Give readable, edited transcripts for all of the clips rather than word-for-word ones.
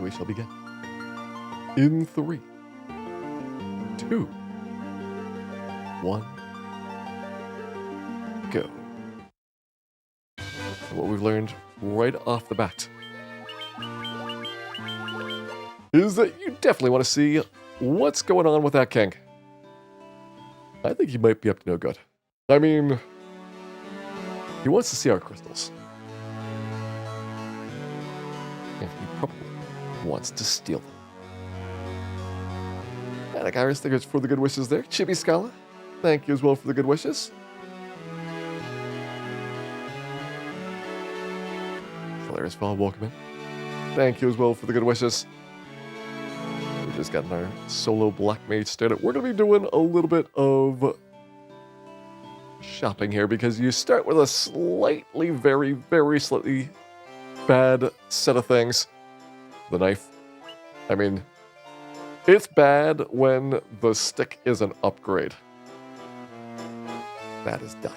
we shall begin. In 3, 2, 1, go. And what we've learned right off the bat is that you definitely want to see what's going on with that king. I think he might be up to no good. I mean, he wants to see our crystals. And he probably wants to steal them. And Iris, thank you for the good wishes there. Chibi Scala, thank you as well for the good wishes. Hilarious Val, welcome in. Thank you as well for the good wishes. We just gotten our solo Black Mage started. We're going to be doing a little bit of shopping here because you start with a slightly, very, very slightly bad set of things. The knife. I mean, it's bad when the stick is an upgrade. That is dire.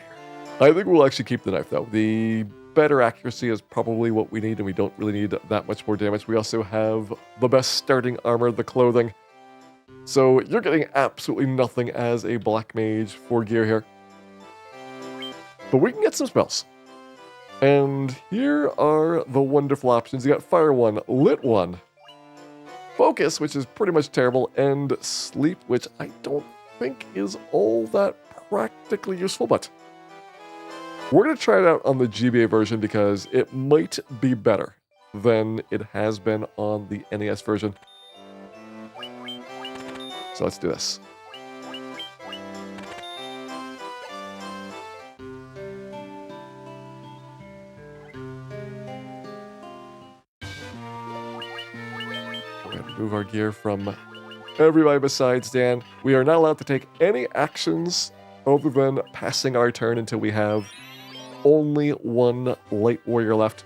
I think we'll actually keep the knife though. The better accuracy is probably what we need, and we don't really need that much more damage. We also have the best starting armor, the clothing. So you're getting absolutely nothing as a Black Mage for gear here. But we can get some spells. And here are the wonderful options. You got Fire 1, Lit 1, Focus, which is pretty much terrible, and Sleep, which I don't think is all that practically useful, but we're going to try it out on the GBA version because it might be better than it has been on the NES version. So let's do this. Move our gear from everybody besides Dan. We are not allowed to take any actions other than passing our turn until we have only one light warrior left.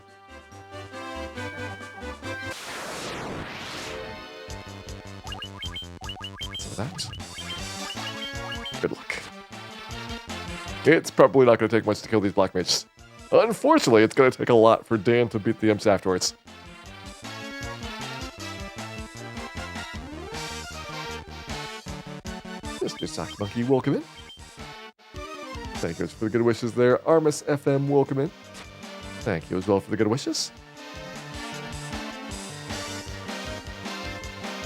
So that. Good luck. It's probably not going to take much to kill these Black Mages. Unfortunately, it's going to take a lot for Dan to beat the imps afterwards. Mr. Sock Monkey, welcome in. Thank you for the good wishes there. Armus FM, welcome in. Thank you as well for the good wishes.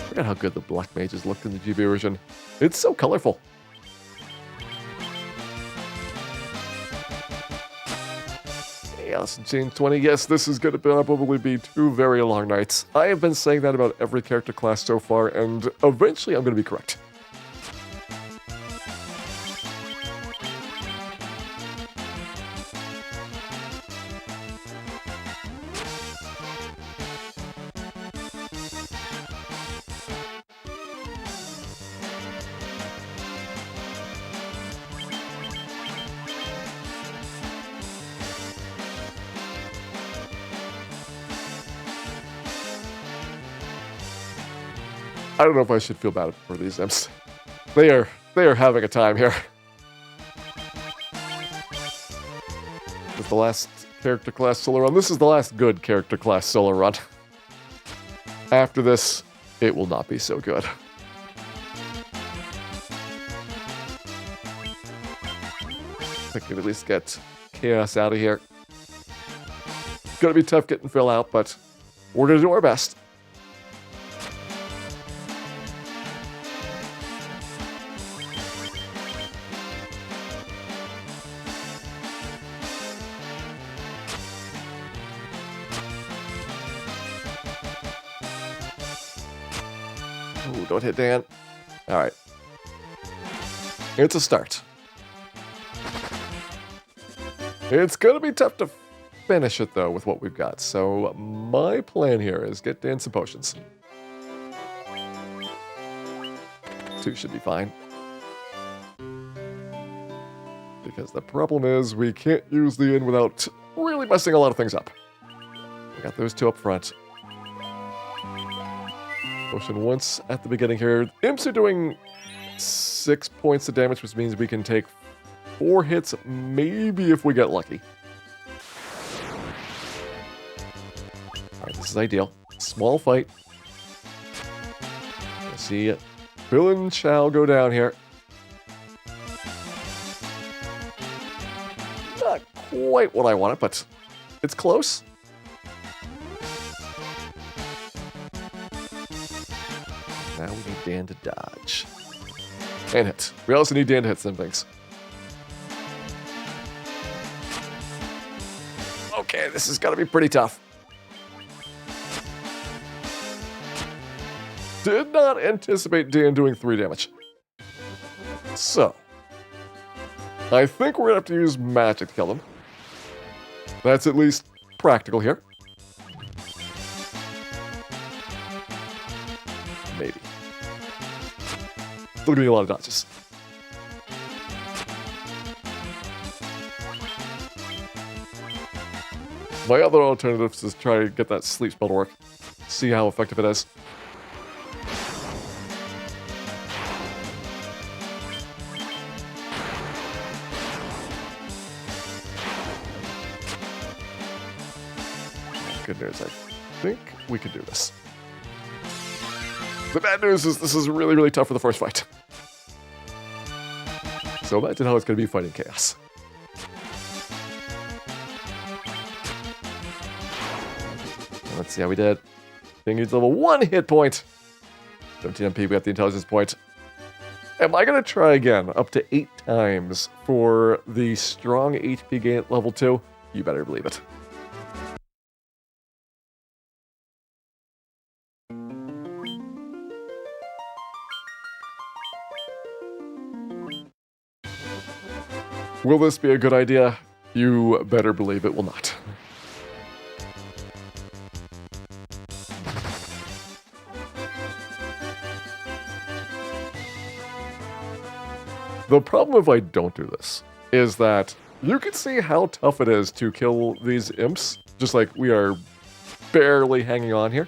Forgot how good the Black Mages looked in the GBA version. It's so colorful. Hey, Allison Chain 20. Yes, this is going to probably be 2 very long nights. I have been saying that about every character class so far, and eventually I'm going to be correct. I don't know if I should feel bad for these imps. They are having a time here. This is the last character class solo run. This is the last good character class solo run. After this, it will not be so good. I can at least get Chaos out of here. It's gonna be tough getting Phil out, but we're gonna do our best. Ooh, don't hit Dan. All right. It's a start. It's going to be tough to finish it, though, with what we've got. So my plan here is get Dan some potions. 2 should be fine. Because the problem is we can't use the inn without really messing a lot of things up. We got those 2 up front. Potion once at the beginning here. Imps are doing 6 points of damage, which means we can take 4 hits, maybe if we get lucky. Alright, this is ideal. Small fight. See villain shall go down here. Not quite what I wanted, but it's close. Now we need Dan to dodge. And hit. We also need Dan to hit some things. Okay, this is gonna be pretty tough. Did not anticipate Dan doing 3 damage. So, I think we're gonna have to use magic to kill him. That's at least practical here. Maybe. Still gonna be a lot of dodges. My other alternative is to try to get that sleep spell to work. See how effective it is. Good news, I think we can do this. The bad news is this is really, really tough for the first fight. So imagine how it's going to be fighting Chaos. Let's see how we did. Thing needs level 1 hit point. 17 MP, we got the intelligence point. Am I going to try again up to 8 times for the strong HP gain at level 2? You better believe it. Will this be a good idea? You better believe it will not. The problem if I don't do this is that you can see how tough it is to kill these imps, just like we are barely hanging on here.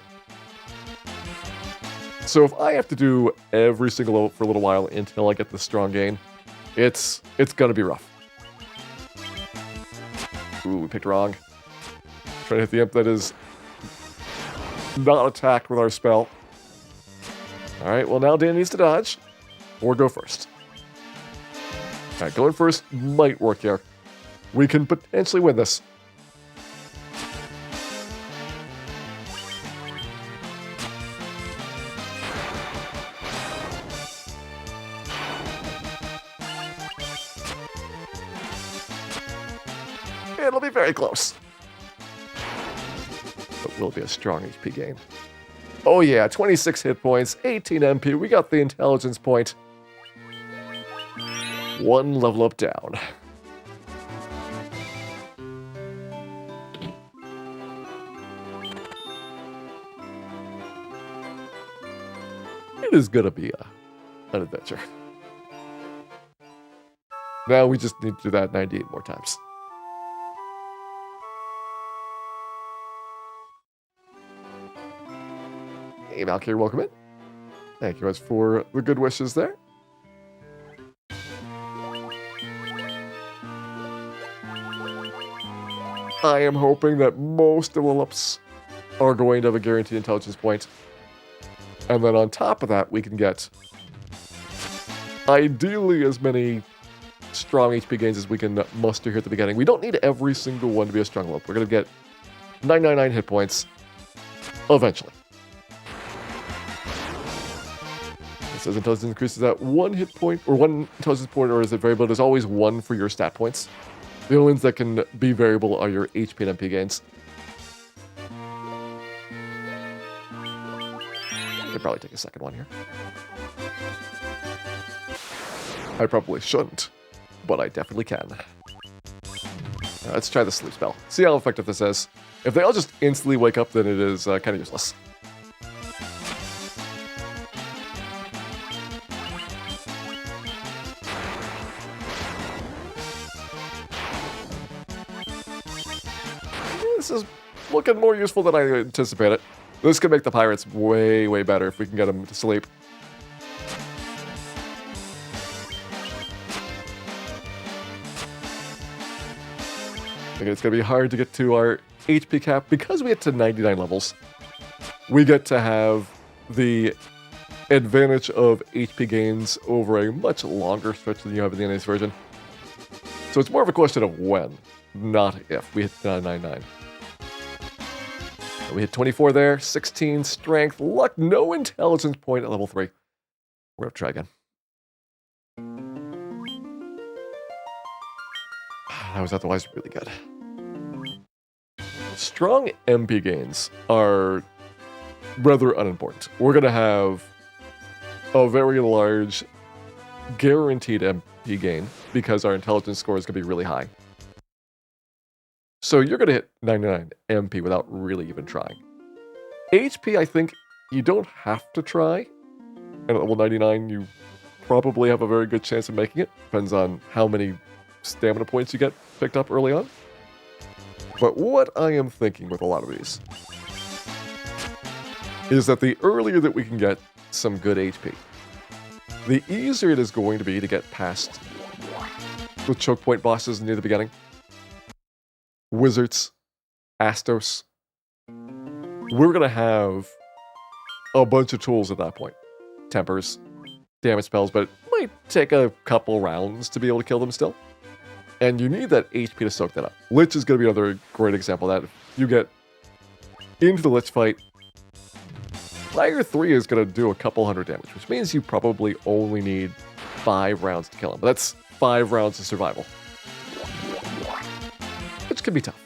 So if I have to do every single level for a little while until I get the strong gain, it's gonna be rough. Ooh, we picked wrong. Trying to hit the imp that is not attacked with our spell. Alright, well now Dan needs to dodge, or go first. Alright, going first might work here. We can potentially win this. It'll be very close. But will be a strong HP gain. Oh yeah, 26 hit points, 18 MP. We got the intelligence point. 1 level up down. It is gonna be an adventure. Now we just need to do that 98 more times. Hey Valkyrie, welcome in. Thank you guys for the good wishes there. I am hoping that most of the ups are going to have a guaranteed intelligence point. And then on top of that, we can get ideally as many strong HP gains as we can muster here at the beginning. We don't need every single one to be a strong up. We're going to get 999 hit points eventually. It says intelligence increases at 1 hit point, or 1 intelligence point, or is it variable? There's always 1 for your stat points. The only ones that can be variable are your HP and MP gains. I could probably take a second one here. I probably shouldn't, but I definitely can. Let's try the sleep spell. See how effective this is. If they all just instantly wake up, then it is kind of useless. This is looking more useful than I anticipated. This could make the pirates way, way better if we can get them to sleep. I think it's going to be hard to get to our HP cap. Because we get to 99 levels, we get to have the advantage of HP gains over a much longer stretch than you have in the NAS version. So it's more of a question of when, not if. We hit 999. We hit 24 there, 16 strength, luck, no intelligence point at level 3. We're going to try again. That was otherwise really good. Strong MP gains are rather unimportant. We're going to have a very large guaranteed MP gain because our intelligence score is going to be really high. So you're going to hit 99 MP without really even trying. HP, I think you don't have to try. And at level 99, you probably have a very good chance of making it. Depends on how many stamina points you get picked up early on. But what I am thinking with a lot of these is that the earlier that we can get some good HP, the easier it is going to be to get past the choke point bosses near the beginning. Wizards, Astos. We're going to have a bunch of tools at that point. Tempers, damage spells, but it might take a couple rounds to be able to kill them still. And you need that HP to soak that up. Lich is going to be another great example of that. If you get into the Lich fight, Lager 3 is going to do a couple hundred damage, which means you probably only need 5 rounds to kill him. But that's 5 rounds of survival, which can be tough.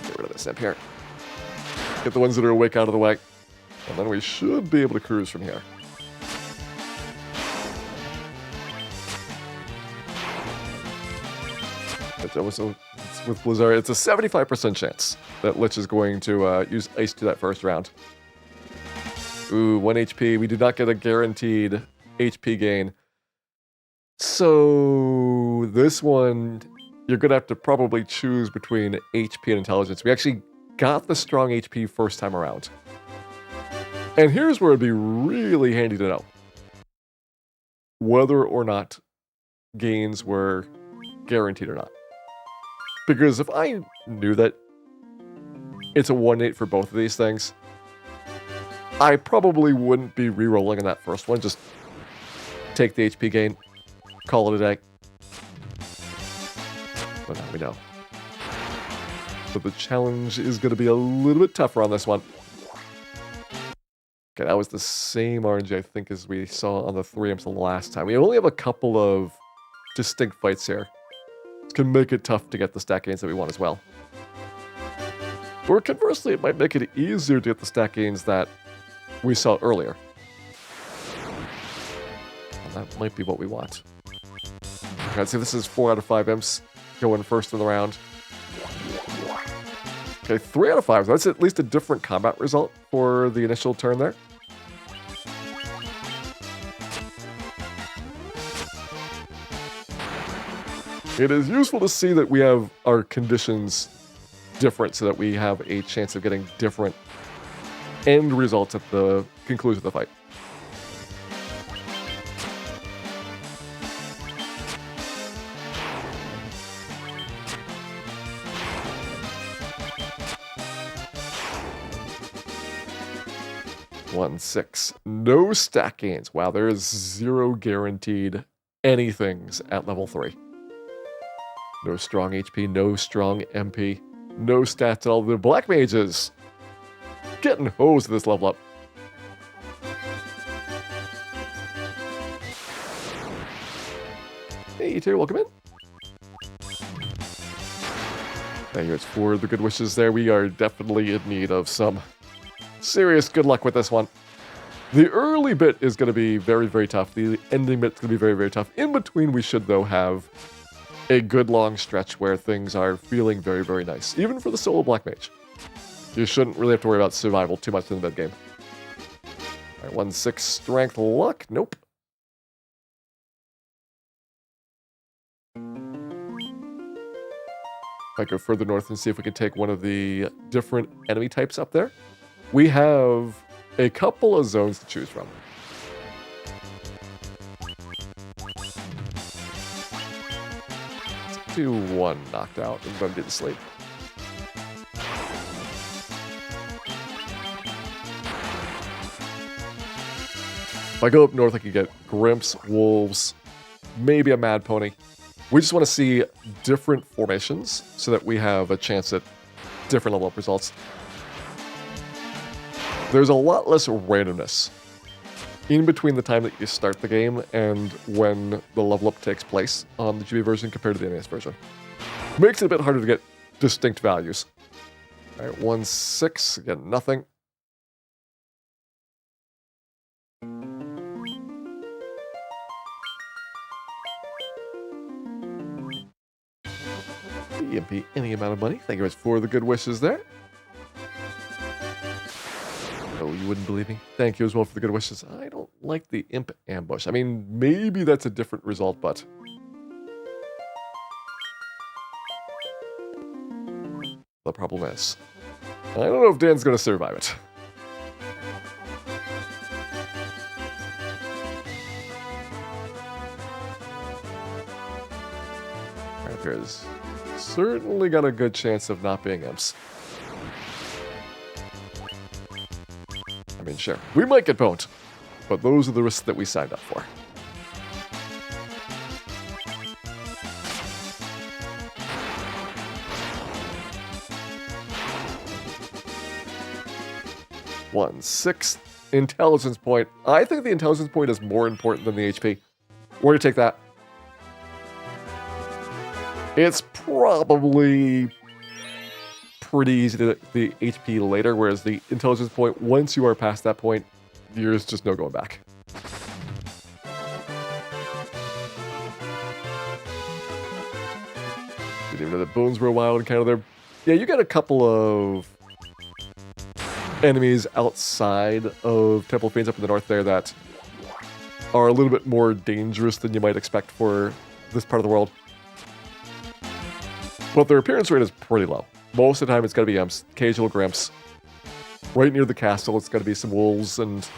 Get rid of this imp here. Get the ones that are awake out of the way. And then we should be able to cruise from here. With Blizzard, it's a 75% chance that Lich is going to use Ice to that first round. Ooh, 1 HP. We did not get a guaranteed HP gain. So this one, you're going to have to probably choose between HP and intelligence. We actually got the strong HP first time around. And here's where it'd be really handy to know whether or not gains were guaranteed or not. Because if I knew that it's a 1-8 for both of these things, I probably wouldn't be re-rolling in that first one. Just take the HP gain, call it a day. But now we know. So the challenge is going to be a little bit tougher on this one. Okay, that was the same RNG, I think, as we saw on the 3 imps the last time. We only have a couple of distinct fights here. Can make it tough to get the stat gains that we want as well. Or conversely, it might make it easier to get the stat gains that we saw earlier. And that might be what we want. Okay, let's see, this is 4 out of 5 imps going first in the round. Okay, 3 out of 5. That's at least a different combat result for the initial turn there. It is useful to see that we have our conditions different so that we have a chance of getting different end results at the conclusion of the fight. One, 6. No stat gains. Wow, there is 0 guaranteed anythings at level 3. No strong HP, no strong MP, no stats at all. The Black Mages getting hosed at this level up. Hey, Terry, welcome in. Thank you, it's for the good wishes there. We are definitely in need of some serious good luck with this one. The early bit is going to be very, very tough. The ending bit's going to be very, very tough. In between, we should, though, have a good long stretch where things are feeling very, very nice. Even for the solo Black Mage. You shouldn't really have to worry about survival too much in the mid game. Alright, 1-6 strength luck. Nope. Might go further north and see if we can take one of the different enemy types up there. We have a couple of zones to choose from. do one knocked out and then do the sleep. If I go up north, I can get Grimps, Wolves, maybe a Mad Pony. We just want to see different formations so that we have a chance at different level up results. There's a lot less randomness in between the time that you start the game and when the level up takes place on the GBA version compared to the NES version. Makes it a bit harder to get distinct values. All right, 1-6, again, nothing. EMP, any amount of money. Thank you much for the good wishes there. Oh, you wouldn't believe me. Thank you as well for the good wishes. I don't like the Imp ambush. I mean, maybe that's a different result, but... the problem is, I don't know if Dan's going to survive it. Alright, there's certainly got a good chance of not being imps. I mean, sure, we might get boned, but those are the risks that we signed up for. One, 6 intelligence point. I think the intelligence point is more important than the HP. We're going to take that. It's probably pretty easy to get the HP later, whereas the intelligence point, once you are past that point, there's just no going back. Didn't even know that bones were a wild encounter there. Yeah, you got a couple of enemies outside of Temple Fiends up in the north there that are a little bit more dangerous than you might expect for this part of the world. But their appearance rate is pretty low. Most of the time it's going to be imps, occasional Grimps. Right near the castle it's going to be some wolves and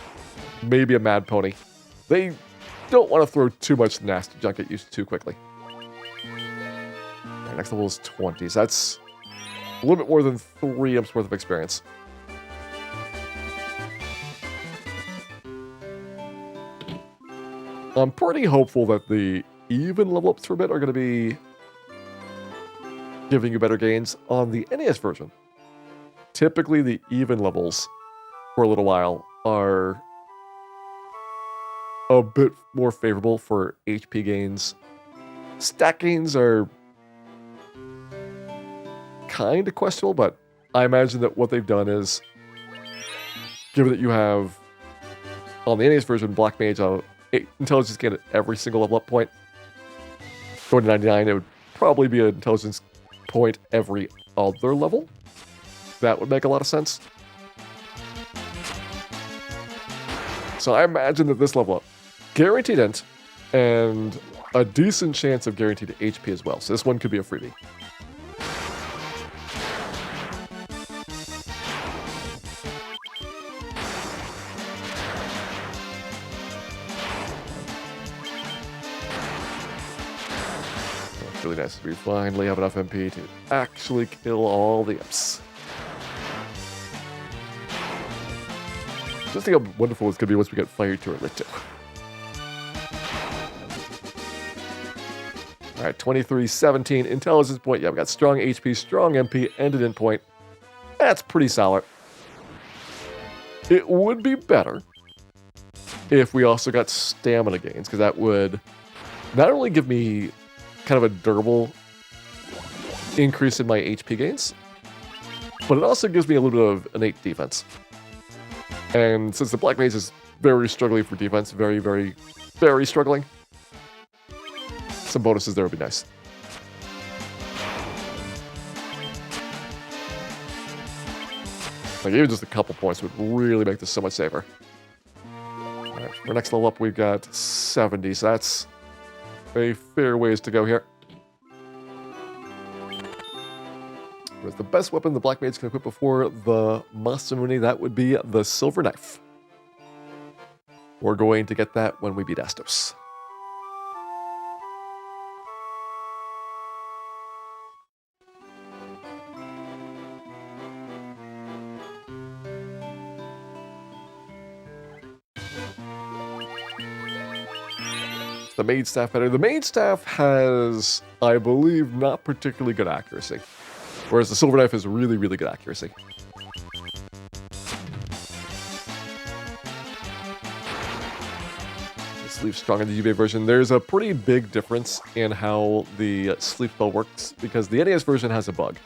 maybe a Mad Pony. They don't want to throw too much nasty junk at you too quickly. Right, next level is 20, so that's a little bit more than 3 imps worth of experience. I'm pretty hopeful that the even level ups for a bit are going to be giving you better gains on the NES version. Typically, the even levels for a little while are a bit more favorable for HP gains. Stat gains are kind of questionable, but I imagine that what they've done is, given that you have on the NES version Black Mage intelligence gain at every single level up point, going to 99, it would probably be an intelligence point every other level. That would make a lot of sense. So I imagine that this level up, guaranteed int, and a decent chance of guaranteed HP as well. So this one could be a freebie. Really nice. We finally have enough MP to actually kill all the imps. Just think how wonderful it's going to be once we get Fire Turret too. Alright, 23, 17, intelligence point. Yeah, we got strong HP, strong MP, and an int point. That's pretty solid. It would be better if we also got stamina gains, because that would not only give me kind of a durable increase in my HP gains, but it also gives me a little bit of innate defense. And since the Black Mage is very struggling for defense, very, very, very struggling, some bonuses there would be nice. Like, even just a couple points would really make this so much safer. Alright, for next level up, we've got 70, so that's a fair ways to go here. What's the best weapon the Black Mage can equip before the Masamune? That would be the Silver Knife. We're going to get that when we beat Astos. the Mage Staff better. The Mage Staff has, I believe, not particularly good accuracy, whereas the Silver Knife has really, really good accuracy. Sleep strong in the GBA version. There's a pretty big difference in how the sleep spell works because the NES version has a bug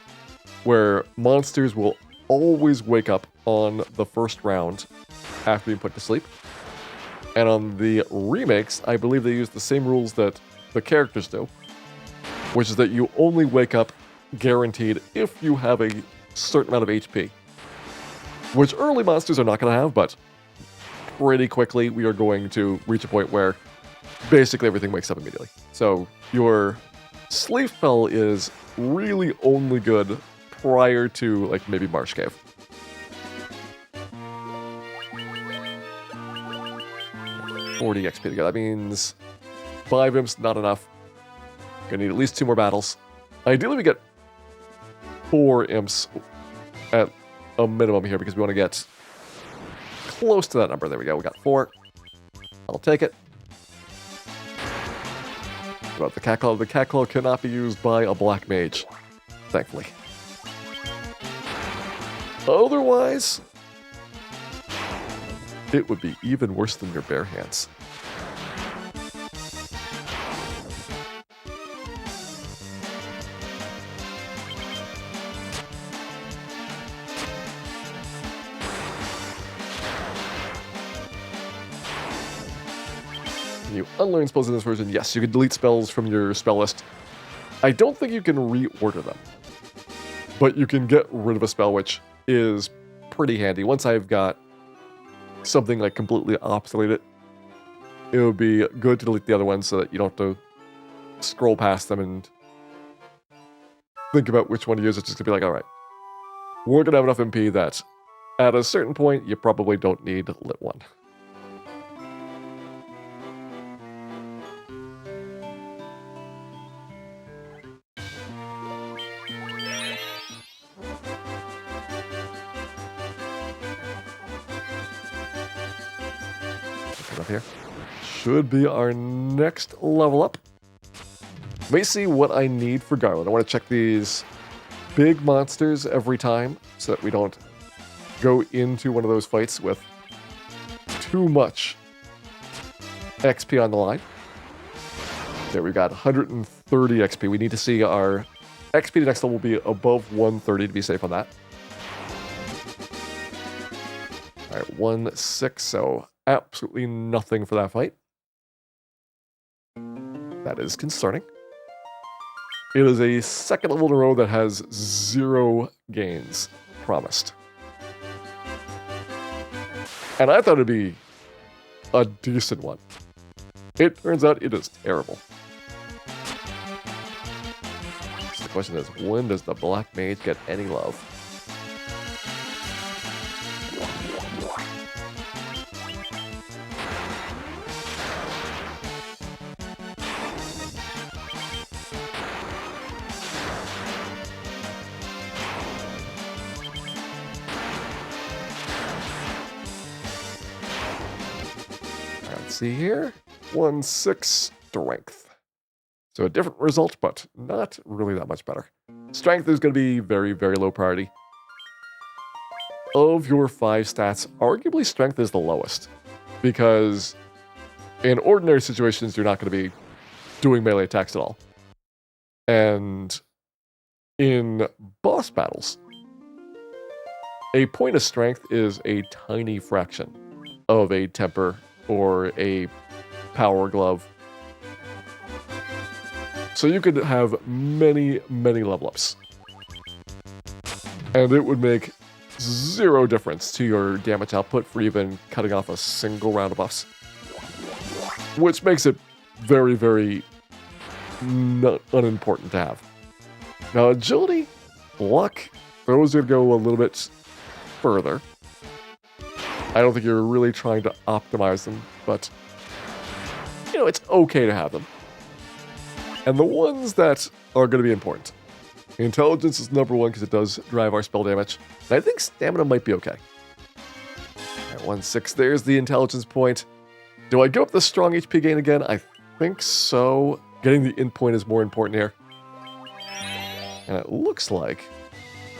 where monsters will always wake up on the first round after being put to sleep. And on the remakes, I believe they use the same rules that the characters do, which is that you only wake up guaranteed if you have a certain amount of HP, which early monsters are not going to have, but pretty quickly we are going to reach a point where basically everything wakes up immediately. So your sleep spell is really only good prior to like maybe Marsh Cave. $40 XP to go. That means 5 imps, not enough. Gonna need at least 2 more battles. Ideally we get 4 imps at a minimum here because we want to get close to that number. There we go. We got 4. I'll take it. What about the Cat Claw? The Cat Claw cannot be used by a Black Mage, thankfully. Otherwise, it would be even worse than your bare hands. You unlearn spells in this version. Yes, you can delete spells from your spell list. I don't think you can reorder them, but you can get rid of a spell, which is pretty handy. Once I've got something like completely obsolete it would be good to delete the other ones so that you don't have to scroll past them and think about which one to use. It's just gonna be like, all right, we're gonna have enough MP that at a certain point you probably don't need Lit 1. Up here should be our next level up. Let me see what I need for Garland. I want to check these big monsters every time so that we don't go into one of those fights with too much XP on the line. There, we got 130 XP. We need to see our XP to next level will be above 130 to be safe on that. All right, 1-6, so absolutely nothing for that fight. That is concerning. It is a second level in a row that has 0 gains promised. And I thought it'd be a decent one. It turns out it is terrible. So the question is, when does the Black Mage get any love? See here, 1-6 strength. So a different result, but not really that much better. Strength is going to be very, very low priority. Of your 5 stats, arguably strength is the lowest, because in ordinary situations, you're not going to be doing melee attacks at all. And in boss battles, a point of strength is a tiny fraction of a temper or a power glove. So you could have many, many level ups. And it would make 0 difference to your damage output for even cutting off a single round of buffs. Which makes it very, very unimportant to have. Now agility, luck, those are going to go a little bit further. I don't think you're really trying to optimize them, but, you know, it's okay to have them. And the ones that are going to be important. Intelligence is number 1 because it does drive our spell damage. And I think stamina might be okay. At 1-6, there's the intelligence point. Do I go up the strong HP gain again? I think so. Getting the in point is more important here. And it looks like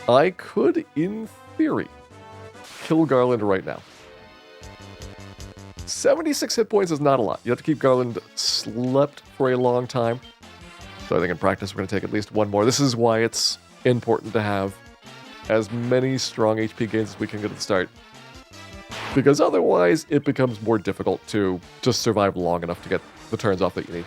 I could, in theory, kill Garland right now. 76 hit points is not a lot. You have to keep Garland slept for a long time. So I think in practice we're going to take at least one more. This is why it's important to have as many strong HP gains as we can get at the start. Because otherwise it becomes more difficult to just survive long enough to get the turns off that you need.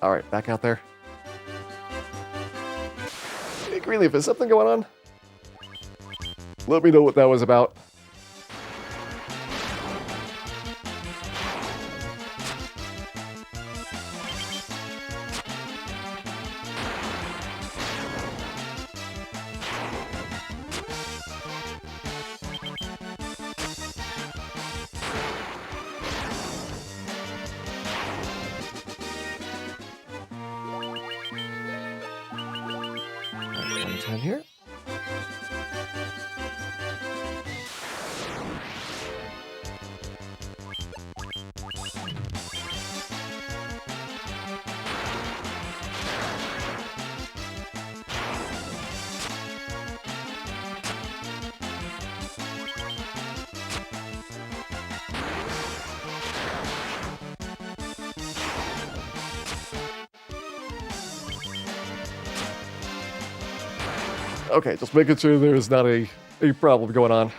All right, back out there. Hey, Greenleaf, is something going on? Let me know what that was about. Here. Okay, just making sure there's not a problem going on.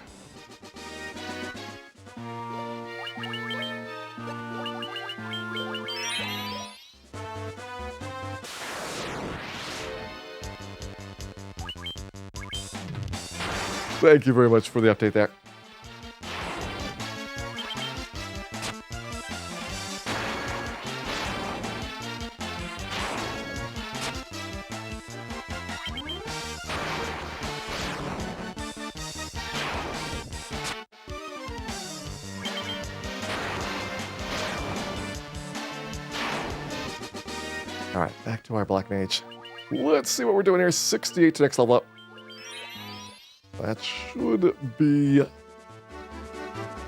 Thank you very much for the update there. All right, back to our Black Mage. Let's see what we're doing here. 68 to next level up. That should be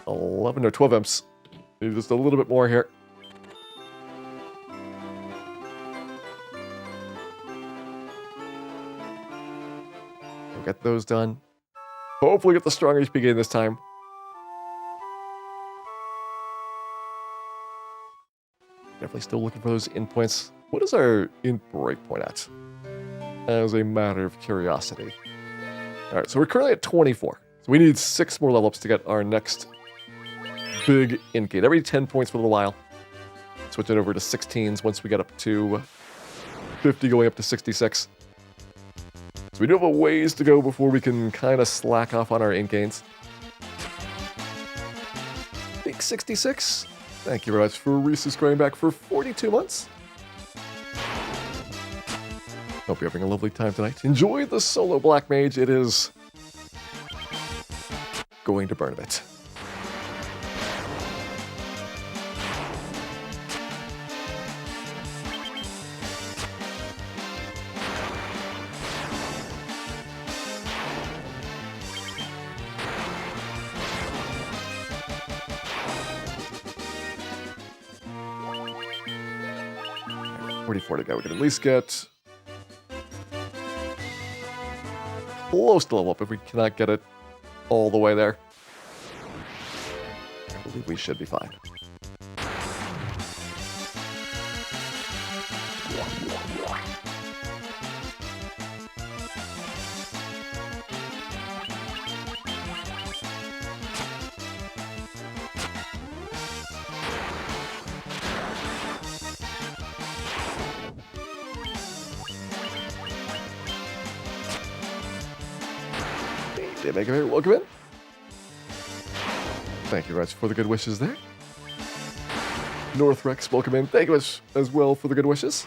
11 or 12 imps. Need just a little bit more here. We'll get those done. Hopefully get the strong HP gain this time. Definitely still looking for those in points. What is our in break point at? As a matter of curiosity. All right, so we're currently at 24. So we need 6 more level ups to get our next big int gain. Every 10 points for a little while. Switch it over to 16s once we get up to 50, going up to 66. So we do have a ways to go before we can kind of slack off on our int gains. Big 66. Thank you very much for resubscribing back for 42 months. Hope you're having a lovely time tonight. Enjoy the solo Black Mage. It is going to burn a bit. Right, 44 to go. We can at least get close to level up if we cannot get it all the way there. I believe we should be fine. Yeah, make it welcome in. Thank you very much for the good wishes there. North Rex, welcome in. Thank you much as well for the good wishes.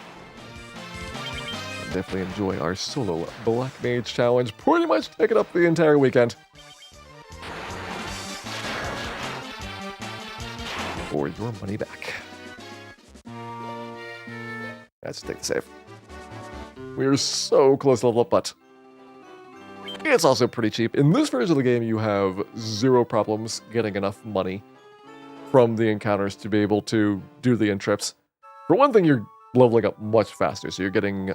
Definitely enjoy our solo Black Mage challenge. Pretty much taking up the entire weekend. For your money back. Let's take the save. We are so close to level up, but it's also pretty cheap. In this version of the game, you have zero problems getting enough money from the encounters to be able to do the end trips. For one thing, you're leveling up much faster, so you're getting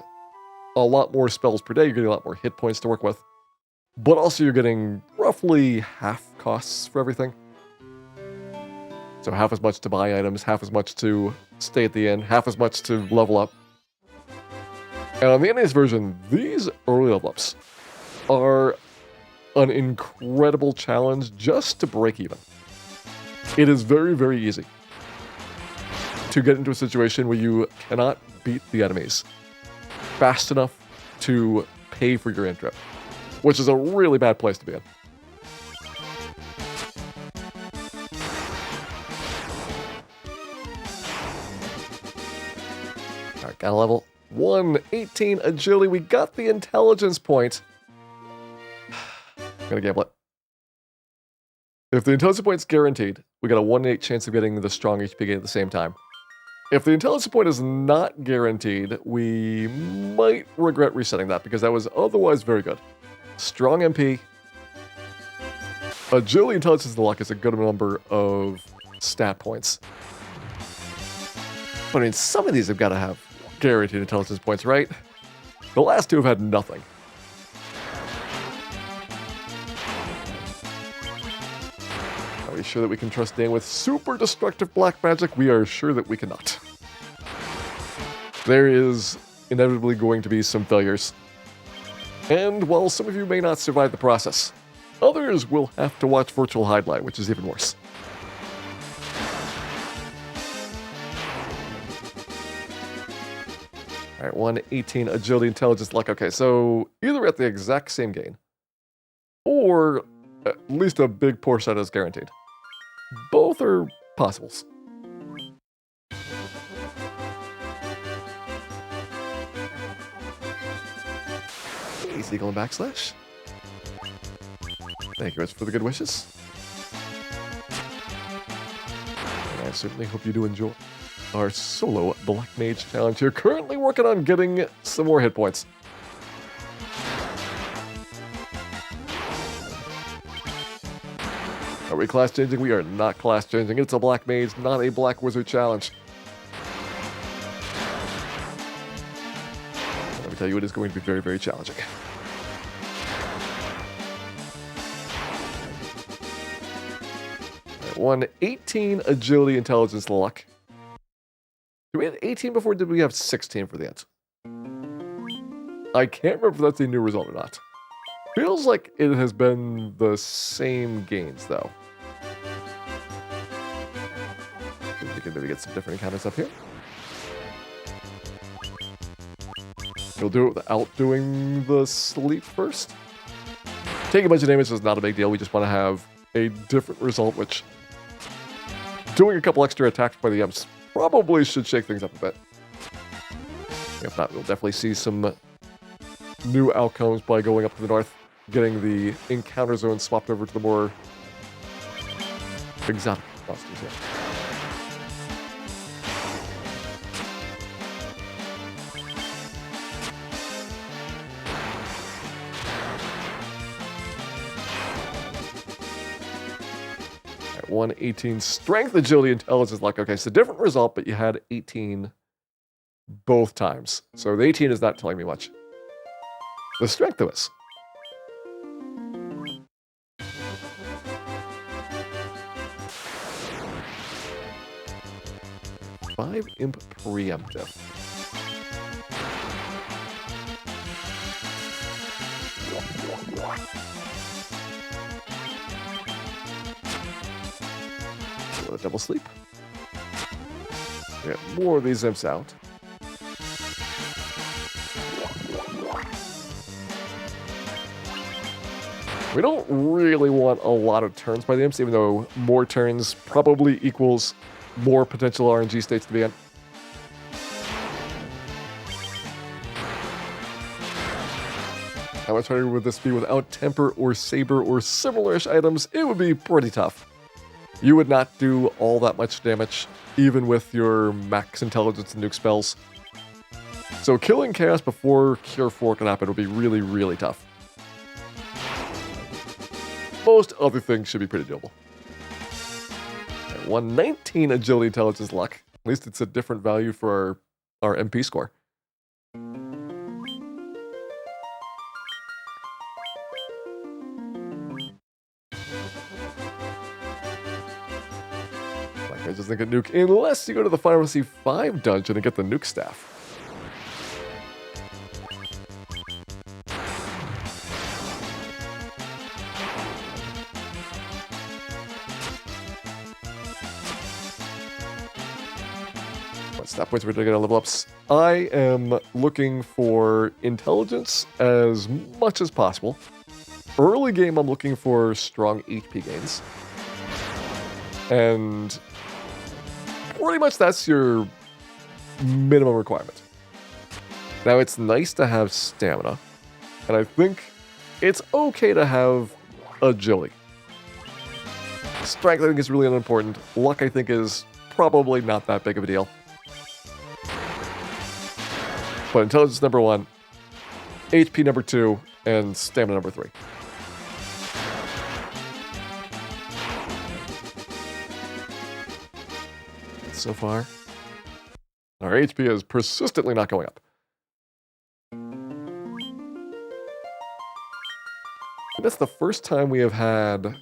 a lot more spells per day, you're getting a lot more hit points to work with, but also you're getting roughly half costs for everything. So half as much to buy items, half as much to stay at the inn, half as much to level up. And on the NES version, these early level ups are an incredible challenge just to break even. It is very, very easy to get into a situation where you cannot beat the enemies fast enough to pay for your intro, which is a really bad place to be in. Alright, got a level 118 agility. We got the intelligence point. I'm gonna gamble it. If the intelligence point's guaranteed, we got a 1 in 8 chance of getting the strong HP gain at the same time. If the intelligence point is not guaranteed, we might regret resetting that because that was otherwise very good. Strong MP. Agility, intelligence, and luck is a good number of stat points. But I mean, some of these have got to have guaranteed intelligence points, right? The last two have had nothing. Are we sure that we can trust Dan with super destructive black magic? We are sure that we cannot. There is inevitably going to be some failures. And while some of you may not survive the process, others will have to watch virtual highlight, which is even worse. Alright, 118 agility, intelligence, luck. Okay, so either at the exact same gain, or at least a big portion is guaranteed. Both are possibles. Hey, Seagull and Backslash. Thank you much for the good wishes. And I certainly hope you do enjoy our solo Black Mage challenge here. Currently working on getting some more hit points. Are we class changing? We are not class changing. It's a Black Mage, not a Black Wizard challenge. Let me tell you, it is going to be very, very challenging. Right, 118 agility, intelligence, luck. Did we have 18 before? Or did we have 16 for the end? I can't remember if that's a new result or not. Feels like it has been the same gains, though. We can maybe get some different encounters up here. You'll do it without doing the sleep first. Taking a bunch of damage is not a big deal. We just want to have a different result, which doing a couple extra attacks by the Imps probably should shake things up a bit. If not, we'll definitely see some new outcomes by going up to the north, getting the encounter zone swapped over to the more exotic monsters here. Alright, 118 strength, agility, intelligence, luck. Okay, so different result, but you had 18 both times. So the 18 is not telling me much. The strength though is. Five imp preemptive. So a double sleep. Get more of these imps out. We don't really want a lot of turns by the imps, even though more turns probably equals more potential RNG states to be in. How much harder would this be without temper or saber or similar-ish items? It would be pretty tough. You would not do all that much damage, even with your max intelligence and nuke spells. So killing Chaos before Cure 4 can happen would be really, really tough. Most other things should be pretty doable. Right, 119 Agility, Intelligence, Luck. At least it's a different value for our MP score. Black Mage doesn't get nuke unless you go to the Final Fantasy V dungeon and get the nuke staff. Stat points we're going to get on level ups. I am looking for intelligence as much as possible. Early game, I'm looking for strong HP gains. And pretty much that's your minimum requirement. Now, it's nice to have stamina. And I think it's okay to have agility. Strength, I think, is really unimportant. Luck, I think, is probably not that big of a deal. But intelligence number 1, HP number 2, and stamina number 3. So far, our HP is persistently not going up. That's the first time we have had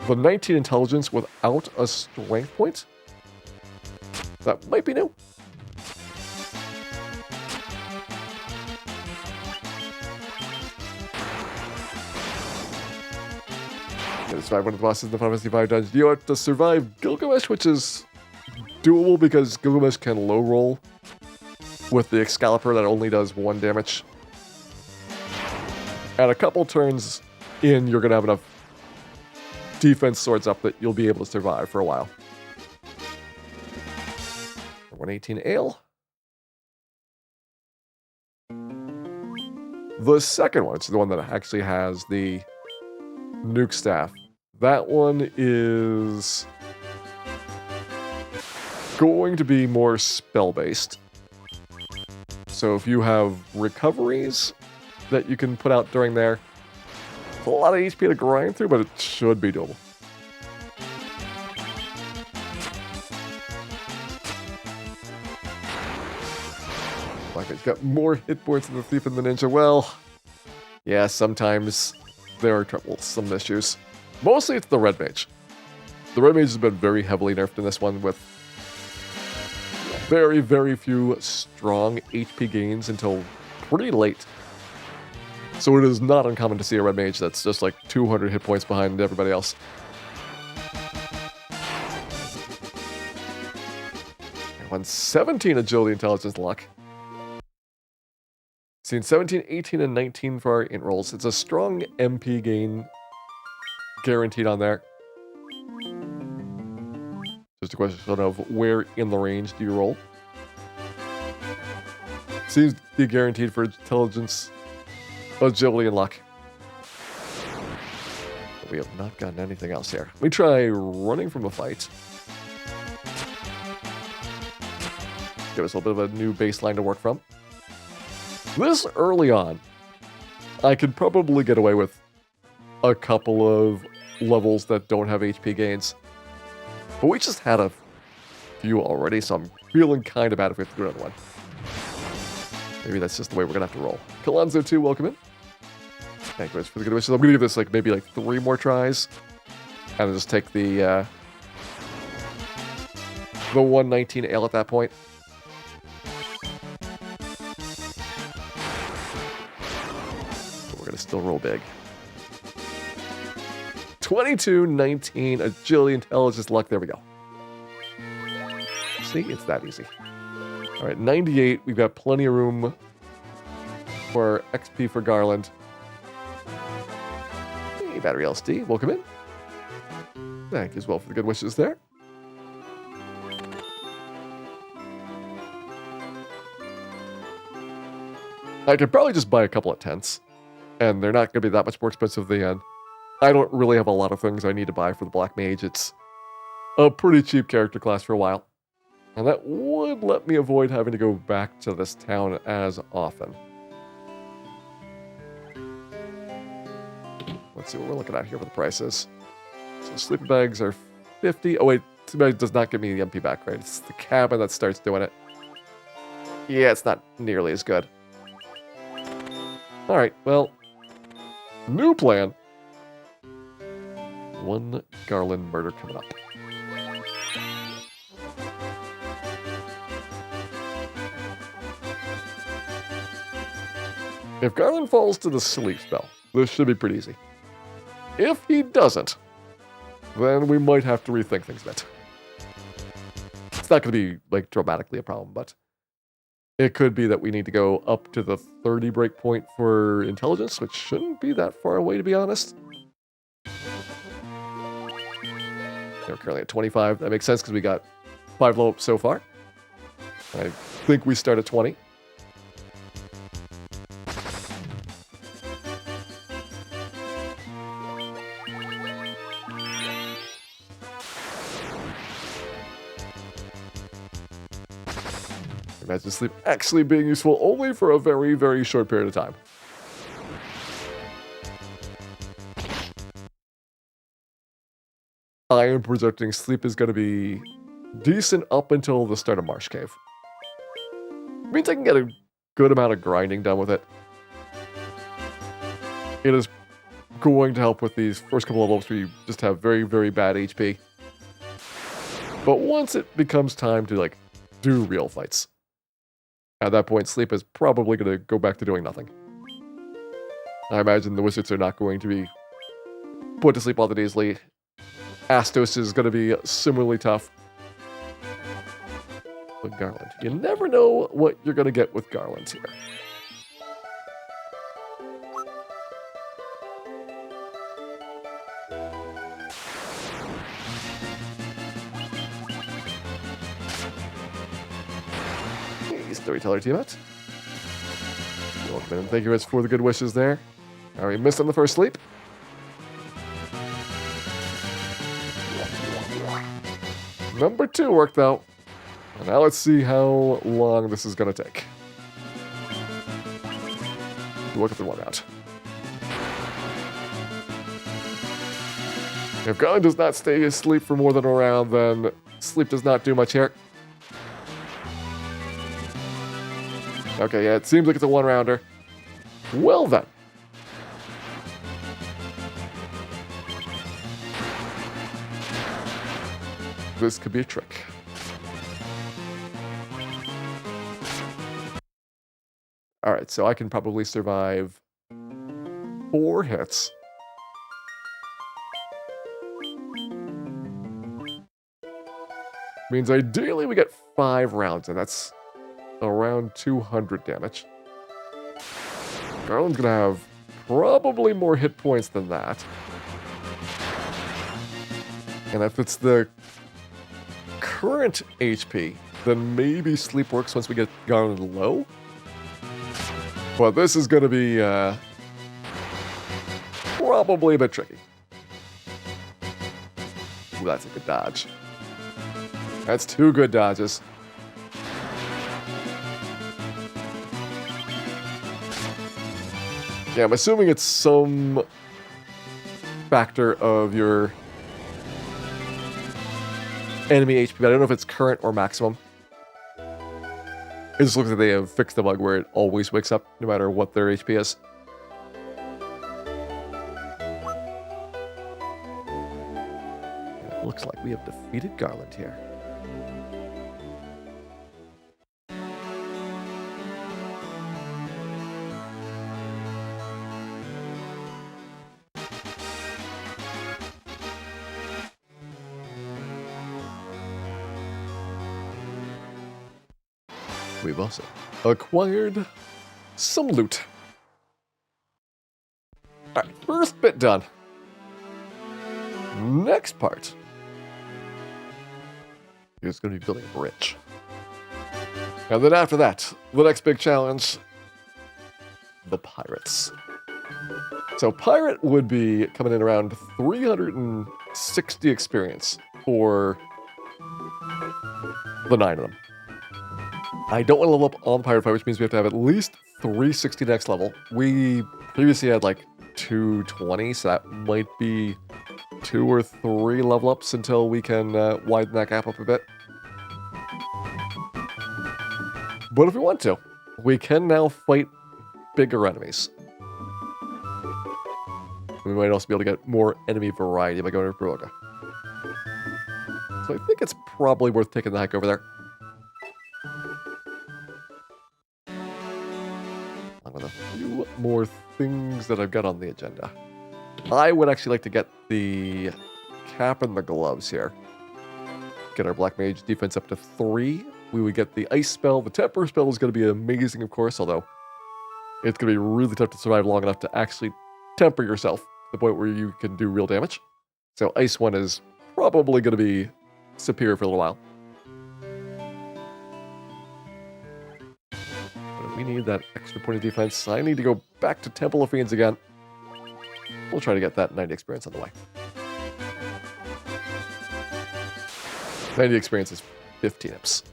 the 19 intelligence without a strength point. That might be new. To survive one of the bosses in the Final Fantasy V dungeon. You have to survive Gilgamesh, which is doable because Gilgamesh can low roll with the Excalibur that only does 1 damage. And a couple turns in, you're going to have enough defense swords up that you'll be able to survive for a while. 118 Ale. The second one, which is the one that actually has the nuke staff. That one is going to be more spell-based. So if you have recoveries that you can put out during there, it's a lot of HP to grind through, but it should be doable. Like it's got more hit points than the Thief and the Ninja. Well, yeah, sometimes there are troublesome issues. Mostly it's the Red Mage. The Red Mage has been very heavily nerfed in this one with very, very few strong HP gains until pretty late. So it is not uncommon to see a Red Mage that's just like 200 hit points behind everybody else. And 17 Agility, Intelligence, Luck. Seen 17, 18, and 19 for our int rolls. It's a strong MP gain guaranteed on there. Just a question of where in the range do you roll. Seems to be guaranteed for intelligence, agility, and luck. But we have not gotten anything else here. Let me try running from a fight. Give us a little bit of a new baseline to work from. This early on, I could probably get away with a couple of levels that don't have HP gains. But we just had a few already, so I'm feeling kind of bad if we have to do another one. Maybe that's just the way we're going to have to roll. Kalonzo 2, welcome in. Thank you much for the good wishes. I'm going to give this maybe 3 more tries. And then just take the 119 Ale at that point. But we're going to still roll big. 22, 19, agility, intelligence, luck. There we go. See, it's that easy. All right, 98. We've got plenty of room for XP for Garland. Battery LSD, welcome in. Thank you as well for the good wishes there. I could probably just buy a couple of tents, and they're not going to be that much more expensive at the end. I don't really have a lot of things I need to buy for the Black Mage. It's a pretty cheap character class for a while. And that would let me avoid having to go back to this town as often. Let's see what we're looking at here for the prices. So sleeping bags are 50. Oh wait, sleeping bag does not give me the MP back, right? It's the cabin that starts doing it. Yeah, it's not nearly as good. Alright, well, new plan. One Garland murder coming up. If Garland falls to the sleep spell, this should be pretty easy. If he doesn't, then we might have to rethink things a bit. It's not going to be, like, dramatically a problem, but it could be that we need to go up to the 30 breakpoint for intelligence, which shouldn't be that far away, to be honest. We're currently at 25. That makes sense because we got 5 level ups so far. I think we start at 20. Imagine sleep actually being useful only for a very, very short period of time. I am projecting sleep is going to be decent up until the start of Marsh Cave. It means I can get a good amount of grinding done with it. It is going to help with these first couple of levels where you just have very, very bad HP. But once it becomes time to, like, do real fights, at that point, sleep is probably going to go back to doing nothing. I imagine the wizards are not going to be put to sleep all that easily. Astos is going to be similarly tough. But Garland, you never know what you're going to get with Garlands here. Storyteller team out. Welcome in. Thank you guys for the good wishes there. Alright, missed on the first sleep. Number 2 worked out. And now let's see how long this is going to take. Look at the one out. If Garland does not stay asleep for more than a round, then sleep does not do much here. Okay, yeah, it seems like it's a one-rounder. Well then. This could be a trick. Alright, so I can probably survive 4 hits. Means ideally we get 5 rounds, and that's around 200 damage. Garland's gonna have probably more hit points than that. And if it's the current HP, then maybe sleep works once we get Garland low. But this is gonna be probably a bit tricky. Ooh, that's a good dodge. That's 2 good dodges. Yeah, I'm assuming it's some factor of your enemy HP, but I don't know if it's current or maximum. It just looks like they have fixed the bug where it always wakes up, no matter what their HP is. It looks like we have defeated Garland here. We've also acquired some loot. Alright, first bit done. Next part is going to be building a bridge. And then after that, the next big challenge, the pirates. So pirate would be coming in around 360 experience for the 9 of them. I don't want to level up on pirate fight, which means we have to have at least 360 next level. We previously had like 220, so that might be 2 or 3 level ups until we can widen that gap up a bit. But if we want to, we can now fight bigger enemies. We might also be able to get more enemy variety by going to Broga. So I think it's probably worth taking the hike over there. On with a few more things that I've got on the agenda. I would actually like to get the cap and the gloves here. Get our Black Mage defense up to 3. We would get the ice spell. The temper spell is going to be amazing, of course, although it's going to be really tough to survive long enough to actually temper yourself to the point where you can do real damage. So ice one is probably going to be superior for a little while. But we need that extra point of defense. I need to go back to Temple of Fiends again. We'll try to get that 90 experience on the way. 90 experience is 15 imps.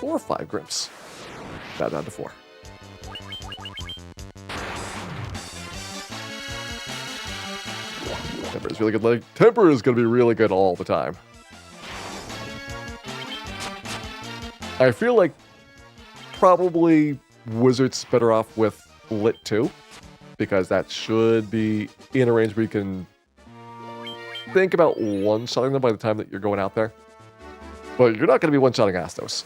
Or 5 grips. That down to 4. Temper is really good. Like, temper is going to be really good all the time. I feel like probably Wizard's better off with Lit 2, because that should be in a range where you can think about one-shotting them by the time that you're going out there. But you're not going to be one-shotting Astos.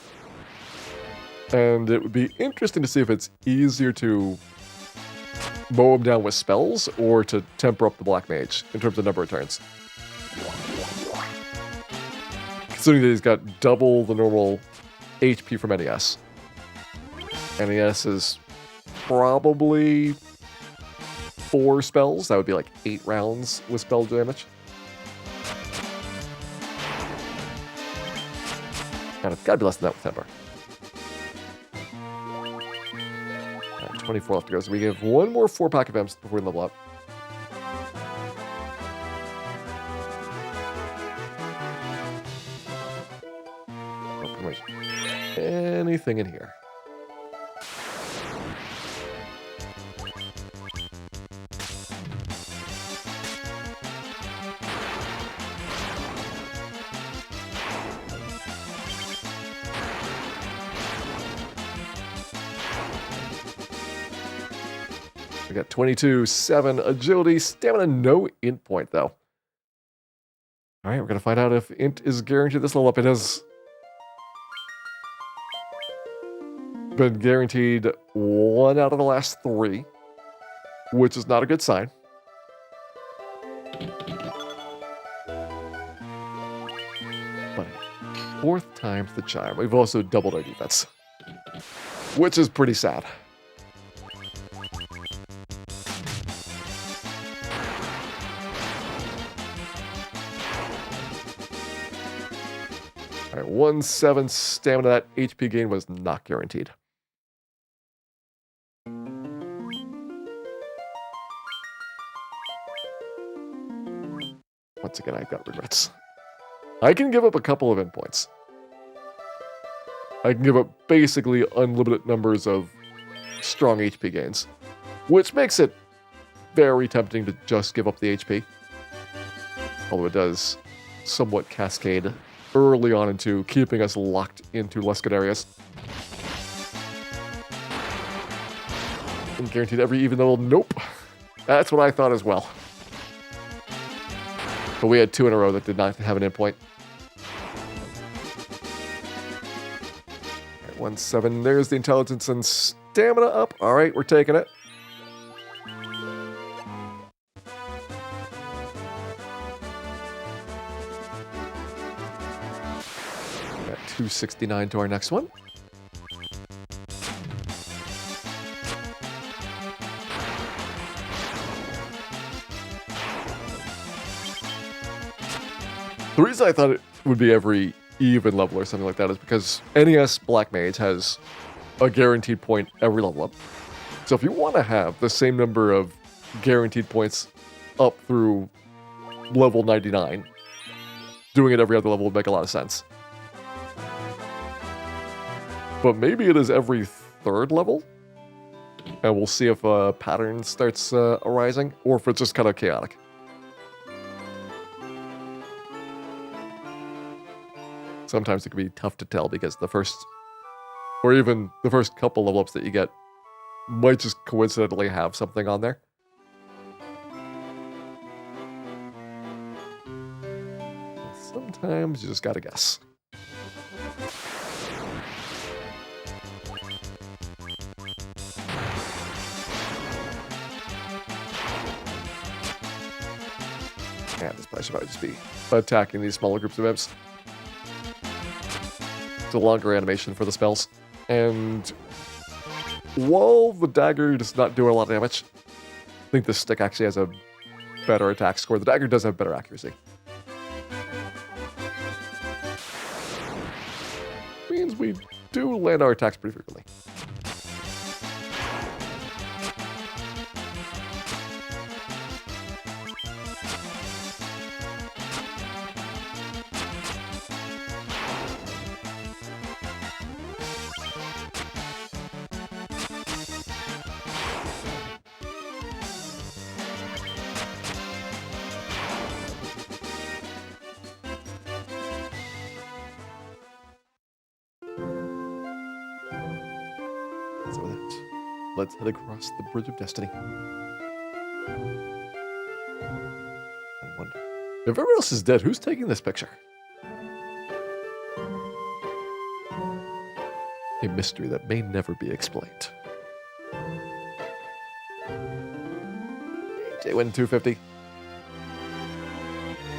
And it would be interesting to see if it's easier to mow him down with spells or to temper up the Black Mage in terms of number of turns. Considering that he's got double the normal HP from NES. NES is probably 4 spells. That would be like 8 rounds with spell damage. And it's gotta be less than that with temper. 24 left to go, so we have one more 4-pack of M's before we level up. Oh, wait. Anything in here? We got 22, 7, agility, stamina, no int point, though. All right, we're going to find out if int is guaranteed this level up. It has been guaranteed 1 out of the last 3, which is not a good sign. But 4th time's the charm. We've also doubled our defense, which is pretty sad. All right, 1-7 stamina. That HP gain was not guaranteed. Once again, I've got regrets. I can give up a couple of endpoints. I can give up basically unlimited numbers of strong HP gains, which makes it very tempting to just give up the HP. Although it does somewhat cascade early on into keeping us locked into less good areas. And guaranteed every even level, nope. That's what I thought as well. But we had 2 in a row that did not have an endpoint. All right, 1-7, there's the intelligence and stamina up. All right, we're taking it. 269 to our next one. The reason I thought it would be every even level or something like that is because NES Black Mage has a guaranteed point every level up. So if you want to have the same number of guaranteed points up through level 99, doing it every other level would make a lot of sense. But maybe it is every third level, and we'll see if a pattern starts arising, or if it's just kind of chaotic. Sometimes it can be tough to tell because the first, or even the first couple level ups that you get might just coincidentally have something on there. Sometimes you just gotta guess. Yeah, this place should probably just be attacking these smaller groups of imps. It's a longer animation for the spells. And while the dagger does not do a lot of damage, I think the stick actually has a better attack score. The dagger does have better accuracy. Means we do land our attacks pretty frequently. Let's head across the Bridge of Destiny. I wonder, if everyone else is dead, who's taking this picture? A mystery that may never be explained. AJ win 250.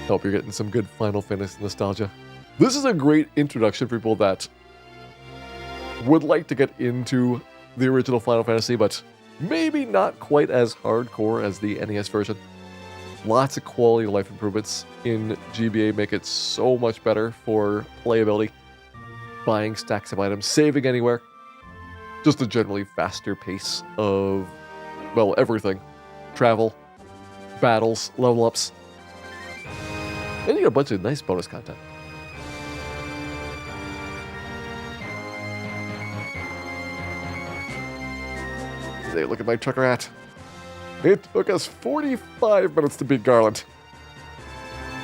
Hope you're getting some good Final Fantasy nostalgia. This is a great introduction for people that would like to get into the original Final Fantasy, but maybe not quite as hardcore as the NES version. Lots of quality of life improvements in GBA make it so much better for playability. Buying stacks of items, saving anywhere. Just a generally faster pace of, well, everything. Travel, battles, level ups. And you get a bunch of nice bonus content. Look at my trucker hat. It took us 45 minutes to beat Garland.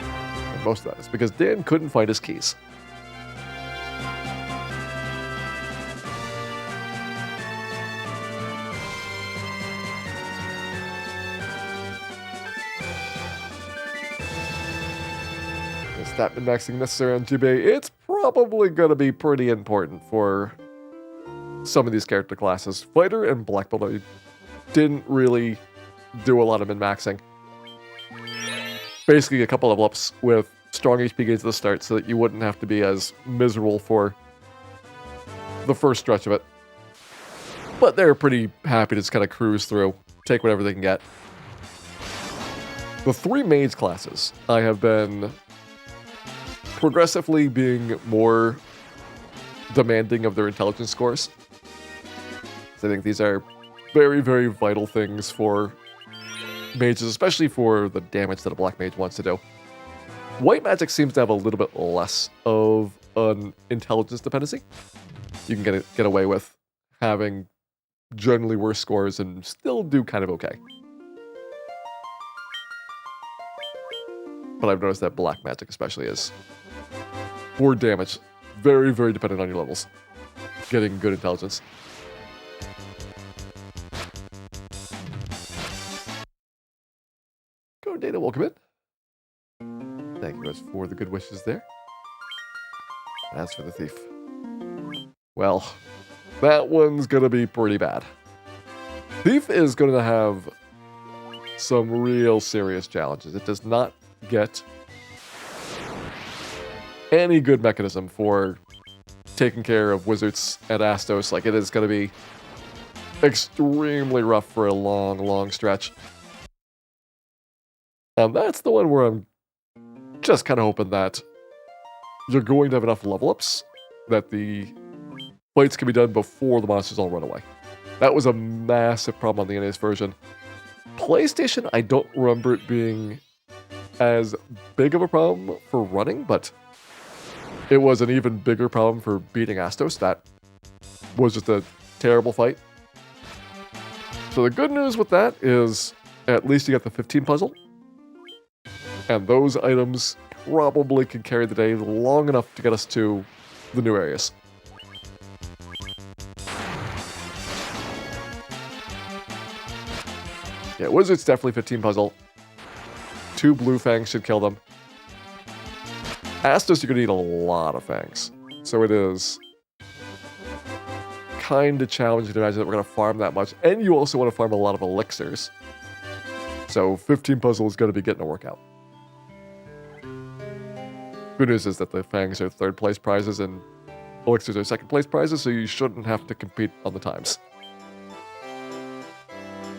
And most of that is because Dan couldn't find his keys. Is stat min-maxing necessary on GBA? It's probably going to be pretty important for some of these character classes. Fighter and Black Belt, I didn't really do a lot of min-maxing. Basically a couple level ups with strong HP gains at the start so that you wouldn't have to be as miserable for the first stretch of it. But they're pretty happy to just kind of cruise through, take whatever they can get. The three mage classes, I have been progressively being more demanding of their intelligence scores. I think these are very, very vital things for mages, especially for the damage that a Black Mage wants to do. White magic seems to have a little bit less of an intelligence dependency. You can get away with having generally worse scores and still do kind of okay. But I've noticed that black magic especially is, for damage, very, very dependent on your levels. Getting good intelligence. Go Data, welcome in. Thank you guys for the good wishes there. As for the thief, well, that one's gonna be pretty bad. Thief is gonna have some real serious challenges. It does not get any good mechanism for taking care of Wizards and Astos. Like, it is going to be extremely rough for a long, long stretch. And that's the one where I'm just kind of hoping that you're going to have enough level ups that the fights can be done before the monsters all run away. That was a massive problem on the NES version. PlayStation, I don't remember it being as big of a problem for running, but it was an even bigger problem for beating Astos. That was just a terrible fight. So the good news with that is at least you got the 15 puzzle. And those items probably can carry the day long enough to get us to the new areas. Yeah, Wizards definitely 15 puzzle. 2 blue fangs should kill them. Astos, you're going to need a lot of fangs. So it is kind of challenging to imagine that we're going to farm that much. And you also want to farm a lot of elixirs. So 15 puzzle is going to be getting a workout. Good news is that the fangs are 3rd place prizes and elixirs are 2nd place prizes, so you shouldn't have to compete on the times.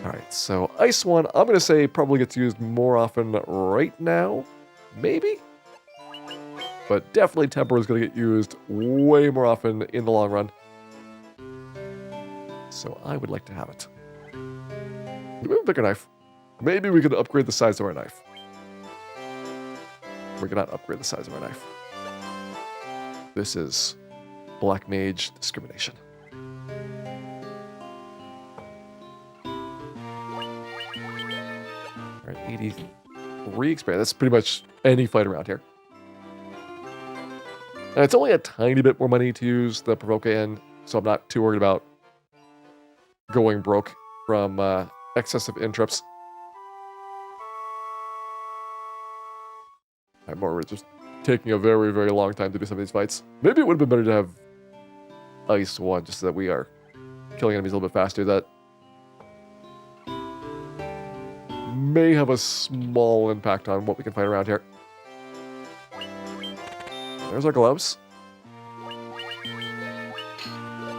Alright, so Ice one, I'm going to say probably gets used more often right now. Maybe? But definitely Temper is going to get used way more often in the long run. So I would like to have it. We have a bigger knife. Maybe we could upgrade the size of our knife. We cannot upgrade the size of our knife. This is Black Mage discrimination. Alright, 83 experience. That's pretty much any fight around here. And it's only a tiny bit more money to use the Provoke in, so I'm not too worried about going broke from excessive in-trips. I'm more just taking a very, very long time to do some of these fights. Maybe it would have been better to have Ice 1, just so that we are killing enemies a little bit faster. That may have a small impact on what we can fight around here. There's our gloves.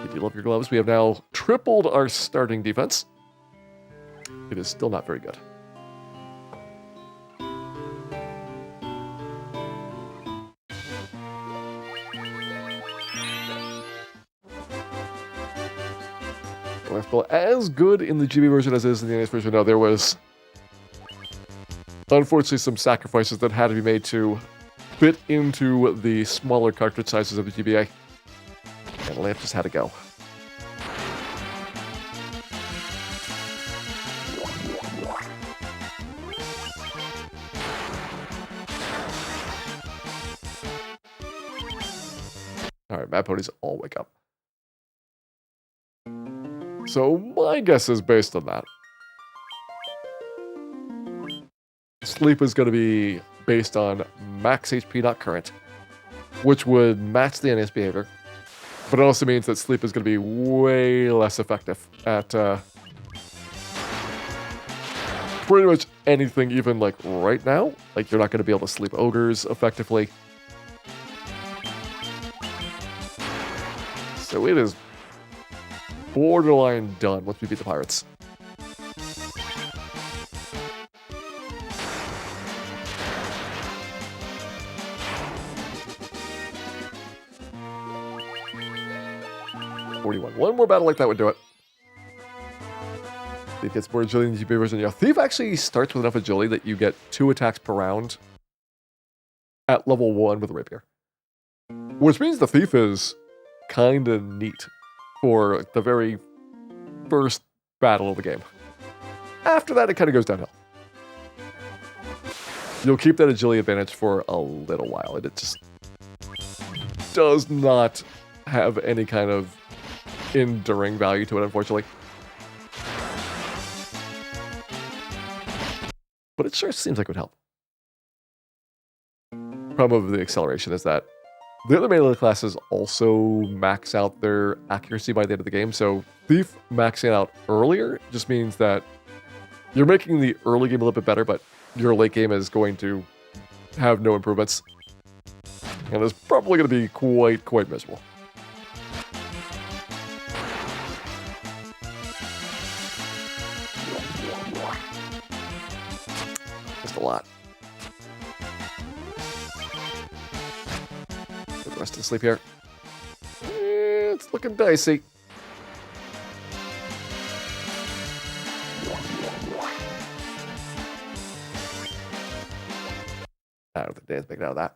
Did you love your gloves? We have now tripled our starting defense. It is still not very good. Well, as good in the GBA version as it is in the NES version. No, there was unfortunately some sacrifices that had to be made to fit into the smaller cartridge sizes of the GBA. And the lamp just had to go. Alright, Mad Ponies all wake up. So my guess is based on that. Sleep is going to be based on max HP, not current, which would match the NES behavior. But it also means that sleep is going to be way less effective at pretty much anything, even like right now. Like, you're not going to be able to sleep ogres effectively. So it is borderline done once we beat the pirates. One more battle like that would do it. Thief gets more agility in the GBA version. Yeah, Thief actually starts with enough agility that you get 2 attacks per round at level 1 with a rapier. Which means the Thief is kind of neat for the very first battle of the game. After that, it kind of goes downhill. You'll keep that agility advantage for a little while, and it just does not have any kind of enduring value to it, unfortunately. But it sure seems like it would help. Problem of the acceleration is that the other melee classes also max out their accuracy by the end of the game, so Thief maxing out earlier just means that you're making the early game a little bit better, but your late game is going to have no improvements. And it's probably going to be quite miserable. lot. Get the rest to sleep here. It's looking dicey. I don't think Dan's making out of that.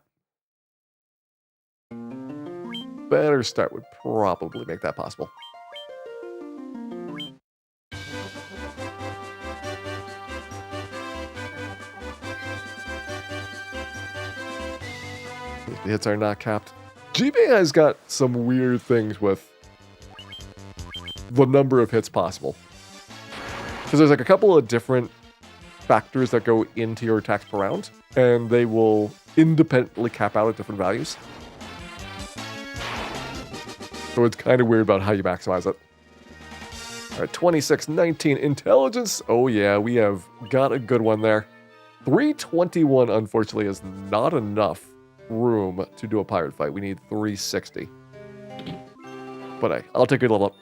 Better start would probably make that possible. The hits are not capped. GBA has got some weird things with the number of hits possible. Because there's like a couple of different factors that go into your attacks per round, and they will independently cap out at different values. So it's kind of weird about how you maximize it. All right, 26-19 intelligence. Oh yeah, we have got a good one there. 321, unfortunately, is not enough room to do a pirate fight. We need 360. But hey, I'll take a level up.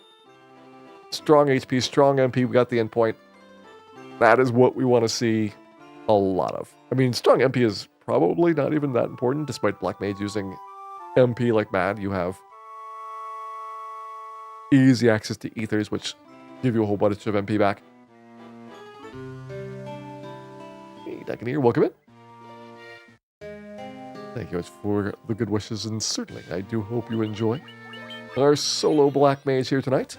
Strong HP, strong MP. We got the endpoint. That is what we want to see a lot of. I mean, strong MP is probably not even that important, despite Black Mage using MP like mad. You have easy access to ethers, which give you a whole bunch of MP back. Hey, Dakineer, welcome in. Thank you much for the good wishes, and certainly I do hope you enjoy our solo Black Mage here tonight.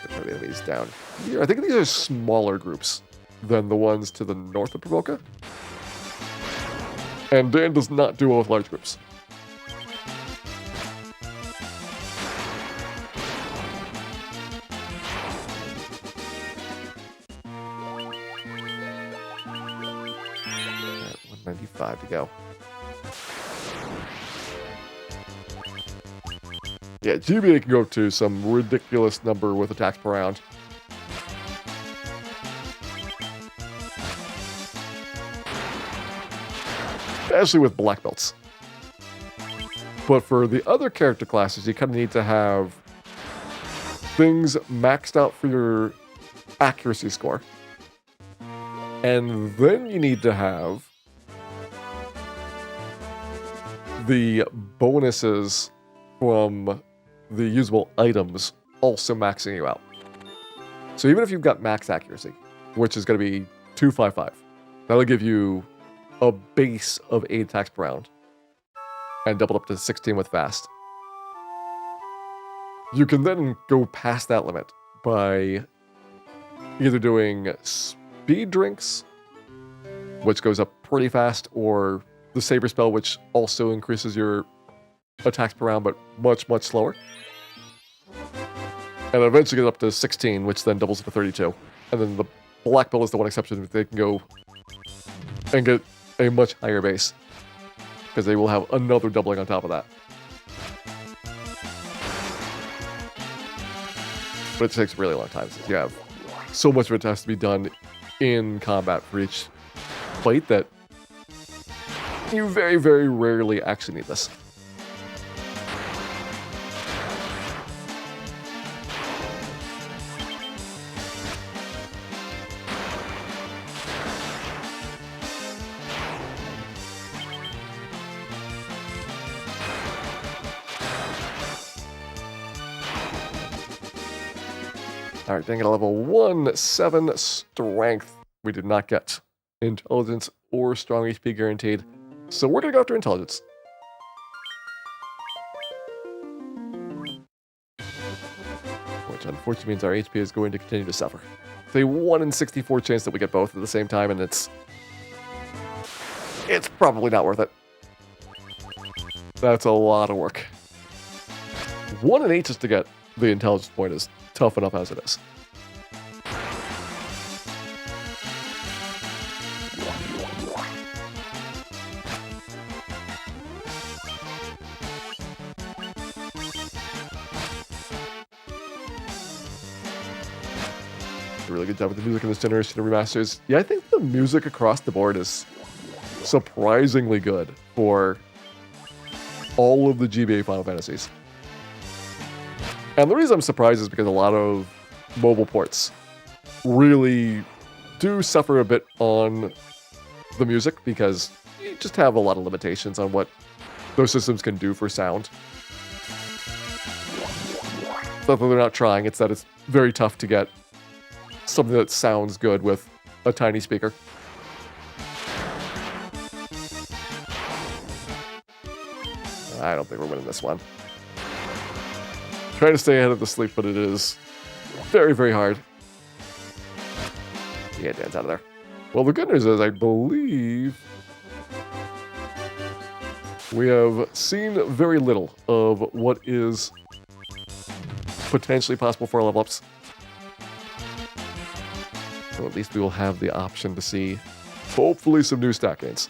Get the enemies down here. I think these are smaller groups than the ones to the north of Provoca. And Dan does not do well with large groups. To go. Yeah, GBA can go up to some ridiculous number with attacks per round. Especially with black belts. But for the other character classes, you kind of need to have things maxed out for your accuracy score. And then you need to have the bonuses from the usable items also maxing you out. So even if you've got max accuracy, which is going to be 255, that'll give you a base of 8 attacks per round and doubled up to 16 with fast. You can then go past that limit by either doing speed drinks, which goes up pretty fast, or the Saber spell, which also increases your attacks per round, but much, much slower. And eventually get up to 16, which then doubles to 32. And then the black belt is the one exception that they can go and get a much higher base, because they will have another doubling on top of that. But it takes a really long time, since you have so much of it has to be done in combat for each fight that you very, very rarely actually need this. All right, dang it, level 1-7 strength. We did not get intelligence or strong HP guaranteed. So we're going to go after intelligence. Which unfortunately means our HP is going to continue to suffer. It's a 1 in 64 chance that we get both at the same time, and it's probably not worth it. That's a lot of work. 1 in 8 just to get the intelligence point is tough enough as it is. Really good job with the music in this generation of remasters. Yeah, I think the music across the board is surprisingly good for all of the GBA Final Fantasies. And the reason I'm surprised is because a lot of mobile ports really do suffer a bit on the music because you just have a lot of limitations on what those systems can do for sound. It's not that they're not trying, it's that it's very tough to get something that sounds good with a tiny speaker. I don't think we're winning this one. Trying to stay ahead of the sleep, but it is very, very hard. Yeah, Dan's out of there. Well, the good news is I believe we have seen very little of what is potentially possible for level ups. So at least we will have the option to see, hopefully, some new stat gains.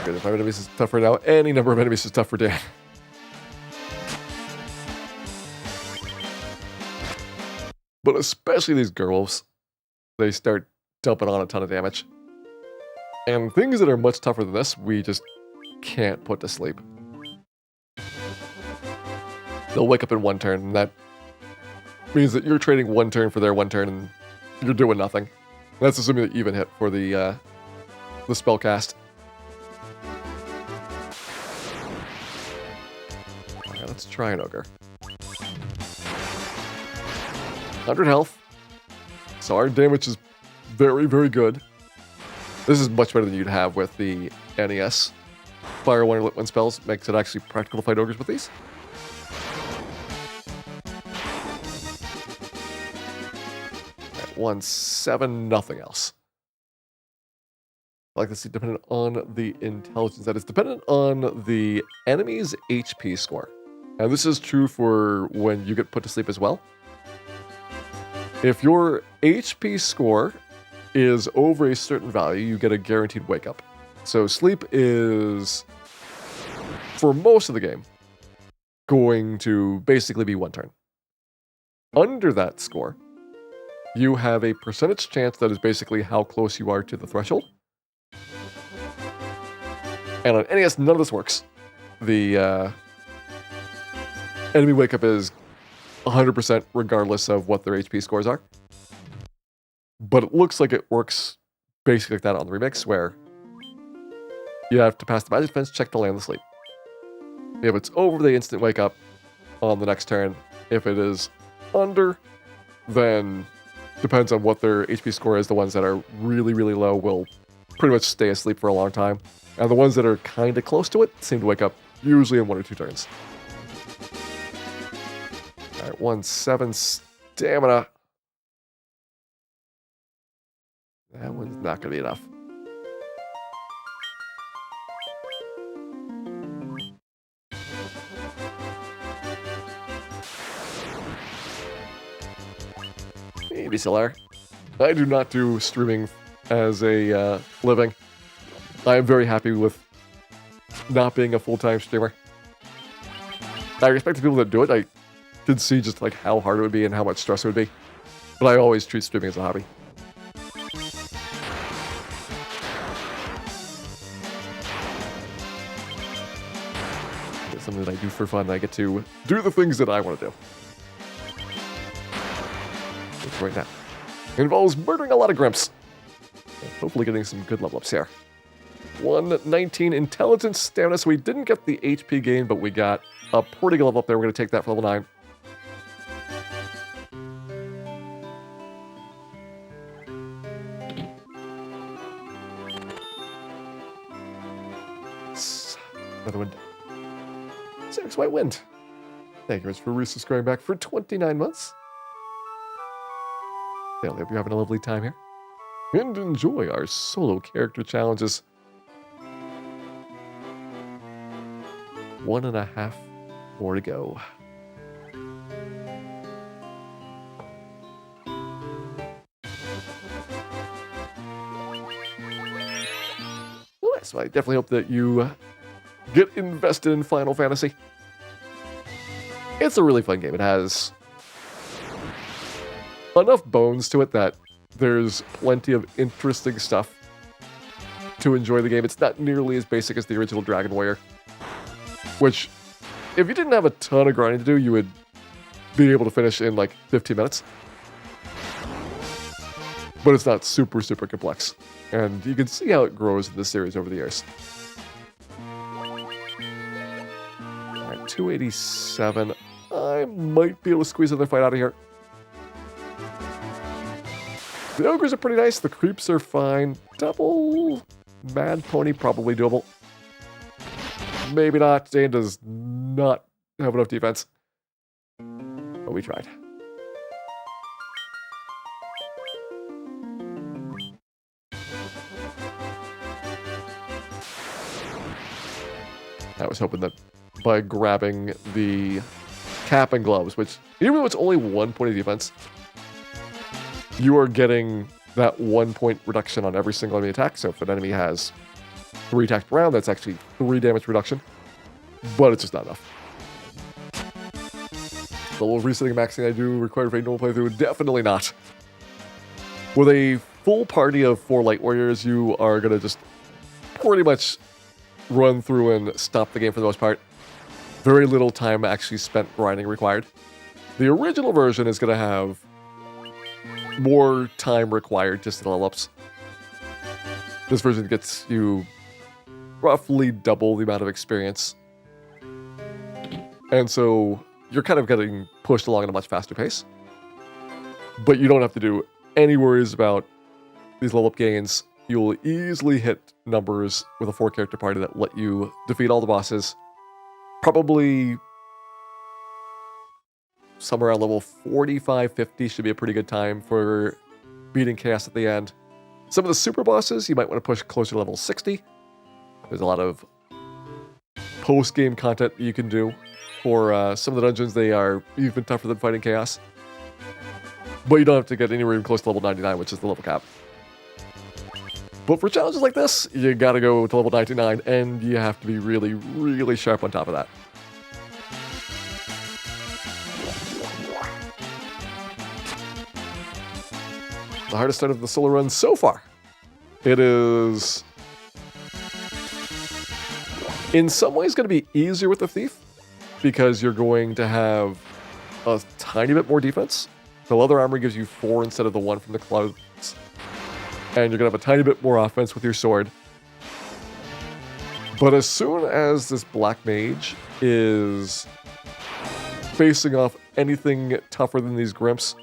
Good, if my enemies is tough right now, any number of enemies is tough for Dan. But especially these girls, they start dumping on a ton of damage. And things that are much tougher than this, we just can't put to sleep. They'll wake up in one turn, and that means that you're trading one turn for their one turn, and you're doing nothing. That's assuming that you even hit for the spell cast. Alright, let's try an ogre. 100 health. So our damage is very, very good. This is much better than you'd have with the NES. Fire 1 or lit 1 spells makes it actually practical to fight ogres with these. Alright, 1-7, nothing else. I like this dependent on the intelligence. That is dependent on the enemy's HP score. And this is true for when you get put to sleep as well. If your HP score is over a certain value, you get a guaranteed wake up. So sleep is, for most of the game, going to basically be one turn. Under that score, you have a percentage chance that is basically how close you are to the threshold. And on NES, none of this works. The enemy wake up is 100% regardless of what their HP scores are. But it looks like it works basically like that on the remix, where you have to pass the magic defense check to land the sleep. If it's over, they instant wake up on the next turn. If it is under, then depends on what their HP score is. The ones that are really, really low will pretty much stay asleep for a long time. And the ones that are kind of close to it seem to wake up usually in 1 or 2 turns. Alright, 1-7 stamina. That one's not going to be enough. Maybe still are. I do not do streaming as a living. I am very happy with not being a full-time streamer. I respect the people that do it. I can see just like how hard it would be and how much stress it would be. But I always treat streaming as a hobby. It's something that I do for fun. I get to do the things that I want to do. Which right now involves murdering a lot of Grimps. And hopefully getting some good level ups here. 119 intelligence stamina, so we didn't get the HP gain, but we got a pretty good level up there. We're going to take that for level 9. Another wind. 6 white wind. Thank you very much for resubscribing back for 29 months. I hope you're having a lovely time here. And enjoy our solo character challenges. 1.5 more to go. Well, nice. I definitely hope that you get invested in Final Fantasy. It's a really fun game. It has enough bones to it that there's plenty of interesting stuff to enjoy the game. It's not nearly as basic as the original Dragon Warrior, which, if you didn't have a ton of grinding to do, you would be able to finish in like 15 minutes. But it's not super, super complex. And you can see how it grows in this series over the years. Alright, 287. I might be able to squeeze another fight out of here. The ogres are pretty nice. The creeps are fine. Double Mad Pony, probably doable. Maybe not. Dane does not have enough defense. But we tried. I was hoping that by grabbing the cap and gloves, which even though it's only 1 point of defense, you are getting that 1 point reduction on every single enemy attack. So if an enemy has 3 attacks per round, that's actually 3 damage reduction. But it's just not enough. The little resetting maxing I do require for a normal playthrough, definitely not. With a full party of 4 light warriors, you are going to just pretty much run through and stop the game for the most part. Very little time actually spent grinding required. The original version is going to have more time required just to level ups. This version gets you roughly double the amount of experience. And so you're kind of getting pushed along at a much faster pace. But you don't have to do any worries about these level up gains. You'll easily hit numbers with a 4-character party that let you defeat all the bosses. Probably somewhere around level 45, 50 should be a pretty good time for beating Chaos at the end. Some of the super bosses, you might want to push closer to level 60. There's a lot of post-game content you can do. For some of the dungeons, they are even tougher than fighting Chaos. But you don't have to get anywhere even close to level 99, which is the level cap. But for challenges like this, you gotta go to level 99, and you have to be really, really sharp on top of that. The hardest start of the solo run so far. It is, in some ways, going to be easier with the Thief, because you're going to have a tiny bit more defense. The leather armor gives you 4 instead of the 1 from the clouds. And you're going to have a tiny bit more offense with your sword. But as soon as this Black Mage is facing off anything tougher than these Grimps,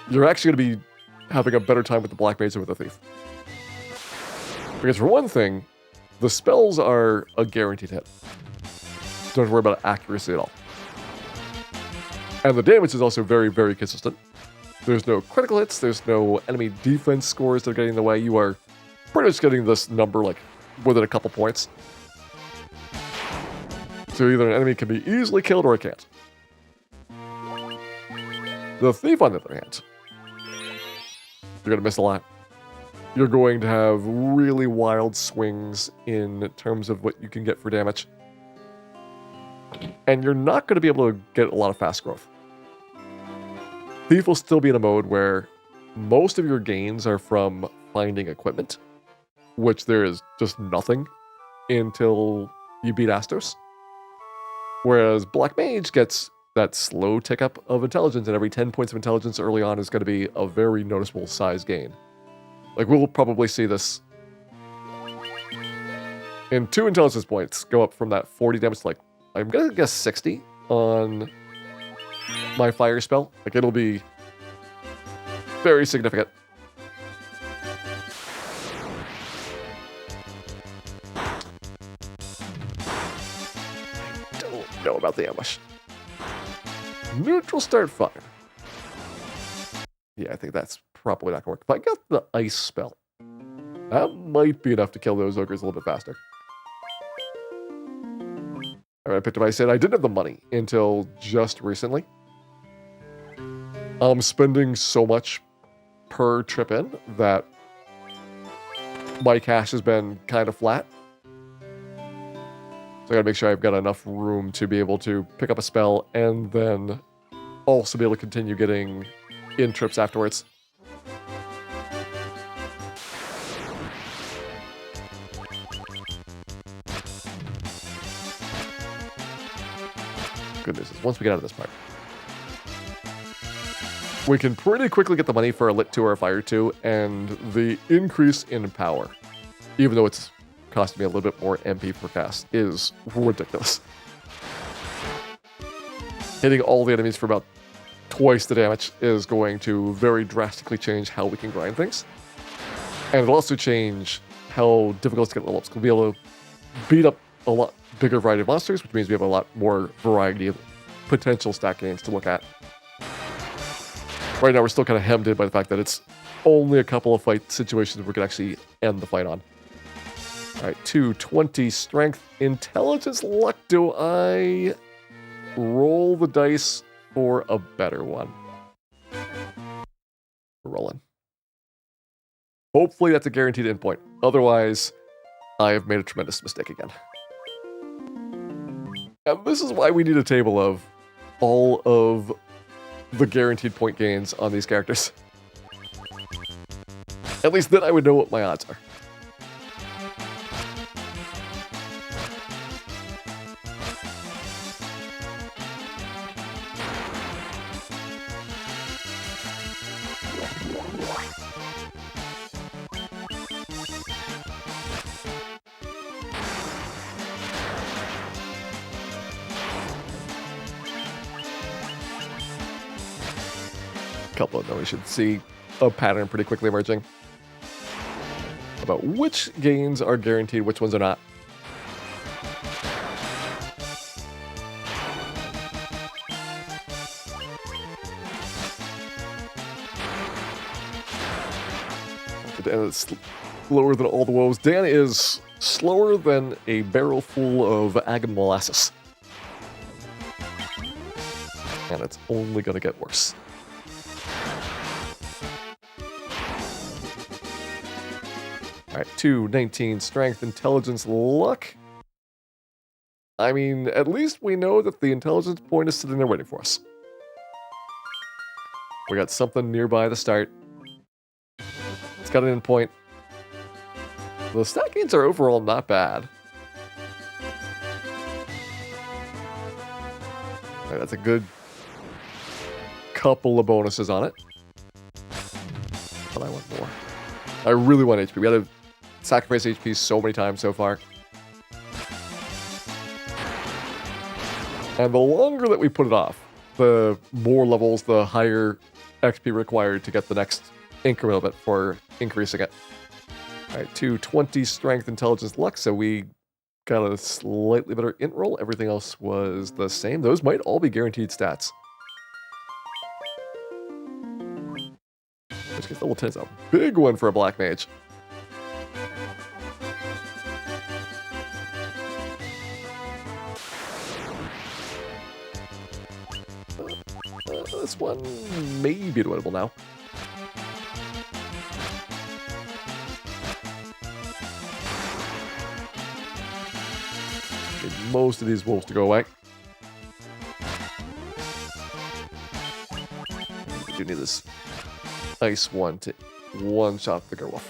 you're actually going to be having a better time with the Black Mage than with the Thief. Because for one thing, the spells are a guaranteed hit. Don't have to worry about accuracy at all. And the damage is also very, very consistent. There's no critical hits, there's no enemy defense scores that are getting in the way. You are pretty much getting this number like within a couple points. So either an enemy can be easily killed or it can't. The Thief, on the other hand, you're going to miss a lot. You're going to have really wild swings in terms of what you can get for damage. And you're not going to be able to get a lot of fast growth. Thief will still be in a mode where most of your gains are from finding equipment, which there is just nothing until you beat Astos. Whereas Black Mage gets that slow tick up of intelligence, and every 10 points of intelligence early on is going to be a very noticeable size gain. Like, we'll probably see this in 2 intelligence points go up from that 40 damage to, like, I'm going to guess 60 on my fire spell. Like, it'll be very significant. Don't know about the ambush. Neutral start fine. Yeah, I think that's probably not going to work. If I got the ice spell, that might be enough to kill those ogres a little bit faster. I picked up ice, and I didn't have the money until just recently. I'm spending so much per trip in that my cash has been kind of flat. So I gotta make sure I've got enough room to be able to pick up a spell and then also be able to continue getting in trips afterwards. Good news is once we get out of this part, we can pretty quickly get the money for a Lit 2 or a Fire 2, and the increase in power, even though it's costing me a little bit more MP per cast, is ridiculous. Hitting all the enemies for about twice the damage is going to very drastically change how we can grind things. And it'll also change how difficult it's to get level ups. We'll be able to beat up a lot bigger variety of monsters, which means we have a lot more variety of potential stat gains to look at. Right now, we're still kind of hemmed in by the fact that it's only a couple of fight situations we can actually end the fight on. All right, 220 strength, intelligence, luck. Do I roll the dice for a better one? We're rolling. Hopefully that's a guaranteed endpoint. Otherwise, I have made a tremendous mistake again. And this is why we need a table of all of the guaranteed point gains on these characters. At least then I would know what my odds are. Couple of them, we should see a pattern pretty quickly emerging about which gains are guaranteed, which ones are not. Dan is slower than all the woes. Dan is slower than a barrel full of Agam molasses. And it's only going to get worse. All right, 219 strength, intelligence, luck. I mean, at least we know that the intelligence point is sitting there waiting for us. We got something nearby the start. It's got an end point. The stat gains are overall not bad. All right, that's a good couple of bonuses on it. But I want more. I really want HP. We had to sacrifice HP so many times so far. And the longer that we put it off, the more levels, the higher XP required to get the next increment of it for increasing it. All right, 220 strength, intelligence, luck. So we got a slightly better int roll. Everything else was the same. Those might all be guaranteed stats. Which gets level 10 is a big one for a Black Mage. This one may be winnable now. Need most of these wolves to go away. We do need this ice one to one-shot the Gerwolf.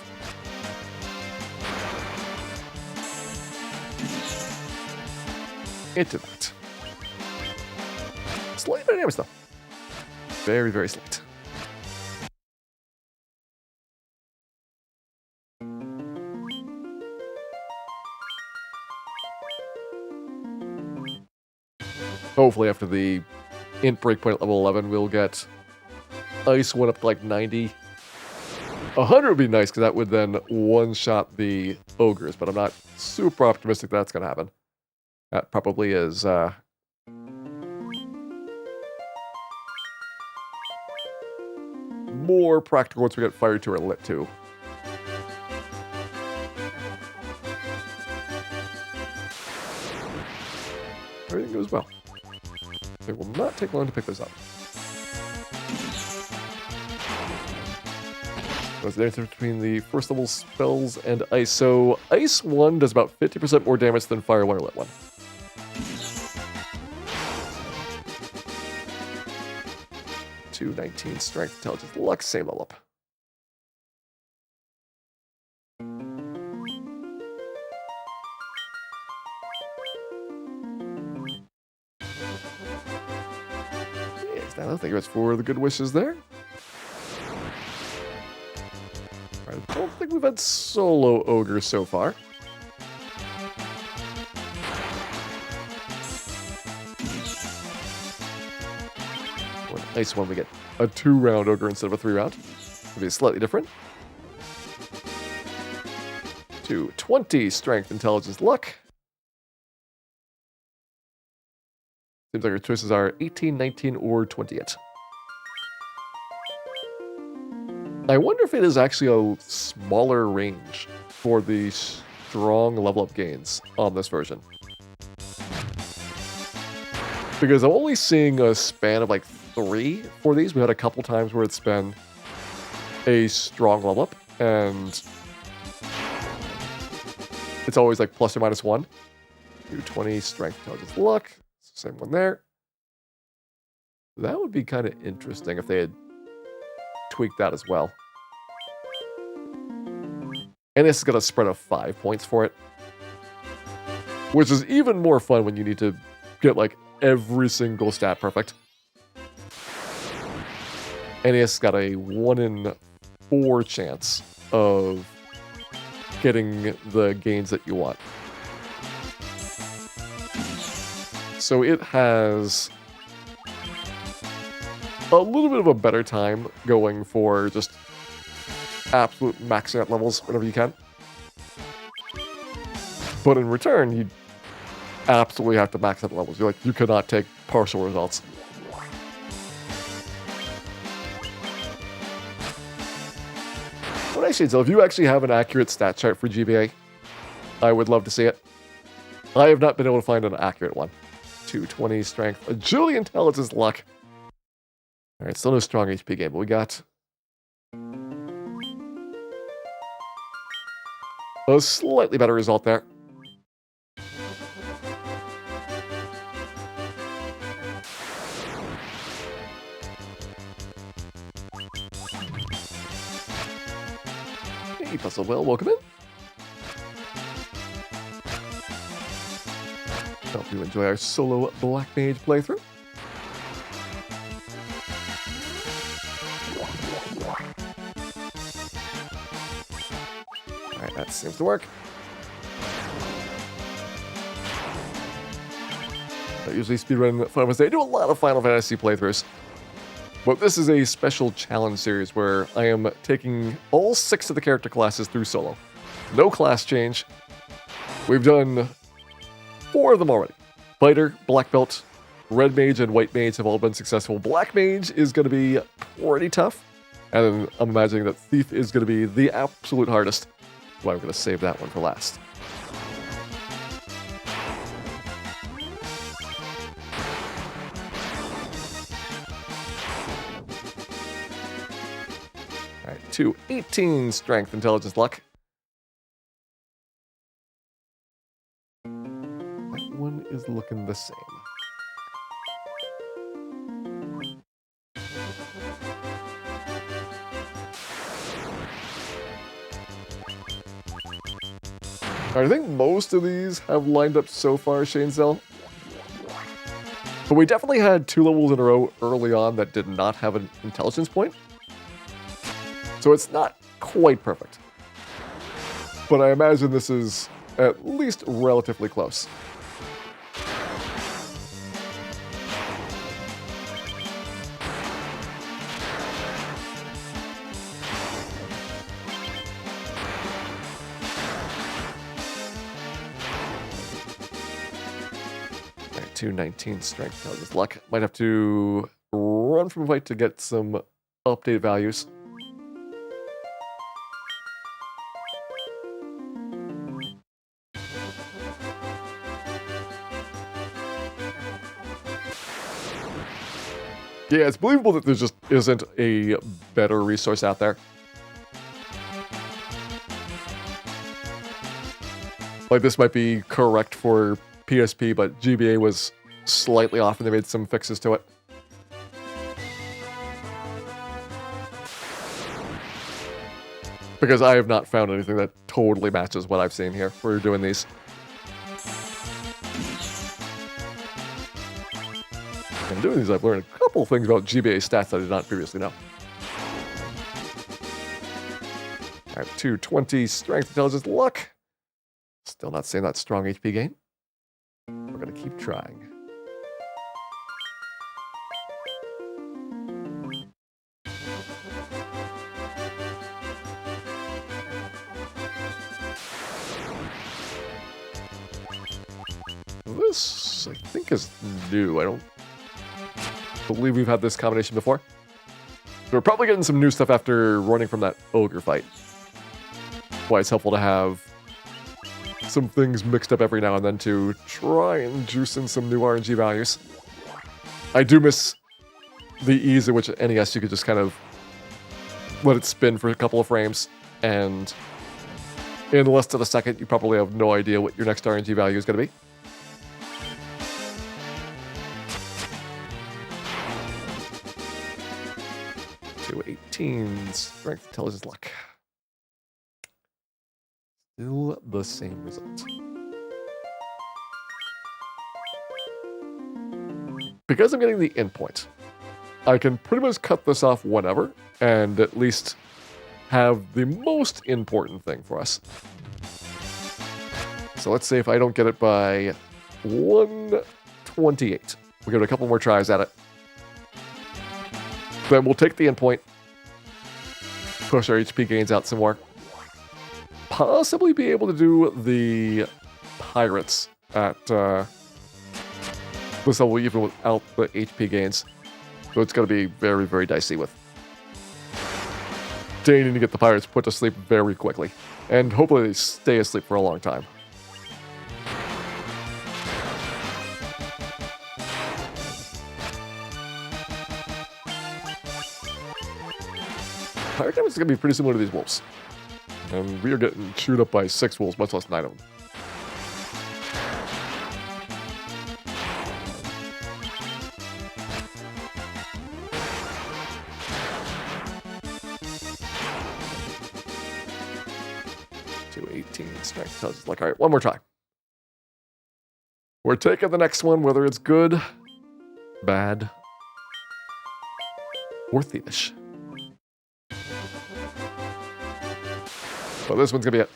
It didn't. Slight bit of damage though. Very, very slight. Hopefully after the int breakpoint at level 11, we'll get ice one up to like 90. 100 would be nice because that would then one-shot the ogres, but I'm not super optimistic that's going to happen. That probably is more practical once we get Fire 2 or Lit 2. Everything goes well. It will not take long to pick this up. What's the difference between the first level spells and ice? So ice 1 does about 50% more damage than Fire 1 or Lit 1. Two 19 strength, intelligence, luck, same level up. Stanley, thank you much for the good wishes there. Right, I don't think we've had solo ogre so far. Nice one, we get a 2-round ogre instead of a 3-round. It'll be slightly different. 20 strength, intelligence, luck. Seems like our choices are 18, 19, or 28. I wonder if it is actually a smaller range for the strong level up gains on this version. Because I'm only seeing a span of like 3 for these. We had a couple times where it's been a strong level up, and it's always like plus or minus 1. 20 strength, intelligence, luck. Same one there. That would be kind of interesting if they had tweaked that as well. And this is got a spread of 5 points for it, which is even more fun when you need to get like every single stat perfect. And it's got a 1 in 4 chance of getting the gains that you want. So it has a little bit of a better time going for just absolute maxing out levels whenever you can. But in return, you absolutely have to max out levels. You cannot take partial results. But actually, so if you actually have an accurate stat chart for GBA, I would love to see it. I have not been able to find an accurate one. 220 strength, agility, intelligence, luck. All right, still no strong HP game, but we got a slightly better result there. Hey, Puzzle Will, welcome in. Hope you enjoy our solo Black Mage playthrough. Alright, that seems to work. I usually speedrun Final Fantasy. I do a lot of Final Fantasy playthroughs. But this is a special challenge series where I am taking all 6 of the character classes through solo. No class change. We've done 4 of them already. Fighter, Black Belt, Red Mage, and White Mage have all been successful. Black Mage is going to be pretty tough. And I'm imagining that Thief is going to be the absolute hardest. That's why we're going to save that one for last. Alright, 18 strength, intelligence, luck. That one is looking the same. I think most of these have lined up so far, Shane Zell. But we definitely had 2 levels in a row early on that did not have an intelligence point. So it's not quite perfect. But I imagine this is at least relatively close. Alright, 219 strength, intelligence, luck. Might have to run from a fight to get some update values. Yeah, it's believable that there just isn't a better resource out there. Like, this might be correct for PSP, but GBA was slightly off and they made some fixes to it. Because I have not found anything that totally matches what I've seen here for doing these. And doing these, I've learned a couple things about GBA stats that I did not previously know. All right, 220 strength, intelligence, luck. Still not saying that strong HP gain. We're going to keep trying. This, I think, is new. I don't believe we've had this combination before. We're probably getting some new stuff after running from that ogre fight. Why it's helpful to have some things mixed up every now and then to try and juice in some new RNG values. I do miss the ease at which at NES you could just kind of let it spin for a couple of frames, and in less than a second you probably have no idea what your next RNG value is going to be. To 18 strength, intelligence, luck. Still the same result. Because I'm getting the endpoint, I can pretty much cut this off whenever and at least have the most important thing for us. So let's say if I don't get it by 128, we'll give it a couple more tries at it. Then we'll take the endpoint, push our HP gains out some more, possibly be able to do the pirates at this level even without the HP gains. So it's going to be very, very dicey with needing to get the pirates put to sleep very quickly. And hopefully they stay asleep for a long time. Pirate damage is going to be pretty similar to these wolves. And we are getting chewed up by 6 wolves, much less 9 of them. To 18 strength intelligence. Like, all right, one more try. We're taking the next one, whether it's good, bad, or thievish. So this one's gonna be it.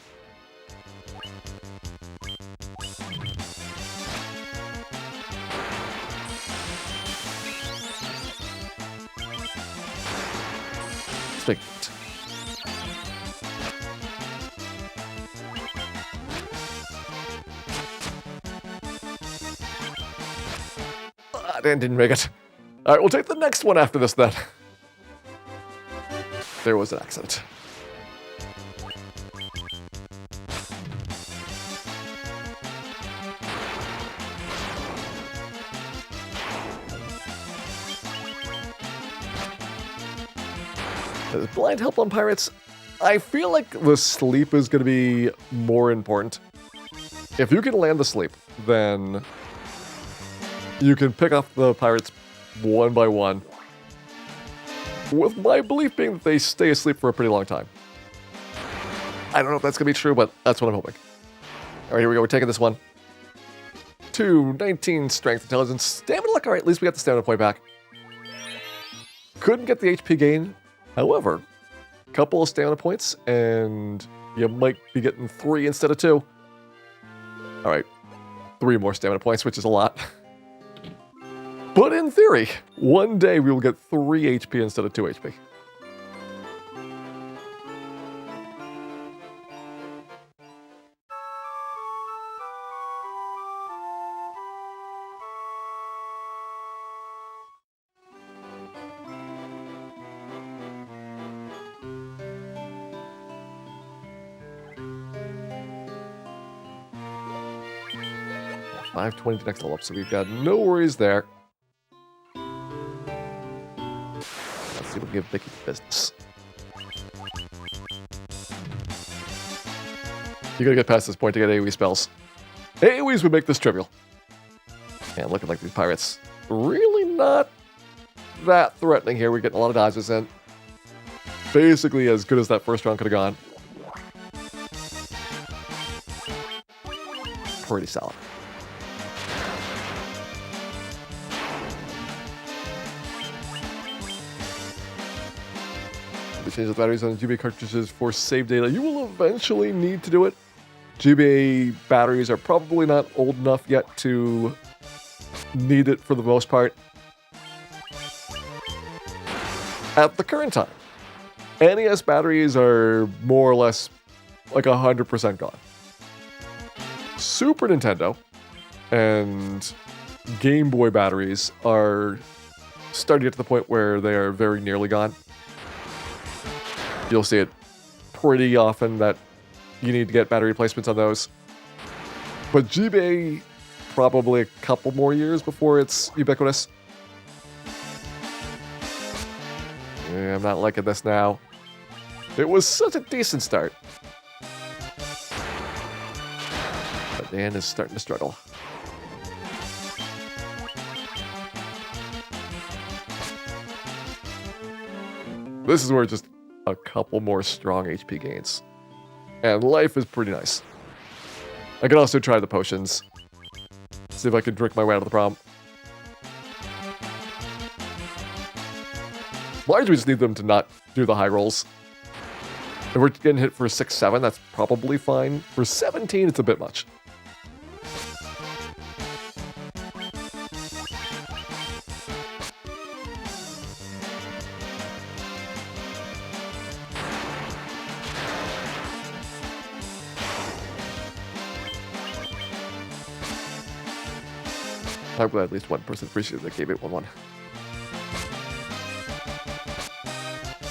Let's make it. Dan didn't make it. All right, we'll take the next one after this then. There was an accident. Blind help on pirates. I feel like the sleep is going to be more important. If you can land the sleep, then you can pick off the pirates one by one. With my belief being that they stay asleep for a pretty long time. I don't know if that's going to be true, but that's what I'm hoping. All right, here we go. We're taking this one. 19 strength, intelligence, stamina luck. All right, at least we got the stamina point back. Couldn't get the HP gain. However, a couple of stamina points, and you might be getting 3 instead of 2. All right, 3 more stamina points, which is a lot. But in theory, one day we will get 3 HP instead of 2 HP. Yeah, 520 to next level up, so we've got no worries there. Let's see if we can give Vicky the business. You gotta get past this point to get AoE spells. AoEs would make this trivial. And looking like these pirates really not that threatening here. We're getting a lot of dodges in. Basically as good as that first round could have gone. Pretty solid. change the batteries on GBA cartridges for save data. You will eventually need to do it. GBA batteries are probably not old enough yet to need it for the most part. At the current time, NES batteries are more or less like 100% gone. Super Nintendo and Game Boy batteries are starting to get to the point where they are very nearly gone. You'll see it pretty often that you need to get battery replacements on those. But GBA, probably a couple more years before it's ubiquitous. Yeah, I'm not liking this now. It was such a decent start. But Dan is starting to struggle. This is where just a couple more strong HP gains. And life is pretty nice. I can also try the potions. See if I can drink my way out of the problem. Largely we just need them to not do the high rolls. If we're getting hit for 6-7, that's probably fine. For 17, it's a bit much. I'm glad at least one person appreciated that gave it 1-1.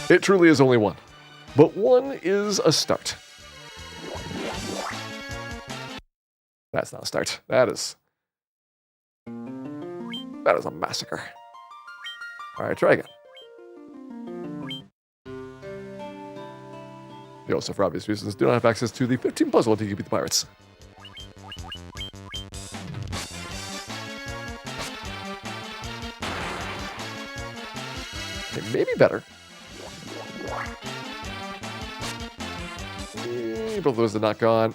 It truly is only one. But one is a start. That's not a start. That is a massacre. All right, try again. You also, for obvious reasons, do not have access to the 15 puzzle until you beat the pirates. Okay, maybe better. Both of those are not gone.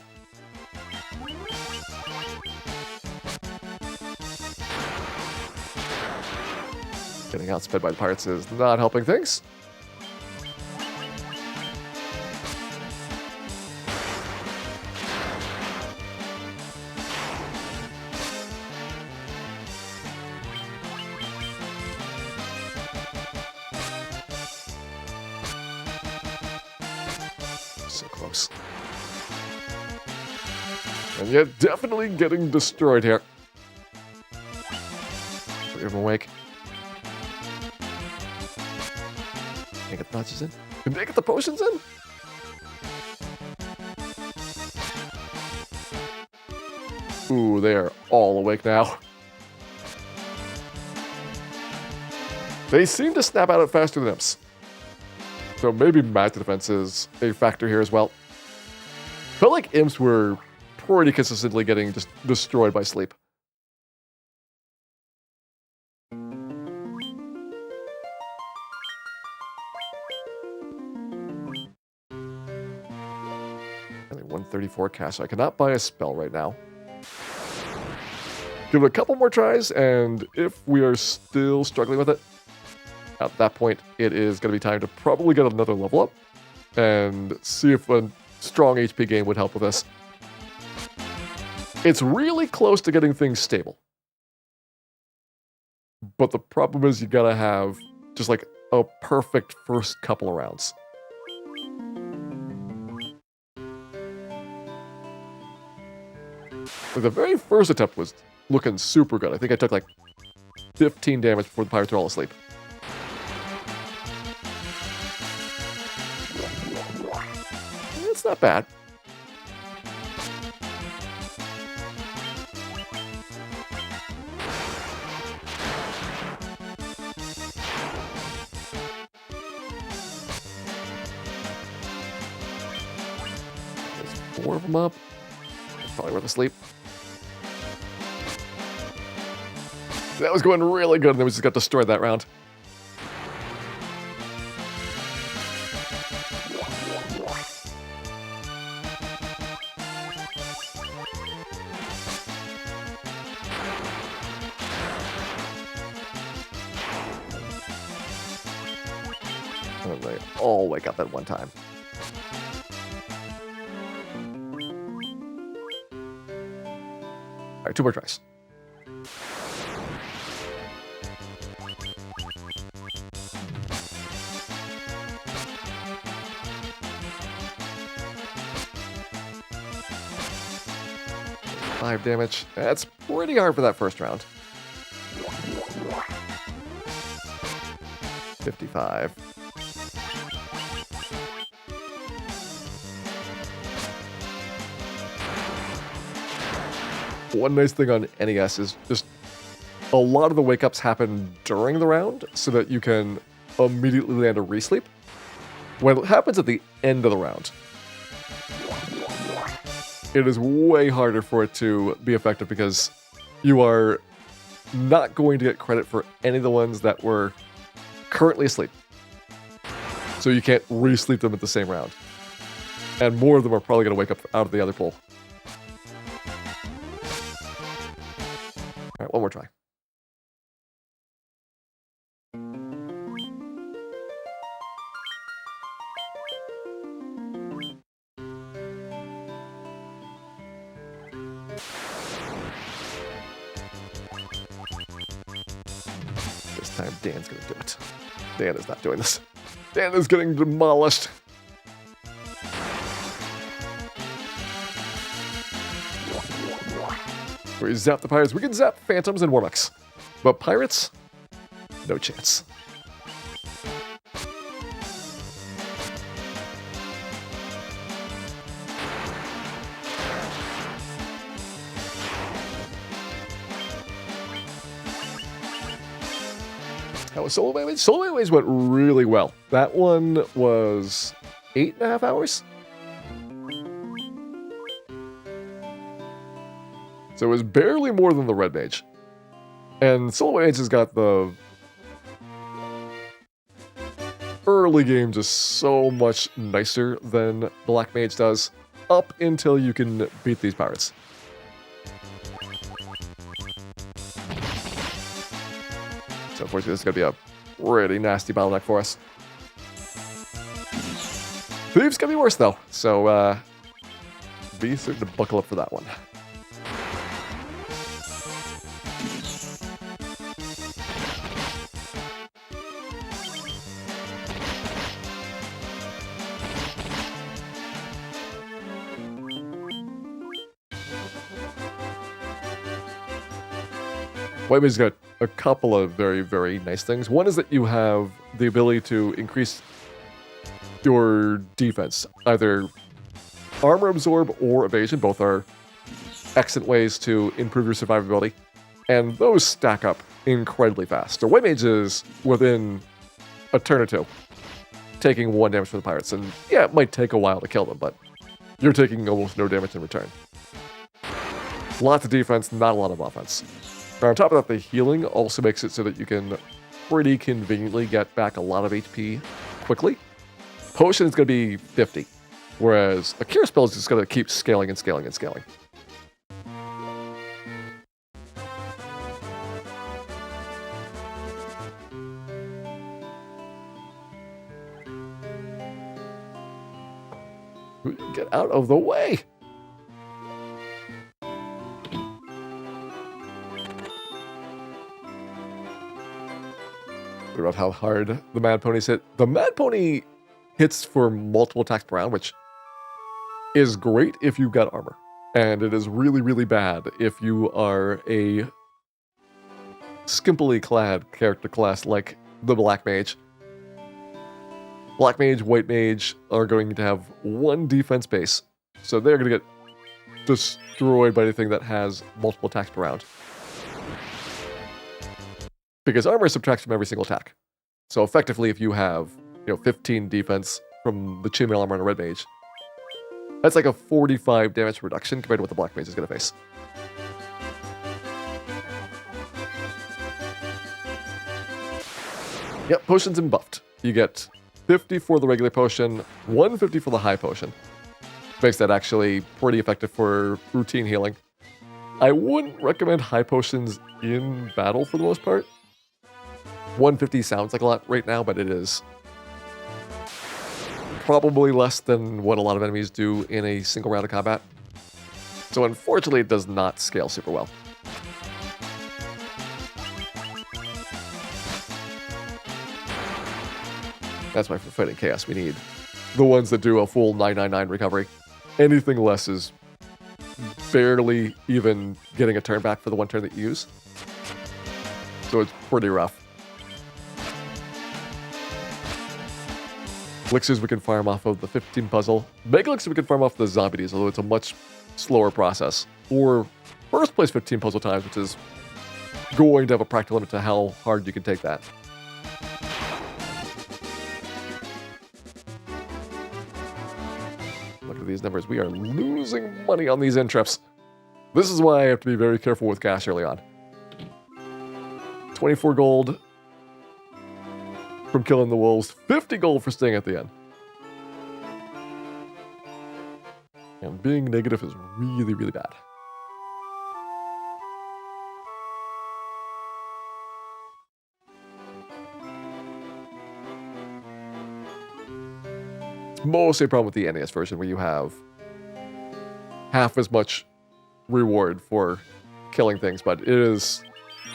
Getting outsped by the pirates is not helping things. So close. And yet, definitely getting destroyed here. Get him awake. Can I get the notches in? Can they get the potions in? Ooh, they are all awake now. They seem to snap out of it faster than imps. So maybe magic defense is a factor here as well. Felt like imps were pretty consistently getting just destroyed by sleep. Only 134 cash. I cannot buy a spell right now. Give it a couple more tries, and if we are still struggling with it, at that point, it is going to be time to probably get another level up and see if a strong HP game would help with this. It's really close to getting things stable. But the problem is you gotta have just like a perfect first couple of rounds. Like the very first attempt was looking super good. I think I took like 15 damage before the pirates were all asleep. It's not bad. There's 4 of them up. Probably worth a sleep. That was going really good, and then we just got destroyed that round. And they all wake up at one time. All right, 2 more tries. Five damage. That's pretty hard for that first round. 55. One nice thing on NES is just a lot of the wake-ups happen during the round so that you can immediately land a resleep. When it happens at the end of the round, it is way harder for it to be effective because you are not going to get credit for any of the ones that were currently asleep. So you can't re-sleep them at the same round. And more of them are probably going to wake up out of the other pool. All right, one more try. This time Dan's going to do it. Dan is not doing this. Dan is getting demolished. We zap the pirates. We can zap phantoms and warlocks. But pirates? No chance. That was Solo Mage. Solo Mage went really well. That one was 8.5 hours. So it was barely more than the Red Mage. And Solo Mage has got the early game just so much nicer than Black Mage does, up until you can beat these pirates. So unfortunately, this is going to be a pretty nasty bottleneck for us. Thieves going to be worse, though. So be certain to buckle up for that one. White Mage's got a couple of very, very nice things. One is that you have the ability to increase your defense. Either armor absorb or evasion. Both are excellent ways to improve your survivability. And those stack up incredibly fast. So White Mage is within a turn or two taking 1 damage from the pirates. And yeah, it might take a while to kill them, but you're taking almost no damage in return. Lots of defense, not a lot of offense. But on top of that, the healing also makes it so that you can pretty conveniently get back a lot of HP quickly. Potion is going to be 50, whereas a cure spell is just going to keep scaling and scaling and scaling. Get out of the way! About how hard the Mad Ponies hit. The Mad Pony hits for multiple attacks per round, which is great if you've got armor. And it is really, really bad if you are a skimpily clad character class like the Black Mage. Black Mage, White Mage are going to have 1 defense base. So they're going to get destroyed by anything that has multiple attacks per round. Because armor subtracts from every single attack. So effectively, if you have 15 defense from the chainmail armor on a Red Mage, that's like a 45 damage reduction compared to what the Black Mage is going to face. Yep, potions and buffed. You get 50 for the regular potion, 150 for the high potion. Makes that actually pretty effective for routine healing. I wouldn't recommend high potions in battle for the most part. 150 sounds like a lot right now, but it is probably less than what a lot of enemies do in a single round of combat. So unfortunately, it does not scale super well. That's why for fighting chaos, we need the ones that do a full 999 recovery. Anything less is barely even getting a turn back for the one turn that you use. So it's pretty rough. Elixirs we can farm off of the 15 puzzle. Mega Elixir we can farm off the zombies, although it's a much slower process. Or first place 15 puzzle times, which is going to have a practical limit to how hard you can take that. Look at these numbers. We are losing money on these in-trips. This is why I have to be very careful with cash early on. 24 gold from killing the wolves. 50 gold for staying at the end. And being negative is really, really bad. It's mostly a problem with the NES version where you have half as much reward for killing things, but it is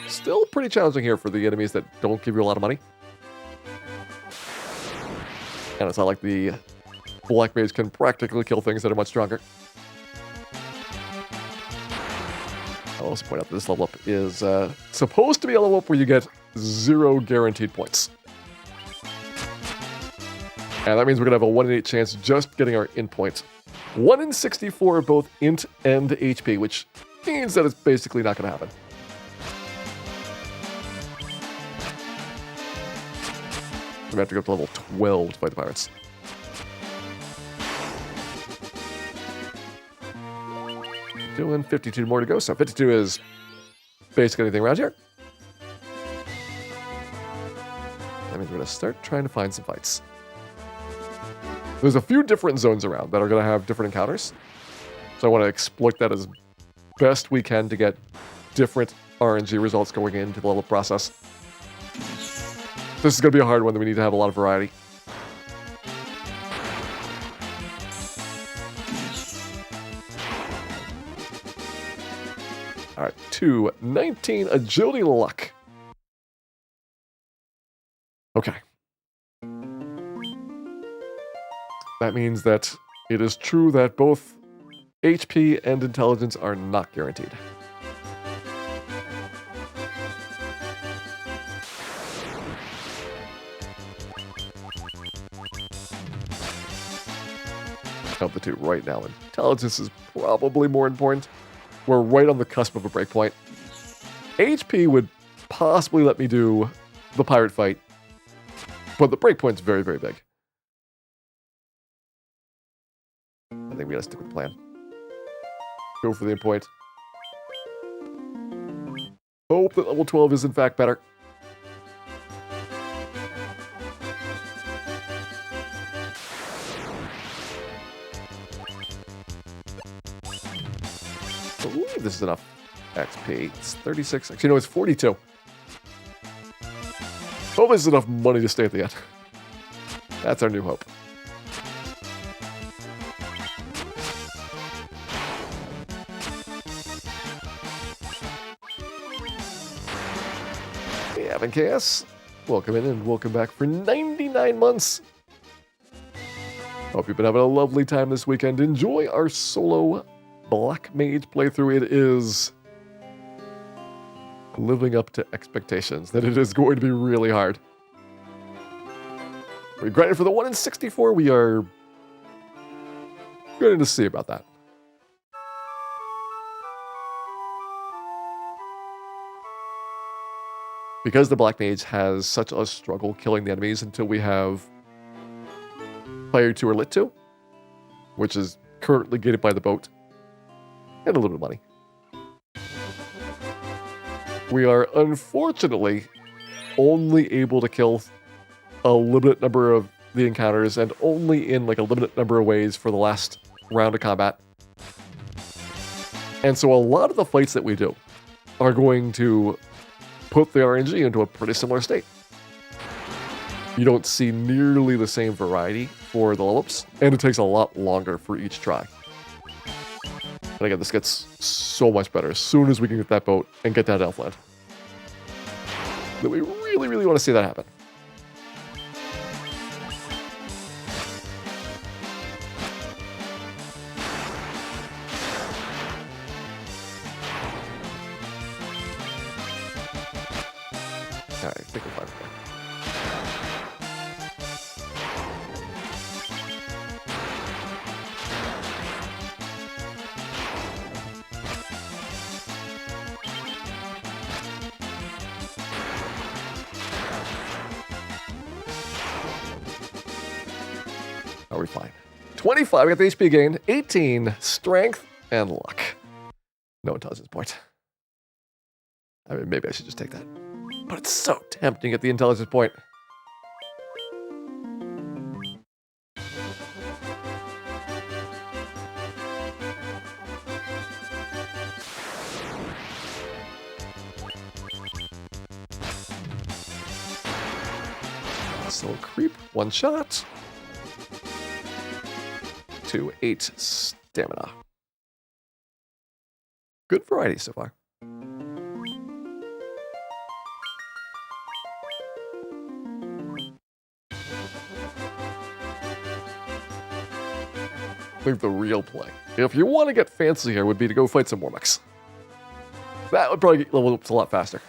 still pretty challenging here for the enemies that don't give you a lot of money. And it's not like the Black Mage can practically kill things that are much stronger. I'll also point out that this level up is supposed to be a level up where you get 0 guaranteed points. And that means we're going to have a 1 in 8 chance just getting our int points. 1 in 64 both int and HP, which means that it's basically not going to happen. We have to go up to level 12 to fight the pirates. Doing 52 more to go, so 52 is basically anything around here. That means we're going to start trying to find some fights. There's a few different zones around that are going to have different encounters. So I want to exploit that as best we can to get different RNG results going into the level process. This is going to be a hard one that we need to have a lot of variety. All right, 219 agility luck. Okay. That means that it is true that both HP and intelligence are not guaranteed. Of the two right now, intelligence is probably more important. We're right on the cusp of a breakpoint. HP would possibly let me do the pirate fight, but the breakpoint's very, very big. I think we gotta stick with the plan. Go for the endpoint. Hope that level 12 is in fact better. I believe this is enough XP. It's 36. Actually, no, it's 42. Hope this is enough money to stay at the end. That's our new hope. Having chaos. Welcome in and welcome back for 99 months. Hope you've been having a lovely time this weekend. Enjoy our solo Black Mage playthrough. It is living up to expectations that it is going to be really hard. We're grinding for the 1 in 64. We are going to see about that. Because the Black Mage has such a struggle killing the enemies until we have player 2 or lit 2, which is currently gated by the boat, and a little bit of money. We are unfortunately only able to kill a limited number of the encounters and only in like a limited number of ways for the last round of combat. And so a lot of the fights that we do are going to put the RNG into a pretty similar state. you don't see nearly the same variety for the level ups, and it takes a lot longer for each try. And again, this gets so much better as soon as we can get that boat and get that Elfland. But we really, really want to see that happen. Alright, I think we're fine. Are we fine? 25, we got the HP gain. 18, strength and luck. No intelligence point. I mean, maybe I should just take that. But it's so tempting at the intelligence point. So creep, one shot. 2, 8 stamina. Good variety so far. I think the real play, if you want to get fancy here, would be to go fight some Mormux. That would probably get level ups a lot faster.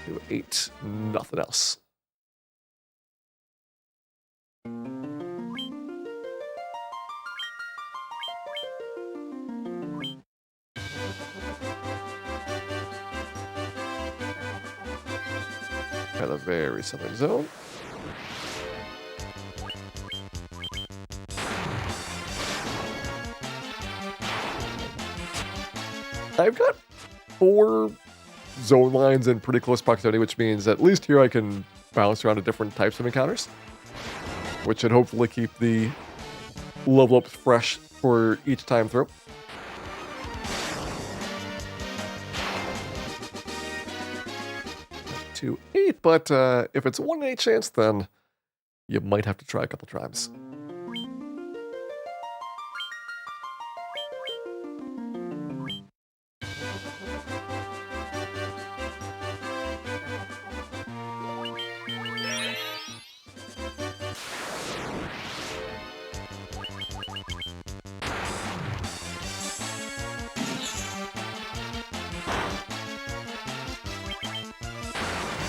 Do 8, nothing else. Got a very southern zone. I've got 4 zone lines in pretty close proximity, which means at least here I can bounce around to different types of encounters, which should hopefully keep the level ups fresh for each time through. To 8, but if it's a 1 in 8 chance, then you might have to try a couple times.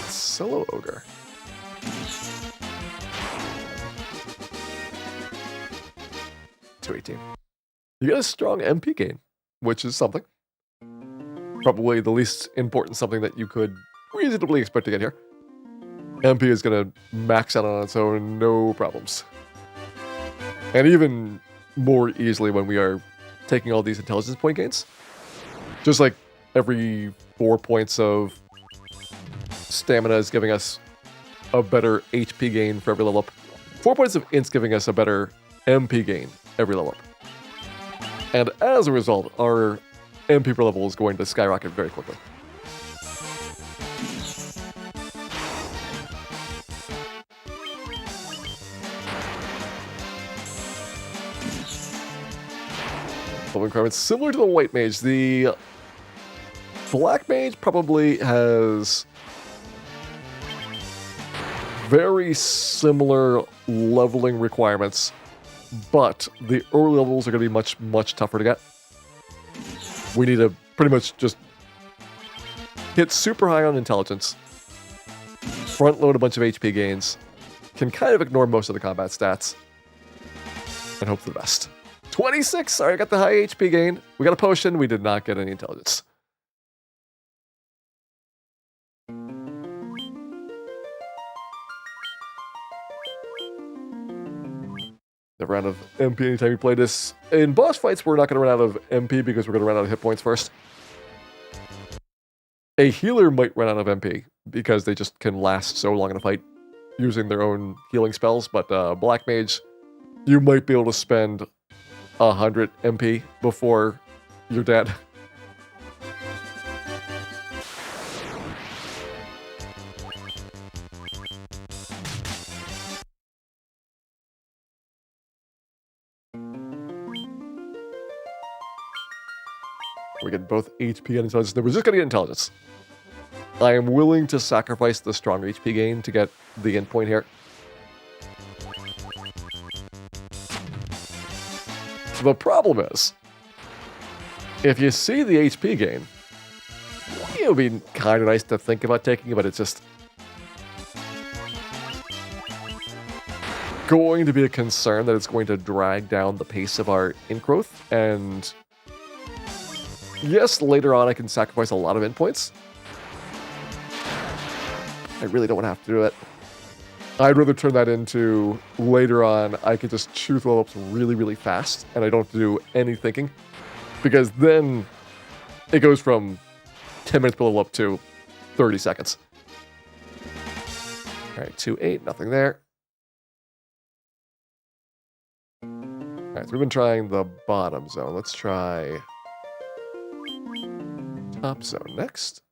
Solo ogre. $218. You get a strong MP gain, which is something. Probably the least important something that you could reasonably expect to get here. MP is going to max out on its own, no problems. And even more easily when we are taking all these intelligence point gains. Just like every 4 points of stamina is giving us a better HP gain for every level up. 4 points of int's giving us a better MP gain every level up. And as a result, our MP per level is going to skyrocket very quickly. Level requirements similar to the White Mage. The Black Mage probably has very similar leveling requirements, but the early levels are going to be much, much tougher to get. We need to pretty much just hit super high on intelligence, front load a bunch of HP gains, can kind of ignore most of the combat stats, and hope for the best. 26! Sorry, I got the high HP gain. We got a potion. We did not get any intelligence. Never run out of MP anytime you play this. In boss fights, we're not going to run out of MP because we're going to run out of hit points first. A healer might run out of MP because they just can last so long in a fight using their own healing spells, but Black Mage you might be able to spend 100 MP before you're dead. We get both HP and intelligence. We're just going to get intelligence. I am willing to sacrifice the strong HP gain to get the end point here. The problem is, if you see the HP gain, it would be kind of nice to think about taking it, but it's just going to be a concern that it's going to drag down the pace of our ingrowth. And yes, later on I can sacrifice a lot of endpoints. I really don't want to have to do it. I'd rather turn that into later on I could just choose level ups really, really fast and I don't have to do any thinking. Because then it goes from 10 minutes per level up to 30 seconds. Alright, 2-8, nothing there. Alright, so we've been trying the bottom zone. Let's try top zone next.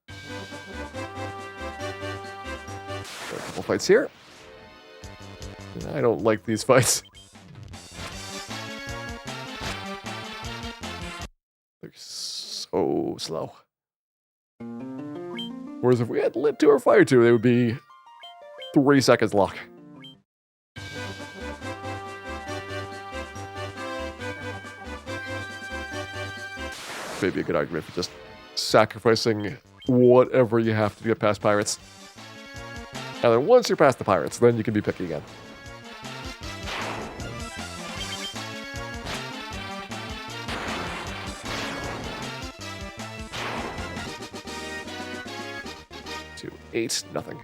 Got a couple fights here. I don't like these fights. They're so slow. Whereas if we had Lit 2 or Fire 2, they would be 3 seconds lock. Maybe a good argument for just sacrificing whatever you have to get past pirates. And then once you're past the pirates, then you can be picky again. Two, 8, nothing.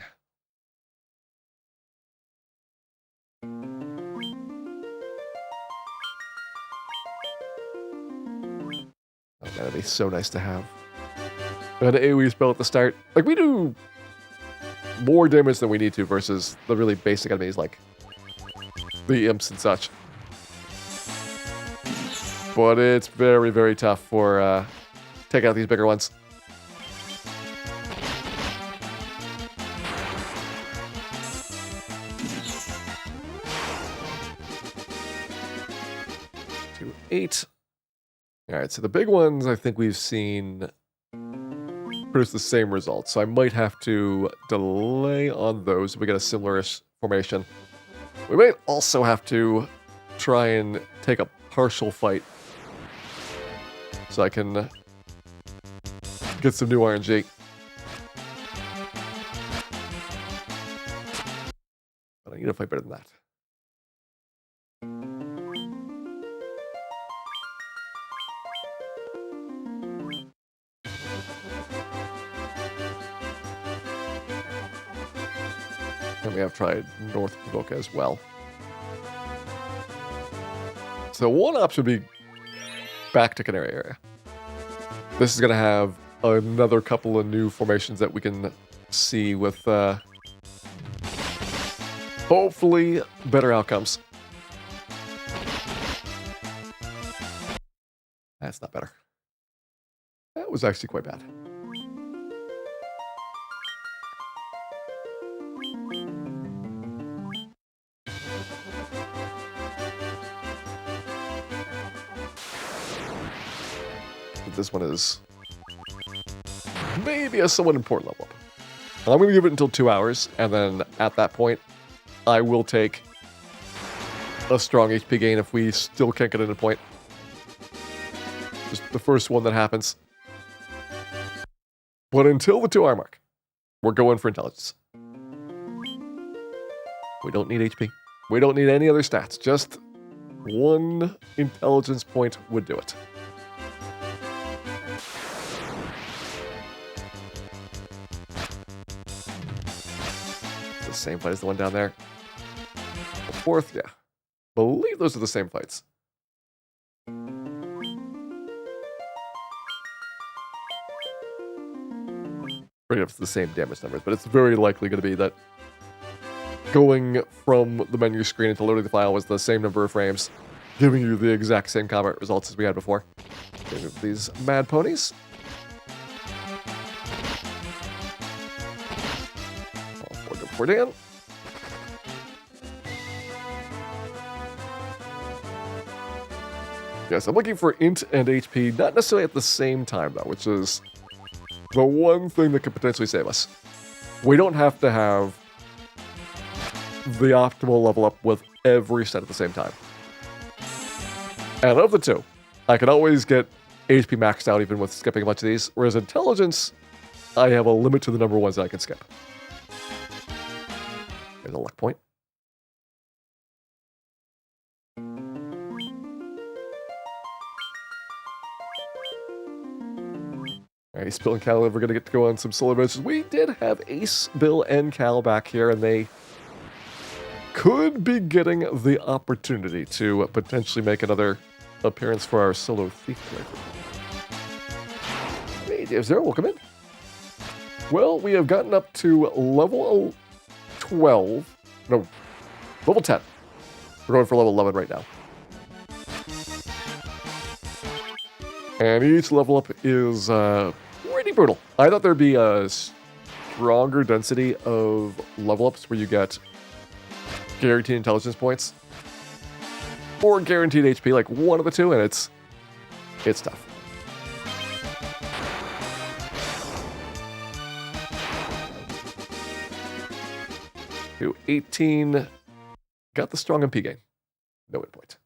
Oh, that'd be so nice to have. An AoE spell at the start. Like, we do more damage than we need to versus the really basic enemies like the imps and such. But it's very, very tough for taking out these bigger ones. Two, 8. Alright, so the big ones I think we've seen produce the same results. So I might have to delay on those if we get a similar-ish formation. We might also have to try and take a partial fight so I can get some new RNG. But I need to fight better than that. And we have tried North Provoca as well. So one option would be back to Canary area. This is going to have another couple of new formations that we can see with hopefully better outcomes. That's not better. That was actually quite bad. This one is maybe a somewhat important level up. I'm going to give it until 2 hours, and then at that point, I will take a strong HP gain if we still can't get in a point. Just the first one that happens. But until the 2 hour mark, we're going for intelligence. We don't need HP. We don't need any other stats. Just one intelligence point would do it. The same fight as the one down there. The fourth, yeah. Believe those are the same fights. Bring up to the same damage numbers, but it's very likely going to be that going from the menu screen into loading the file was the same number of frames, giving you the exact same combat results as we had before. Okay, these mad ponies. All four good for Dan. Yes, I'm looking for int and HP, not necessarily at the same time, though, which is the one thing that could potentially save us. We don't have to have the optimal level up with every set at the same time. And of the two, I can always get HP maxed out even with skipping a bunch of these, whereas intelligence, I have a limit to the number of ones that I can skip. There's a luck point. Ace, Bill, and Cal, we're going to get to go on some solo adventures. We did have Ace, Bill, and Cal back here, and they could be getting the opportunity to potentially make another appearance for our solo thief playthrough. Hey, Dave Zero, welcome in. Well, we have gotten up to level 12. No, level 10. We're going for level 11 right now. And each level up is pretty brutal. I thought there'd be a stronger density of level ups where you get guaranteed intelligence points or guaranteed HP, like one of the two, and it's tough. To 18, got the strong MP gain. No win point.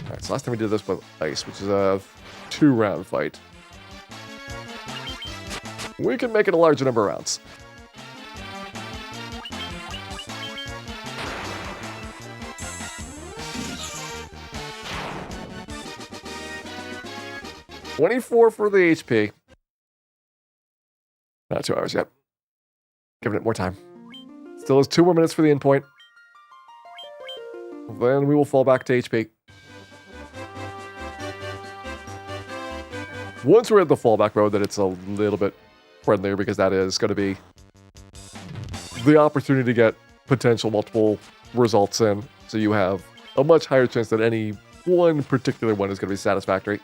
Alright, so last time we did this with Ice, which is a 2-round fight. We can make it a larger number of rounds. $24 for the HP. Not 2 hours yet. Giving it more time. Still has 2 more minutes for the endpoint. Then we will fall back to HP. Once we're at the fallback mode, then it's a little bit friendlier because that is going to be the opportunity to get potential multiple results in. So you have a much higher chance that any one particular one is going to be satisfactory.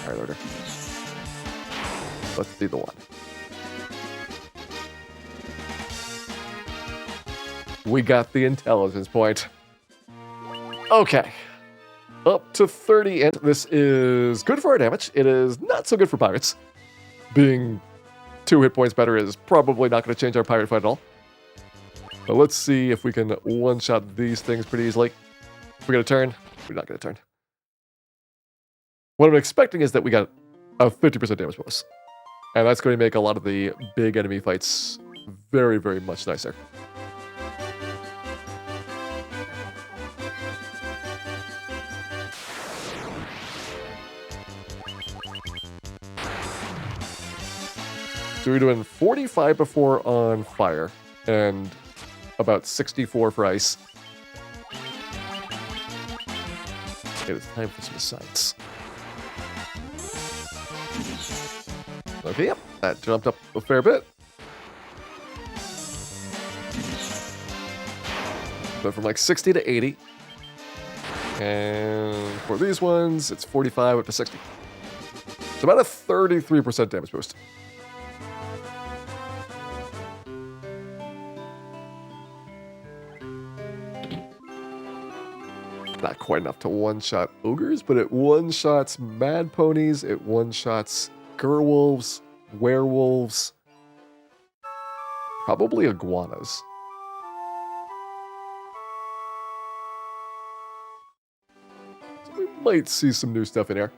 All right, order. Let's be the one. We got the intelligence point. Okay. Up to 30, and this is good for our damage. It is not so good for pirates. Being 2 hit points better is probably not going to change our pirate fight at all. But let's see if we can one-shot these things pretty easily. We got a turn. We're not going to turn. What I'm expecting is that we got a 50% damage bonus. And that's going to make a lot of the big enemy fights very, very much nicer. So we're doing 45 before on fire and about 64 for ice. It is time for some science. Okay, yep, that jumped up a fair bit. But from like 60 to 80. And for these ones, it's 45 up to 60. It's about a 33% damage boost. Not quite enough to one-shot ogres, but it one-shots mad ponies, it one-shots gerwolves, werewolves, probably iguanas. So we might see some new stuff in here.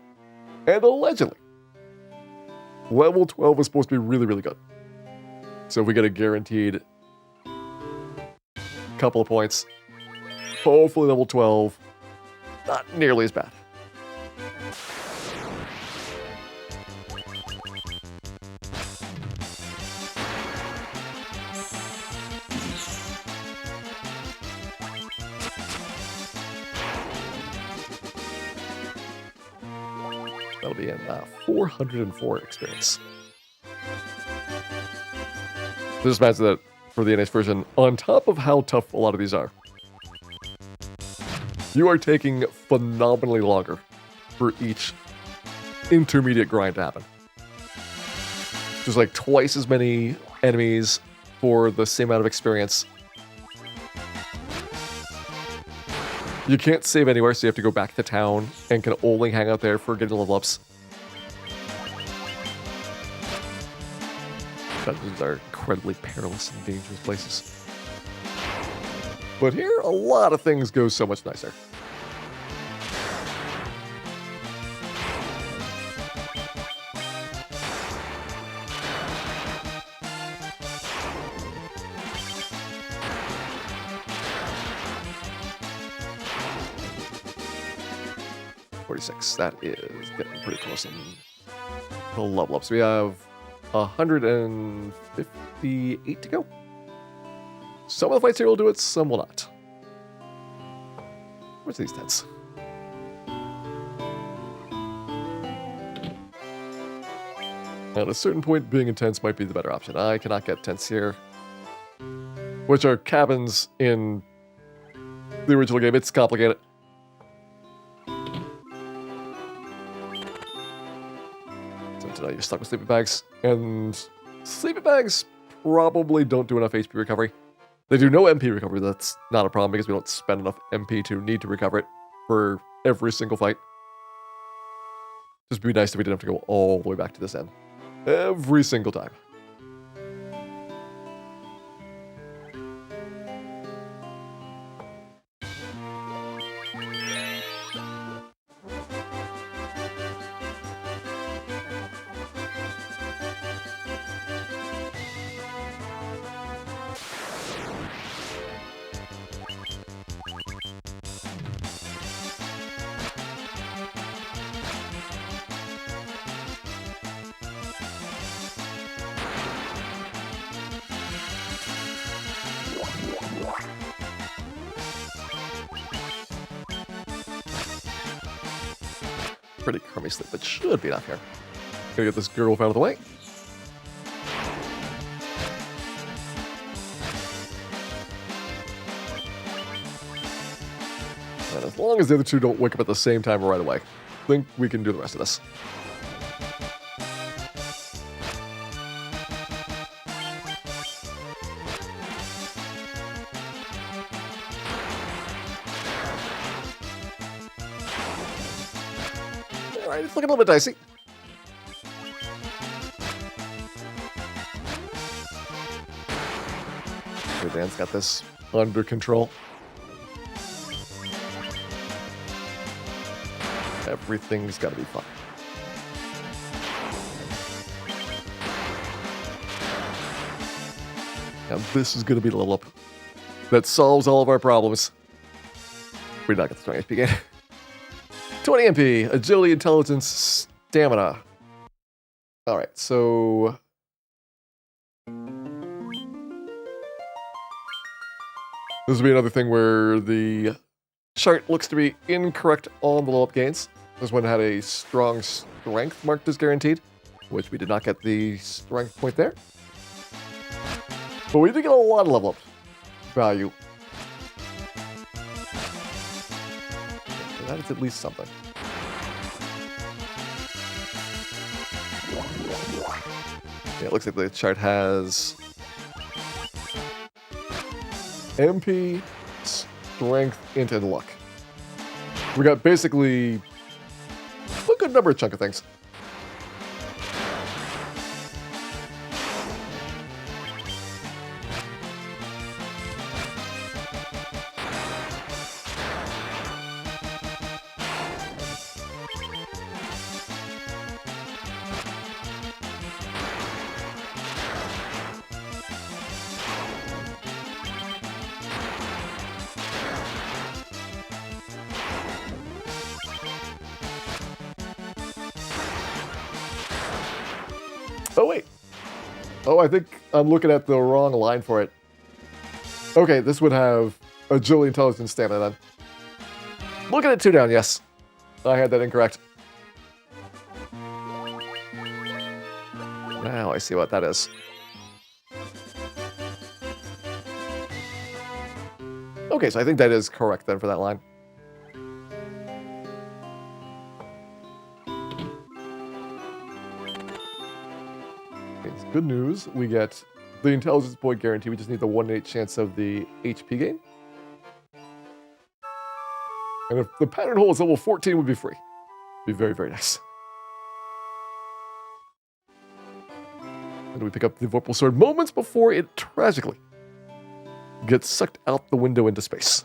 And allegedly, level 12 is supposed to be really, really good. So if we get a guaranteed couple of points, hopefully level 12 not nearly as bad. That'll be in 404 experience. This means that for the NX version, on top of how tough a lot of these are, you are taking phenomenally longer for each intermediate grind to happen. There's like twice as many enemies for the same amount of experience. You can't save anywhere, so you have to go back to town and can only hang out there for getting level ups. Dungeons are incredibly perilous and dangerous places. But here, a lot of things go so much nicer. That is getting pretty close in the level up. So we have 158 to go. Some of the fights here will do it, some will not. Where's these tents? At a certain point, being in tents might be the better option. I cannot get tents here, which are cabins in the original game. It's complicated. You're stuck with sleeping bags, and sleeping bags probably don't do enough HP recovery. They do no MP recovery. That's not a problem because we don't spend enough MP to need to recover it for every single fight. Just be nice if we didn't have to go all the way back to this end every single time. Pretty crummy sleep, but should be enough here. Gonna get this girl out of the way. And as long as the other two don't wake up at the same time right away, I think we can do the rest of this. Alright, it's looking a little bit dicey. Dan's got this under control. Everything's got to be fine. Now this is going to be the level up that solves all of our problems. We did not get the strong HP again. 20 MP, agility, intelligence, stamina. Alright, so... this will be another thing where the chart looks to be incorrect on the level up gains. This one had a strong strength marked as guaranteed, which we did not get the strength point there. But we did get a lot of level up value. So that is at least something. Yeah, it looks like the chart has MP, strength, int, and luck. We got basically a good number of chunk of things. Oh, wait. Oh, I think I'm looking at the wrong line for it. Okay, this would have agility, intelligence, stamina then. Looking at 2 down, yes. I had that incorrect. Now I see what that is. Okay, so I think that is correct then for that line. Okay, it's good news. We get the intelligence point guarantee. We just need the 1 in 8 chance of the HP gain. And if the pattern hole is level 14, would be free. Be very, very nice. And we pick up the Vorpal Sword moments before it tragically gets sucked out the window into space.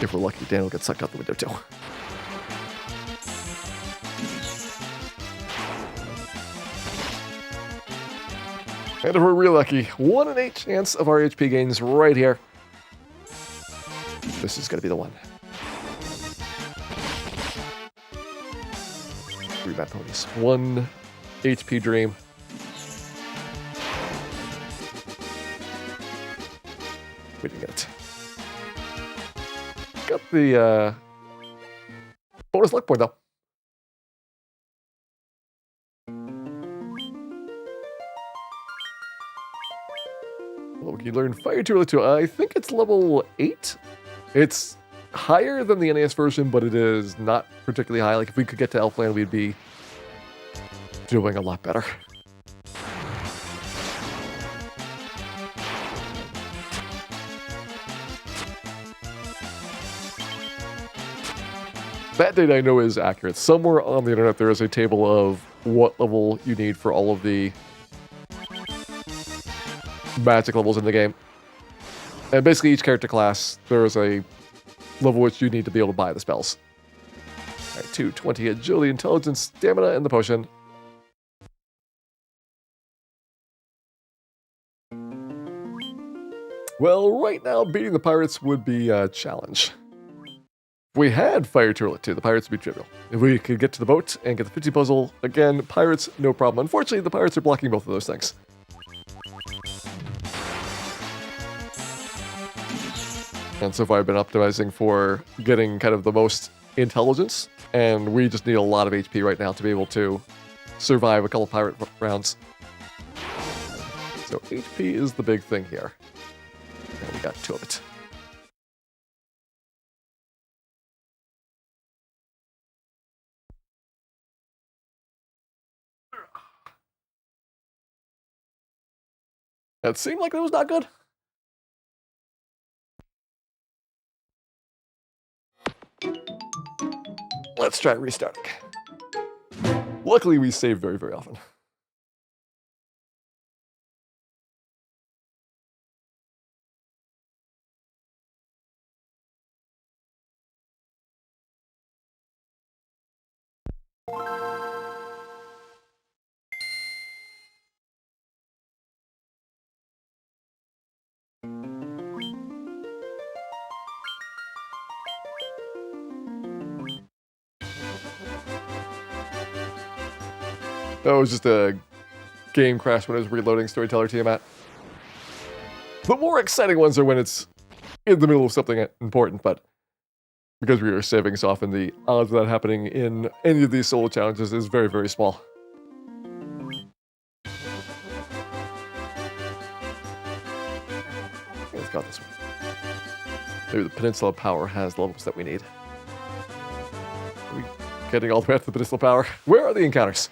If we're lucky, Dan will get sucked out the window too. And if we're real lucky, 1 in 8 chance of our HP gains right here. This is going to be the one. 3 bat ponies. 1 HP dream. We didn't get it. Got the bonus luck point though. Well, you learn Fire Tool 2. I think it's level 8. It's higher than the NES version, but it is not particularly high. Like, if we could get to Elfland, we'd be doing a lot better. That data I know is accurate. Somewhere on the internet there is a table of what level you need for all of the magic levels in the game. And basically each character class, there is a level which you need to be able to buy the spells. Alright, 220 agility, intelligence, stamina, and the potion. Well, right now beating the pirates would be a challenge. If we had Fire Turlet 2, the pirates would be trivial. If we could get to the boat and get the 50 puzzle, again, pirates, no problem. Unfortunately, the pirates are blocking both of those things. And so far I've been optimizing for getting kind of the most intelligence, and we just need a lot of HP right now to be able to survive a couple pirate rounds. So HP is the big thing here. And we got 2 of it. That seemed like it was not good. Let's try restarting. Luckily, we save very, very often. That was just a game crash when I was reloading Storyteller Tiamat. The more exciting ones are when it's in the middle of something important, but because we are saving so often, the odds of that happening in any of these solo challenges is very, very small. Let's go this way. Maybe the Peninsula Power has the levels that we need. Are we getting all the way to the Peninsula Power? Where are the encounters?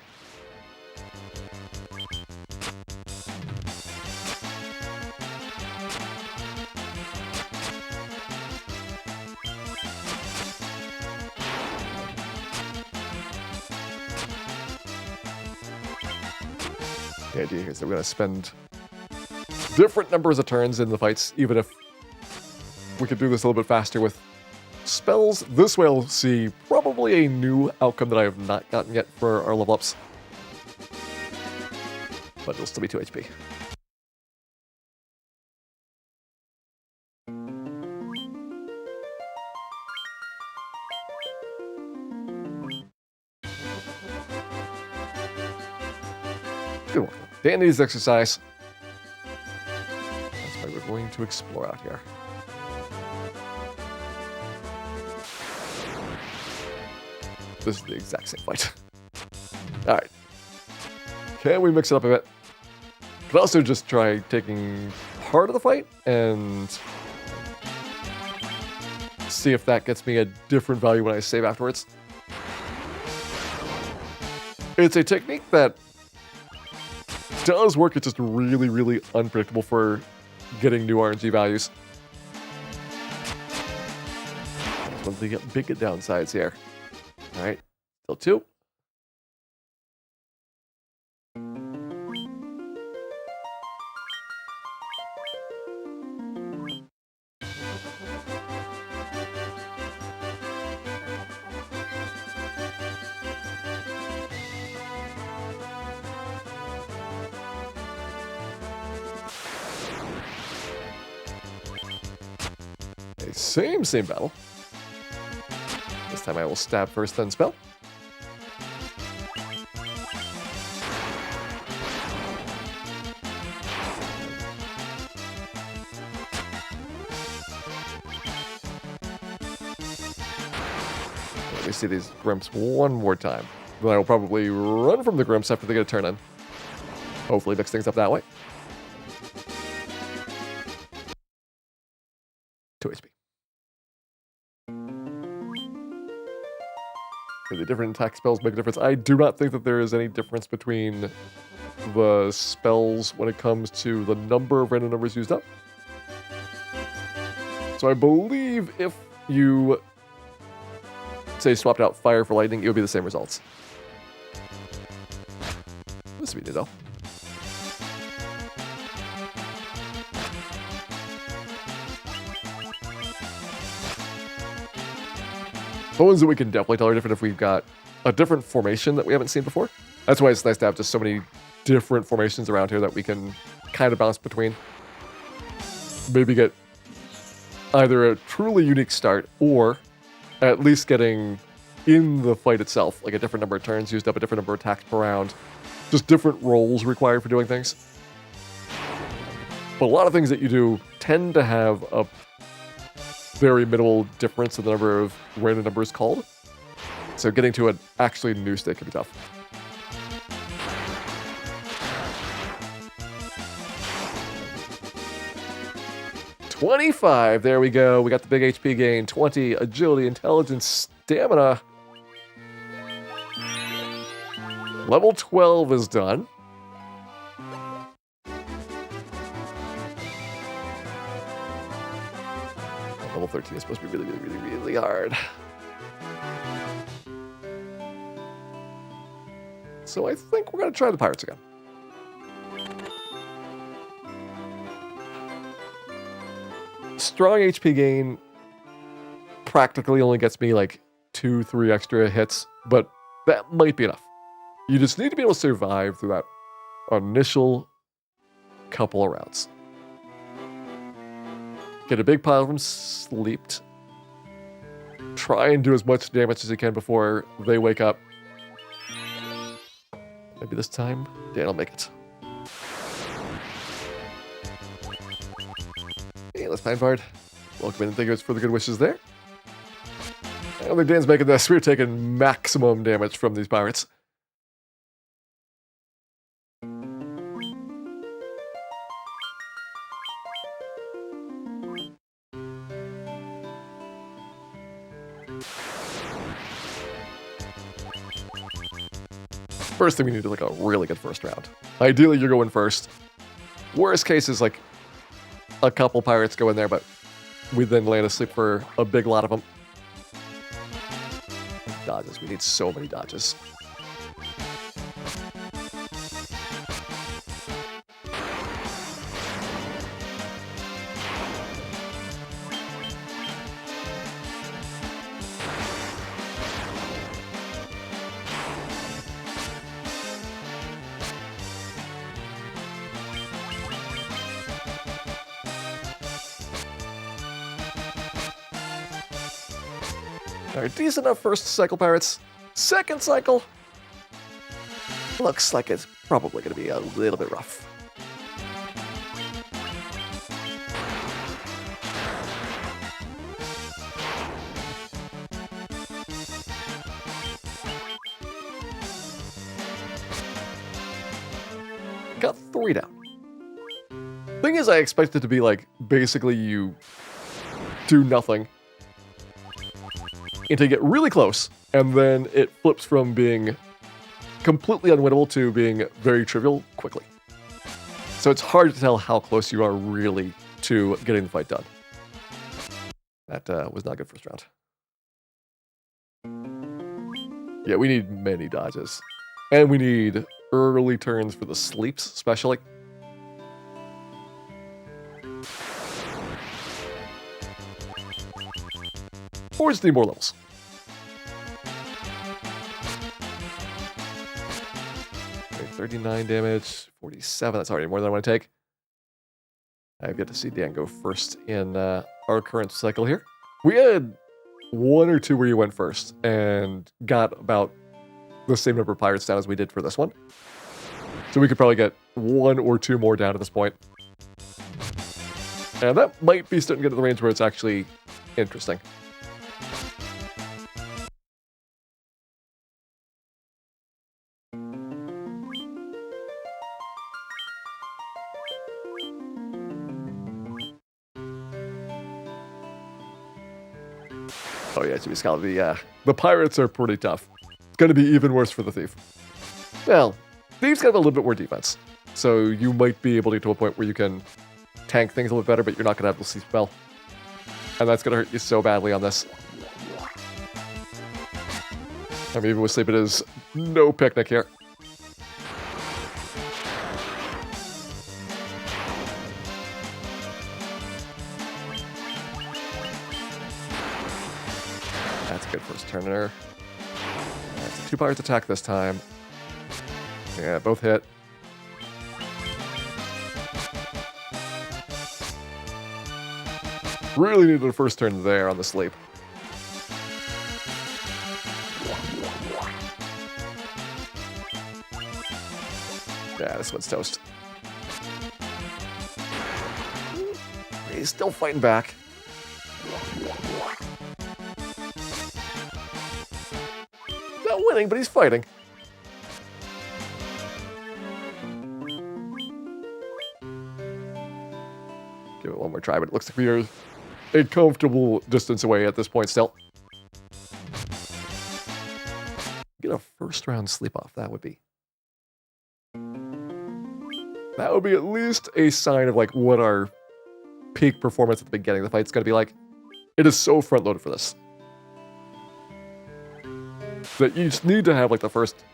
The idea here is that we're going to spend different numbers of turns in the fights, even if we could do this a little bit faster with spells. This way I'll see probably a new outcome that I have not gotten yet for our level ups. But it'll still be 2 HP. Good one. Dan needs exercise. That's why we're going to explore out here. This is the exact same fight. All right. Can we mix it up a bit? Could also just try taking part of the fight and see if that gets me a different value when I save afterwards. It's a technique that does work. It's just really, really unpredictable for getting new RNG values. That's one of the big downsides here. All right, still 2. Okay, same battle. This time I will stab first, then spell. Let me see these Grimps one more time. Then I will probably run from the Grimps after they get a turn in. Hopefully mix things up that way. 2 HP. The different attack spells make a difference. I do not think that there is any difference between the spells when it comes to the number of random numbers used up. So I believe if you, say, swapped out fire for lightning, it would be the same results. This would be new, though. Bones that we can definitely tell are different if we've got a different formation that we haven't seen before. That's why it's nice to have just so many different formations around here that we can kind of bounce between. Maybe get either a truly unique start or at least getting in the fight itself, like a different number of turns used up, a different number of attacks per round. Just different roles required for doing things. But a lot of things that you do tend to have a very minimal difference in the number of random numbers called. So getting to an actually new state can be tough. $25. There we go. We got the big HP gain. 20 agility, intelligence, stamina. Level 12 is done. Level 13 is supposed to be really hard. So I think we're going to try the pirates again. Strong HP gain practically only gets me like 2-3 extra hits, but that might be enough. You just need to be able to survive through that initial couple of rounds. Get a big pile of them sleeped. Try and do as much damage as you can before they wake up. Maybe this time, Dan will make it. Hey, let's Pine Bard. Welcome in and thank you for the good wishes there. I don't think Dan's making this. We're taking maximum damage from these pirates. First thing we need is like a really good first round. Ideally, you're going first. Worst case is like a couple pirates go in there, but we then land asleep for a big lot of them. Dodges. We need so many dodges. Alright, decent enough first cycle, pirates. Second cycle. Looks like it's probably going to be a little bit rough. Got 3 down. Thing is, I expect it to be like, basically you do nothing until you get really close, and then it flips from being completely unwinnable to being very trivial quickly. So it's hard to tell how close you are really to getting the fight done. That was not good first round. Yeah, we need many dodges. And we need early turns for the sleeps, especially. Or just need more levels. Okay, 39 damage, 47. That's already more than I want to take. I've yet to see Dan go first in our current cycle here. We had 1 or 2 where you went first and got about the same number of pirates down as we did for this one. So we could probably get 1 or 2 more down at this point. And that might be starting to get to the range where it's actually interesting. Oh yeah, to be scouted. The pirates are pretty tough. It's going to be even worse for the thief. Well, thief's got a little bit more defense, so you might be able to get to a point where you can tank things a little better, but you're not going to have the sleep spell, and that's going to hurt you so badly on this. I mean, even with sleep, it is no picnic here. That's a good first turner. That's a 2 pirates attack this time. Yeah, both hit. Really needed a first turn there on the sleep. Yeah, this one's toast. He's still fighting back. Not winning, but he's fighting. Give it one more try, but it looks like we are a comfortable distance away at this point still. Get a first round sleep off, that would be at least a sign of like what our peak performance at the beginning of the fight's gonna be like. It is so front loaded for this that you just need to have like the first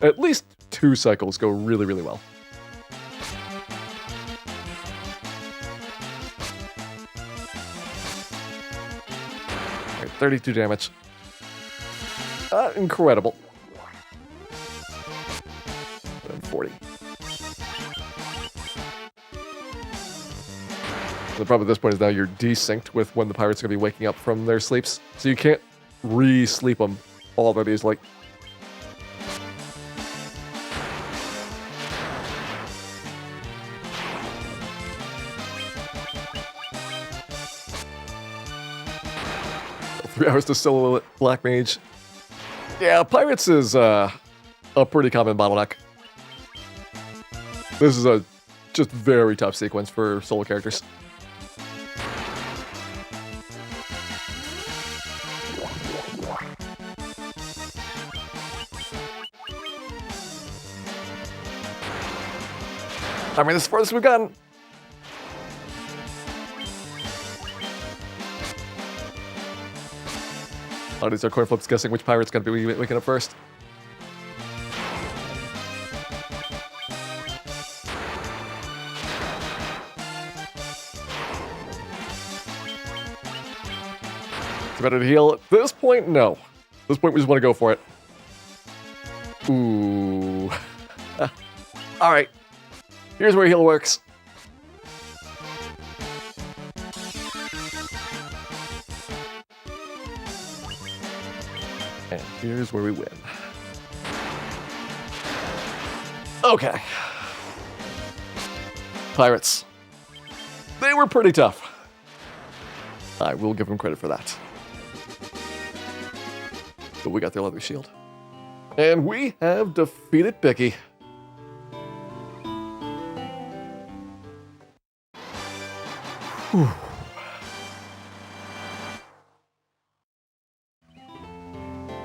at least 2 cycles go really, really well. All right, 32 damage. Incredible. And 40. The problem at this point is now you're desynced with when the pirates are going to be waking up from their sleeps. So you can't re-sleep them all that easily. Three hours to solo Black Mage. Yeah, pirates is a pretty common bottleneck. This is a just very tough sequence for solo characters. I mean, this is the furthest we've gotten. Oh, these are coin flips guessing which pirate's going to be waking up first. It's better to heal. At this point, no. At this point, we just want to go for it. Ooh. All right. Here's where heal works. And here's where we win. Okay. Pirates. They were pretty tough. I will give them credit for that. But we got their leather shield. And we have defeated Bicky. Whew.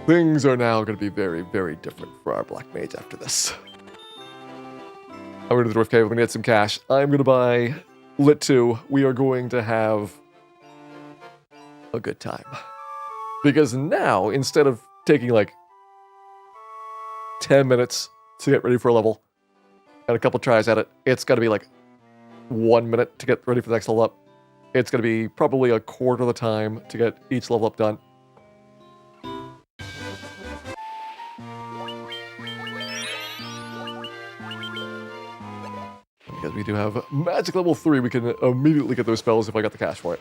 Things are now going to be very, very different for our Black Mage after this. I'm going to the Dwarf Cave. I'm going to get some cash. I'm going to buy Lit 2. We are going to have a good time. Because now, instead of taking like 10 minutes to get ready for a level and a couple tries at it, it's going to be like 1 minute to get ready for the next level up. It's going to be probably a quarter of the time to get each level up done. Because we do have magic level 3, we can immediately get those spells if I got the cash for it.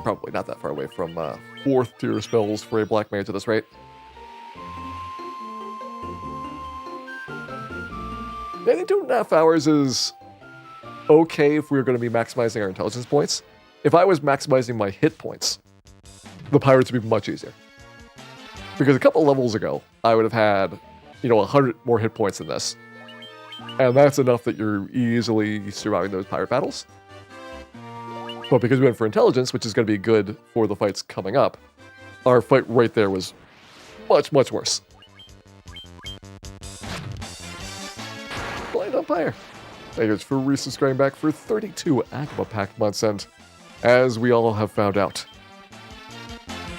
Probably not that far away from 4th tier spells for a Black Mage at this rate. And 2.5 hours is okay if we were going to be maximizing our intelligence points. If I was maximizing my hit points, the pirates would be much easier. Because a couple levels ago, I would have had, 100 more hit points than this. And that's enough that you're easily surviving those pirate battles. But because we went for intelligence, which is going to be good for the fights coming up, our fight right there was much, much worse. Blind Umpire. Thank you for resubscribing back for 32 Agma Pack months, and as we all have found out,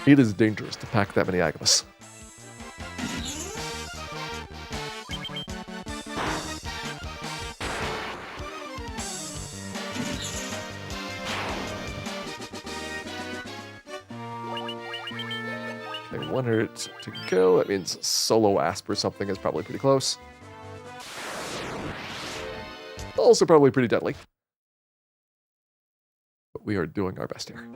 it is dangerous to pack that many Agmas. Okay, 100 to go. That means solo Asp or something is probably pretty close. Also probably pretty deadly. But we are doing our best here.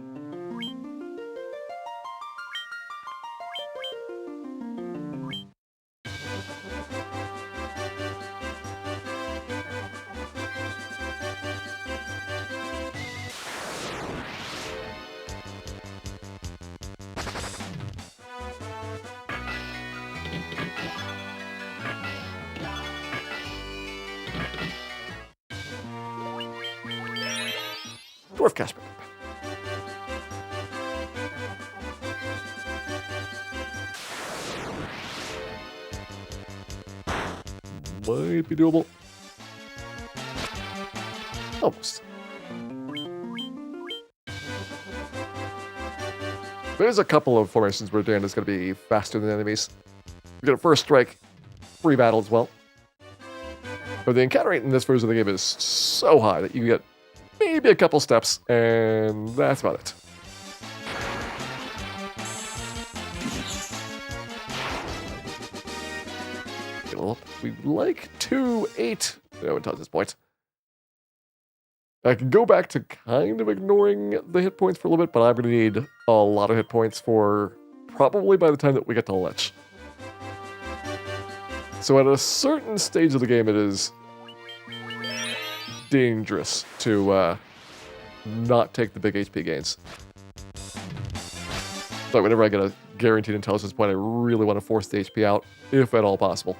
Dwarf cash back. Might be doable. Almost. There's a couple of formations where Dan is going to be faster than enemies. You get a first strike, free battle as well. But the encounter rate in this version of the game is so high that you get maybe a couple steps, and that's about it. We like 2-8. No, until this point. I can go back to kind of ignoring the hit points for a little bit, but I'm going to need a lot of hit points for probably by the time that we get to Lich. So at a certain stage of the game, it is dangerous to not take the big HP gains. But whenever I get a guaranteed intelligence point, I really want to force the HP out, if at all possible.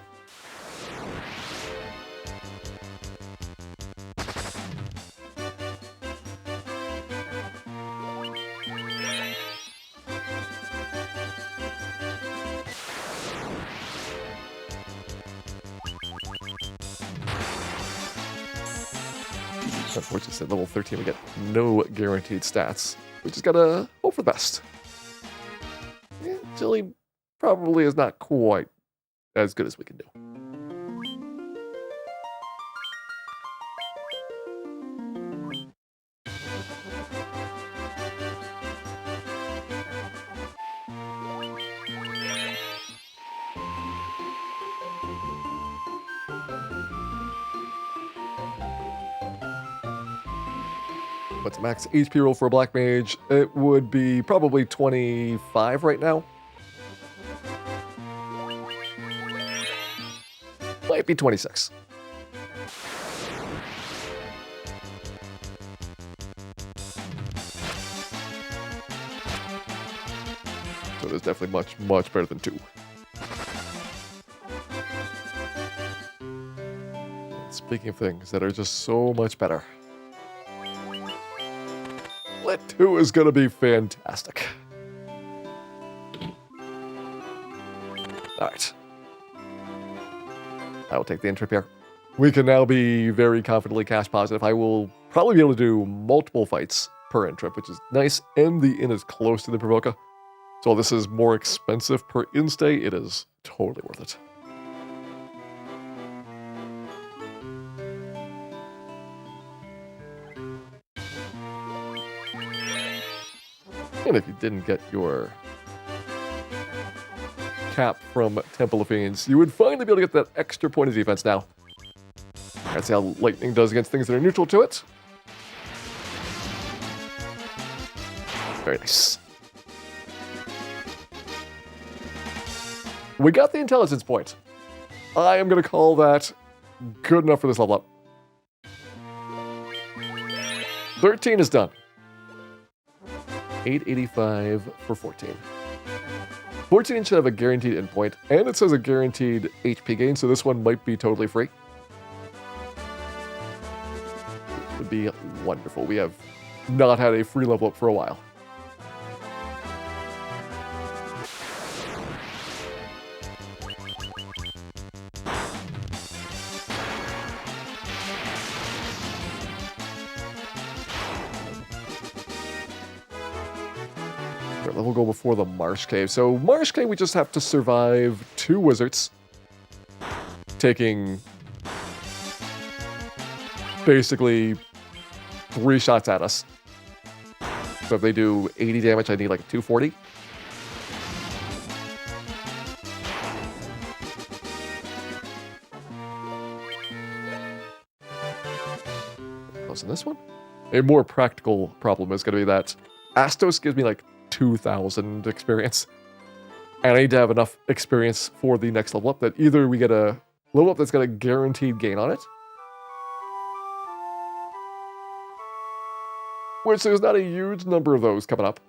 Unfortunately, at level 13, we get no guaranteed stats. We just gotta hope for the best. Yeah, Jilly probably is not quite as good as we can do. What's the max HP roll for a Black Mage? It would be probably 25 right now. Might be 26. So it is definitely much, much better than 2. Speaking of things that are just so much better, Lit 2 is going to be fantastic. Alright. I will take the intrip here. We can now be very confidently cash positive. I will probably be able to do multiple fights per intrip, which is nice, and the inn is close to the Provoca. So while this is more expensive per in-stay, it is totally worth it. And if you didn't get your cap from Temple of Fiends, you would finally be able to get that extra point of defense now. Let's see how lightning does against things that are neutral to it. Very nice. We got the intelligence point. I am going to call that good enough for this level up. 13 is done. 885 for 14. 14 should have a guaranteed endpoint, and it says a guaranteed HP gain, so this one might be totally free. It would be wonderful. We have not had a free level up for a while. Level go before the Marsh Cave. So Marsh Cave, we just have to survive 2 wizards, taking basically 3 shots at us. So if they do 80 damage, I need like 240. Close in this one. A more practical problem is going to be that Astos gives me like 2,000 experience. And I need to have enough experience for the next level up that either we get a level up that's got a guaranteed gain on it, which there's not a huge number of those coming up.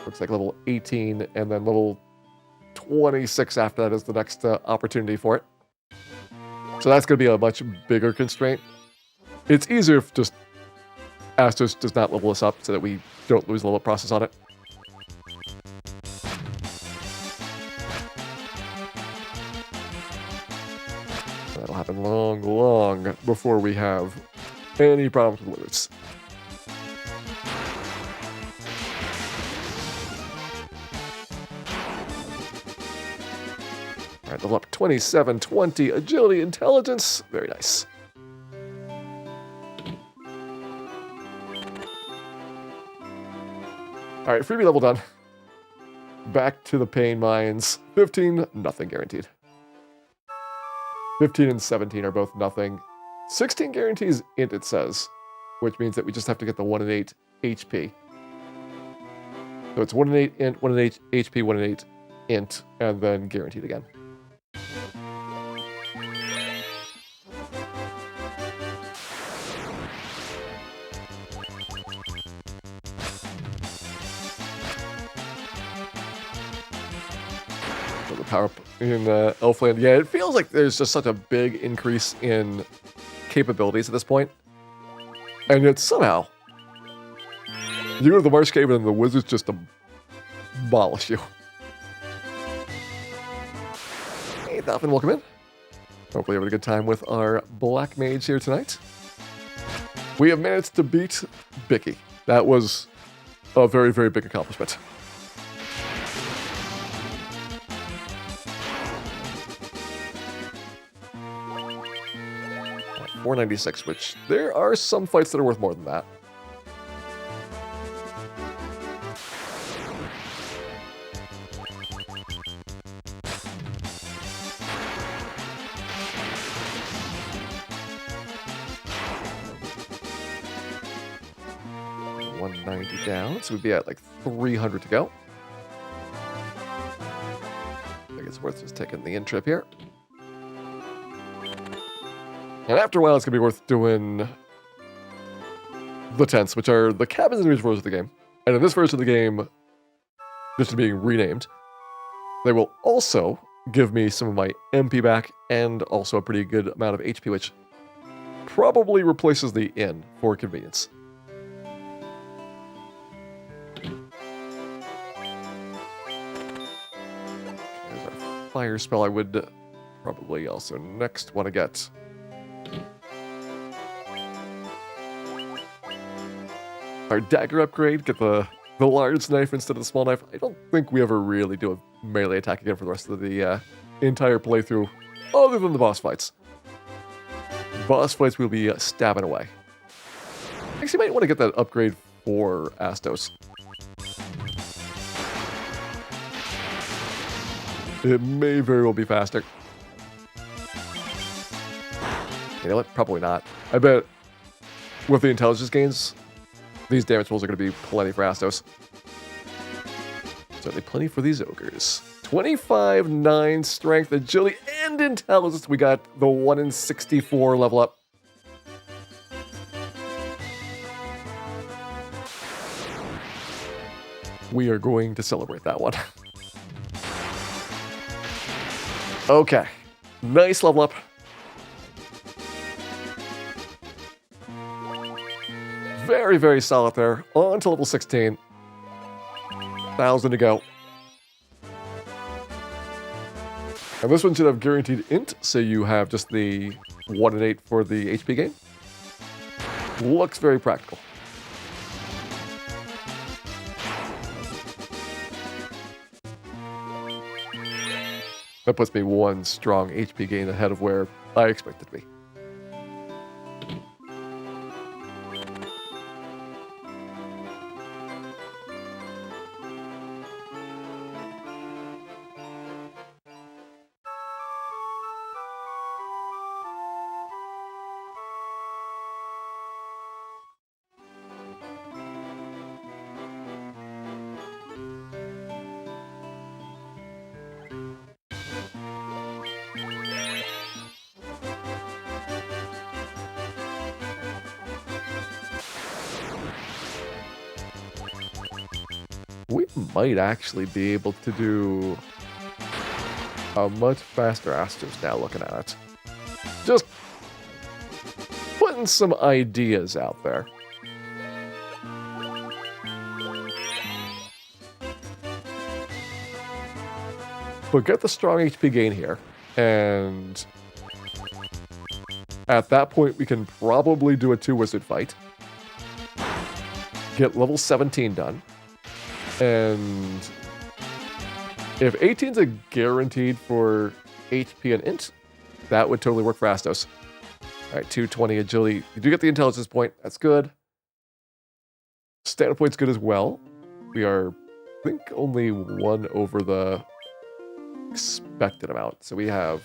Looks like level 18 and then level 26 after that is the next opportunity for it. So that's going to be a much bigger constraint. It's easier if just Astos does not level us up so that we don't lose the level up process on it. That'll happen long, long before we have any problems with wizards. Alright, level up 27, 20, agility, intelligence. Very nice. All right, freebie level done. Back to the pain mines. 15, nothing guaranteed. 15 and 17 are both nothing. 16 guarantees int, it says, which means that we just have to get the 1 in 8 HP. So it's 1 in 8 int, 1 in 8 HP, 1 in 8 int, and then guaranteed again. Power up in Elfland. Yeah, it feels like there's just such a big increase in capabilities at this point. And yet somehow, you go to the Marsh Cave and the wizards just abolish you. Hey, Dolphin, welcome in. Hopefully having a good time with our Black Mage here tonight. We have managed to beat Bicky. That was a very, very big accomplishment. 496, which there are some fights that are worth more than that. 190 down, so we'd be at like 300 to go. I think it's worth just taking the in trip here. And after a while, it's going to be worth doing the tents, which are the cabins in each version of the game. And in this version of the game, just being renamed, they will also give me some of my MP back and also a pretty good amount of HP, which probably replaces the inn for convenience. There's our fire spell I would probably also next want to get. Our dagger upgrade, get the large knife instead of the small knife. I don't think we ever really do a melee attack again for the rest of the entire playthrough, other than the boss fights. Boss fights we'll be stabbing away. Actually, you might want to get that upgrade for Astos. It may very well be faster. You know what? Probably not. I bet with the intelligence gains, these damage rolls are going to be plenty for Astos. Certainly plenty for these ogres. 25, 9 strength, agility, and intelligence. We got the 1 in 64 level up. We are going to celebrate that one. Okay. Nice level up. Very, very solid there. On to level 16. 1,000 to go. And this one should have guaranteed int, so you have just the 1 in 8 for the HP gain. Looks very practical. That puts me 1 strong HP gain ahead of where I expected to be. We might actually be able to do a much faster Astos now looking at it. Just putting some ideas out there. But get the strong HP gain here, and at that point we can probably do a 2-wizard fight. Get level 17 done. And if 18's a guaranteed for HP and int, that would totally work for Astos. All right, 220 agility. You do get the intelligence point. That's good. Stamina point's good as well. We are, I think, only 1 over the expected amount. So we have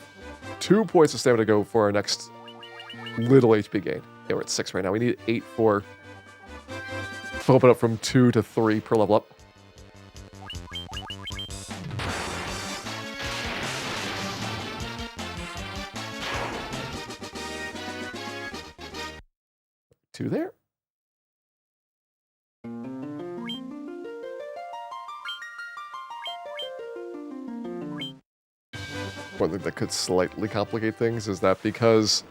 2 points of stamina to go for our next little HP gain. Yeah, we're at 6 right now. We need 8 for bump it up from 2 to 3 per level up. There. One thing that could slightly complicate things is that because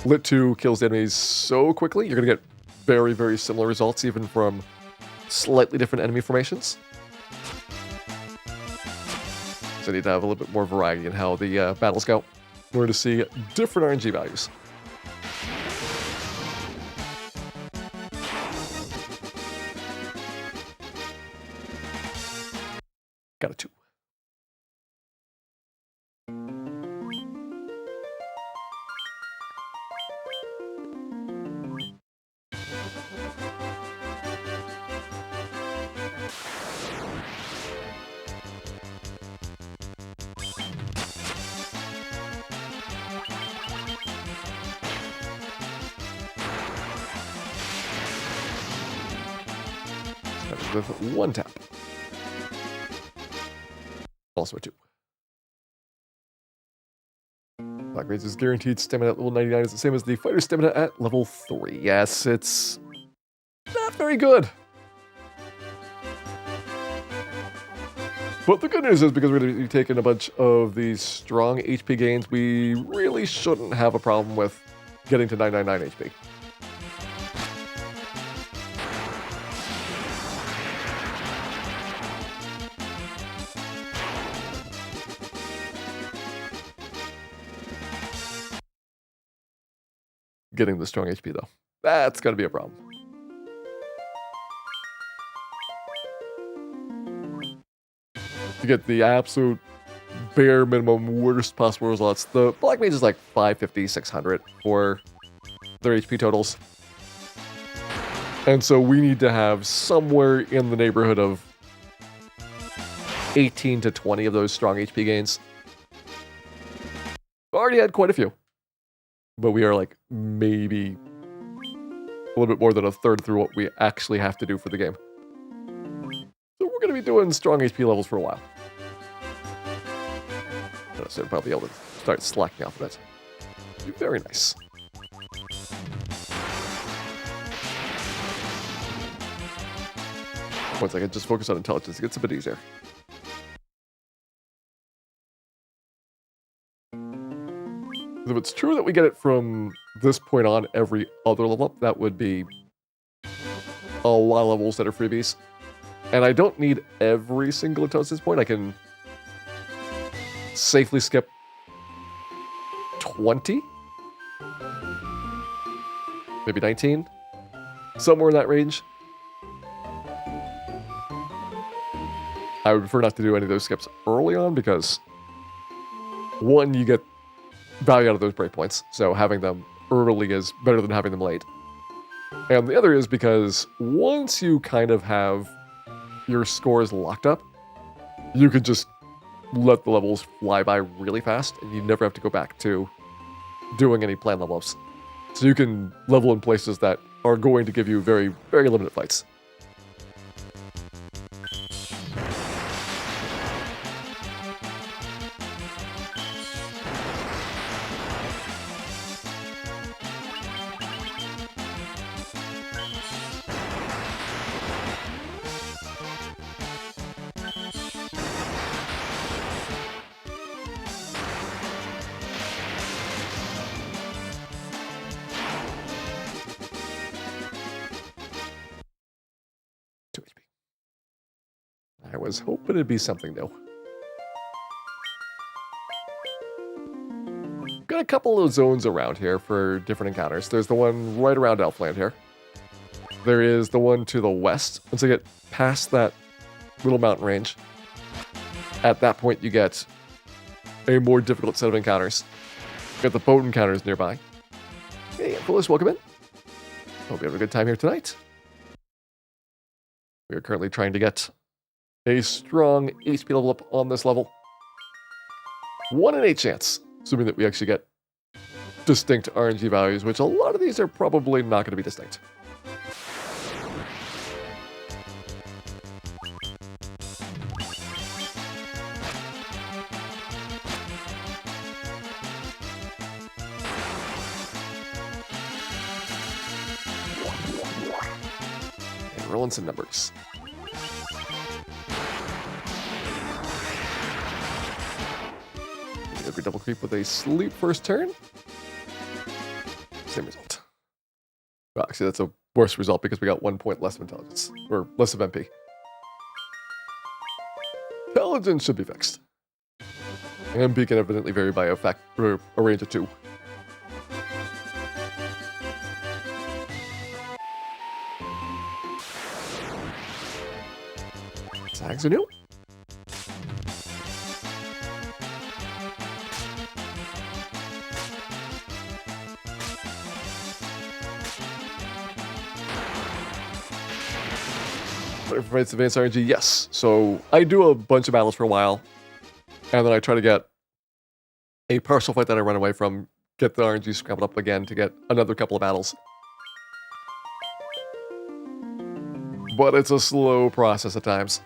Lit 2 kills enemies so quickly, you're going to get very, very similar results even from slightly different enemy formations. So you need to have a little bit more variety in how the battles go in order to see different RNG values. Got a 2. with one tap. Also a 2. Black Mage's guaranteed stamina at level 99 is the same as the fighter's stamina at level 3. Yes, it's not very good. But the good news is, because we're going to be taking a bunch of these strong HP gains, we really shouldn't have a problem with getting to 999 HP. Getting the strong HP, though, that's going to be a problem. To get the absolute bare minimum worst possible results, the Black Mage is like 550, 600 for their HP totals. And so we need to have somewhere in the neighborhood of 18 to 20 of those strong HP gains. Already had quite a few, but we are like maybe a little bit more than a third through what we actually have to do for the game. So we're going to be doing strong HP levels for a while. So we'll probably be able to start slacking off a bit. Very nice. Once I can just focus on intelligence, it gets a bit easier. If it's true that we get it from this point on every other level up, that would be a lot of levels that are freebies. And I don't need every single intelligence point. I can safely skip 20, maybe 19, somewhere in that range. I would prefer not to do any of those skips early on because, one, you get value out of those breakpoints, so having them early is better than having them late. And the other is because once you kind of have your scores locked up, you can just let the levels fly by really fast, and you never have to go back to doing any planned level ups. So you can level in places that are going to give you very, very limited fights. I was hoping it'd be something new. Got a couple of zones around here for different encounters. There's the one right around Elfland here. There is the one to the west. Once you get past that little mountain range, at that point you get a more difficult set of encounters. You got the boat encounters nearby. Hey, Phyllis, welcome in. Hope you have a good time here tonight. We are currently trying to get a strong HP level up on this level. 1 in 8 chance, assuming that we actually get distinct RNG values, which a lot of these are probably not going to be distinct. And rolling some numbers. Every double creep with a sleep first turn. Same result. Well, actually, that's a worse result because we got 1 point less of intelligence, or less of MP. Intelligence should be fixed. MP can evidently vary by a range of 2. Tags are new. Provides advanced RNG, yes. So I do a bunch of battles for a while, and then I try to get a partial fight that I run away from, get the RNG scrambled up again to get another couple of battles. but it's a slow process at times.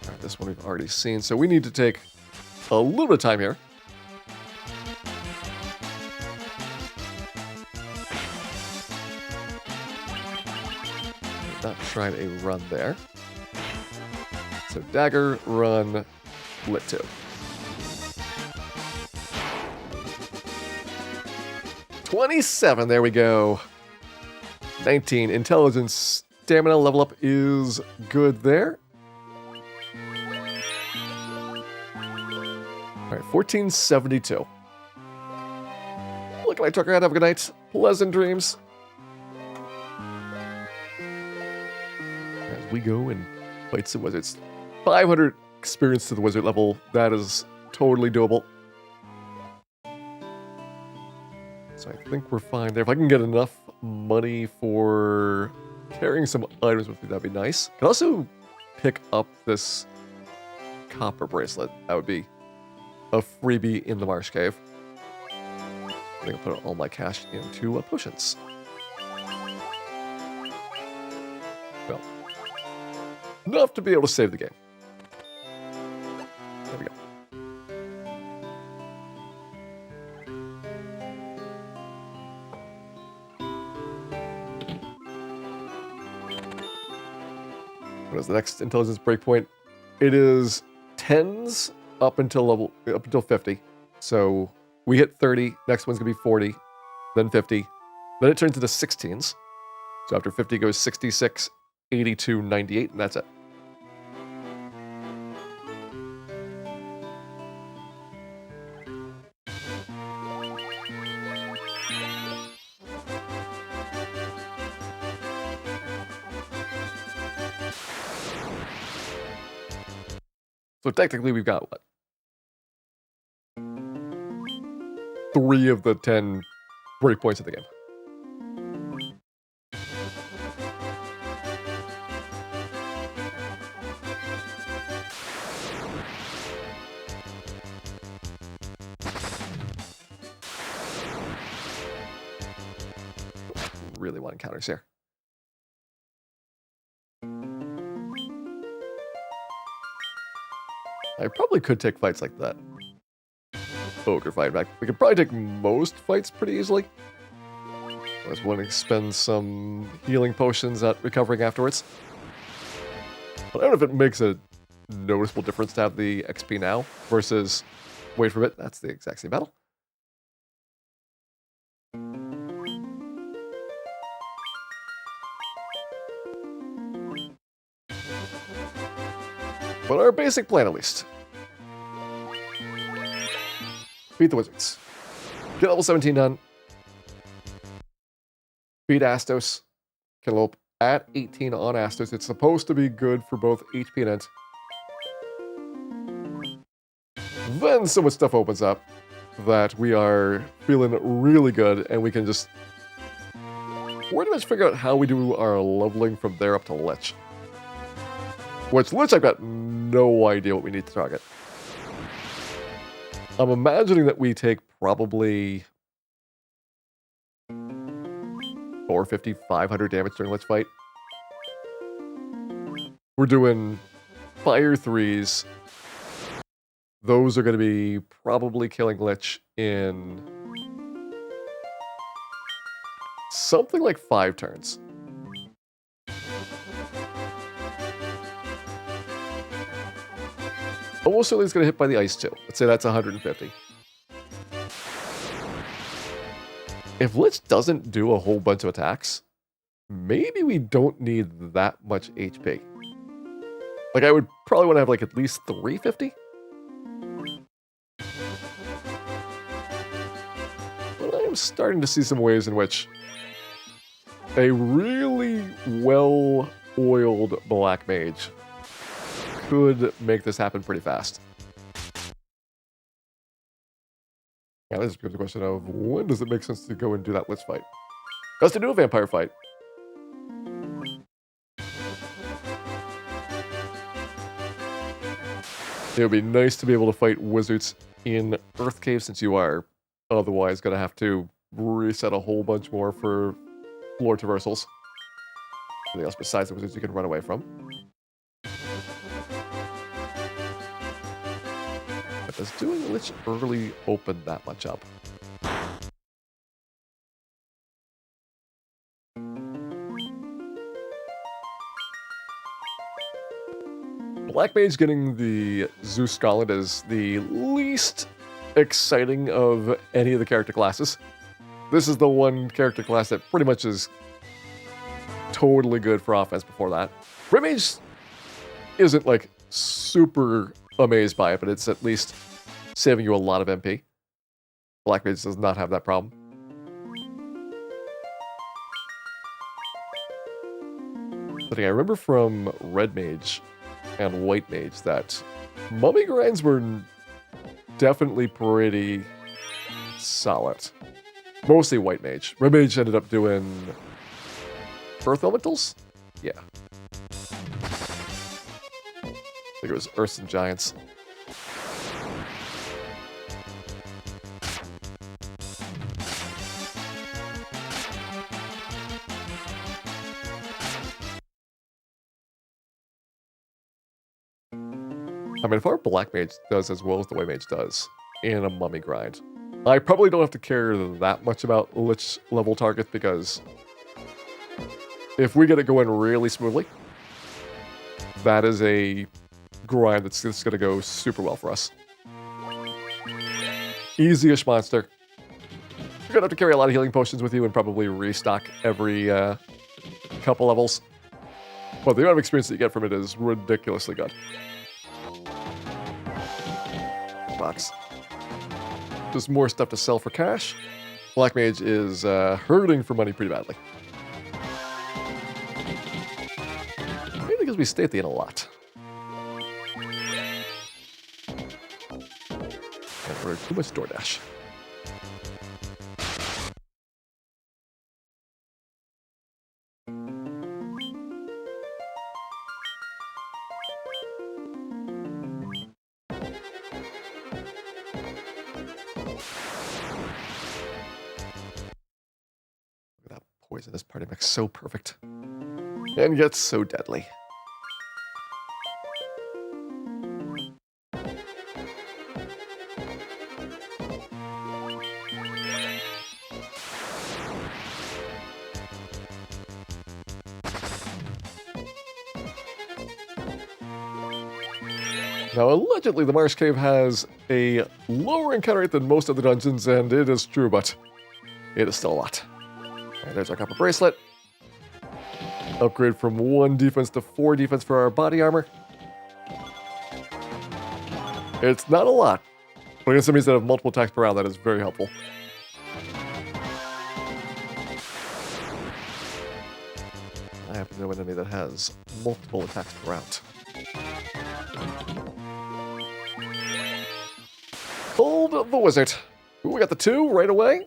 All right, this one we've already seen, so we need to take a little bit of time here. Not trying a run there. So dagger, run, lit 2. $27, there we go. 19, intelligence, stamina level up is good there. All right, 1472. Look at my trucker head, have a good night. Pleasant dreams. As we go and fight some wizards. 500 experience to the wizard level. That is totally doable. So I think we're fine there. If I can get enough money for carrying some items with me, that'd be nice. I can also pick up this copper bracelet. That would be a freebie in the Marsh Cave. I think I'll put all my cash into potions. Well, enough to be able to save the game. There we go. What is the next intelligence breakpoint? It is 10s up until 50. So we hit 30, next one's gonna be 40, then 50. Then it turns into 16s. So after 50 goes 66, 82, 98, and that's it. So technically we've got what? 3 of the 10 breakpoints of the game. Really want encounters here. I probably could take fights like that. Ogre fight back. We could probably take most fights pretty easily. I was wanting to spend some healing potions at recovering afterwards. But I don't know if it makes a noticeable difference to have the XP now versus wait for a bit. That's the exact same battle. But our basic plan, at least. Beat the wizards. Get level 17 done. Beat Astos. Get level up at 18 on Astos. It's supposed to be good for both HP and int. Then so much stuff opens up that we are feeling really good, and we can just pretty much figure out how we do our leveling from there up to Lich. Which Lich, I've got no idea what we need to target. I'm imagining that we take probably 450, 500 damage during Lich fight. We're doing Fire 3s. Those are going to be probably killing Lich in something like 5 turns. Almost certainly it's going to hit by the ice too. Let's say that's 150. If Lich doesn't do a whole bunch of attacks, maybe we don't need that much HP. Like, I would probably want to have like at least 350. But I am starting to see some ways in which a really well-oiled Black Mage could make this happen pretty fast. Yeah, this becomes a question of when does it make sense to go and do that Lich fight? Because to do a vampire fight, it would be nice to be able to fight wizards in Earth Cave, since you are otherwise going to have to reset a whole bunch more for floor traversals. Anything else besides the wizards you can run away from. But does doing a Lich early open that much up? Black Mage getting the Zeus Gauntlet is the least exciting of any of the character classes. This is the one character class that pretty much is totally good for offense before that. Red Mage isn't like super amazed by it, but it's at least saving you a lot of MP. Black Mage does not have that problem. But I remember from Red Mage and White Mage that mummy grinds were definitely pretty solid. Mostly White Mage. Red Mage ended up doing Earth Elementals? Yeah. I think it was Earths and Giants. I mean, if our Black Mage does as well as the White Mage does in a mummy grind, I probably don't have to care that much about Lich level targets, because if we get it going really smoothly, that is a grind that's going to go super well for us. Easy-ish monster. You're going to have to carry a lot of healing potions with you and probably restock every couple levels. But the amount of experience that you get from it is ridiculously good. Box. Just more stuff to sell for cash. Black Mage is hurting for money pretty badly. Maybe because we stay at the inn a lot. And order too much DoorDash. Poison this party mix so perfect. And yet so deadly. Now, allegedly, the Marsh Cave has a lower encounter rate than most of the dungeons, and it is true, but it is still a lot. Alright, there's our copper bracelet. Upgrade from 1 defense to 4 defense for our body armor. It's not a lot, but against enemies that have multiple attacks per round, that is very helpful. I happen to know an enemy that has multiple attacks per round. Hold the wizard. Ooh, we got the 2 right away.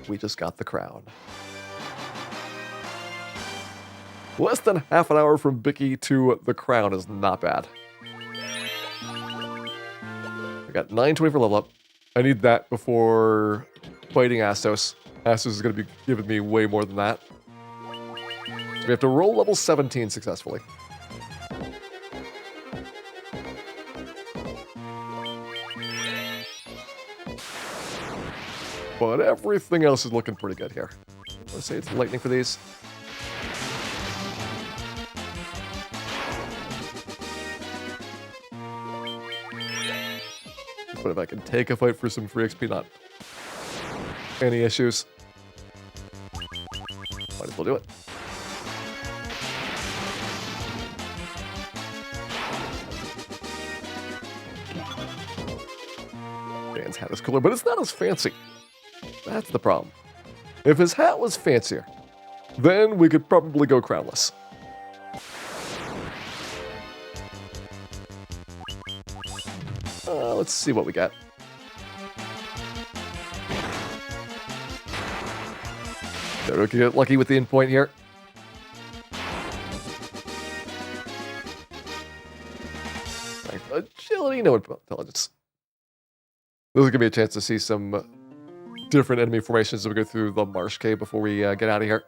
We just got the crown. Less than half an hour from Bicky to the crown is not bad. I got 920 for level up. I need that before fighting Astos. Astos is going to be giving me way more than that. So we have to roll level 17 successfully. But everything else is looking pretty good here. Let's say it's lightning for these. But if I can take a fight for some free XP, not any issues. Might as well do it. Dan's hat is cooler, but it's not as fancy. That's the problem. If his hat was fancier, then we could probably go crownless. Let's see what we got. There, we can get lucky with the endpoint here. Strength, agility, no intelligence. This is going to be a chance to see some different enemy formations as we go through the Marsh Cave before we get out of here.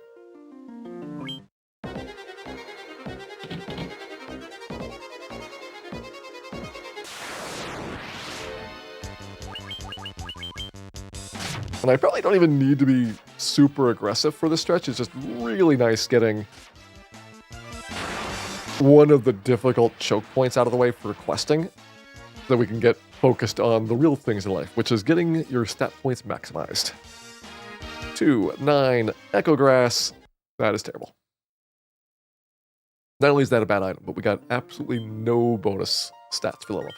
And I probably don't even need to be super aggressive for this stretch. It's just really nice getting one of the difficult choke points out of the way for questing, so that we can get focused on the real things in life, which is getting your stat points maximized. 2, 9, Echo Grass. That is terrible. Not only is that a bad item, but we got absolutely no bonus stats for level up.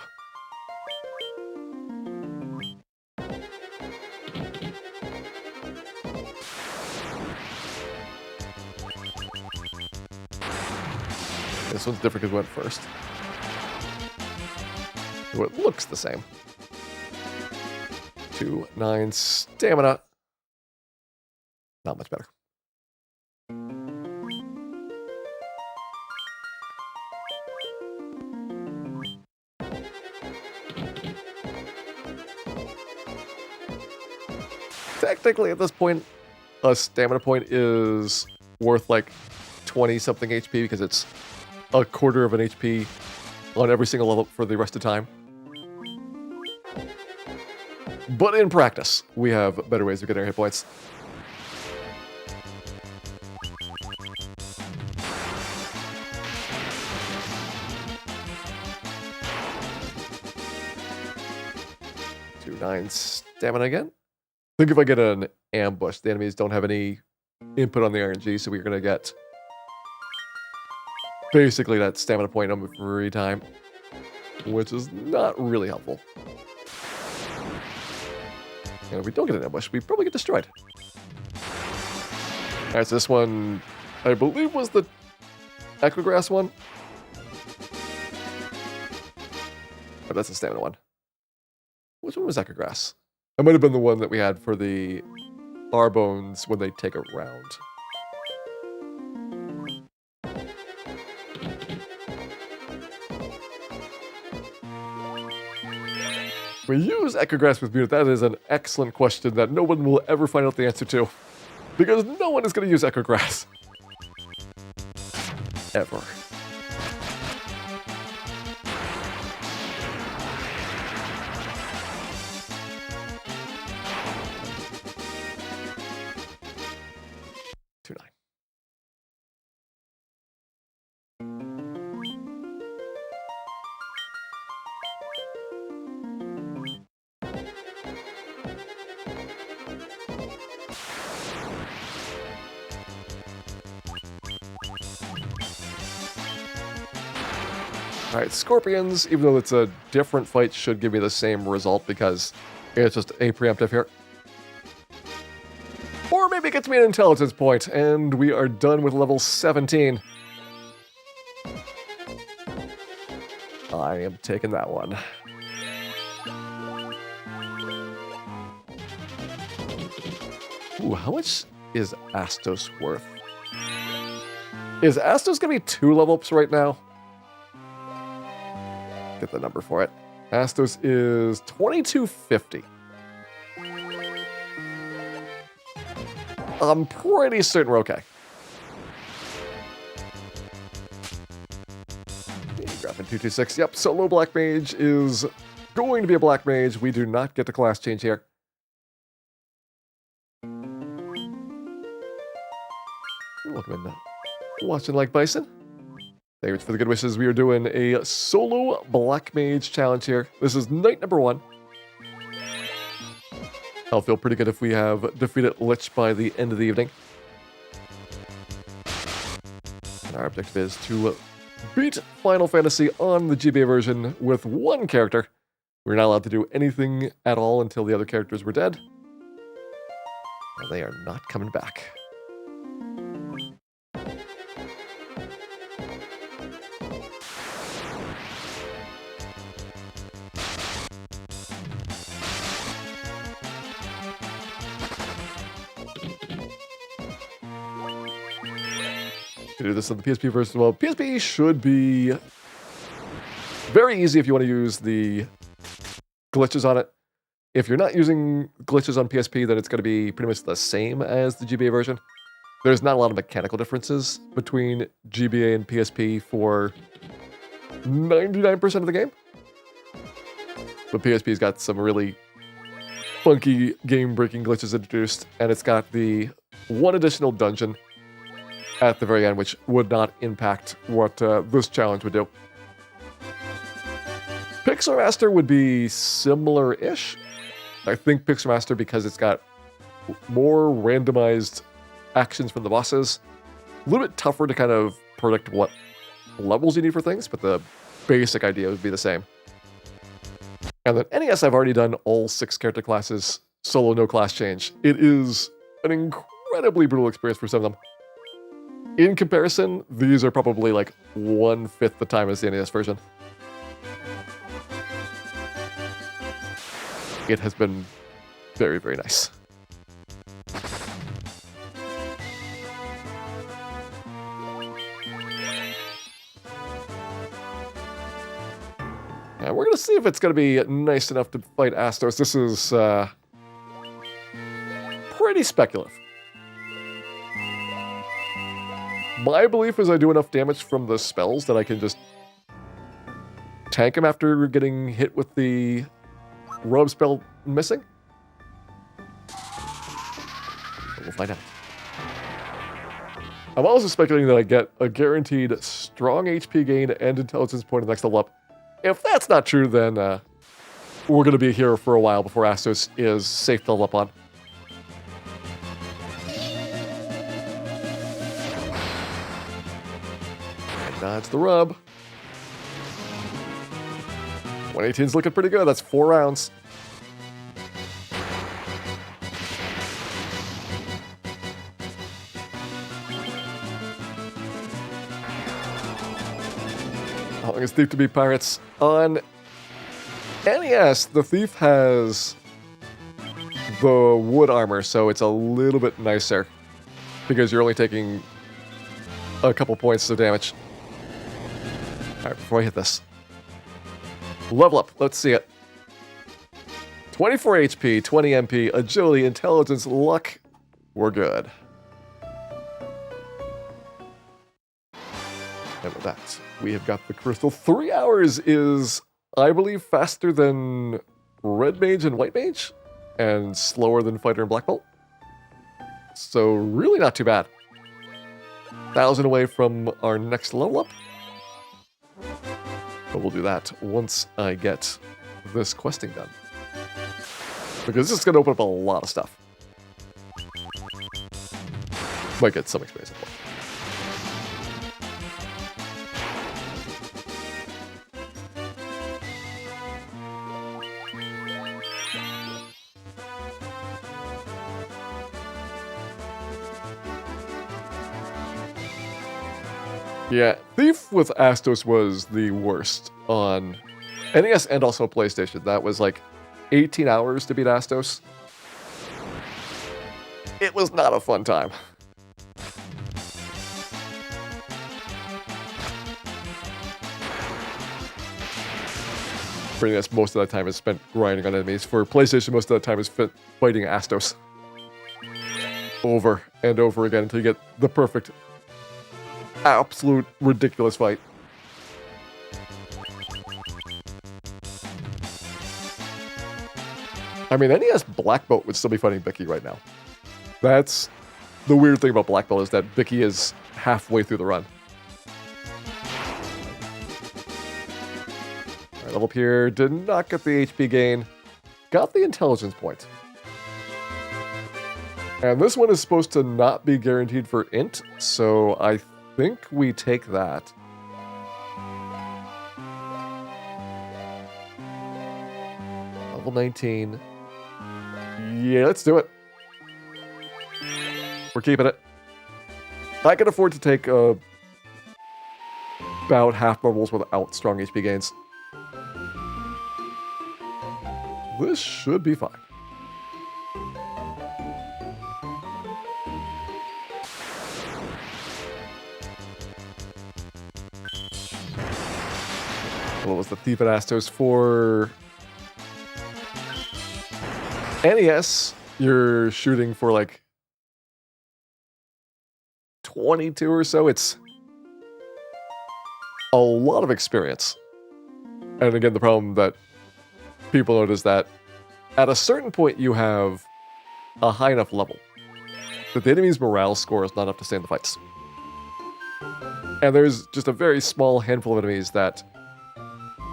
This one's different because we went first. So it looks the same. 2, 9, stamina. Not much better. Technically, at this point, a stamina point is worth like 20-something HP because it's a quarter of an HP on every single level for the rest of the time. But in practice, we have better ways of getting our hit points. Two, 9 stamina again. I think if I get an ambush, the enemies don't have any input on the RNG, so we're going to get basically that stamina point every time, which is not really helpful. And if we don't get an ambush, we probably get destroyed. Alright, so this one, I believe, was the Echo Grass one. But that's the stamina one. Which one was Echo Grass? That might have been the one that we had for the R-Bones when they take a round. We use Echo Grass with Mutant. That is an excellent question that no one will ever find out the answer to. Because no one is going to use Echo Grass. Ever. Alright, Scorpions, even though it's a different fight, should give me the same result because it's just a preemptive here. Or maybe it gets me an intelligence point, and we are done with level 17. I am taking that one. Ooh, how much is Astos worth? Is Astos going to be 2 level ups right now? Get the number for it. Astos is 2250. I'm pretty certain we're okay. Graphing 226. Yep, solo Black Mage is going to be a Black Mage. We do not get the class change here. Welcome in. Watching Like Bison. Thanks for the good wishes. We are doing a solo Black Mage challenge here. This is night number 1. I'll feel pretty good if we have defeated Lich by the end of the evening. And our objective is to beat Final Fantasy on the GBA version with 1 character. We're not allowed to do anything at all until the other characters were dead. And they are not coming back. Do this on the PSP version as well. PSP should be Very easy if you want to use the glitches on it. If you're not using glitches on PSP, then it's going to be pretty much the same as the GBA version. There's not a lot of mechanical differences between GBA and PSP for 99% of the game. But PSP's got some really funky game-breaking glitches introduced, and it's got the one additional dungeon at the very end, which would not impact what this challenge would do. Pixel Master would be similar-ish. I think Pixel Master, because it's got more randomized actions from the bosses, a little bit tougher to kind of predict what levels you need for things, but the basic idea would be the same. And then NES, I've already done all 6 character classes, solo, no class change. It is an incredibly brutal experience for some of them. In comparison, these are probably like 1/5 the time as the NES version. It has been very, very nice. And we're going to see if it's going to be nice enough to fight Astos. This is pretty speculative. My belief is I do enough damage from the spells that I can just tank him after getting hit with the rub spell missing. But we'll find out. I'm also speculating that I get a guaranteed strong HP gain and intelligence point at the next level up. If that's not true, then we're going to be here for a while before Astos is safe to level up on. And that's the rub. 118's looking pretty good. That's 4 rounds. How long is Thief to beat Pirates? On NES, the Thief has the wood armor, so it's a little bit nicer because you're only taking a couple points of damage. Alright, before I hit this. Level up. Let's see it. 24 HP, 20 MP, agility, intelligence, luck. We're good. And with that, we have got the crystal. 3 hours is, I believe, faster than Red Mage and White Mage, and slower than Fighter and Black Bolt. So really not too bad. 1,000 away from our next level up. But we'll do that once I get this questing done. Because this is going to open up a lot of stuff. Might get some experience. Yeah, Thief with Astos was the worst on NES and also PlayStation. That was like 18 hours to beat Astos. It was not a fun time. For NES, most of that time is spent grinding on enemies. For PlayStation, most of that time is spent fighting Astos. Over and over again until you get the perfect, absolute ridiculous fight. I mean, NES Black Bolt would still be fighting Bicky right now. That's the weird thing about Black Bolt, is that Bicky is halfway through the run. All right, level up here. Did not get the HP gain. Got the intelligence point. And this one is supposed to not be guaranteed for int, so I think we take that. Level 19. Yeah, let's do it. We're keeping it. I can afford to take about half levels without strong HP gains. This should be fine. What was the Thief and Astos for NES? You're shooting for like 22 or so. It's a lot of experience. And again, the problem that people notice is that at a certain point you have a high enough level that the enemy's morale score is not enough to stay in the fights. And there's just a very small handful of enemies that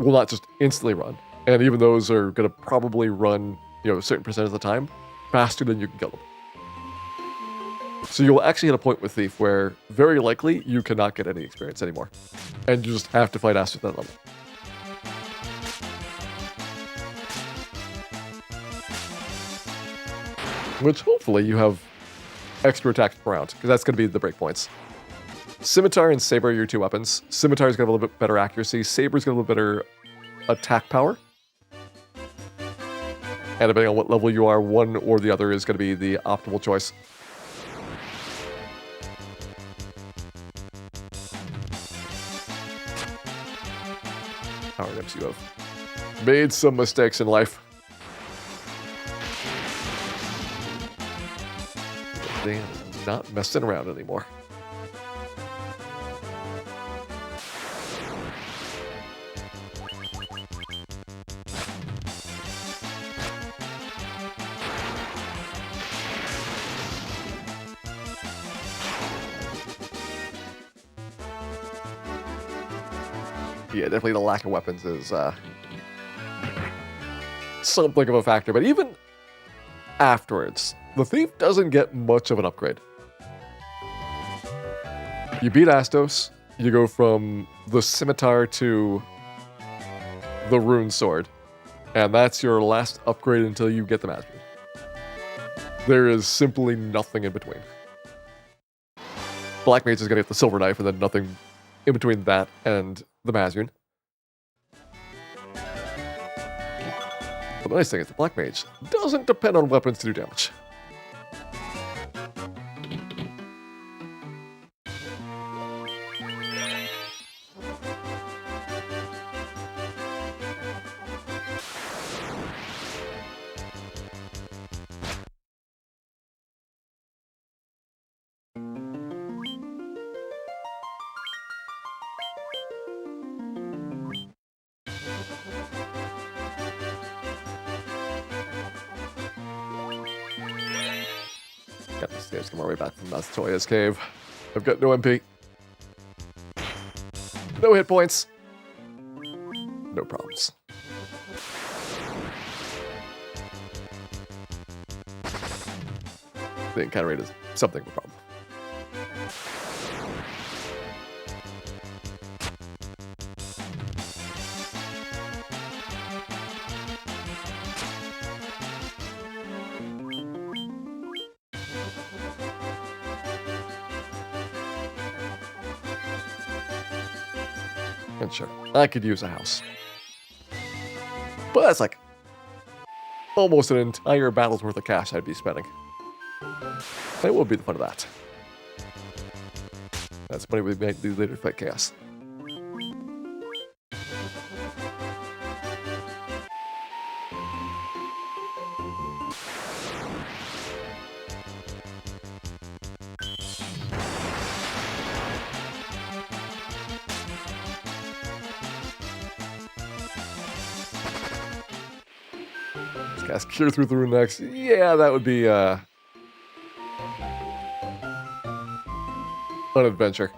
will not just instantly run. And even those are going to probably run, a certain percent of the time faster than you can kill them. So you'll actually hit a point with Thief where very likely you cannot get any experience anymore. And you just have to fight Astos at that level. Which hopefully you have extra attacks per round, because that's going to be the breakpoints. Scimitar and Saber are your two weapons. Scimitar's got a little bit better accuracy. Saber's got a little better attack power. And depending on what level you are, one or the other is going to be the optimal choice. Power nips, you have made some mistakes in life. Damn, not messing around anymore. Yeah, definitely the lack of weapons is something of a factor, but even afterwards, the Thief doesn't get much of an upgrade. You beat Astos, you go from the Scimitar to the Rune Sword, and that's your last upgrade until you get the Mazrune. There is simply nothing in between. Black Mage is going to get the Silver Knife, and then nothing in between that and the Mazrune. But the nice thing is the Black Mage doesn't depend on weapons to do damage. Got the stairs come our way back from Mastoya's cave. I've got no MP. No hit points. No problems. The encounter rate is something of a problem. And sure, I could use a house. But that's like almost an entire battle's worth of cash I'd be spending. That would be the fun of that. That's money we might do later to fight chaos. Cast Cure through the Rune next. Yeah, that would be an adventure.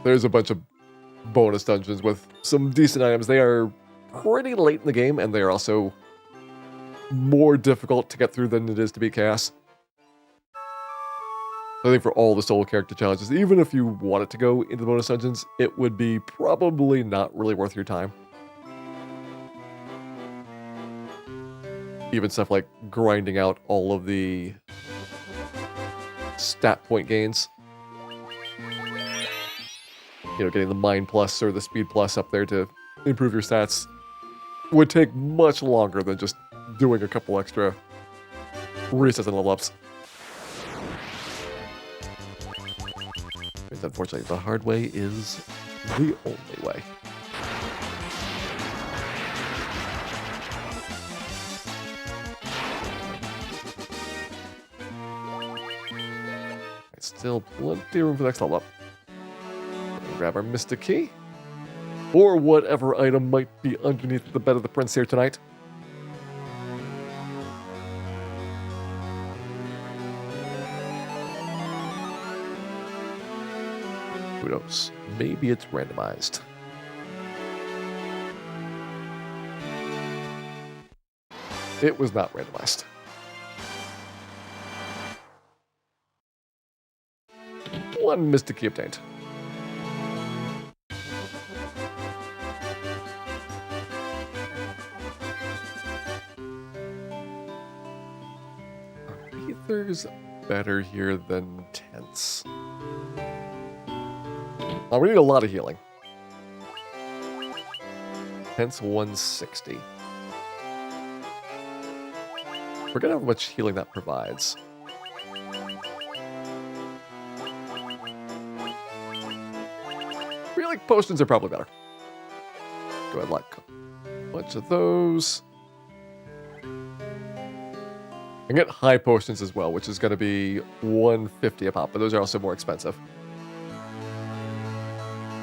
There's a bunch of bonus dungeons with some decent items. They are pretty late in the game, and they are also more difficult to get through than it is to beat Chaos. I think for all the solo character challenges, even if you wanted to go into the bonus dungeons, it would be probably not really worth your time. Even stuff like grinding out all of the stat point gains. Getting the Mind Plus or the Speed Plus up there to improve your stats would take much longer than just doing a couple extra resets and level ups. Because unfortunately, the hard way is the only way. Still plenty of room for the next level up. Grab our Mystic Key. Or whatever item might be underneath the bed of the prince here tonight. Who knows? Maybe it's randomized. It was not randomized. One Mystic Key obtained. Ether's better here than Tense. Oh, we need a lot of healing. Tense 160. Forget how much healing that provides. Healing potions are probably better. Go ahead, like a bunch of those. I get high potions as well, which is going to be 150 a pop, but those are also more expensive.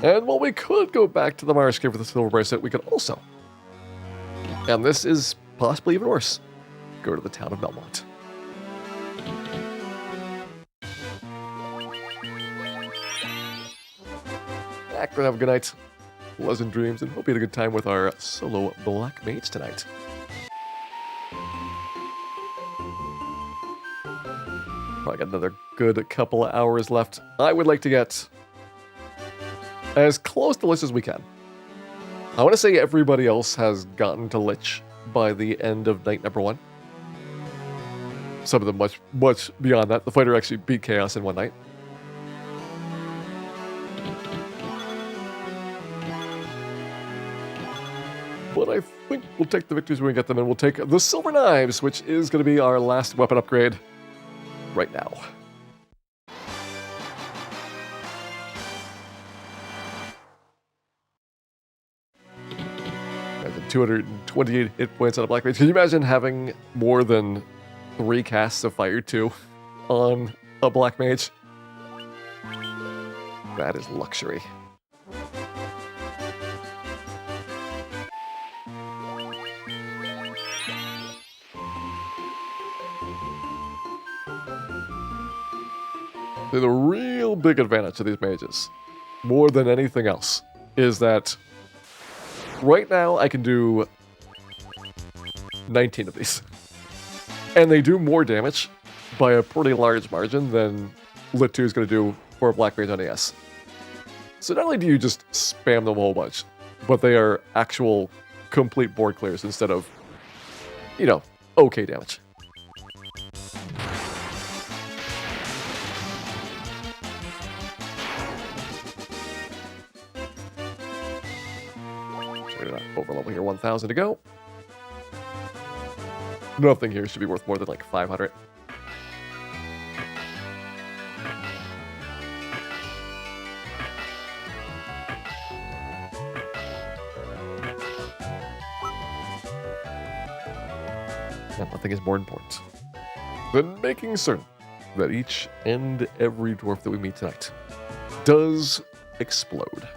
And while we could go back to the Mars Cave with the silver bracelet, we could also, and this is possibly even worse, go to the town of Belmont. Akron, have a good night. Pleasant dreams, and hope you had a good time with our solo Black Mage tonight. Probably got another good couple of hours left. I would like to get as close to Lich as we can. I want to say everybody else has gotten to Lich by the end of night number 1. Some of them much beyond that. The fighter actually beat Chaos in one night. But I think we'll take the victories when we get them, and we'll take the Silver Knives, which is going to be our last weapon upgrade right now. And 228 hit points on a Black Mage. Can you imagine having more than 3 casts of Fire 2 on a Black Mage? That is luxury. The real big advantage of these mages, more than anything else, is that right now I can do 19 of these. And they do more damage by a pretty large margin than Lit 2 is going to do for a Black Mage on AS. So not only do you just spam them a whole bunch, but they are actual complete board clears instead of, you know, okay damage. Over level here, 1,000 to go. Nothing here should be worth more than like 500. And nothing is more important than making certain that each and every dwarf that we meet tonight does explode.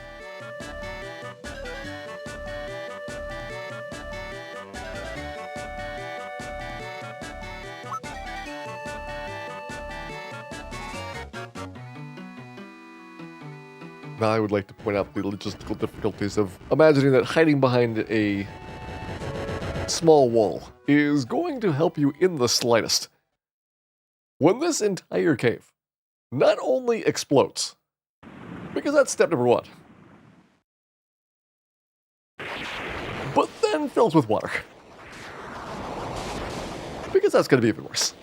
Now, I would like to point out the logistical difficulties of imagining that hiding behind a small wall is going to help you in the slightest. When this entire cave not only explodes, because that's step number 1, but then fills with water, because that's going to be even worse.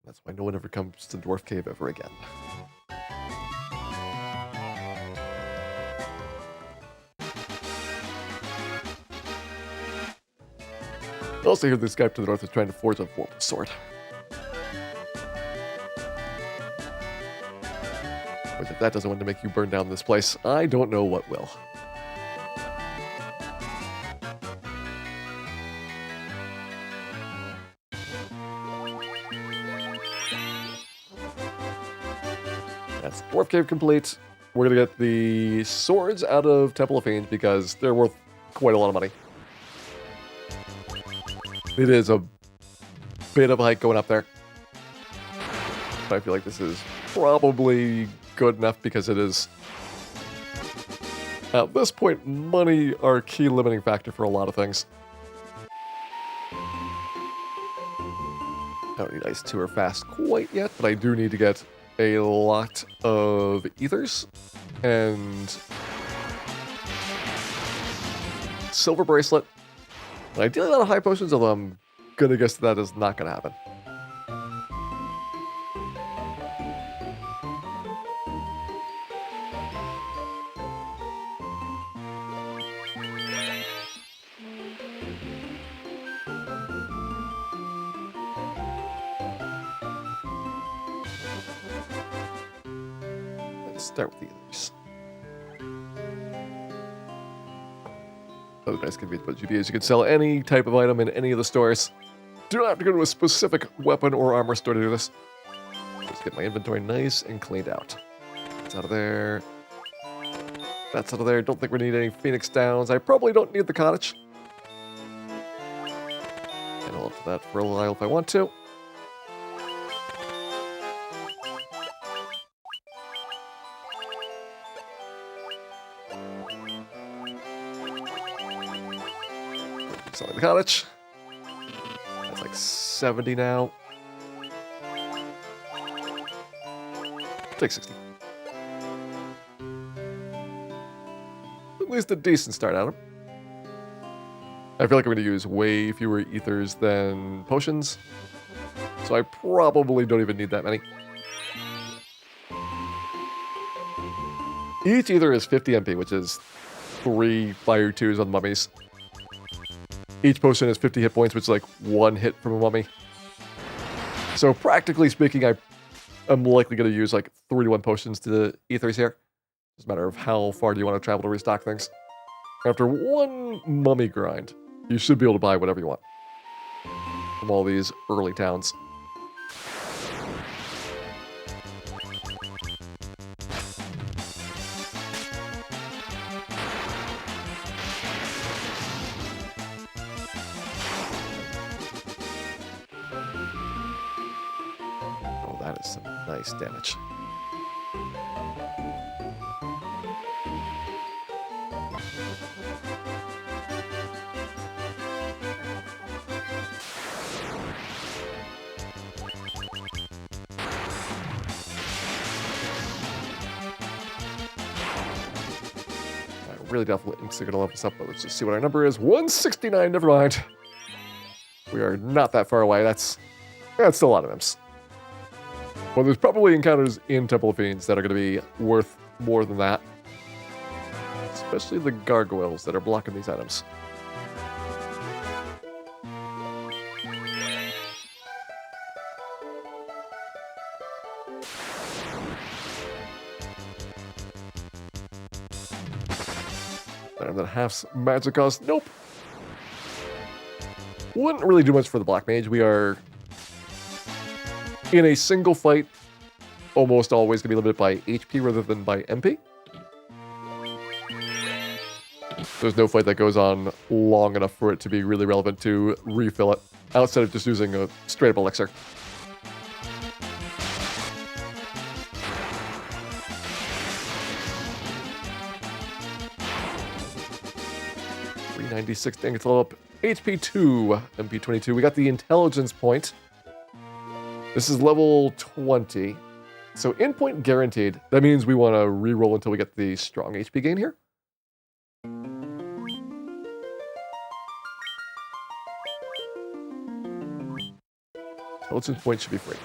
That's why no one ever comes to Dwarf Cave ever again. Also hear this guy to the north is trying to forge a vorpal sword. Which, if that doesn't want to make you burn down this place, I don't know what will. That's Dwarf Cave complete. We're going to get the swords out of Temple of Fiends because they're worth quite a lot of money. It is a bit of a hike going up there. But I feel like this is probably good enough because it is... At this point, money are a key limiting factor for a lot of things. I don't need Ice 2 or Fast quite yet, but I do need to get a lot of ethers and silver bracelet. And ideally a lot of high potions, although I'm gonna guess that is not gonna happen. Start with the ethers. Other nice convenience about GBA is you can sell any type of item in any of the stores. Do not have to go to a specific weapon or armor store to do this. Just get my inventory nice and cleaned out. That's out of there. That's out of there. Don't think we need any Phoenix Downs. I probably don't need the cottage. And I'll do that for a while if I want to. Selling the cottage. That's like 70 now. Take 60. At least a decent start out of them. I feel like I'm going to use way fewer ethers than potions. So I probably don't even need that many. Each ether is 50 MP, which is 3 fire 2s on mummies. Each potion has 50 hit points, which is like 1 hit from a mummy. So practically speaking, I'm likely going to use like 3 to 1 potions to the ethers here. It's a matter of how far do you want to travel to restock things. After 1 mummy grind, you should be able to buy whatever you want from all these early towns. That is some nice damage. I really definitely am going to level this up, but let's just see what our number is. 169, never mind. We are not that far away. That's still a lot of imps. Well, there's probably encounters in Temple of Fiends that are going to be worth more than that. Especially the gargoyles that are blocking these items. And that half magic cost. Nope. Wouldn't really do much for the Black Mage. We are in a single fight, almost always going to be limited by HP rather than by MP. There's no fight that goes on long enough for it to be really relevant to refill it, outside of just using a straight-up elixir. $396, dang, it's a little up. HP 2, MP 22. We got the intelligence point. This is level 20. So in point guaranteed. That means we want to reroll until we get the strong HP gain here. Intelligence point should be free.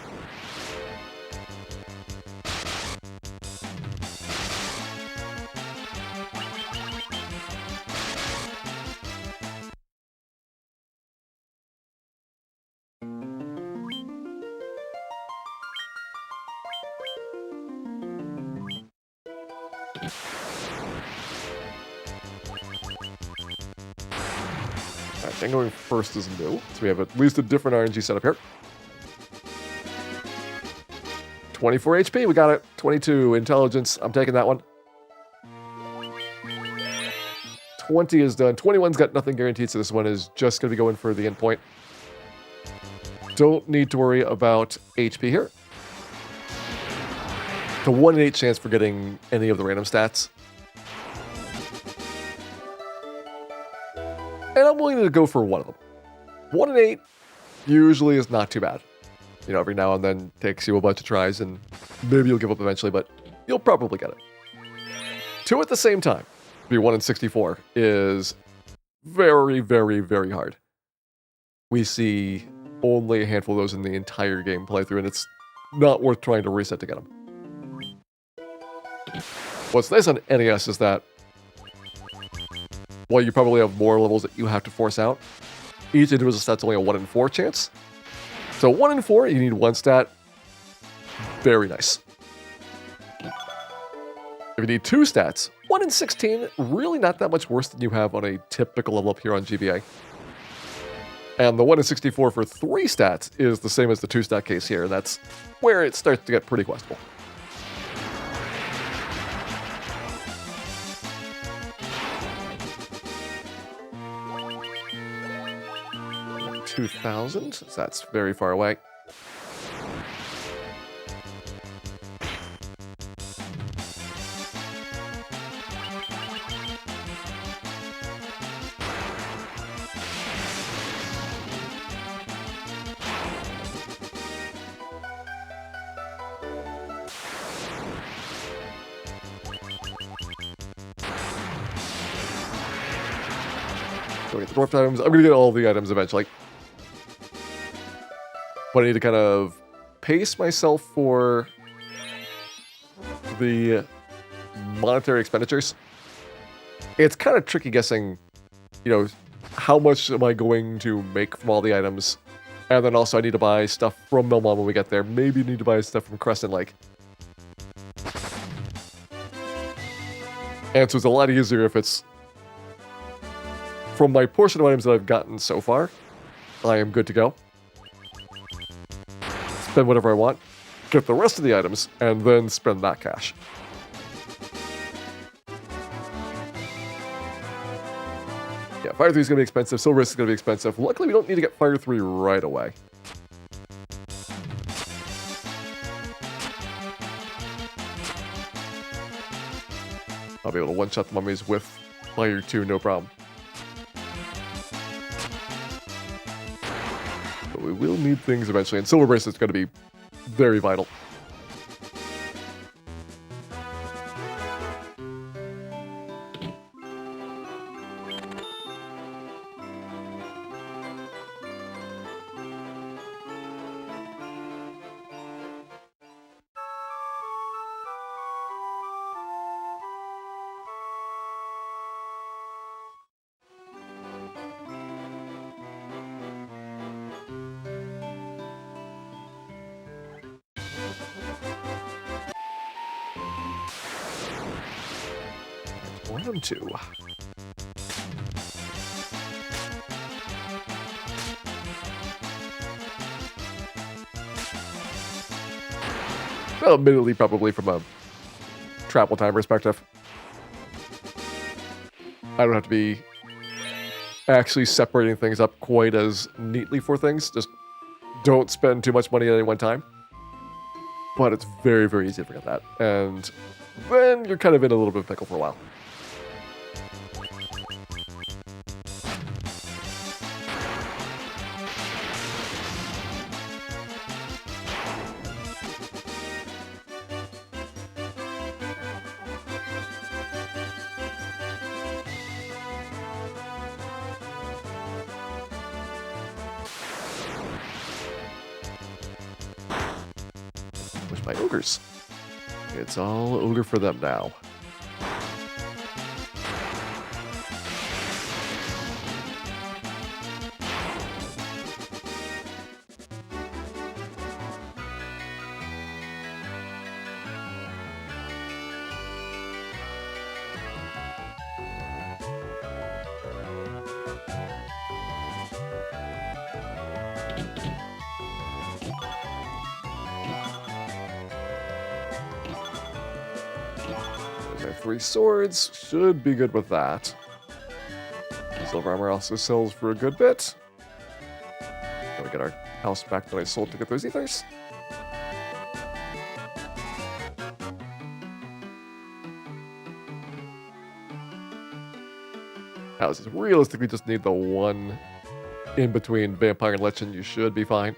And going first is new, so we have at least a different RNG setup here. 24 HP, we got it. 22 intelligence, I'm taking that one. 20 is done. 21's got nothing guaranteed, so this one is just going to be going for the endpoint. Don't need to worry about HP here. The 1 in 8 chance for getting any of the random stats. And I'm willing to go for one of them. 1 in 8 usually is not too bad. You know, every now and then takes you a bunch of tries, and maybe you'll give up eventually, but you'll probably get it. 2 at the same time, be 1 in 64, is very, very, very hard. We see only a handful of those in the entire game playthrough, and it's not worth trying to reset to get them. What's nice on NES is that while you probably have more levels that you have to force out, each individual stat's only a 1 in 4 chance. So 1 in 4, you need 1 stat. Very nice. If you need 2 stats, 1 in 16, really not that much worse than you have on a typical level up here on GBA. And the 1 in 64 for 3 stats is the same as the 2 stat case here. That's where it starts to get pretty questionable. $2,000, so that's very far away. So we get the dwarf items. I'm going to get all the items eventually. But I need to kind of pace myself for the monetary expenditures. It's kind of tricky guessing, you know, how much am I going to make from all the items? And then also I need to buy stuff from Melmon when we get there. Maybe need to buy stuff from Crescent Lake. And so it's a lot easier if it's from my portion of items that I've gotten so far. I am good to go. Spend whatever I want, get the rest of the items, and then spend that cash. Yeah, Fire 3 is going to be expensive, Silver is going to be expensive. Luckily, we don't need to get Fire 3 right away. I'll be able to one-shot the mummies with Fire 2, no problem. But we will need things eventually, and Silver Bracelet's going to be very vital. Round 2. Well, admittedly, probably from a travel time perspective. I don't have to be actually separating things up quite as neatly for things. Just don't spend too much money at any one time. But it's very, very easy to forget that. And then you're kind of in a little bit of pickle for a while. Push my ogres. It's all ogre for them now. 3 swords. Should be good with that. Silver armor also sells for a good bit. Then we get our house back that I sold to get those ethers. Houses realistically just need the one in between Vampire and Lich, and you should be fine.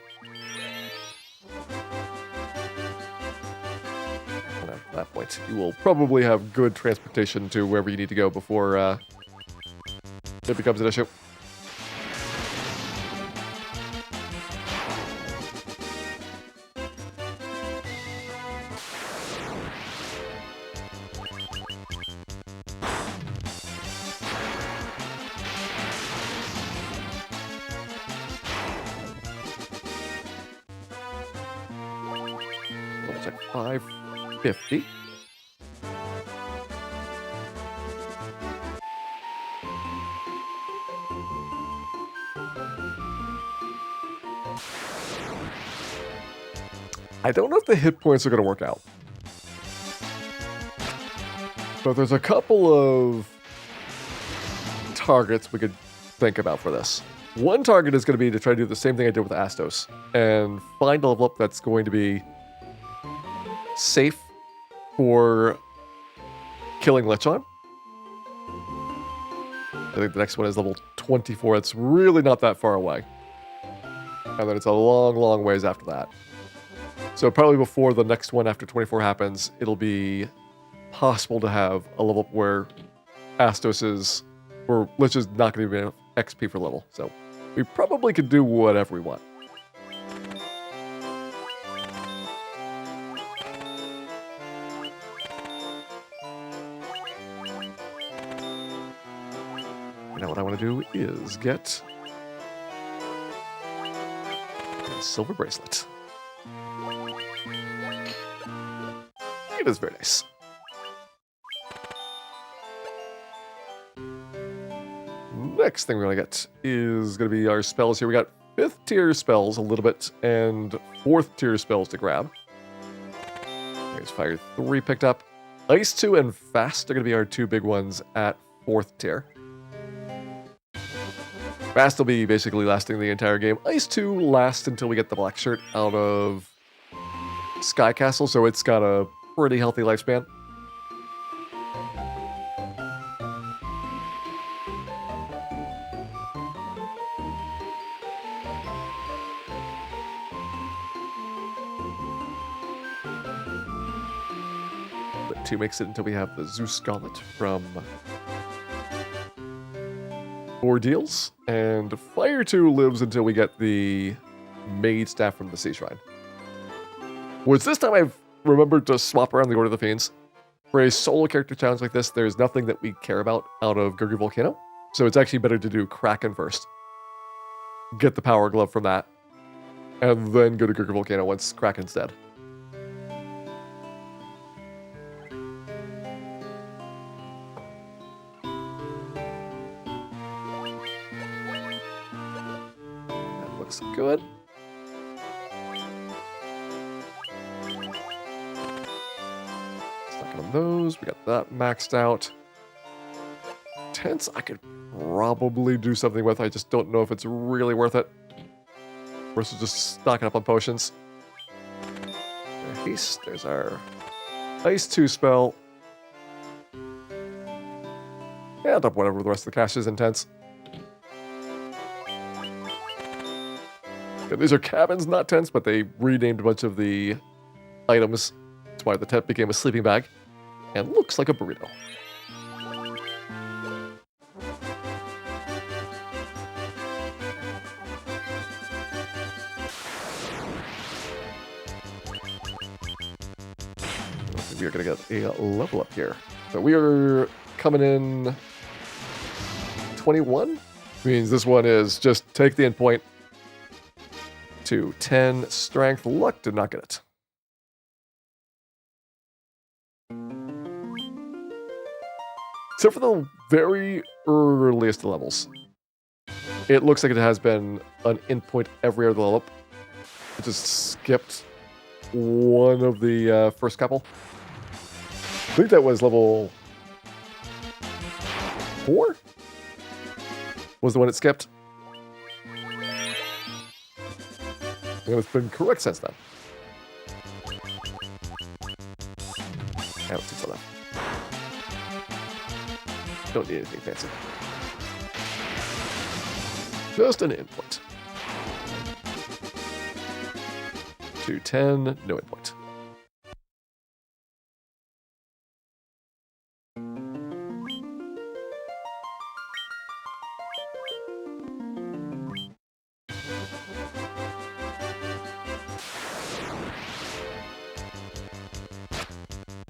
And at that point, you will probably have good transportation to wherever you need to go before it becomes an issue. Check 550. I don't know if the hit points are going to work out. But there's a couple of targets we could think about for this. One target is going to be to try to do the same thing I did with Astos and find a level up that's going to be safe for killing Lich on. I think the next one is level 24. It's really not that far away. And then it's a long, long ways after that. So probably before the next one after 24 happens, it'll be possible to have a level up where Astos is, or Lich is not going to be enough XP for level. So we probably could do whatever we want. Now what I want to do is get a silver bracelet. It is very nice. Next thing we're going to get is going to be our spells here. We got 5th tier spells a little bit and 4th tier spells to grab. There's Fire 3 picked up. Ice 2 and Fast are going to be our 2 big ones at 4th tier. Fast will be basically lasting the entire game. Ice 2 lasts until we get the black shirt out of Sky Castle, so it's got a pretty healthy lifespan. But 2 makes it until we have the Zeus Gauntlet from Ordeals, and Fire 2 lives until we get the Mage Staff from the Sea Shrine. Which this time I've remembered to swap around the Order of the Fiends. For a solo character challenge like this, there's nothing that we care about out of Gurgi Volcano, so it's actually better to do Kraken first. Get the Power Glove from that, and then go to Gurgi Volcano once Kraken's dead. Looks good. Stuck on those. We got that maxed out. Tents I could probably do something with. I just don't know if it's really worth it. Versus just stocking up on potions. Haste. There's our Ice 2 spell. And up whatever the rest of the cache is in tents. Yeah, these are cabins, not tents, but they renamed a bunch of the items. That's why the tent became a sleeping bag. And looks like a burrito. We are going to get a level up here. So we are coming in 21. Means this one is just take the endpoint. 2, 10, strength, luck, did not get it. Except for the very earliest levels. It looks like it has been an endpoint every other level up. It just skipped one of the first couple. I think that was level 4 was the one it skipped. And it's been correct since then. Let's do that. Don't need anything fancy. Just an input. 210, no input.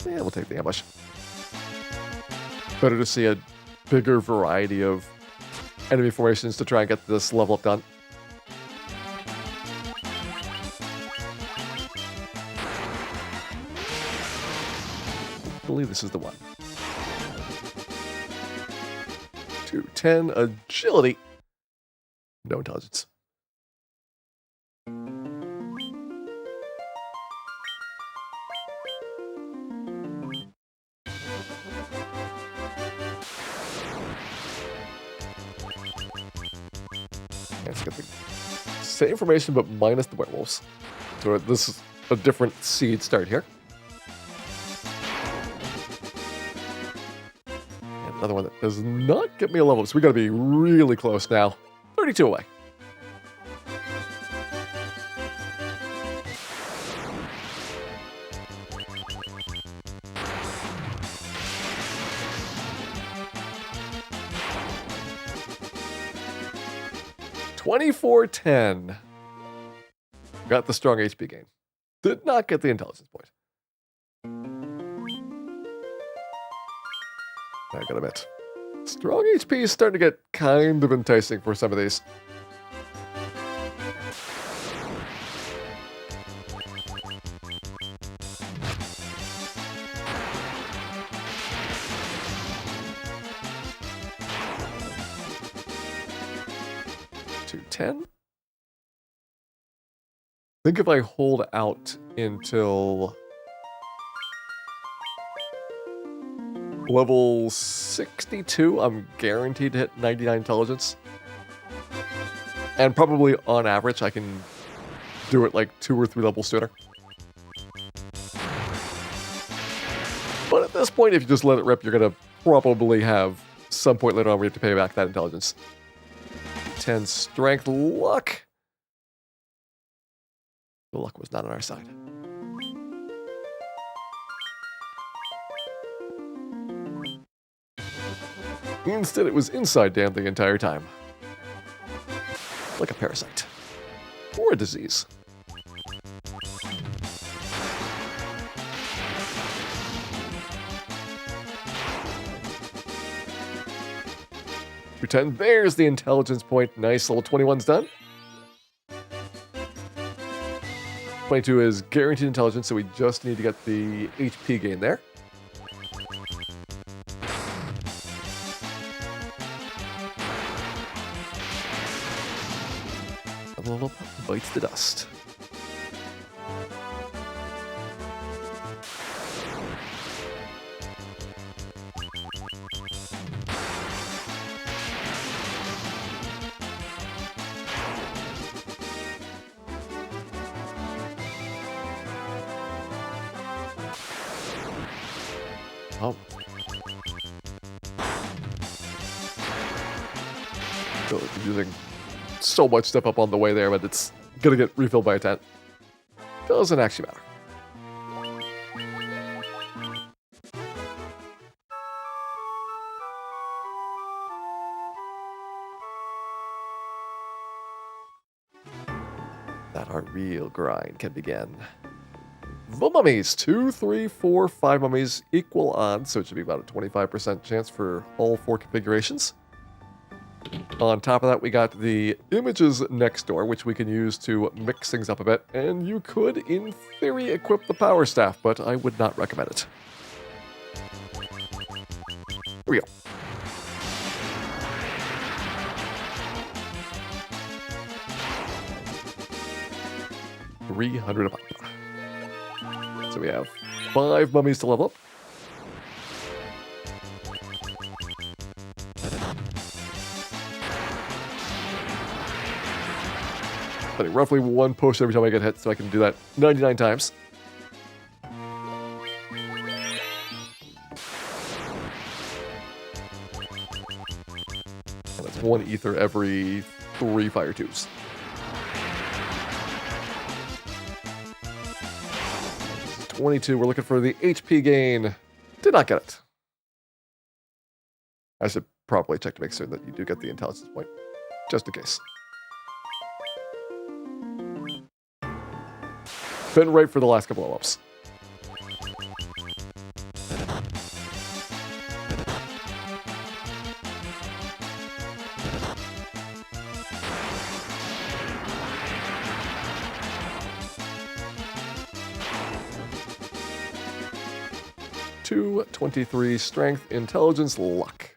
Yeah, we'll take the ambush. Better to see a bigger variety of enemy formations to try and get this level up done. I believe this is the one. 210 agility. No intelligence. Let's get the same information, but minus the werewolves. So this is a different seed start here. And another one that does not get me a level, so we got to be really close now. 32 away. $24.10. Got the strong HP gain. Did not get the intelligence point. I gotta admit, strong HP is starting to get kind of enticing for some of these. $210. I think if I hold out until level 62, I'm guaranteed to hit 99 intelligence. And probably on average, I can do it like 2 or 3 levels sooner. But at this point, if you just let it rip, you're going to probably have some point later on where you have to pay back that intelligence. 10 strength, luck. The luck was not on our side. Instead, it was inside damn the entire time. Like a parasite. Or a disease. Pretend there's the intelligence point. Nice, level 21's done. 22 is guaranteed intelligence, so we just need to get the HP gain there. A little bites the dust. Oh. Feel like I'm using so much stuff up on the way there, but it's gonna get refilled by a tent. Doesn't actually matter. That our real grind can begin. The mummies, 2, 3, 4, 5 mummies, equal odds, so it should be about a 25% chance for all 4 configurations. On top of that, we got the images next door, which we can use to mix things up a bit, and you could, in theory, equip the power staff, but I would not recommend it. Here we go. $300 a month. So we have 5 mummies to level up. Spending roughly 1 push every time I get hit, so I can do that 99 times. And that's 1 ether every 3 fire tubes. This is 22. We're looking for the HP gain. Did not get it. I should probably check to make certain that you do get the intelligence point, just in case. Been right for the last couple of ups. Two, 23 strength, intelligence, luck.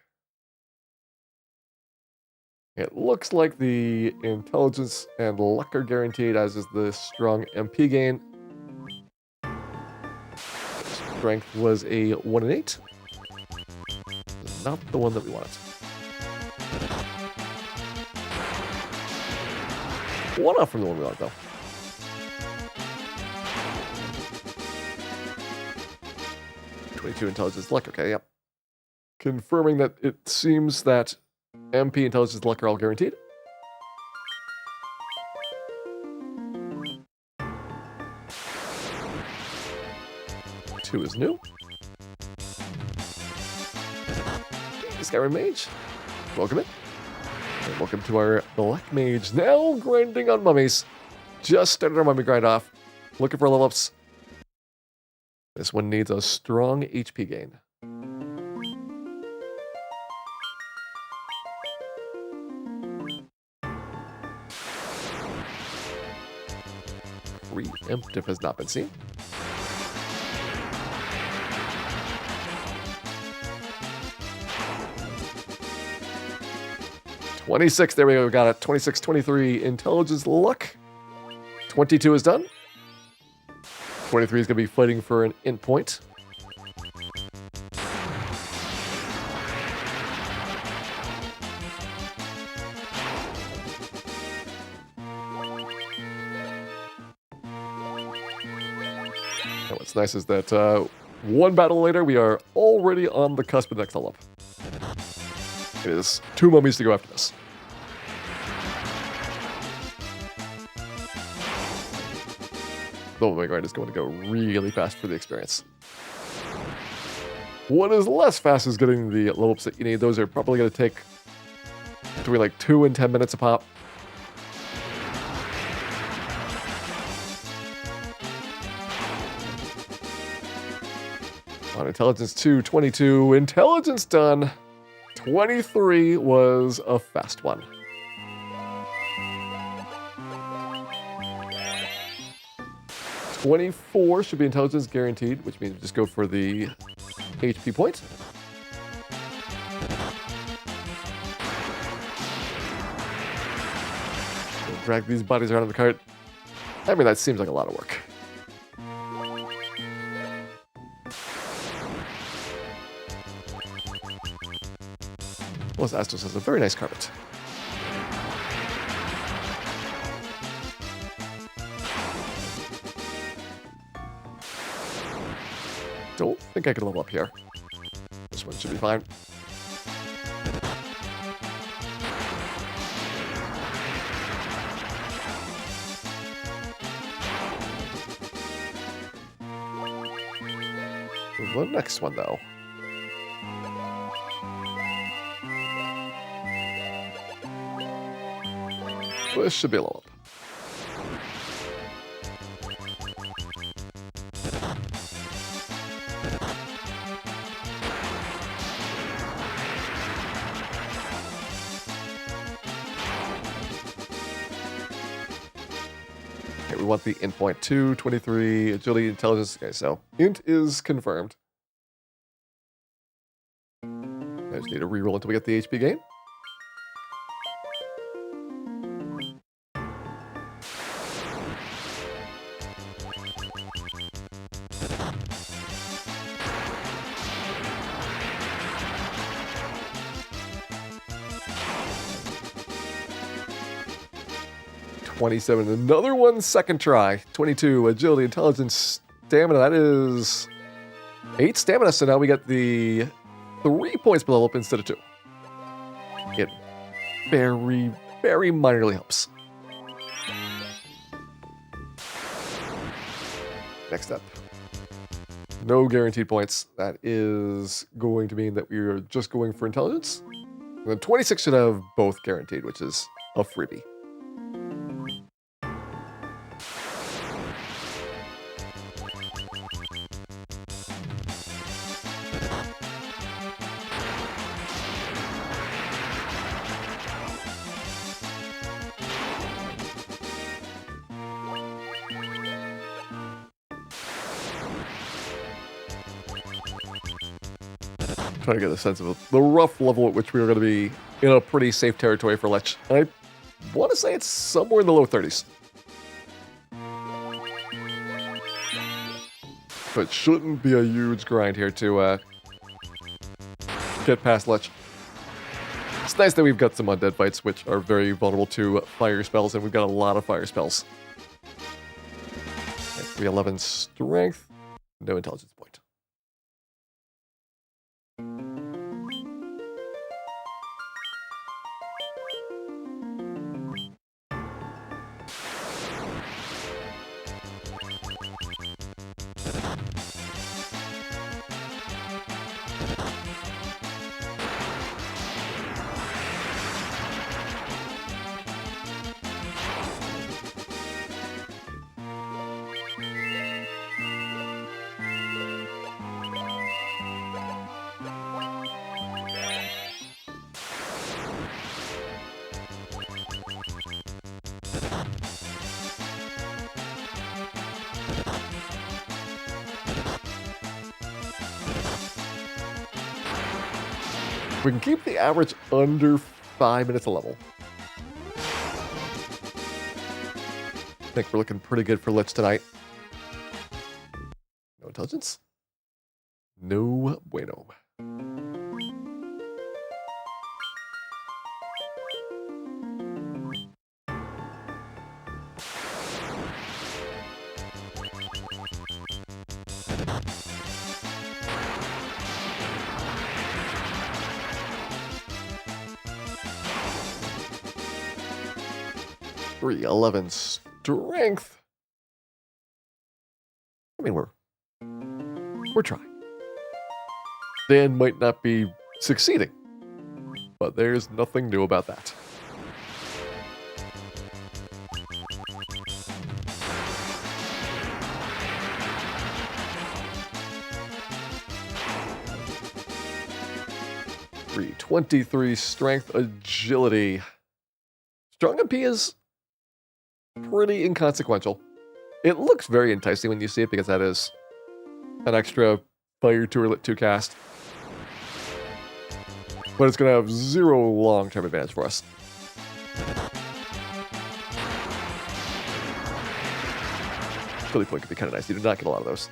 It looks like the intelligence and luck are guaranteed, as is the strong MP gain. Strength was a 1 in 8. Not the one that we wanted. One off from the one we wanted, though. .22 intelligence, luck. Okay, yep. Confirming that it seems that MP, intelligence, luck are all guaranteed. Two is new. Black Mage, welcome in. And welcome to our Black Mage, now grinding on mummies. Just started our mummy grind off. Looking for level ups. This one needs a strong HP gain. Preemptive has not been seen. $26, there we go, we got it. 26, 23, intelligence, luck. 22 is done. 23 is going to be fighting for an int point. And what's nice is that one battle later, we are already on the cusp of the next level up. It is 2 mummies to go after this. The mummy grind is going to go really fast for the experience. What is less fast is getting the level ups that you need. Those are probably going to take between like 2 and 10 minutes a pop. On intelligence 2, 22, intelligence done. 23 was a fast one. $24 should be intelligence guaranteed, which means just go for the HP point. Drag these bodies around in the cart. I mean, that seems like a lot of work. Los Astos has a very nice carpet. Don't think I can level up here. This one should be fine. The next one, though. This should be a level up. Okay, we want the int point 2, 23, agility, intelligence. Okay, so int is confirmed. I just need to reroll until we get the HP gain. 27. Another one, second try. 22. Agility, intelligence, stamina. That is 8 stamina. So now we get the 3 points per level up instead of 2. It very, very minorly helps. Next up. No guaranteed points. That is going to mean that we are just going for intelligence. And then 26 should have both guaranteed, which is a freebie. Trying to get a sense of the rough level at which we are going to be in a pretty safe territory for Lech. I want to say it's somewhere in the low 30s. But it shouldn't be a huge grind here to get past Lech. It's nice that we've got some undead fights, which are very vulnerable to fire spells, and we've got a lot of fire spells. 311 strength, no intelligence point. We can keep the average under 5 minutes a level. I think we're looking pretty good for Lich tonight. No intelligence? No bueno. Three 11 strength. I mean, we're trying. Dan might not be succeeding, but there's nothing new about that. Three 23 strength, agility. Strong MP is pretty inconsequential. It looks very enticing when you see it because that is an extra Fire 2 or Lit 2 cast. But it's going to have 0 long-term advantage for us. Chili point could be kind of nice. You do not get a lot of those.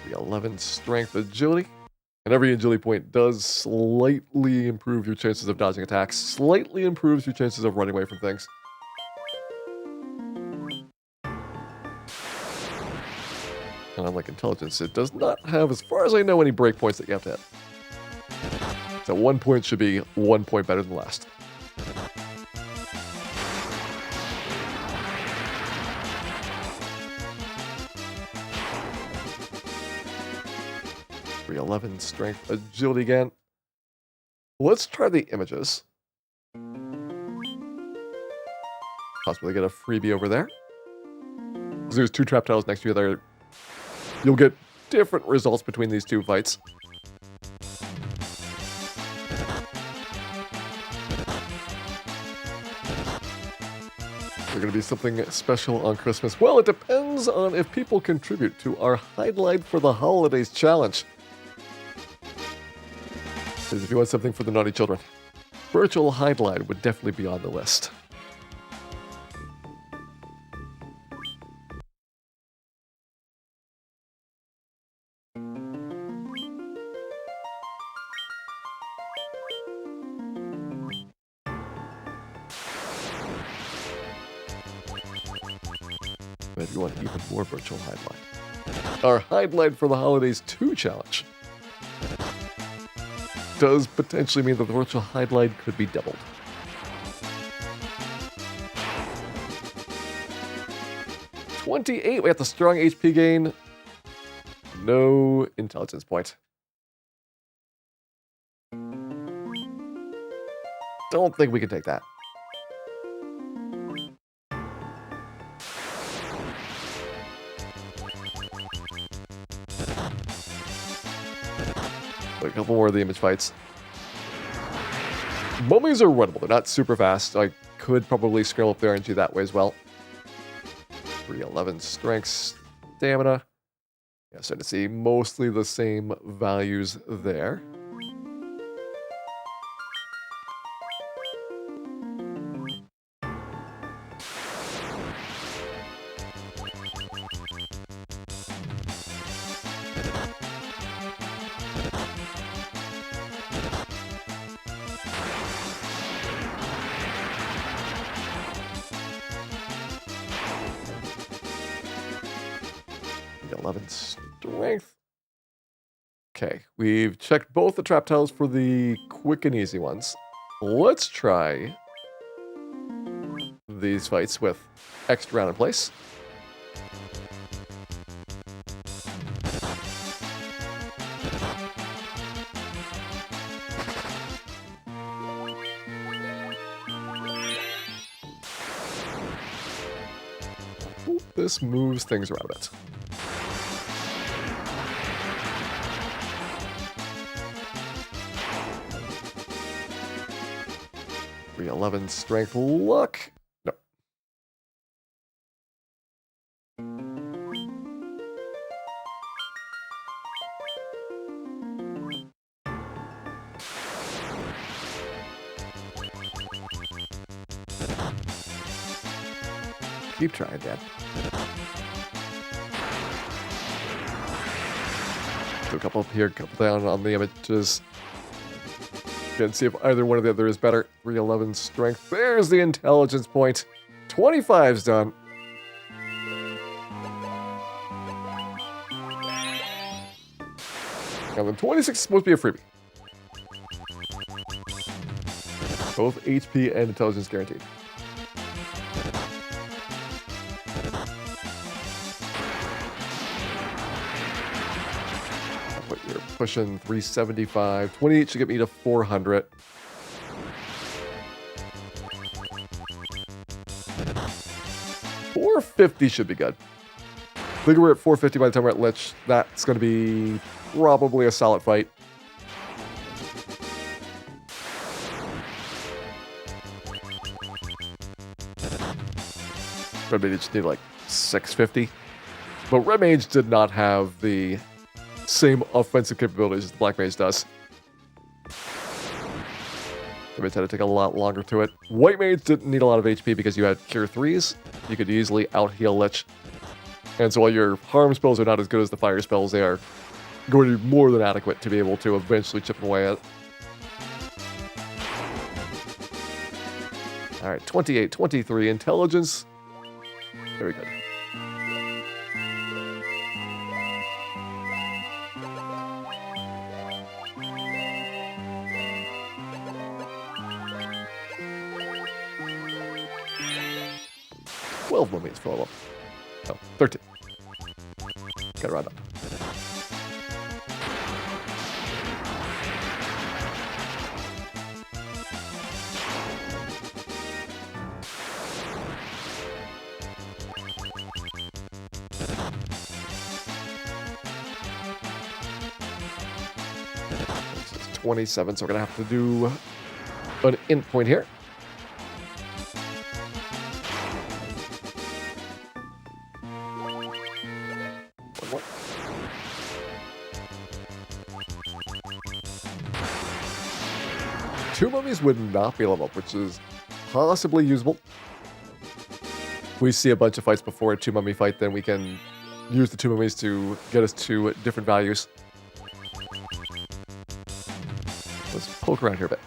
The 11 strength agility. And every agility point does slightly improve your chances of dodging attacks, slightly improves your chances of running away from things. And unlike intelligence, it does not have, as far as I know, any breakpoints that you have to hit. So 1 point should be 1 point better than the last. Three 11 strength agility again. Let's try the images. Possibly get a freebie over there. Because there's 2 trap tiles next to each other. You'll get different results between these 2 fights. There going to be something special on Christmas? Well, it depends on if people contribute to our Highlight for the Holidays challenge. Because if you want something for the naughty children, virtual highlight would definitely be on the list. But you want even more virtual hide line. Our hide line for the holidays 2 challenge does potentially mean that the virtual hide line could be doubled. $28. We got the strong HP gain. No intelligence point. Don't think we can take that. A couple more of the image fights. Mummies are runnable. They're not super fast. I could probably scale up the RNG that way as well. 311 strength, stamina. Yeah, starting to see mostly the same values there. Strength. Okay, we've checked both the trap tiles for the quick and easy ones. Let's try these fights with extra round in place. Ooh, this moves things around a bit. .311 strength, luck. No. Keep trying, Dad. Do a couple up here, a couple down on the images. And see if either one of the other is better. 311 strength. There's the intelligence point. 25's done. And then 26 is supposed to be a freebie. Both HP and intelligence guaranteed. You're pushing 375. 28 should get me to 400. $450 should be good. I think we're at 450 by the time we're at Lich. That's going to be probably a solid fight. Red Mage just need like 650. But Red Mage did not have the same offensive capabilities as the Black Mage does. The Mage had to take a lot longer to it. White Mage didn't need a lot of HP because you had Cure 3s. You could easily out-heal Lich. And so while your harm spells are not as good as the fire spells, they are going to be more than adequate to be able to eventually chip away at it. Alright, 28, 23, intelligence. Very good. Mummies follow up. Oh, 13. Gotta round up. This is 27, so we're gonna have to do an int point here. Two mummies would not be level up, which is possibly usable. We see a bunch of fights before a two mummy fight, then we can use the two mummies to get us to different values. Let's poke around here a bit.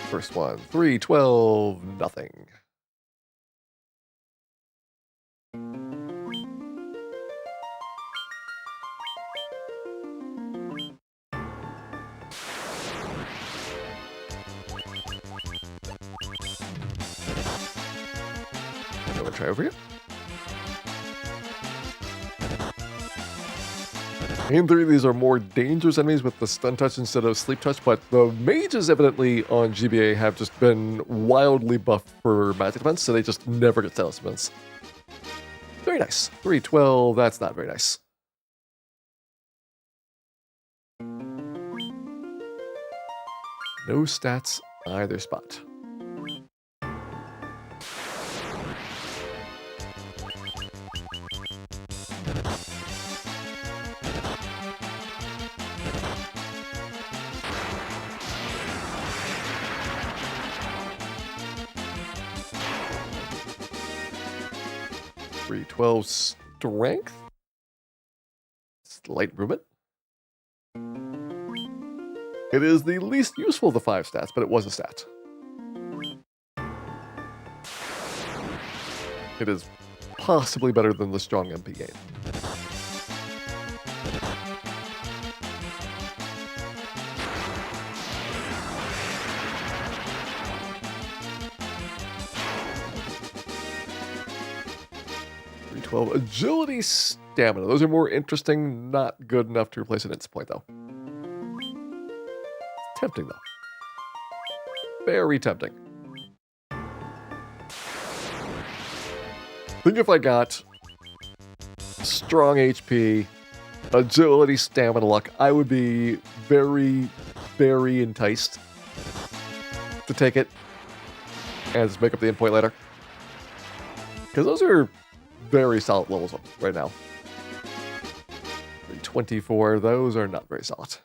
First one, 312, nothing. I'm gonna try over here. In theory, these are more dangerous enemies with the stun touch instead of sleep touch, but the mages evidently on GBA have just been wildly buffed for magic defense, so they just never get status defense. Very nice. 312, that's not very nice. No stats either spot. .312 strength. Slight improvement. It is the least useful of the 5 stats, but it was a stat. It is possibly better than the strong MP gain. .312 agility, stamina. Those are more interesting. Not good enough to replace an instant point, though. Tempting, though. Very tempting. I think if I got strong HP, agility, stamina, luck, I would be very, very enticed to take it and just make up the endpoint later. Because those are very solid levels right now. 324, those are not very solid.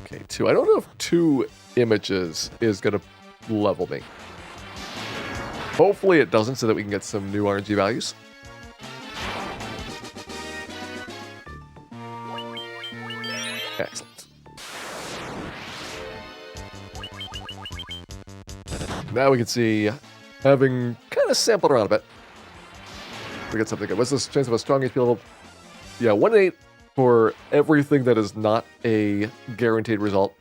Okay, 2. I don't know if 2 images is going to level me. Hopefully it doesn't, so that we can get some new RNG values. Excellent. Now we can see, having kind of sampled around a bit, we get something good. What's this chance of a strong HP level? Yeah, 1 in 8 for everything that is not a guaranteed result.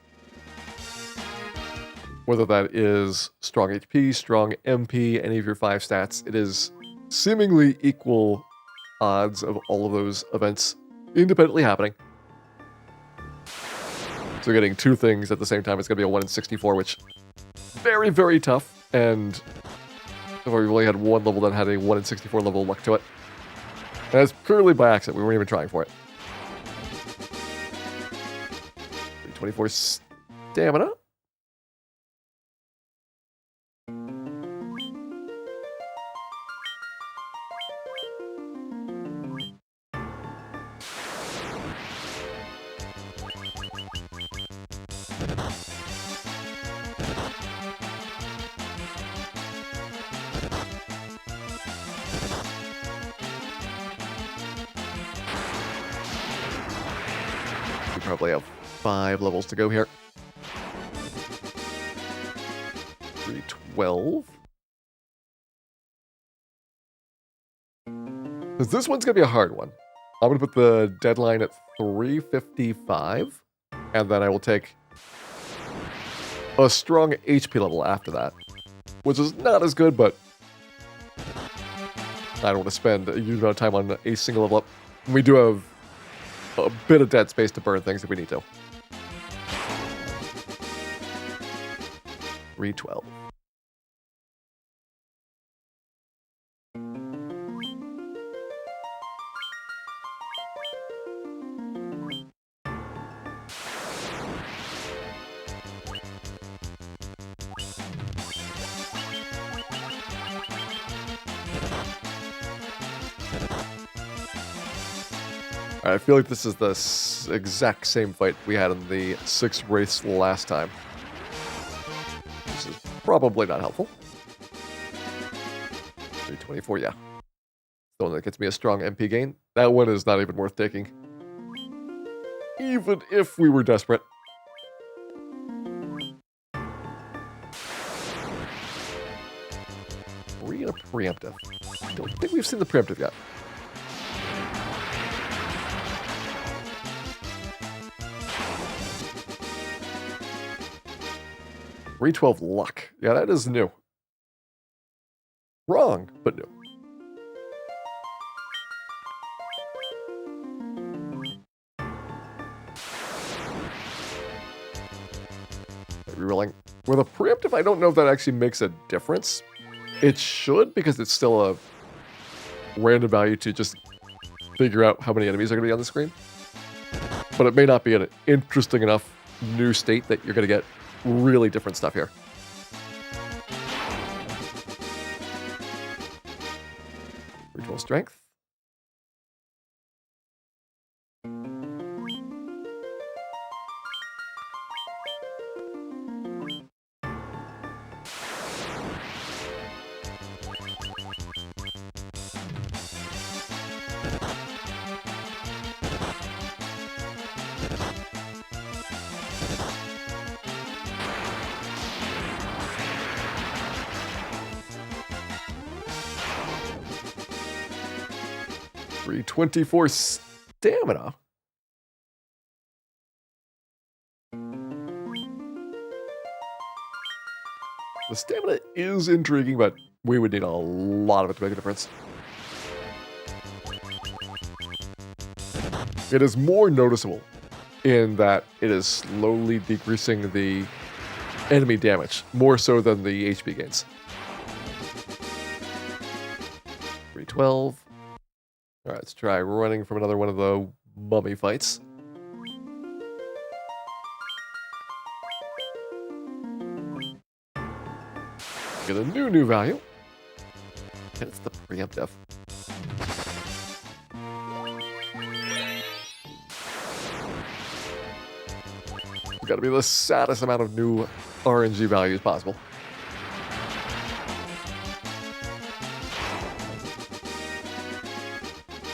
Whether that is strong HP, strong MP, any of your 5 stats, it is seemingly equal odds of all of those events independently happening. So getting 2 things at the same time, it's going to be a 1 in 64, which very, very tough. And we really had 1 level that had a 1 in 64 level luck to it. And that's purely by accident. We weren't even trying for it. 324 stamina. We probably have 5 levels to go here. 312. This one's going to be a hard one. I'm going to put the deadline at 355, and then I will take a strong HP level after that, which is not as good, but I don't want to spend a huge amount of time on a single level up. We do have a bit of dead space to burn things if we need to. 312. I feel like this is the exact same fight we had in the 6th race last time. This is probably not helpful. 324, yeah. The one that gets me a strong MP gain. That one is not even worth taking. Even if we were desperate. Are we in a preemptive? I don't think we've seen the preemptive yet. $312 luck. Yeah, that is new. Wrong, but new. Rerolling. With a preemptive, I don't know if that actually makes a difference. It should, because it's still a random value to just figure out how many enemies are going to be on the screen. But it may not be an interesting enough new state that you're going to get really different stuff here. Ritual strength. $324 stamina. The stamina is intriguing, but we would need a lot of it to make a difference. It is more noticeable in that it is slowly decreasing the enemy damage, more so than the HP gains. 312. All right, let's try running from another one of the mummy fights. Get a new value. And it's the preemptive. It's got to be the saddest amount of new RNG values possible.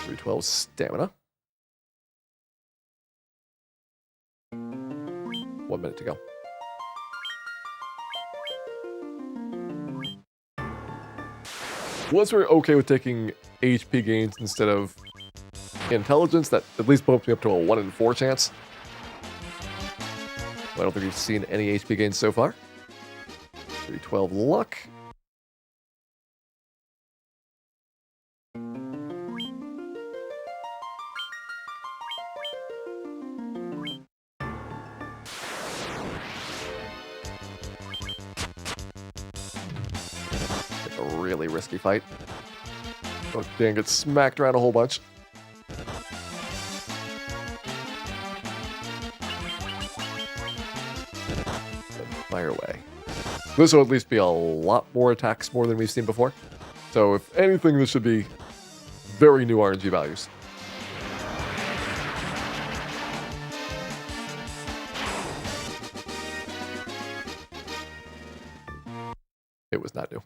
$312 stamina. 1 minute to go. Once we're okay with taking HP gains instead of intelligence, that at least bumps me up to a 1 in 4 chance. I don't think we've seen any HP gains so far. 312 luck. Like a really risky fight. Oh, dang, get smacked around a whole bunch. Fire away. This will at least be a lot more attacks, more than we've seen before. So if anything, this should be very new RNG values. It was not new.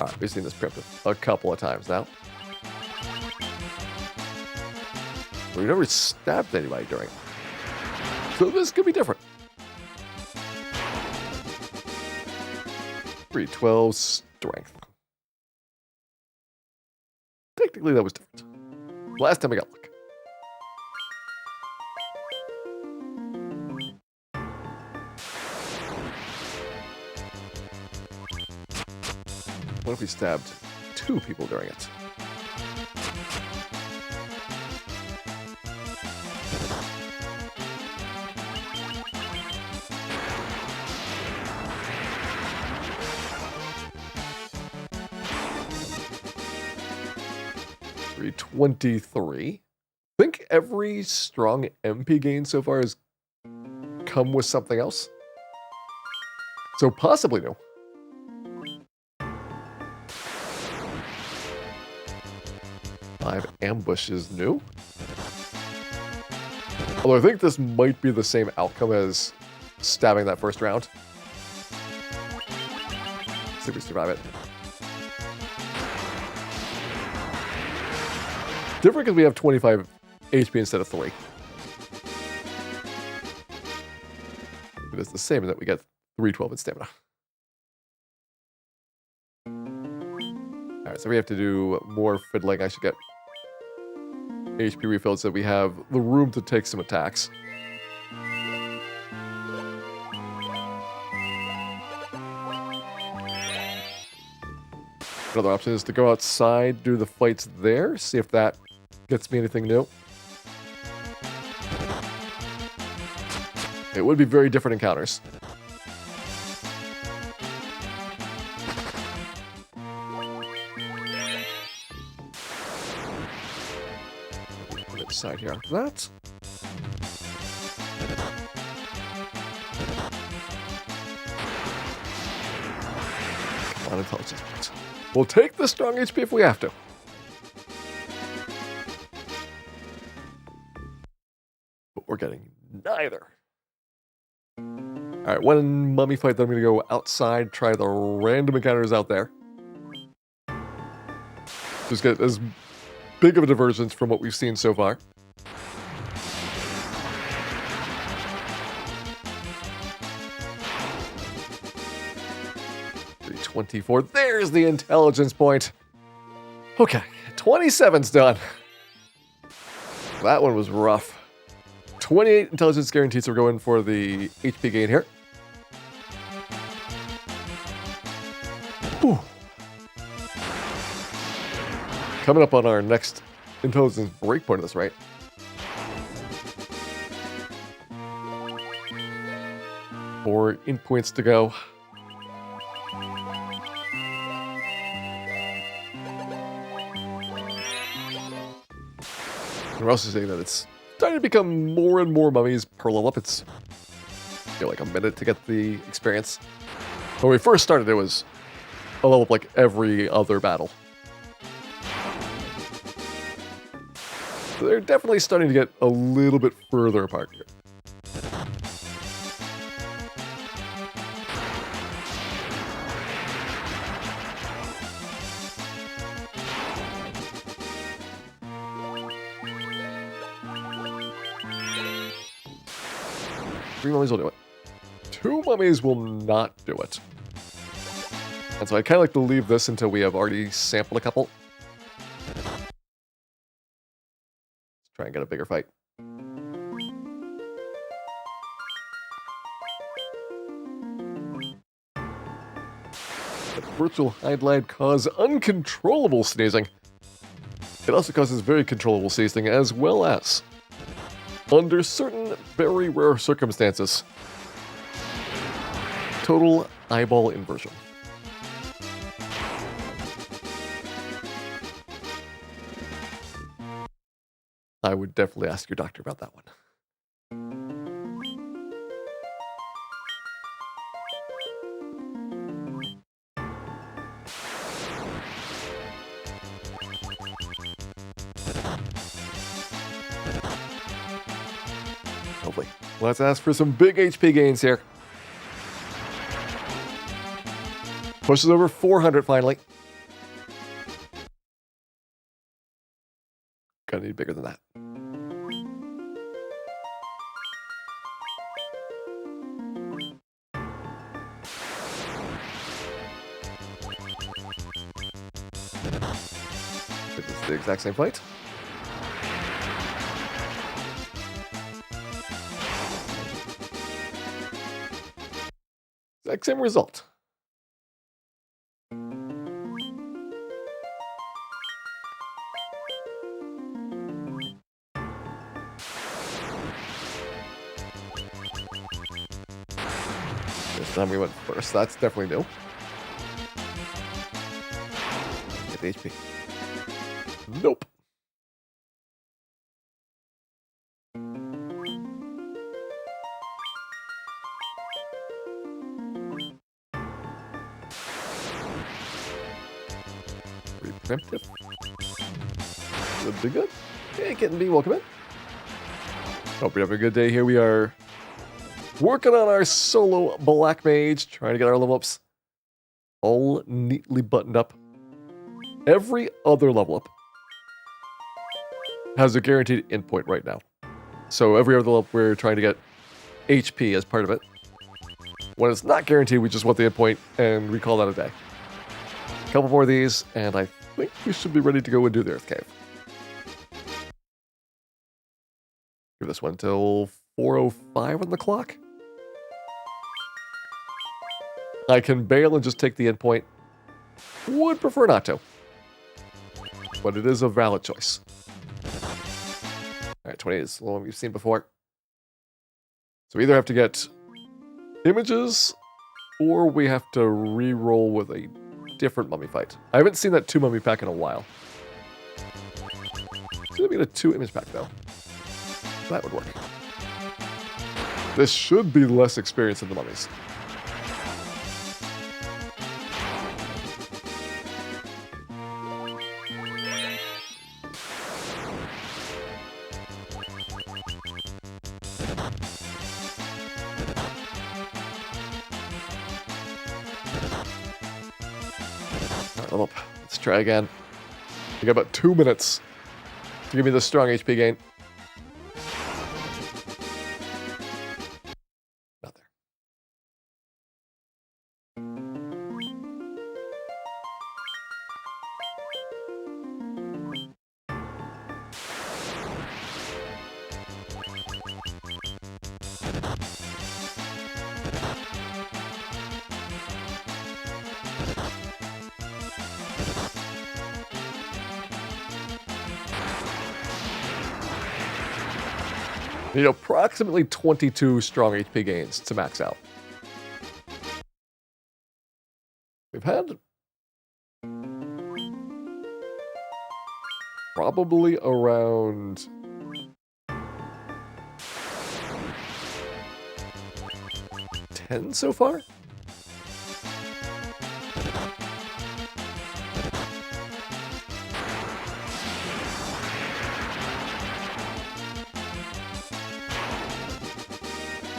Alright, we've seen this preemptive a couple of times now. We've never stabbed anybody during it. So this could be different. 312 strength. Technically, that was different. Last time I got luck. What if we stabbed 2 people during it? $323. I think every strong MP gain so far has come with something else. So possibly new. 5 ambush is new. Although I think this might be the same outcome as stabbing that first round. See if we survive it. Different because we have 25 HP instead of 3. It is the same in that we get 312 in stamina. Alright, so we have to do more fiddling. I should get HP refilled so that we have the room to take some attacks. Another option is to go outside, do the fights there, see if that gets me anything new. It would be very different encounters. Side here after that. Come on, intelligence points. We'll take the strong HP if we have to. But we're getting neither. Alright, one mummy fight, then I'm going to go outside, try the random encounters out there. Just get as big of a divergence from what we've seen so far. $324. There's the intelligence point. Okay, 27's done. That one was rough. 28 intelligence guaranteed, so we're going for the HP gain here. Whew. Coming up on our next intelligence breakpoint of this, right? Four int points to go. We're also saying that it's starting to become more and more mummies per level up. It's like a minute to get the experience. When we first started, it was a level up like every other battle. So they're definitely starting to get a little bit further apart here. Three mummies will do it. Two mummies will not do it. And so I kind of like to leave this until we have already sampled a couple. Let's try and get a bigger fight. The virtual highlight cause uncontrollable sneezing. It also causes very controllable sneezing as well as, under certain very rare circumstances, total eyeball inversion. I would definitely ask your doctor about that one. Hopefully. Let's ask for some big HP gains here. Pushes over 400 finally. Gonna need bigger than that. This is the exact same fight. Exact same result. This time we went first. That's definitely new. Get the HP. Nope. Preemptive. Good to good. Hey, Kitten B, welcome in. Hope you're having a good day. Here we are working on our solo Black Mage, trying to get our level ups all neatly buttoned up. Every other level up has a guaranteed endpoint right now. So every other level up, we're trying to get HP as part of it. When it's not guaranteed, we just want the endpoint and we call that a day. A couple more of these, and I think we should be ready to go and do the Earth Cave. Give this one till 4:05 on the clock. I can bail and just take the endpoint. Would prefer not to. But it is a valid choice. Alright, 20 is the one we've seen before. So we either have to get images, or we have to re-roll with a different mummy fight. I haven't seen that 2 mummy pack in a while. It's gonna be a 2 image pack though. That would work. This should be less experience than the mummies. Level up. Let's try again. You got about 2 minutes to give me the strong HP gain. Not there. Need approximately 22 strong HP gains to max out. We've had probably around 10 so far.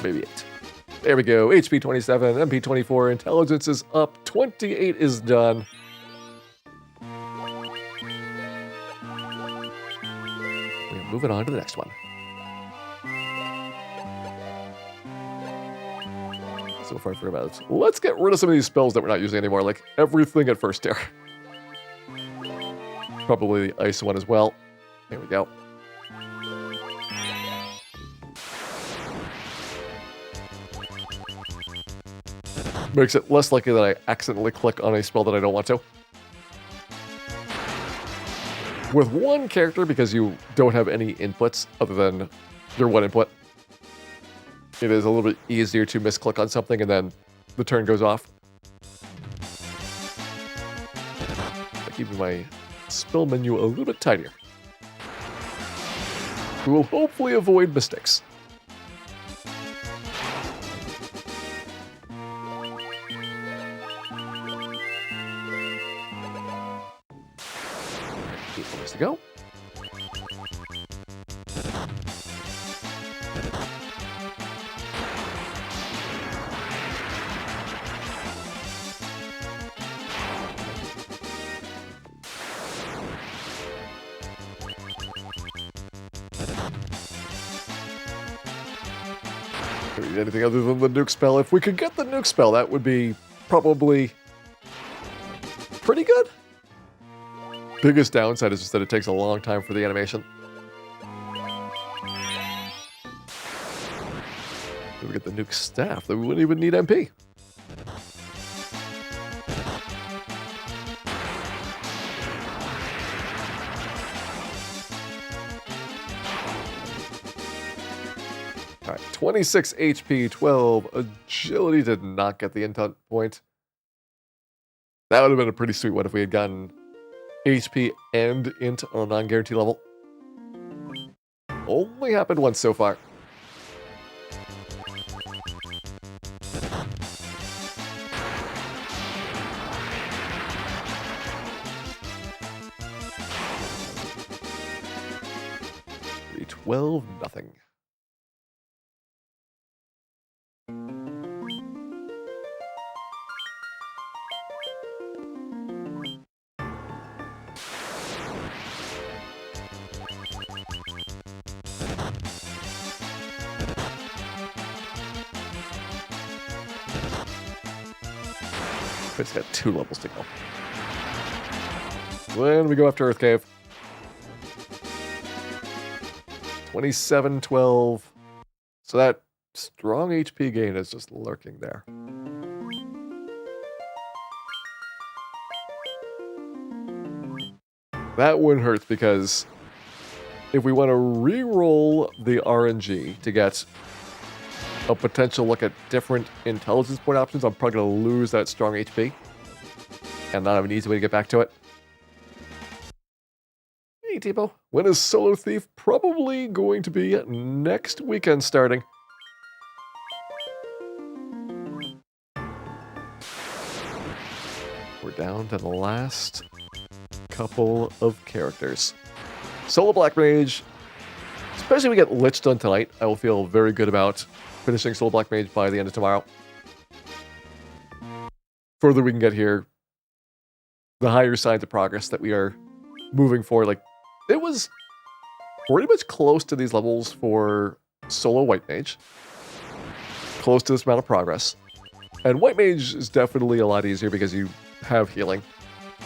Maybe 8. There we go. HP 27, MP 24, intelligence is up, 28 is done. We're moving on to the next one. So far for about. Let's get rid of some of these spells that we're not using anymore, like everything at first tier. Probably the ice one as well. There we go. Makes it less likely that I accidentally click on a spell that I don't want to. With one character, because you don't have any inputs other than your one input, it is a little bit easier to misclick on something and then the turn goes off. By keeping my spell menu a little bit tidier, we will hopefully avoid mistakes. To go. Anything other than the nuke spell? If we could get the nuke spell, that would be probably pretty good. Biggest downside is just that it takes a long time for the animation. If we get the nuke staff, then we wouldn't even need MP. Alright, 26 HP, 12 agility, did not get the intent point. That would have been a pretty sweet one if we had gotten HP and int on a non-guarantee level. Only happened once so far. 12-0. It's got 2 levels to go. When we go after Earth Cave. 27-12. So that strong HP gain is just lurking there. That one hurts because if we want to re-roll the RNG to get a potential look at different intelligence point options, I'm probably going to lose that strong HP and not have an easy way to get back to it. Hey, Tipo. When is Solo Thief? Probably going to be next weekend starting. We're down to the last couple of characters. Solo Black Mage, especially if we get Lich done tonight, I will feel very good about finishing Solo Black Mage by the end of tomorrow. Further we can get here, the higher signs of progress that we are moving forward. Like, it was pretty much close to these levels for Solo White Mage. Close to this amount of progress. And White Mage is definitely a lot easier because you have healing.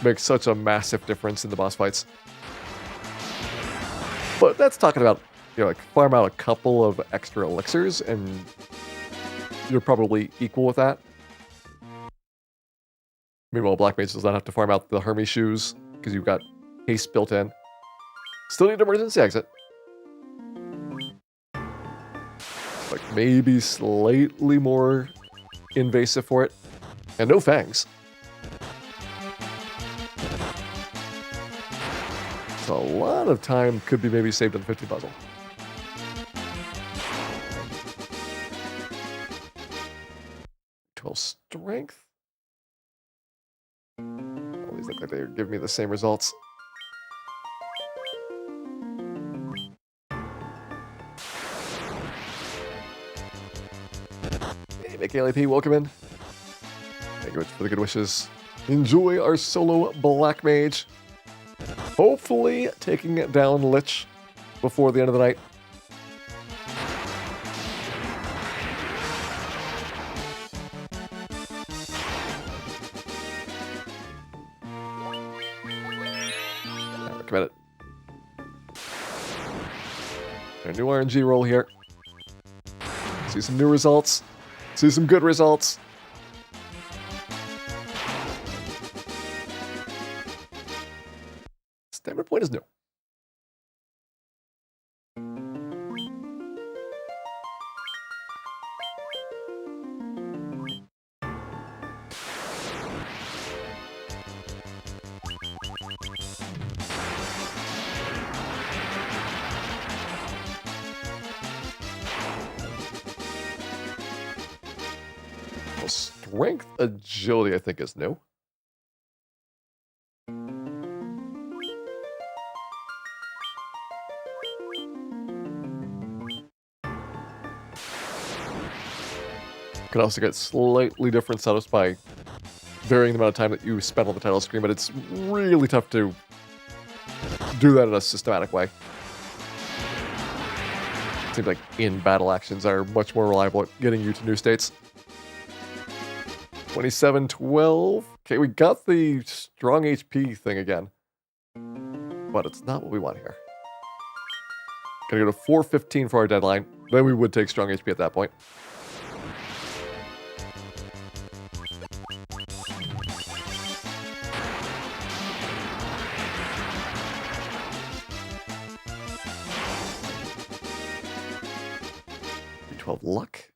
Makes such a massive difference in the boss fights. But that's talking about, you know, like, farm out a couple of extra elixirs and you're probably equal with that. Meanwhile, Black Mage does not have to farm out the Hermes shoes because you've got haste built in. Still need emergency exit. Like, maybe slightly more invasive for it. And no fangs. So a lot of time could be maybe saved on the 50 puzzle. Strength. All these look like they're giving me the same results. Hey, Mickey LAP, welcome in. Thank you for the good wishes. Enjoy our Solo Black Mage. Hopefully taking down Lich before the end of the night. Commit it. A new RNG roll here. See some new results. See some good results. Stamina point is new. Strength agility, I think, is new. Could also get slightly different setups by varying the amount of time that you spend on the title screen, but it's really tough to do that in a systematic way. It seems like in-battle actions are much more reliable at getting you to new states. 27-12. Okay, we got the strong HP thing again. But it's not what we want here. Gotta go to 4:15 for our deadline. Then we would take strong HP at that point. B12 luck.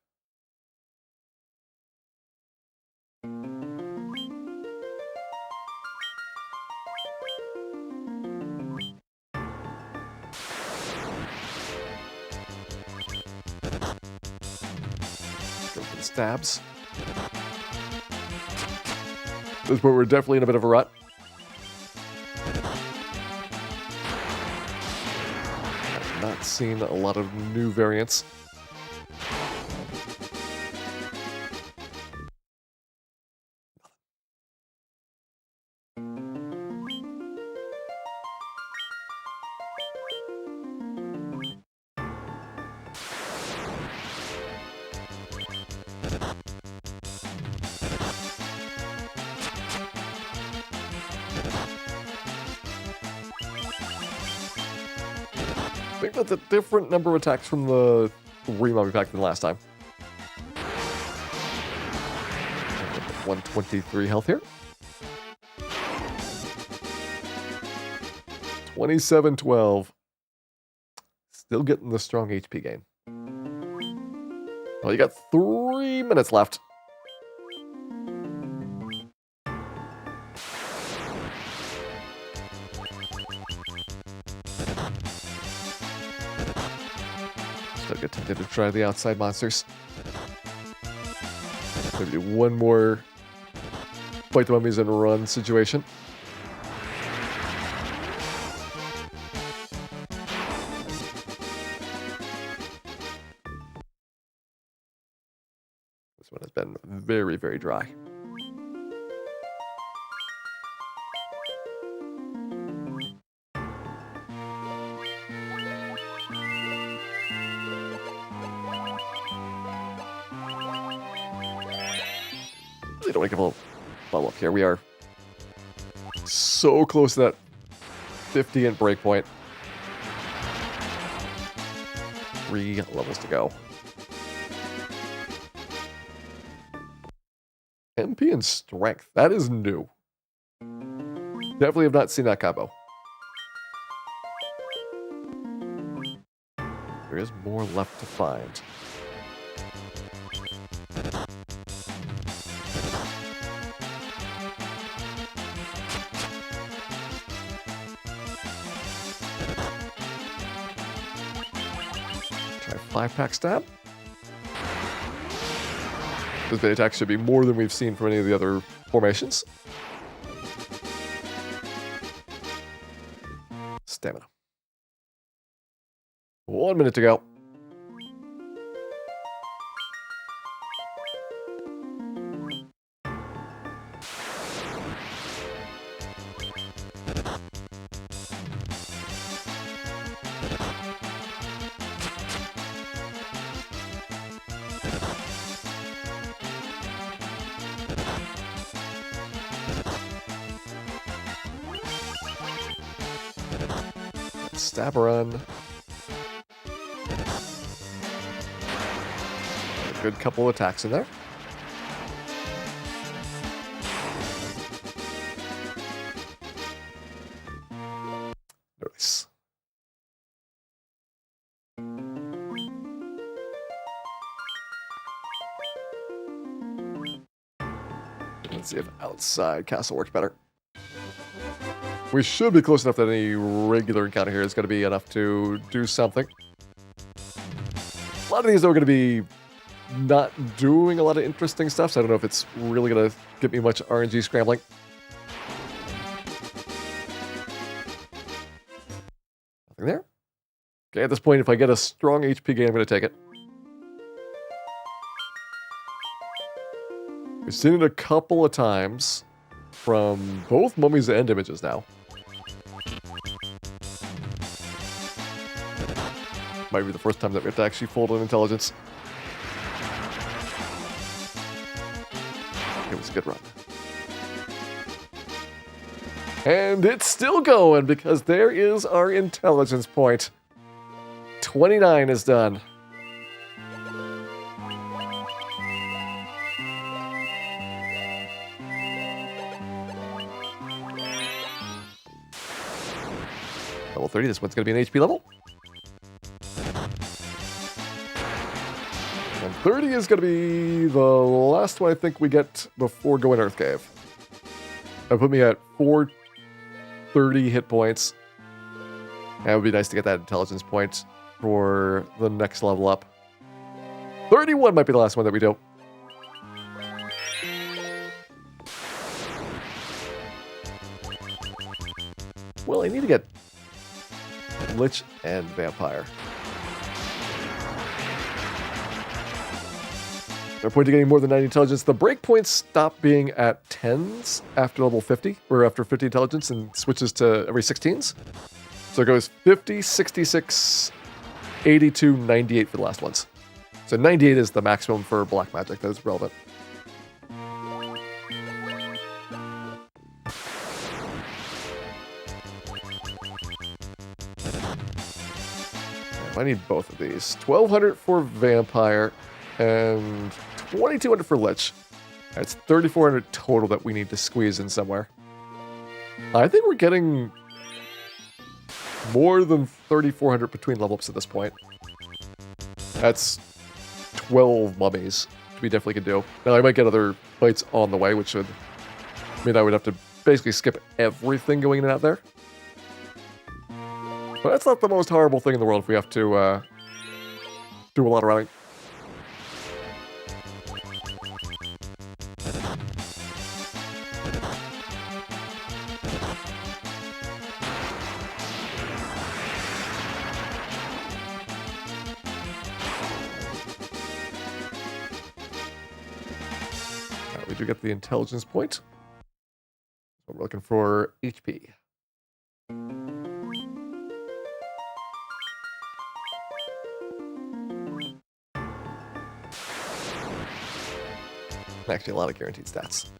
Stabs. This is where we're definitely in a bit of a rut. Not not seen a lot of new variants. I think that's a different number of attacks from the remummy pack than last time. 123 health here. 2712. Still getting the strong HP gain. Well, you got 3 minutes left. Still get tempted to try the outside monsters. Maybe do one more fight the mummies and run situation. This one has been very, very dry. Really don't want to give a little follow up here. We are so close to that 50 and breakpoint. 3 levels to go. MP and strength. That is new. Definitely have not seen that combo. There is more left to find. Try 5-pack stab. This bait attack should be more than we've seen from any of the other formations. Stamina. 1 minute to go. Stab run. A good couple of attacks in there. Nice. Let's see if outside castle works better. We should be close enough that any regular encounter here is going to be enough to do something. A lot of these, though, are going to be not doing a lot of interesting stuff, so I don't know if it's really going to get me much RNG scrambling. Nothing there. Okay, at this point, if I get a strong HP gain, I'm going to take it. We've seen it a couple of times from both mummies and images now. Might be the first time that we have to actually fold on intelligence. It was a good run. And it's still going because there is our intelligence point. 29 is done. Level 30, this one's going to be an HP level. And 30 is going to be the last one I think we get before going Earth Cave. That put me at 430 hit points. And it would be nice to get that intelligence point for the next level up. 31 might be the last one that we do. Well, I need to get Lich and Vampire. No point to getting more than 90 intelligence. The breakpoints stop being at 10s after level 50, or after 50 intelligence, and switches to every 16s. So it goes 50, 66, 82, 98 for the last ones. So 98 is the maximum for Black Magic that is relevant. I need both of these. 1200 for Vampire and 2200 for Lich. That's 3400 total that we need to squeeze in somewhere. I think we're getting more than 3400 between level ups at this point. That's 12 mummies, which we definitely can do. Now, I might get other fights on the way, which would mean I would have to basically skip everything going in and out there. But that's not the most horrible thing in the world if we have to do a lot of running. We do get the intelligence point. So we're looking for HP. Actually, a lot of guaranteed stats.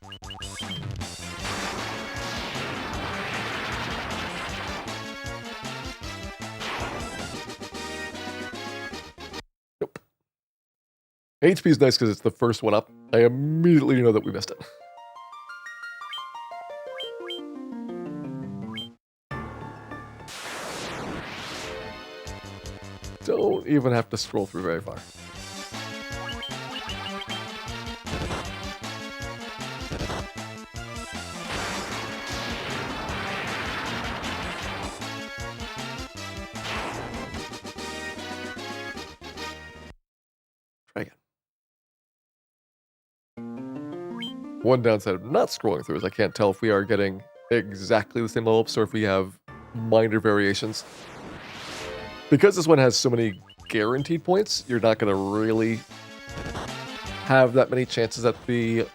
Nope. HP is nice because it's the first one up. I immediately know that we missed it. Don't even have to scroll through very far. Try again. One downside of not scrolling through is I can't tell if we are getting exactly the same level ups or if we have minor variations. Because this one has so many guaranteed points, you're not going to really have that many chances at the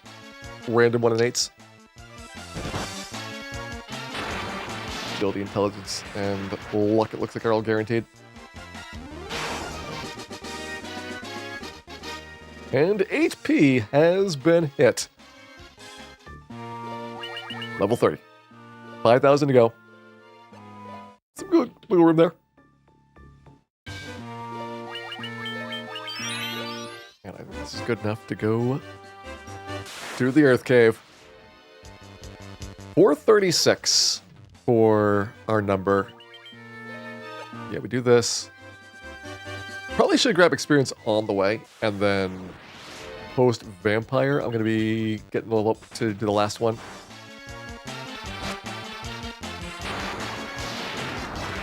random 1 in 8s. Agility, intelligence, and luck, it looks like, are all guaranteed. And HP has been hit. Level 30. 5,000 to go. Some good wiggle room there. And I think this is good enough to go to the Earth Cave. 436 for our number. Yeah, we do this. Probably should grab experience on the way, and then post Vampire, I'm going to be getting the level up to do the last one.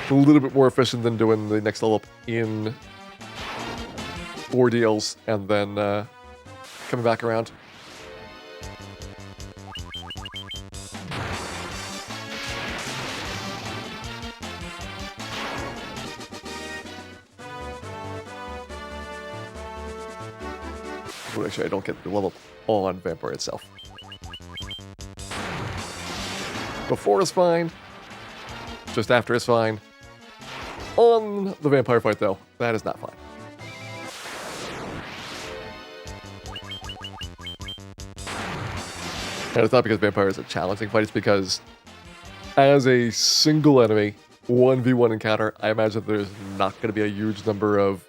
A little bit more efficient than doing the next level up in ordeals and then coming back around. Make sure I don't get the level up on Vampire itself. Before is fine. Just after is fine. On the Vampire fight, though, that is not fine. And it's not because Vampire is a challenging fight, it's because as a single enemy, 1v1 encounter, I imagine there's not going to be a huge number of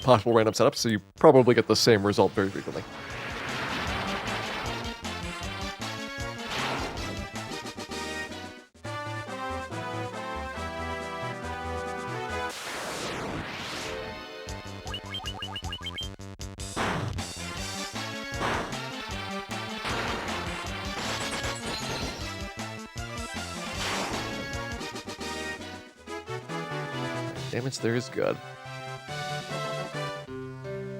possible random setups, so you probably get the same result very frequently. Damage there is good.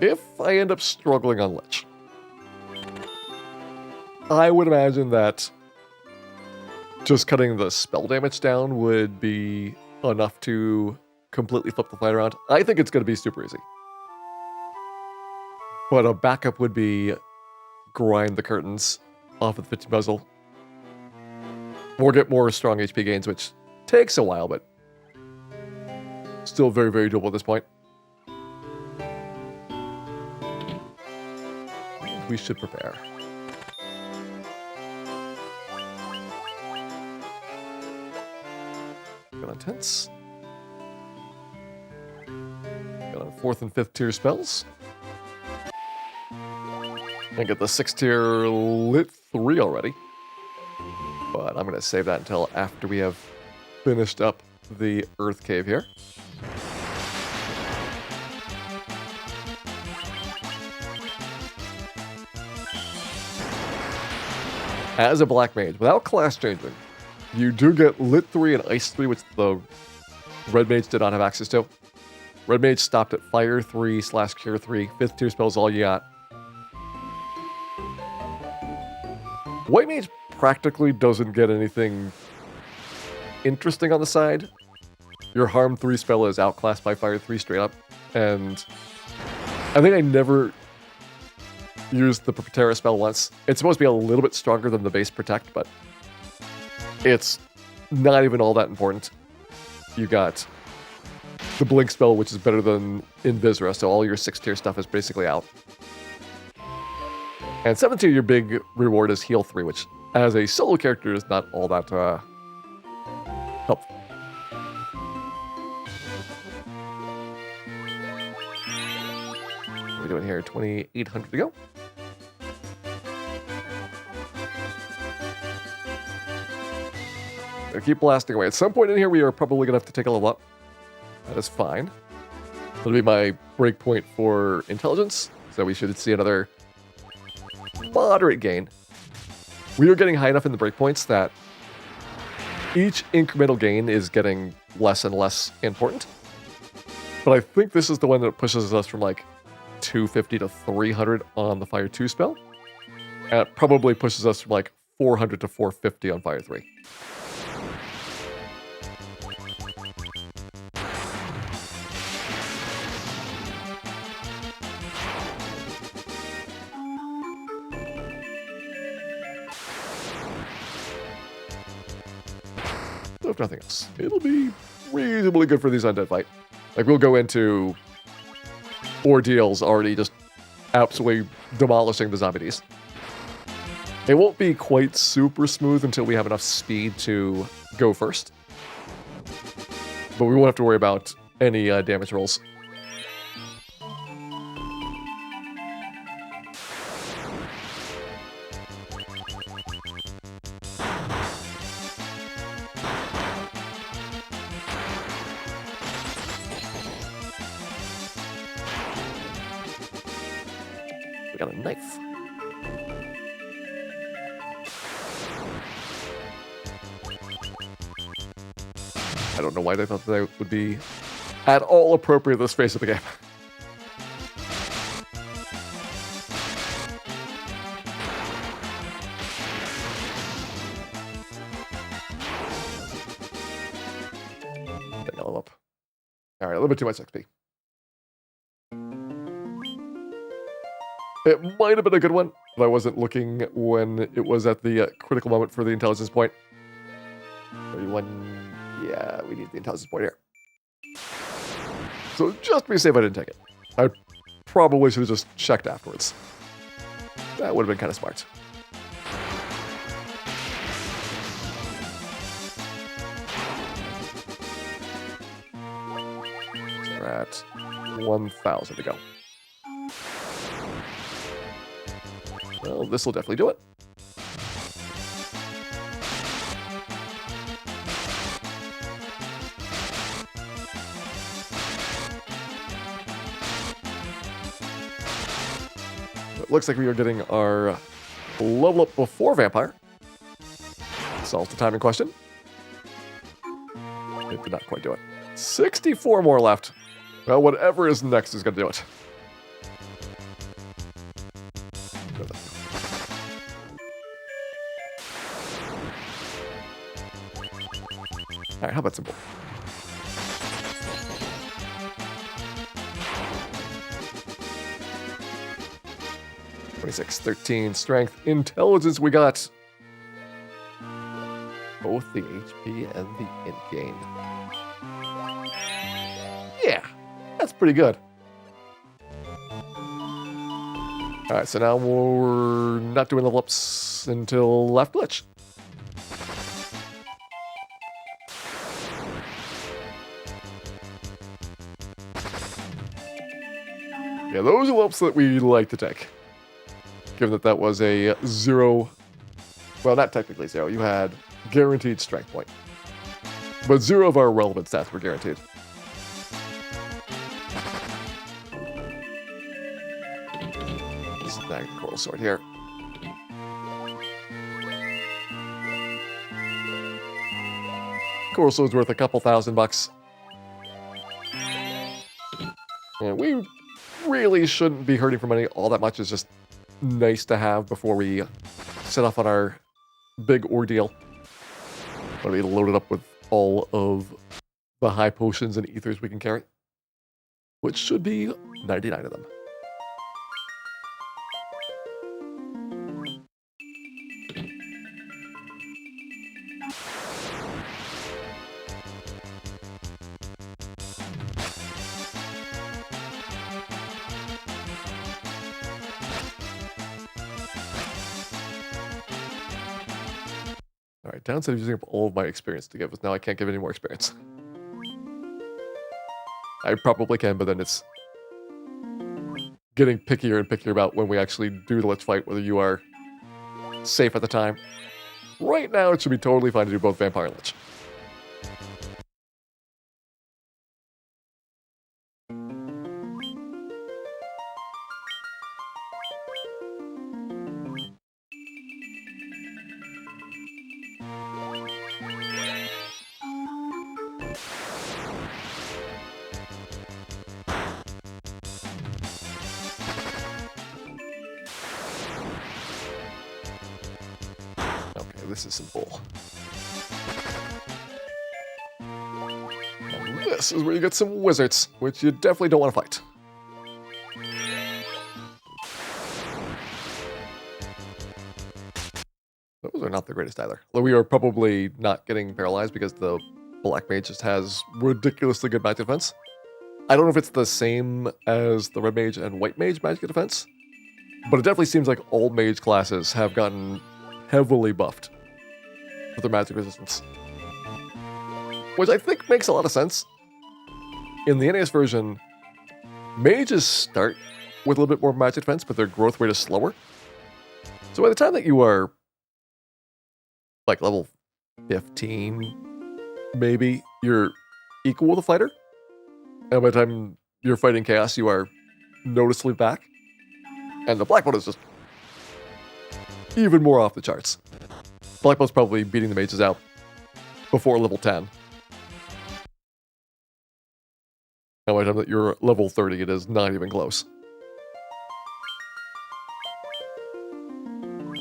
If I end up struggling on Lich, I would imagine that just cutting the spell damage down would be enough to completely flip the fight around. I think it's going to be super easy. But a backup would be grind the curtains off of the 50 muzzle. Or get more strong HP gains, which takes a while, but still very, very doable at this point. We should prepare. Got on tents. Got on 4th and 5th tier spells. And get the 6th tier lit 3 already. But I'm going to save that until after we have finished up the Earth Cave here. As a Black Mage, without class changing, you do get Lit 3 and Ice 3, which the Red Mage did not have access to. Red Mage stopped at Fire 3 / Cure 3. 5th tier spells all you got. White Mage practically doesn't get anything interesting on the side. Your Harm 3 spell is outclassed by Fire 3 straight up. And I think I never used the Protera spell once. It's supposed to be a little bit stronger than the base Protect, but it's not even all that important. You got the Blink spell, which is better than Invisra, so all your 6th tier stuff is basically out. And 7th tier, your big reward is Heal 3, which as a solo character is not all that helpful. What are we doing here? 2,800 to go. Gonna keep blasting away. At some point in here, we are probably gonna have to take a level up. That is fine. That'll be my breakpoint for intelligence, so we should see another moderate gain. We are getting high enough in the breakpoints that each incremental gain is getting less and less important. But I think this is the one that pushes us from like 250 to 300 on the Fire 2 spell. And it probably pushes us from like 400 to 450 on Fire 3. If nothing else, it'll be reasonably good for these undead fight. Like, we'll go into ordeals already just absolutely demolishing the zombies. It won't be quite super smooth until we have enough speed to go first. But we won't have to worry about any damage rolls. We got a knife. I don't know why they thought that would be at all appropriate this phase of the game. Take a level up. All right, a little bit too much XP. It might have been a good one, but I wasn't looking when it was at the critical moment for the intelligence point. 31, yeah, we need the intelligence point here. So just to be safe, I didn't take it. I probably should have just checked afterwards. That would have been kind of smart. So we're at 1,000 to go. Well, this will definitely do it. It looks like we are getting our level up before Vampire. Solves the timing question. It did not quite do it. 64 more left. Well, whatever is next is going to do it. All right, how about simple? 26, 13, strength, intelligence. We got both the HP and the int gain. Yeah, that's pretty good. All right, so now we're not doing level ups until left glitch. Yeah, those are level ups that we like to take. Given that that was a 0, well, not technically 0, you had guaranteed strength point. But 0 of our relevant stats were guaranteed. Snag the coral sword here. Coral sword's worth a couple $1,000. And we really shouldn't be hurting for money all that much. It's just nice to have before we set off on our big ordeal. But we loaded up with all of the high potions and ethers we can carry, which should be 99 of them. All right, downside of using up all of my experience to give is now I can't give any more experience. I probably can, but then it's getting pickier and pickier about when we actually do the let's fight, whether you are safe at the time. Right now, it should be totally fine to do both Vampire and Lich. This is some bull. And this is where you get some wizards, which you definitely don't want to fight. Those are not the greatest either. Though we are probably not getting paralyzed because the Black Mage just has ridiculously good magic defense. I don't know if it's the same as the Red Mage and White Mage magic defense, but it definitely seems like all mage classes have gotten heavily buffed for their magic resistance. Which I think makes a lot of sense. In the NES version, mages start with a little bit more magic defense, but their growth rate is slower. So by the time that you are like level 15, maybe, you're equal with a fighter. And by the time you're fighting chaos, you are noticeably back. And the Black Belt is just even more off the charts. Black Belt's probably beating the mages out before level 10. And by the time that you're level 30, it is not even close.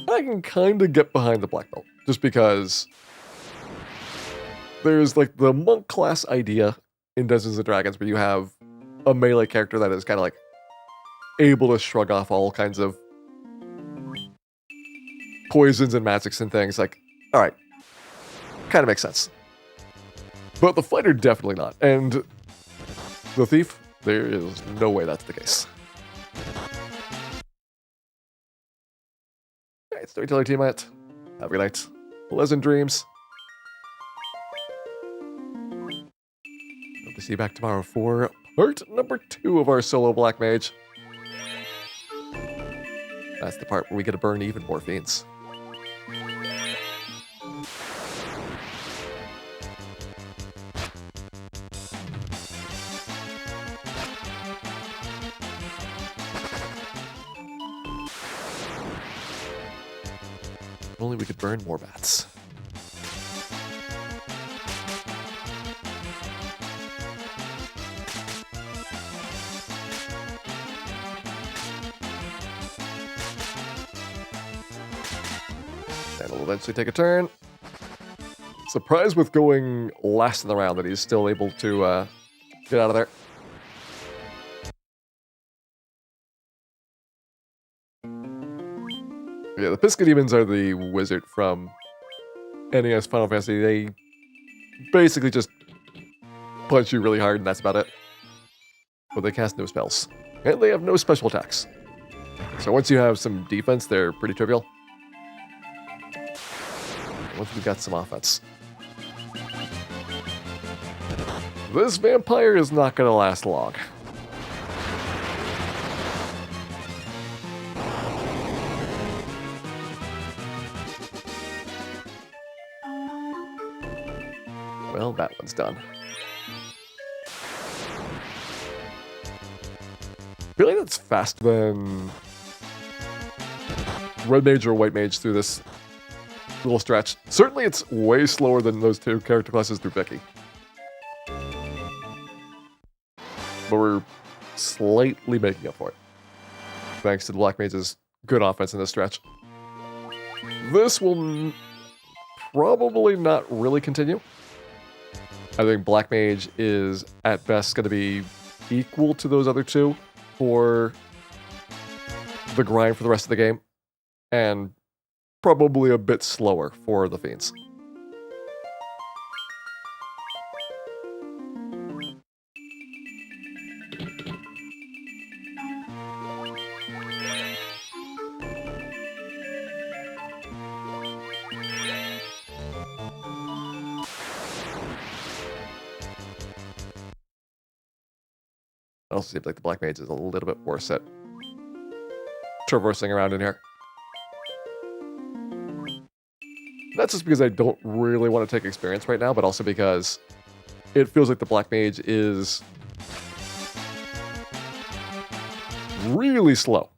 I can kind of get behind the Black Belt, just because there's like the monk class idea in Dungeons & Dragons where you have a melee character that is kind of like able to shrug off all kinds of poisons and magics and things. Like, all right, kind of makes sense. But the fighter, definitely not. And the thief, there is no way that's the case. All right, Storyteller team, have a good night. Pleasant dreams. Hope to see you back tomorrow for part number 2 of our solo Black Mage. That's the part where we get to burn even more fiends. If only we could burn more bats. And we'll eventually take a turn. Surprised with going last in the round that he's still able to get out of there. Yeah, the Pisca Demons are the wizard from NES Final Fantasy. They basically just punch you really hard, and that's about it. But they cast no spells. And they have no special attacks. So once you have some defense, they're pretty trivial. Once we've got some offense. This vampire is not going to last long. Well, that one's done. I feel like that's faster than Red Mage or White Mage through this little stretch. Certainly it's way slower than those two character classes through Becky. But we're slightly making up for it. Thanks to the Black Mage's good offense in this stretch. This will probably not really continue. I think Black Mage is, at best, going to be equal to those other two for the grind for the rest of the game, and probably a bit slower for the Fiends. It also seems like the Black Mage is a little bit worse at traversing around in here. That's just because I don't really want to take experience right now, but also because it feels like the Black Mage is really slow.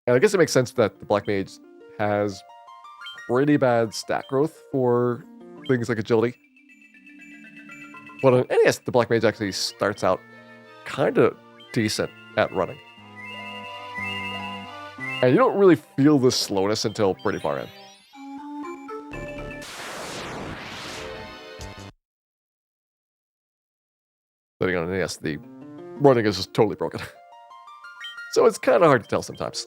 And I guess it makes sense that the Black Mage has pretty bad stat growth for things like agility. But on NES, the Black Mage actually starts out kind of decent at running. And you don't really feel the slowness until pretty far in. Sitting on NES, the running is just totally broken. So it's kind of hard to tell sometimes.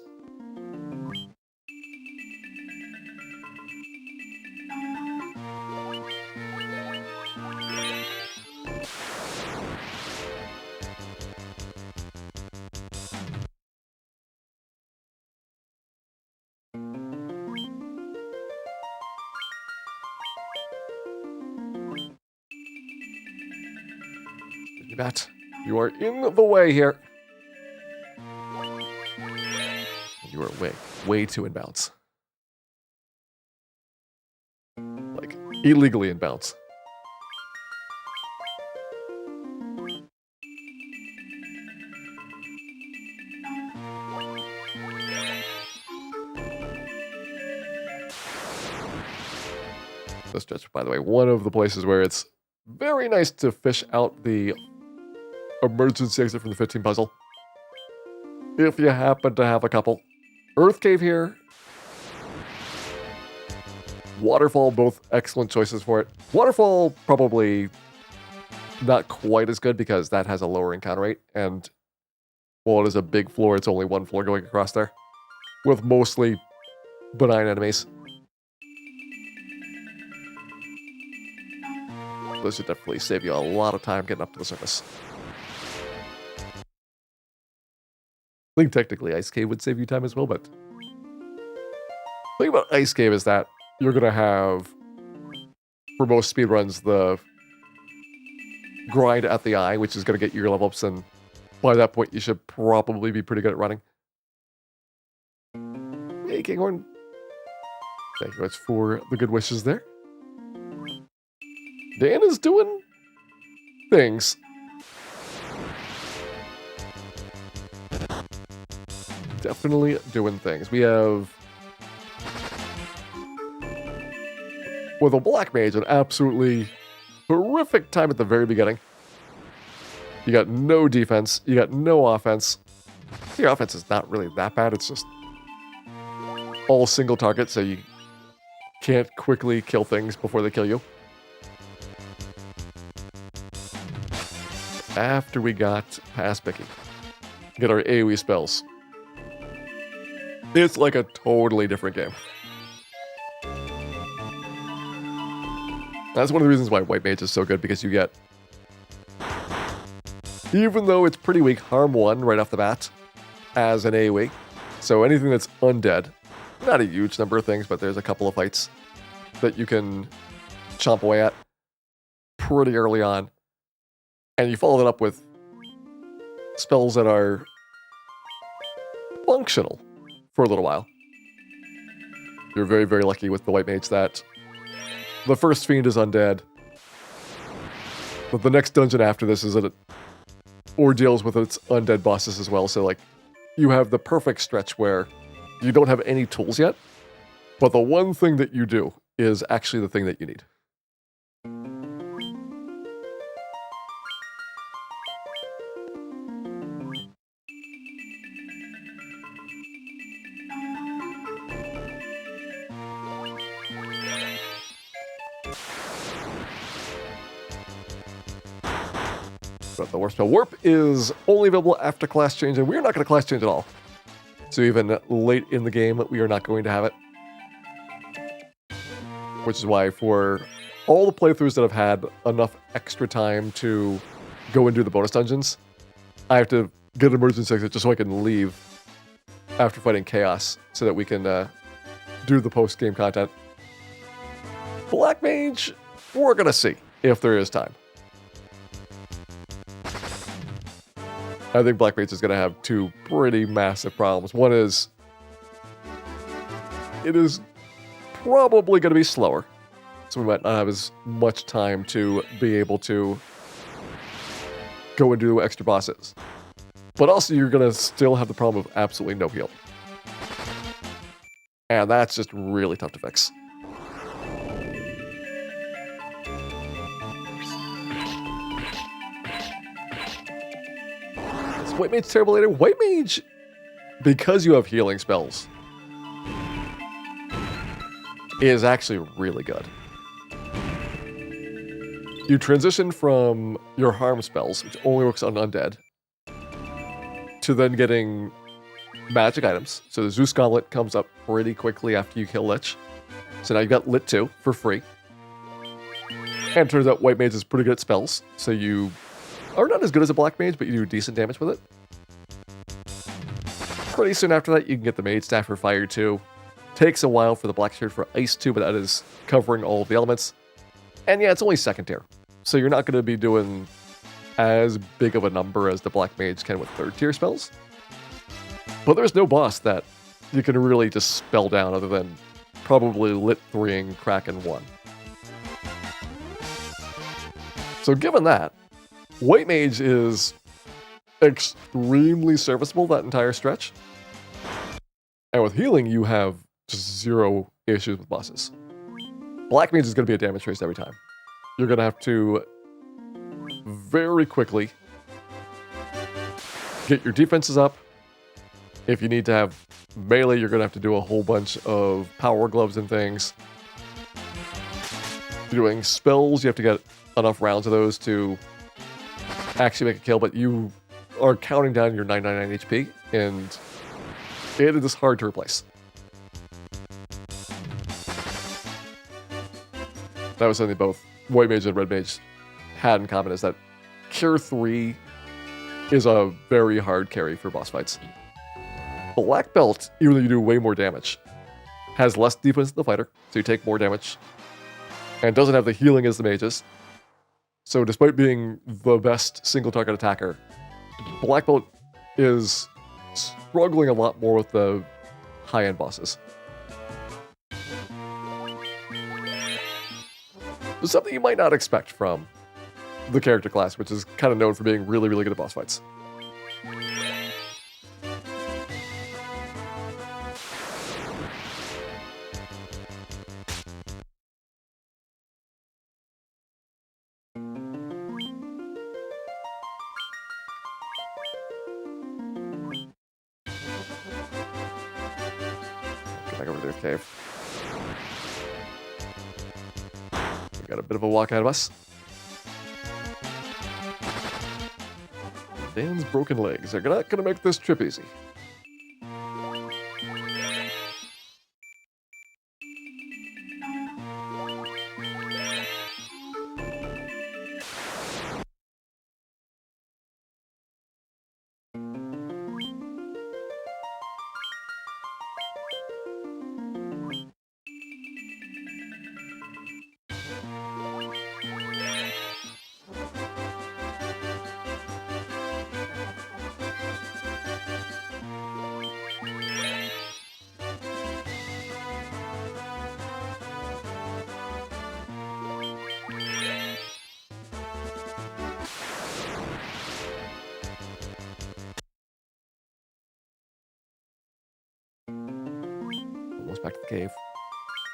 Matt, you are in the way here. You are way too inbounds. Like, illegally inbounds. This stretch, by the way, one of the places where it's very nice to fish out the emergency exit from the 15 puzzle. If you happen to have a couple. Earth Cave here. Waterfall, both excellent choices for it. Waterfall, probably not quite as good because that has a lower encounter rate. And while it is a big floor, it's only one floor going across there. With mostly benign enemies. Those should definitely save you a lot of time getting up to the surface. I think technically Ice Cave would save you time as well, but the thing about Ice Cave is that you're going to have, for most speedruns, the grind at the eye, which is going to get you your level ups, and by that point you should probably be pretty good at running. Hey, Kinghorn. Thank you much for the good wishes there. Dan is doing things. Definitely doing things. We have, with a Black Mage, an absolutely horrific time at the very beginning. You got no defense. You got no offense. Your offense is not really that bad. It's just all single target, so you can't quickly kill things before they kill you. After we got past Bicky, get our AoE spells. It's like a totally different game. That's one of the reasons why White Mage is so good, because you get, even though it's pretty weak, harm 1 right off the bat as an AoE. So anything that's undead, not a huge number of things, but there's a couple of fights that you can chomp away at pretty early on. And you follow that up with spells that are functional for a little while. You're very, very lucky with the White Mage that the first fiend is undead, but the next dungeon after this is ordeals with its undead bosses as well. So like, you have the perfect stretch where you don't have any tools yet, but the one thing that you do is actually the thing that you need. But the Warp spell. Warp is only available after class change, and we're not going to class change at all. So even late in the game, we are not going to have it. Which is why for all the playthroughs that have had enough extra time to go and do the bonus dungeons, I have to get an emergency exit just so I can leave after fighting Chaos so that we can do the post-game content. Black Mage, we're going to see if there is time. I think Black Mage is going to have two pretty massive problems. One is, it is probably going to be slower, so we might not have as much time to be able to go and do extra bosses. But also, you're going to still have the problem of absolutely no heal. And that's just really tough to fix. Is White Mage terrible later? White Mage, because you have healing spells, is actually really good. You transition from your harm spells, which only works on undead, to then getting magic items. So the Zeus Gauntlet comes up pretty quickly after you kill Lich. So now you've got Lit 2 for free. And it turns out White Mage is pretty good at spells, so you are not as good as a Black Mage, but you do decent damage with it. Pretty soon after that, you can get the Mage Staff for Fire 2. Takes a while for the Black Shirt for Ice 2, but that is covering all of the elements. And yeah, it's only second tier, so you're not going to be doing as big of a number as the Black Mage can with third tier spells. But there's no boss that you can really just spell down other than probably Lit 3ing Kraken 1. So given that, White Mage is extremely serviceable that entire stretch. And with healing, you have just zero issues with bosses. Black Mage is going to be a damage trace every time. You're going to have to very quickly get your defenses up. If you need to have melee, you're going to have to do a whole bunch of power gloves and things. If you're doing spells, you have to get enough rounds of those to actually make a kill, but you are counting down your 999 HP, and it is hard to replace. That was something both White Mage and Red Mage had in common, is that Cure 3 is a very hard carry for boss fights. Black Belt, even though you do way more damage, has less defense than the fighter, so you take more damage, and doesn't have the healing as the mages. So despite being the best single target attacker, Black Belt is struggling a lot more with the high-end bosses. Something you might not expect from the character class, which is kind of known for being really, really good at boss fights. Get back over to the cave. We got a bit of a walk ahead of us. Dan's broken legs are not going to make this trip easy. back to the cave.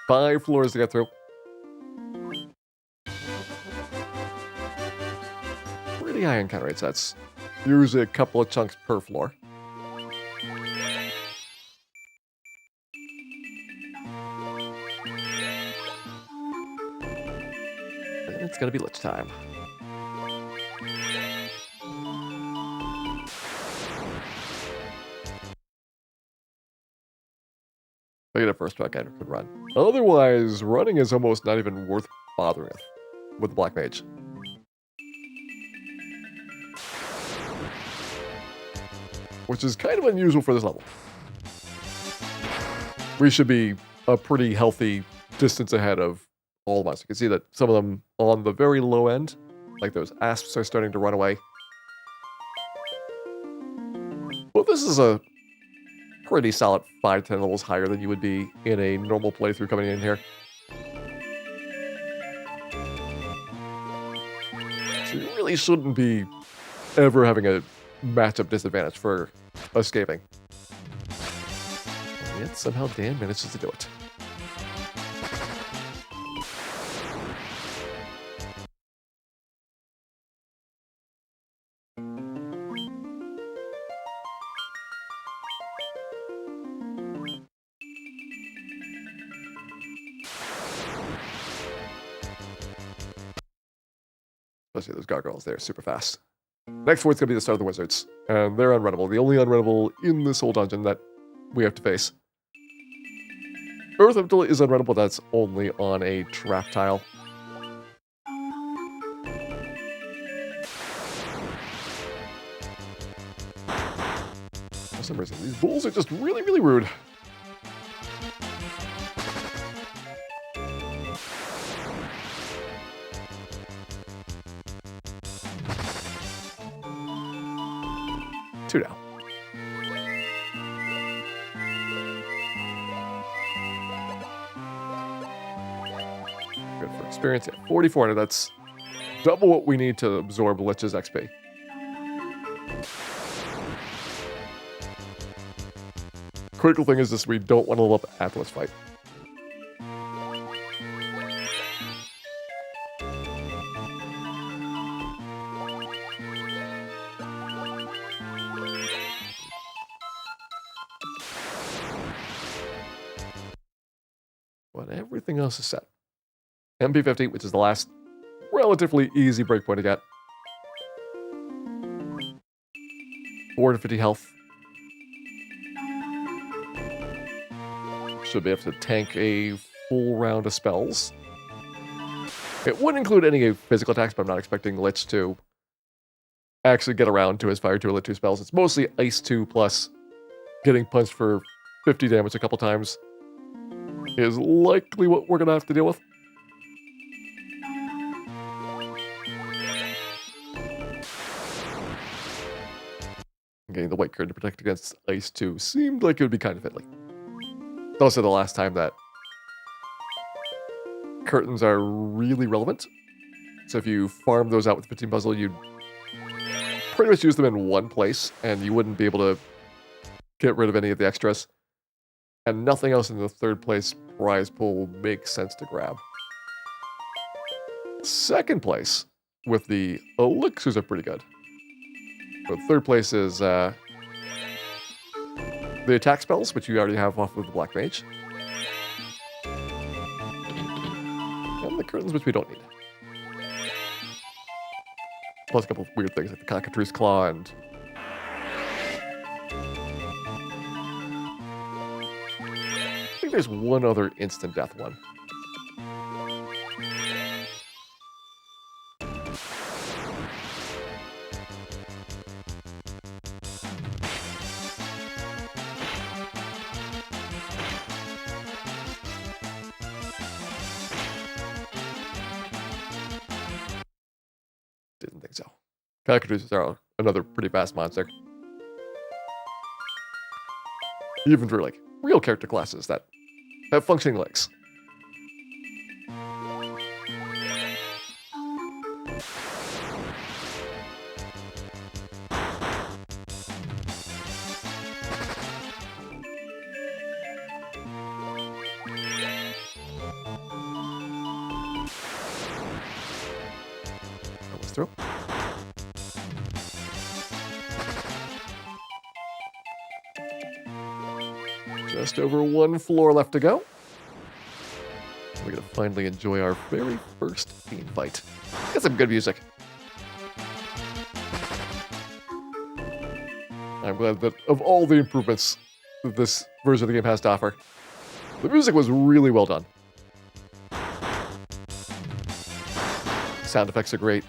5 floors to get through. Pretty high encounter rates. That's usually a couple of chunks per floor. And it's gonna be lich time. I get a first track, I could run. Otherwise, running is almost not even worth bothering with the Black Mage. Which is kind of unusual for this level. We should be a pretty healthy distance ahead of all of us. You can see that some of them on the very low end, like those asps, are starting to run away. Well, this is a pretty solid 5-10 levels higher than you would be in a normal playthrough coming in here. So you really shouldn't be ever having a matchup disadvantage for escaping. And yet somehow Dan manages to do it. Especially those gargoyles, they're super fast. Next word's gonna be the start of the wizards, and they're unrunnable. The only unrunnable in this whole dungeon that we have to face. Earth Elemental is unrunnable, that's only on a trap tile. For some reason, these bulls are just really, really rude. Two down. Good for experience. Yeah, 4,400. That's double what we need to absorb Lich's XP. Critical thing is this: we don't want to level up after this fight. But everything else is set. MP50, which is the last relatively easy breakpoint to get. 450 health. Should be able to tank a full round of spells. It wouldn't include any physical attacks, but I'm not expecting Lich to actually get around to his Fire 2 or Lit 2 spells. It's mostly Ice 2 plus getting punched for 50 damage a couple times is likely what we're going to have to deal with. Getting the white card to protect against Ice 2 seemed like it would be kind of fiddly. Also the last time that curtains are really relevant. So if you farm those out with 15 puzzle, you'd pretty much use them in one place, and you wouldn't be able to get rid of any of the extras. And nothing else in the third place prize pool makes sense to grab. Second place with the elixirs are pretty good. But third place is the attack spells, which you already have off of the Black Mage. And the curtains, which we don't need. Plus a couple of weird things like the Cockatrice Claw and... I think there's one other instant death one. Didn't think so. Cockatrices are another pretty fast monster. Even for like real character classes that have functioning legs. Justice throw. Just over one floor left to go. We're gonna finally enjoy our very first fiend fight. Got some good music. I'm glad that of all the improvements that this version of the game has to offer, the music was really well done. Sound effects are great.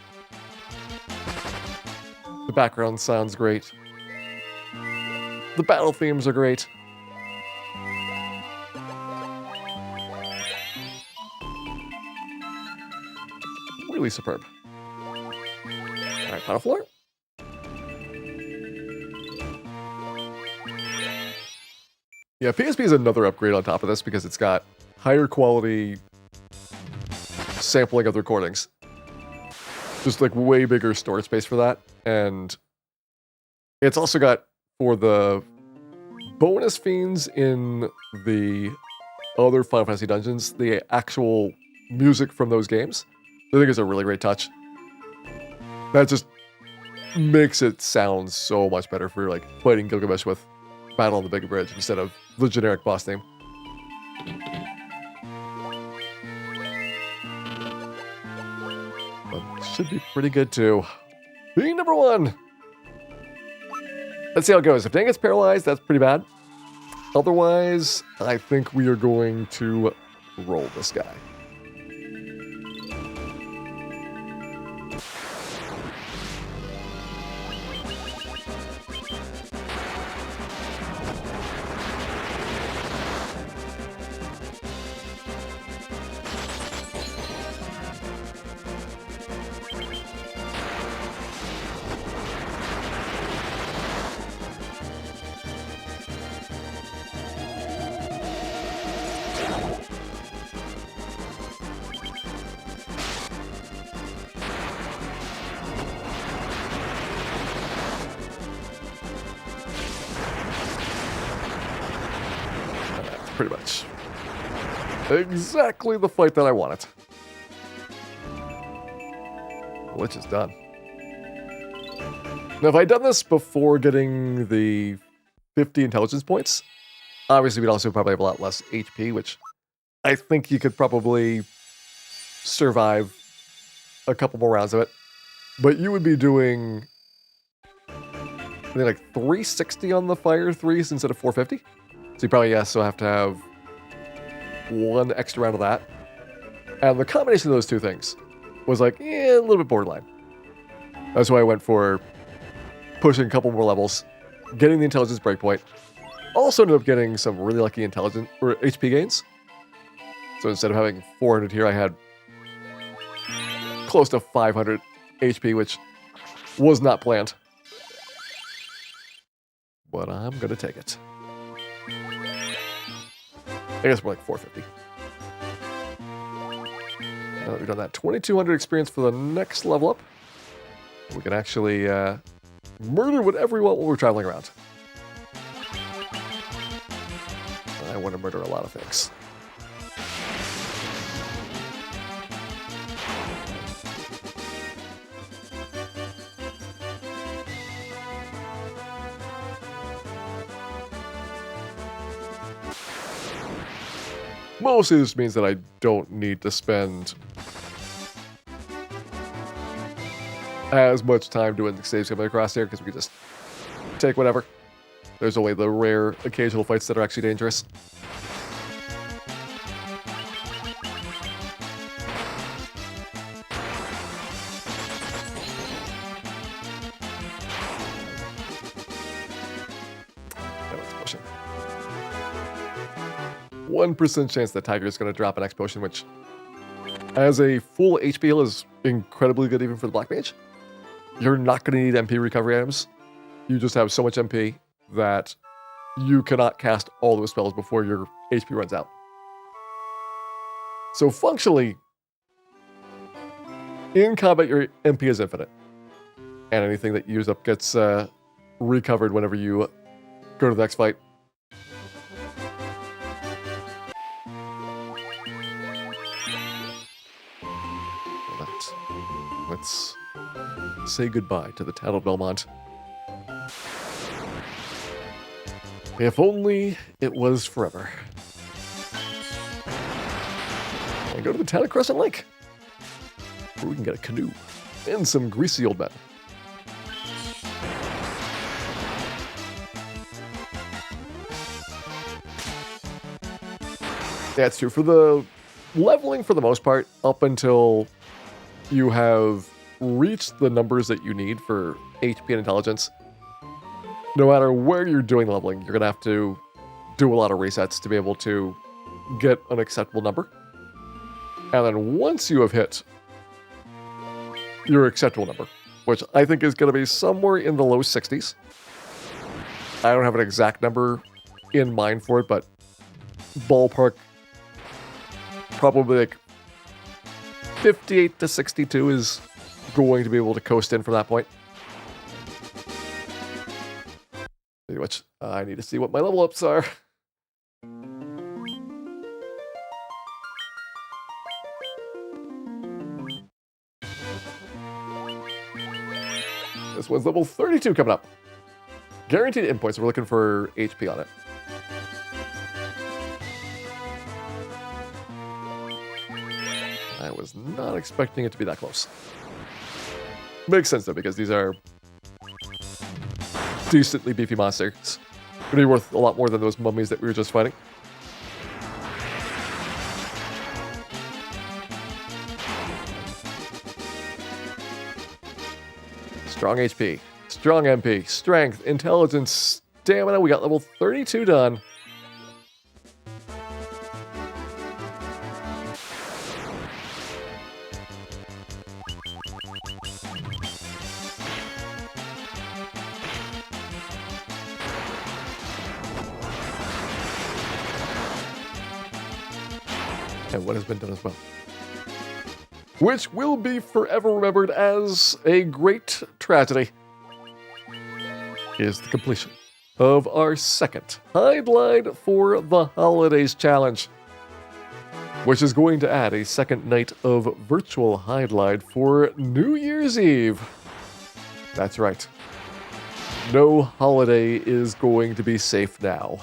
The background sounds great. The battle themes are great. Really superb. All right, final floor. Yeah, PSP is another upgrade on top of this because it's got higher quality sampling of the recordings. Just like way bigger storage space for that. And it's also got, for the bonus fiends in the other Final Fantasy dungeons, the actual music from those games. I think it's a really great touch. That just makes it sound so much better for like fighting Gilgamesh with Battle on the Big Bridge instead of the generic boss theme. But it should be pretty good too. Being number one. Let's see how it goes. If Dan gets paralyzed, that's pretty bad. Otherwise, I think we are going to roll this guy. Pretty much. Exactly the fight that I wanted. Which is done. Now, if I'd done this before getting the 50 intelligence points, obviously we'd also probably have a lot less HP, which I think you could probably survive a couple more rounds of it. But you would be doing, I think, like 360 on the fire threes instead of 450. So you probably also have to have one extra round of that. And the combination of those two things was like, a little bit borderline. That's why I went for pushing a couple more levels, getting the intelligence breakpoint. Also ended up getting some really lucky intelligence or HP gains. So instead of having 400 here, I had close to 500 HP, which was not planned. But I'm gonna take it. I guess more like 450. Now that we've done that, 2,200 experience for the next level up. We can actually murder whatever we want while we're traveling around. I want to murder a lot of things. Mostly this means that I don't need to spend as much time doing the saves coming across here, because we can just take whatever. There's only the rare occasional fights that are actually dangerous. Now it's pushing. 1% chance that Tiger is going to drop an X potion, which, as a full HP heal, is incredibly good even for the Black Mage. You're not going to need MP recovery items. You just have so much MP that you cannot cast all those spells before your HP runs out. So functionally, in combat, your MP is infinite. And anything that you use up gets recovered whenever you go to the next fight. Let's say goodbye to the town of Belmont. If only it was forever. And go to the town of Crescent Lake, where we can get a canoe and some greasy old men. That's true. For the leveling, for the most part, up until you have reached the numbers that you need for HP and intelligence, no matter where you're doing leveling, you're going to have to do a lot of resets to be able to get an acceptable number. And then once you have hit your acceptable number, which I think is going to be somewhere in the low 60s. I don't have an exact number in mind for it, but ballpark, probably like 58 to 62 is going to be able to coast in from that point. Which I need to see what my level ups are. This one's level 32 coming up. Guaranteed in points. We're looking for HP on it. I was not expecting it to be that close. Makes sense though, because these are decently beefy monsters. Going to be worth a lot more than those mummies that we were just fighting. Strong HP, strong MP, strength, intelligence, stamina. We got level 32 done. And what has been done as well, which will be forever remembered as a great tragedy, is the completion of our second Hideline for the Holidays Challenge, which is going to add a second night of virtual Hideline for New Year's Eve. That's right. No holiday is going to be safe now.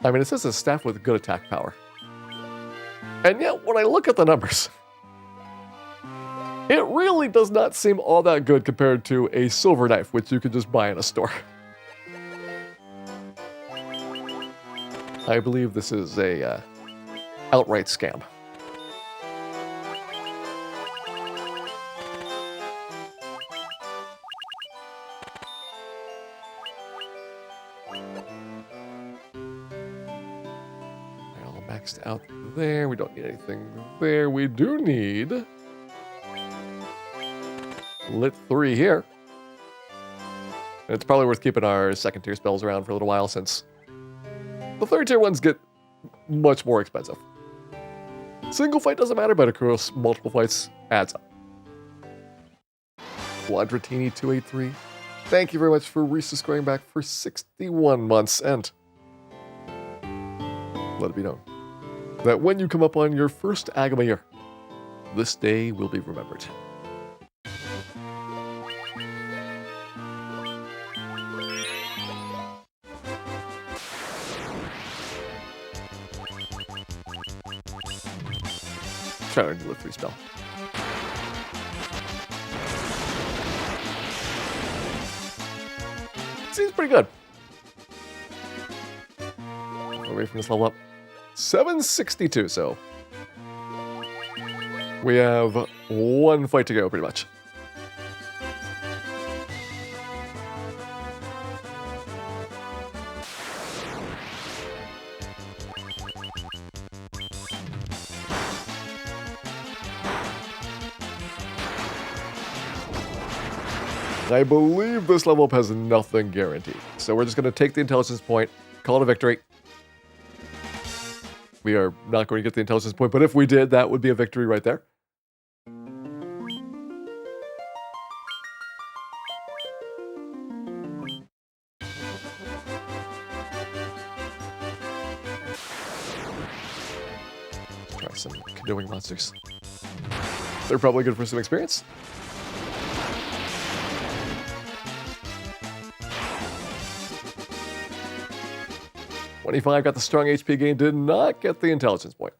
I mean, it says a staff with good attack power. And yet, when I look at the numbers, it really does not seem all that good compared to a silver knife, which you can just buy in a store. I believe this is a outright scam. Maxed out there. We don't need anything there. We do need lit 3 here. And it's probably worth keeping our second tier spells around for a little while, since the third tier ones get much more expensive. Single fight doesn't matter, but of course multiple fights adds up. Quadratini 283. Thank you very much for resubscribing back for 61 months, and let it be known that when you come up on your first Agama year, this day will be remembered. Try to do a 3 spell. Seems pretty good. Away from this level up. 762, so we have 1 fight to go, pretty much. I believe this level up has nothing guaranteed, so we're just going to take the intelligence point, call it a victory. We are not going to get the intelligence point, but if we did, that would be a victory right there. Try some canoeing monsters. They're probably good for some experience. $25 got the strong HP gain, did not get the intelligence point.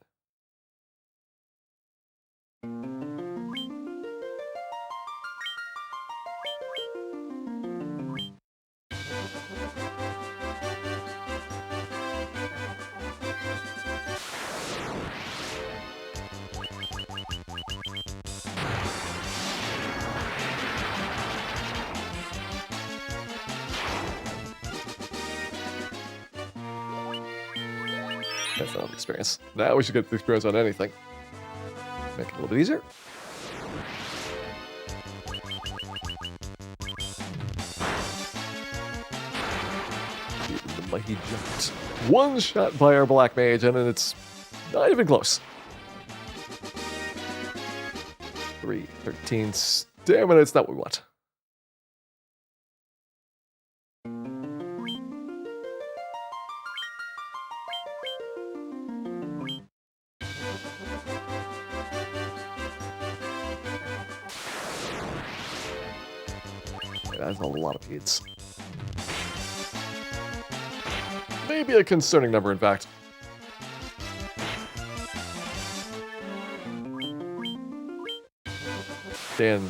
That's not an experience. Now we should get the experience on anything. Make it a little bit easier. The mighty giant. One shot by our Black Mage, and then it's not even close. 13 stamina, it's not what we want. That's a lot of beads. Maybe a concerning number, in fact. Dan,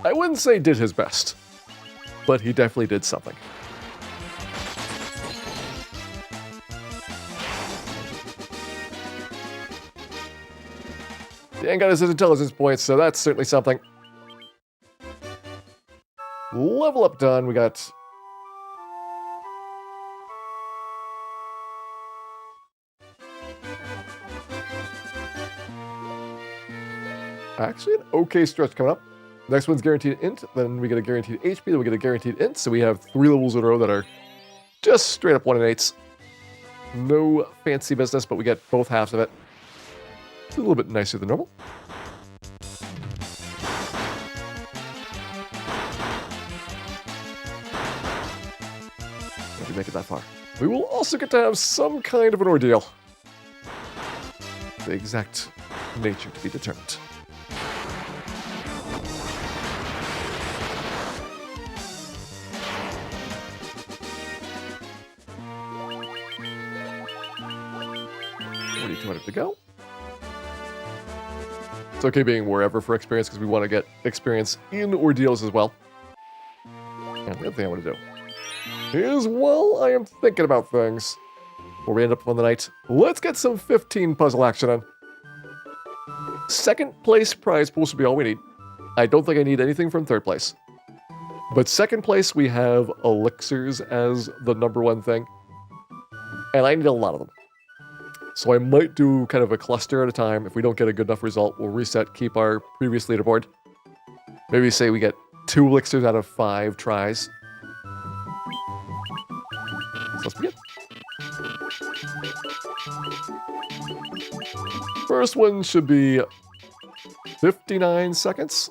I wouldn't say did his best, but he definitely did something. Dan got his intelligence points, so that's certainly something. Level up done. We got actually an okay stretch coming up. Next one's guaranteed int, then we get a guaranteed HP, then we get a guaranteed int, so we have 3 levels in a row that are just straight up 1 and 8s. No fancy business, but we get both halves of it. It's a little bit nicer than normal. If we make it that far. We will also get to have some kind of an ordeal. The exact nature to be determined. To go. It's okay being wherever for experience because we want to get experience in ordeals as well. And the other thing I want to do is, while I am thinking about things, where we end up on the night, let's get some 15 puzzle action on. Second place prize pool should be all we need. I don't think I need anything from third place. But second place, we have elixirs as the #1 thing. And I need a lot of them. So I might do kind of a cluster at a time. If we don't get a good enough result, we'll reset, keep our previous leaderboard. Maybe say we get 2 elixirs out of 5 tries. So let's begin. First one should be 59 seconds.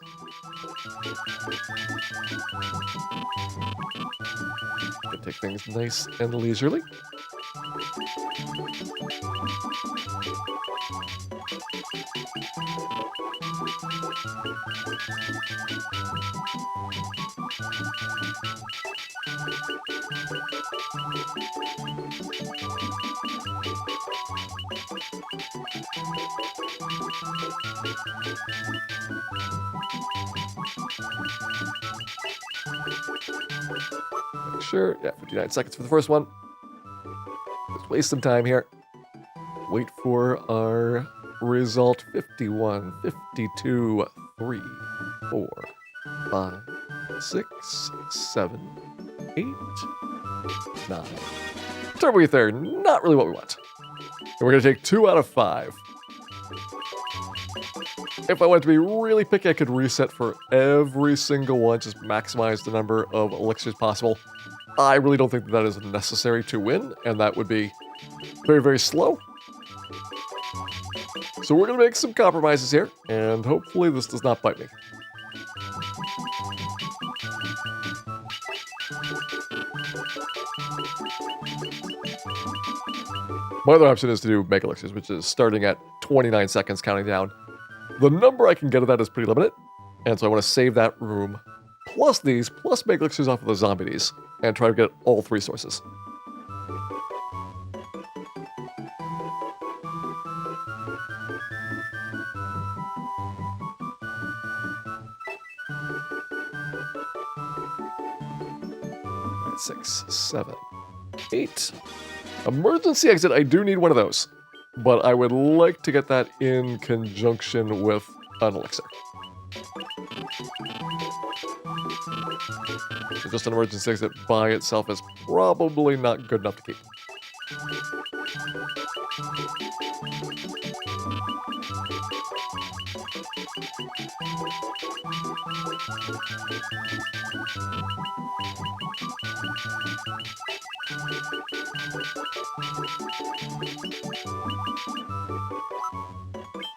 Gonna take things nice and leisurely. Sure, yeah, 59 seconds for the first one. Let's waste some time here. Wait for our result. 51, 52, 3, 4, 5, 6, 7, 8, 9. Turbo Ether, not really what we want. And we're going to take 2 out of 5. If I wanted to be really picky, I could reset for every single one, just maximize the number of elixirs possible. I really don't think that is necessary to win, and that would be very, very slow. So we're going to make some compromises here, and hopefully this does not bite me. My other option is to do Mega Elixirs, which is starting at 29 seconds counting down. The number I can get of that is pretty limited, and so I want to save that room, plus these, plus Mega Elixirs off of the zombies, and try to get all 3 sources. Right, 6, 7, 8. Emergency exit, I do need one of those, but I would like to get that in conjunction with an elixir. So just an emergency exit by itself is probably not good enough to keep.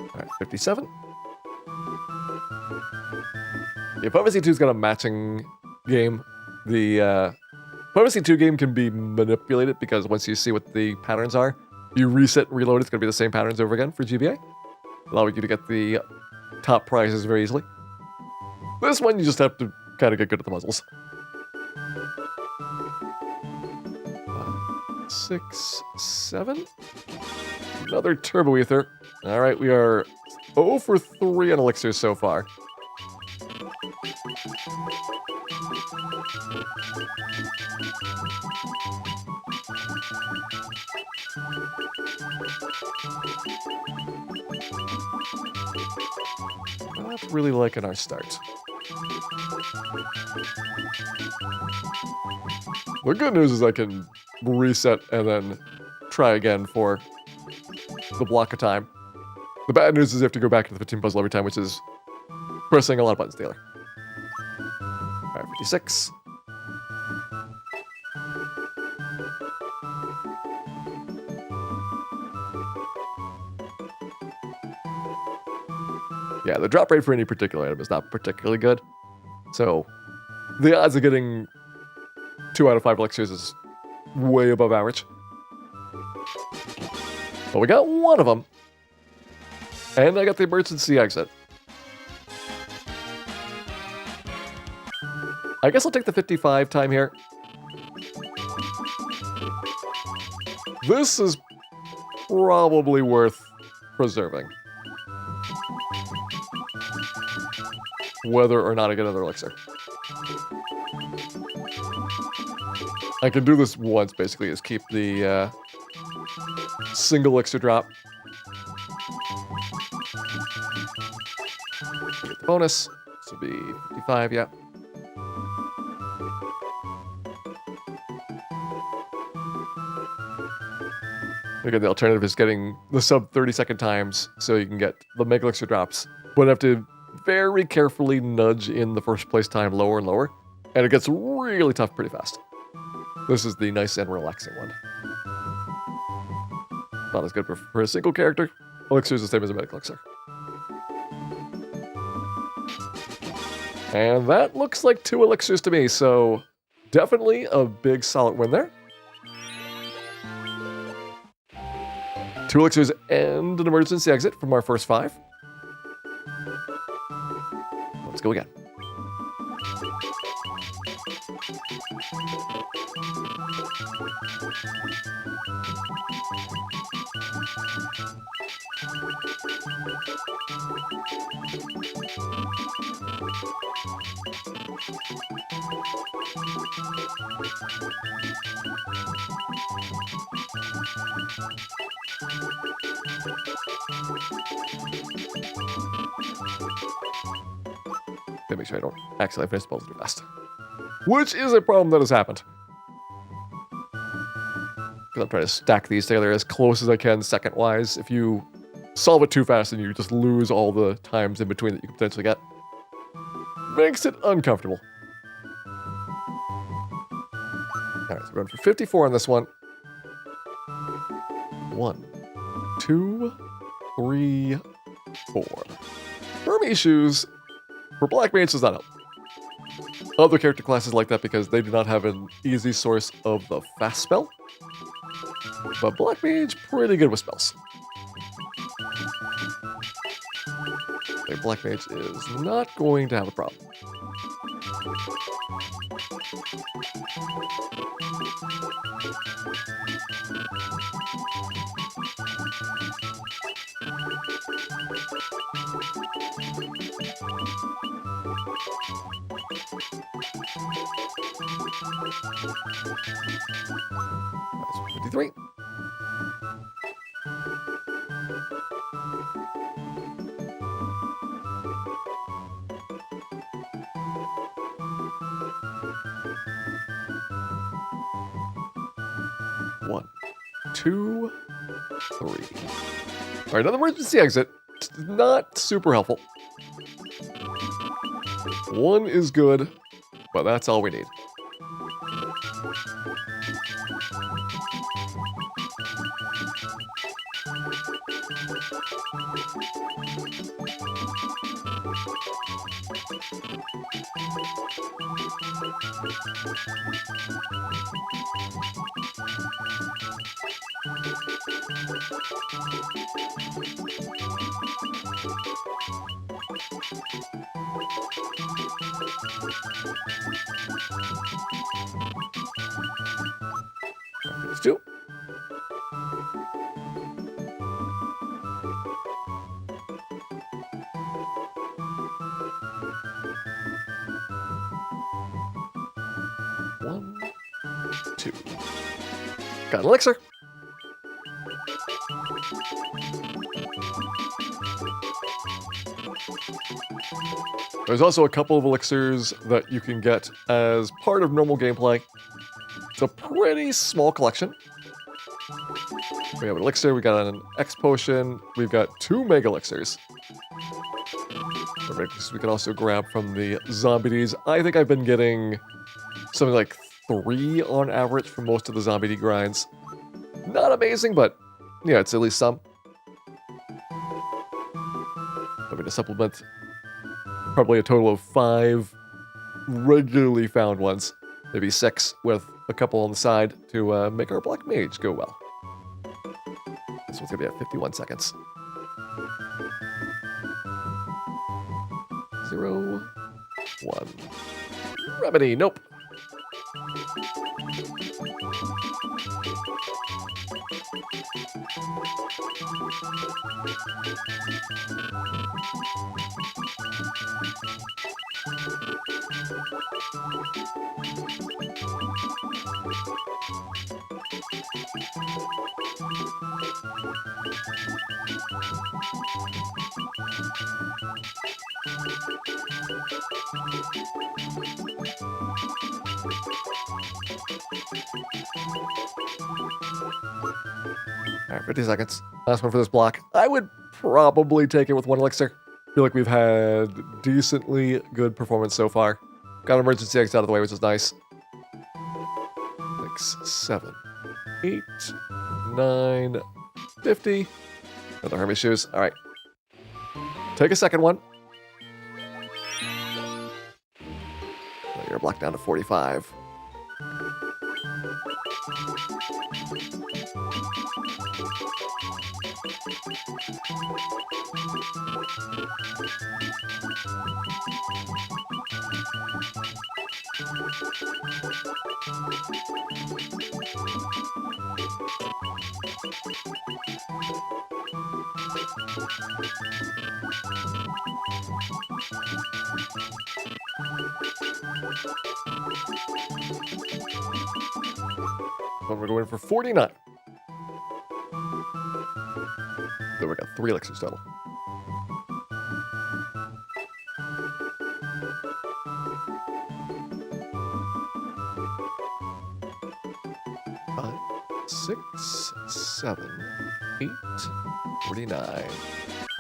All right, 57. If Powerhouse 2's got a matching game, the Powerhouse 2 game can be manipulated because once you see what the patterns are, you reset and reload, it's going to be the same patterns over again for GBA, allowing you to get the top prizes very easily. This one, you just have to kind of get good at the muzzles. 6, 7. Another Turbo Ether. All right, we are 0 for 3 on elixirs so far. Not really liking our start. The good news is I can reset and then try again for the block of time. The bad news is you have to go back to the 15 puzzle every time, which is pressing a lot of buttons together. All right, 56. Yeah, the drop rate for any particular item is not particularly good. So the odds of getting 2 out of 5 elixirs is way above average. But we got one of them. And I got the emergency exit. I guess I'll take the 55 time here. This is probably worth preserving. Whether or not I get another elixir. I can do this once, basically, is keep the single elixir drop. Get the bonus. This would be 55, yeah. Again, the alternative is getting the sub 30-second times so you can get the mega elixir drops, but have to very carefully nudge in the first place time lower and lower, and it gets really tough pretty fast. This is the nice and relaxing one. Not as good for a single character. Elixir is the same as a medic elixir. And that looks like 2 elixirs to me, so definitely a big solid win there. 2 elixirs and an emergency exit from our first 5. Let's go again. Make sure I don't accidentally finish the puzzle too fast. Which is a problem that has happened. Because I'm trying to stack these together as close as I can second-wise. If you solve it too fast, then you just lose all the times in between that you can potentially get. Makes it uncomfortable. So we're going for 54 on this one. 1, 2, 3, 4. Hermes shoes for Black Mage does not help. Other character classes like that because they do not have an easy source of the fast spell. But Black Mage, pretty good with spells. Okay, Black Mage is not going to have a problem. That's 53. One, 2, 3. All right, another emergency exit. Not super helpful. 1 is good, but that's all we need. Let's do. One, 2. Got an elixir. There's also a couple of elixirs that you can get as part of normal gameplay. It's a pretty small collection. We have an elixir, we got an X potion, we've got 2 mega elixirs. We can also grab from the zombie Ds. I think I've been getting something like 3 on average for most of the zombie D grinds. Not amazing, but yeah, it's at least some. I'm going to supplement probably a total of 5 regularly found ones, maybe 6 with a couple on the side to make our Black Mage go well. This one's going to be at 51 seconds. 0, 1. Remedy, nope. All right, 50 seconds. Last one for this block. I would probably take it with 1 elixir. Feel like we've had decently good performance so far. Got emergency exit out of the way, which is nice. 6, 7, 8, 9, 50. Another Hermes shoes. All right. Take a second one. You're blocked down to 45. But we're going for 49. Then we got 3 elixirs total. Five, 6, 7, 8, 49.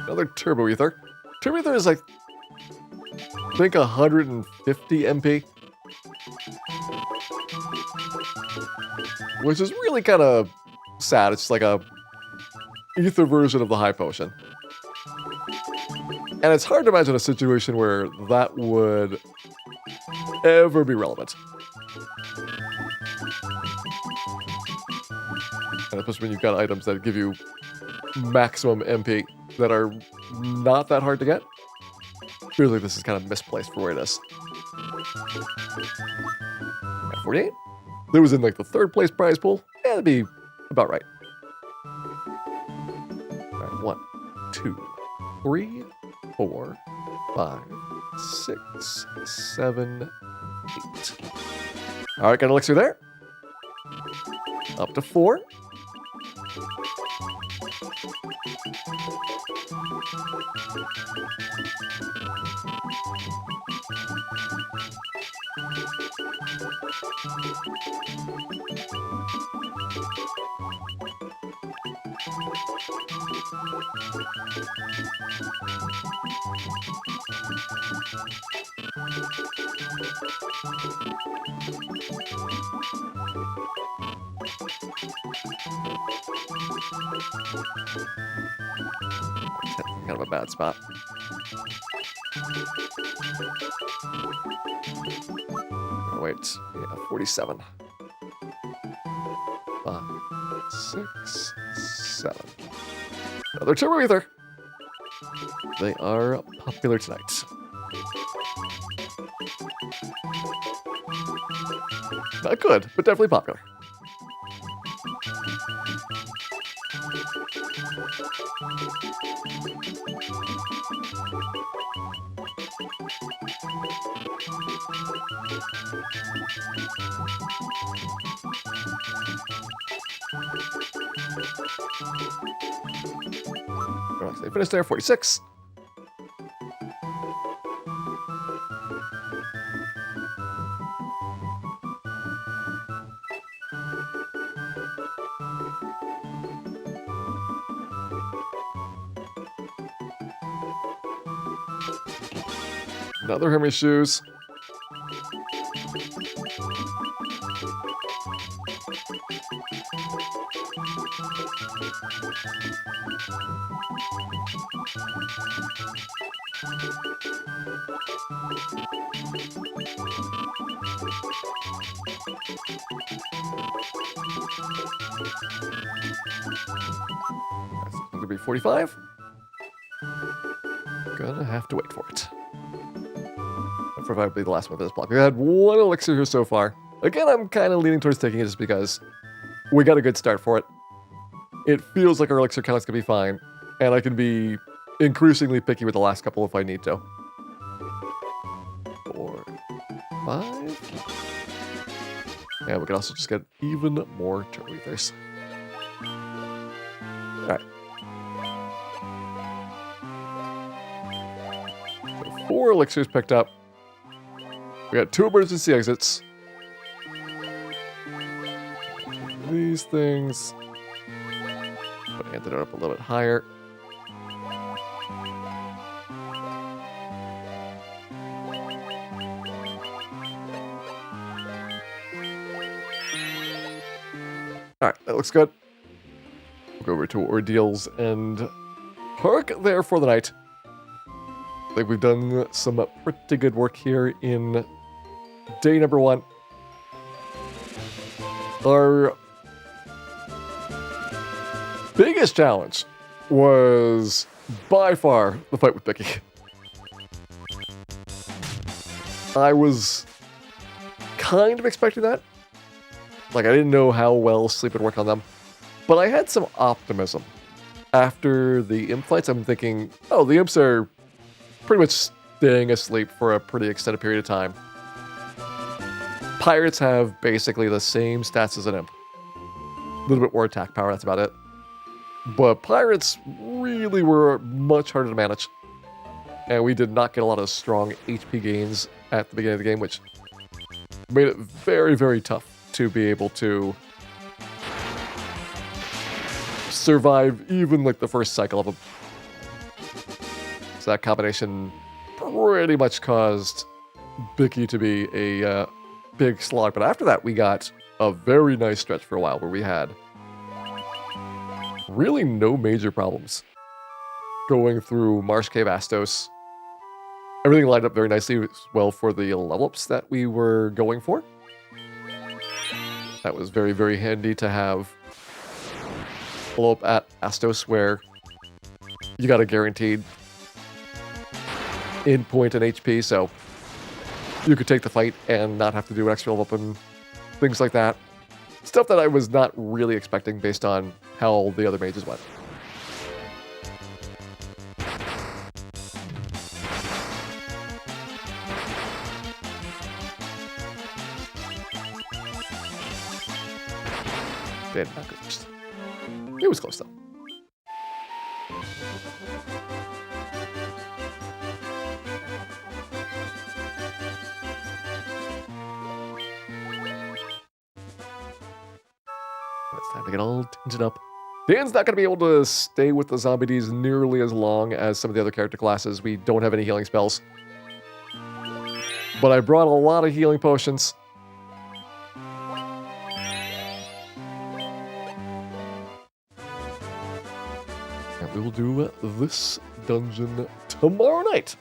Another turbo ether. Turbo ether is like, I think 150 MP. which is really kind of sad. It's like a ether version of the high potion. And it's hard to imagine a situation where that would ever be relevant. And especially when you've got items that give you maximum MP that are not that hard to get. I feel like this is kind of misplaced for where it is. At 48. That was in like the third place prize pool. Yeah, that'd be about right. All right, 1, 2, 3, 4, 5, 6, 7, 8. All right, got an elixir there. Up to 4. Kind of a bad spot. Oh, wait, yeah, 47. 5, 6, 7. Another turbo ether. They are popular tonight. Not good, but definitely popular. They finished there, 46. Another Hermes shoes. That's going to be 45. Gonna have to wait for it. Probably the last one for this block. We had one elixir here so far. Again, I'm kind of leaning towards taking it just because we got a good start for it. It feels like our elixir count's gonna be fine, and I can be increasingly picky with the last couple if I need to. 4, 5. And we can also just get even more turbo ethers. Alright. So 4 elixirs picked up. We got 2 emergency exits. These things. Put the antidote up a little bit higher. Alright, that looks good. We'll go over to ordeals and park there for the night. I think we've done some pretty good work here in day number 1. Our biggest challenge was by far the fight with Bicky. I was kind of expecting that. Like, I didn't know how well sleep would work on them. But I had some optimism. After the imp fights, I'm thinking, oh, the imps are pretty much staying asleep for a pretty extended period of time. Pirates have basically the same stats as an imp. A little bit more attack power, that's about it. But pirates really were much harder to manage. And we did not get a lot of strong HP gains at the beginning of the game, which made it very, very tough to be able to survive even like the first cycle of them. So that combination pretty much caused Bicky to be a big slog. But after that, we got a very nice stretch for a while where we had really no major problems going through Marsh Cave Astos. Everything lined up very nicely as well for the level ups that we were going for. That was very, very handy to have a level up at Astos where you got a guaranteed in point and HP, so you could take the fight and not have to do an extra level up and things like that. Stuff that I was not really expecting based on how the other mages went. Did not go first. It was close though. It's time to get all tinted up. Dan's not going to be able to stay with the zombie Ds nearly as long as some of the other character classes. We don't have any healing spells. But I brought a lot of healing potions. And we will do this dungeon tomorrow night.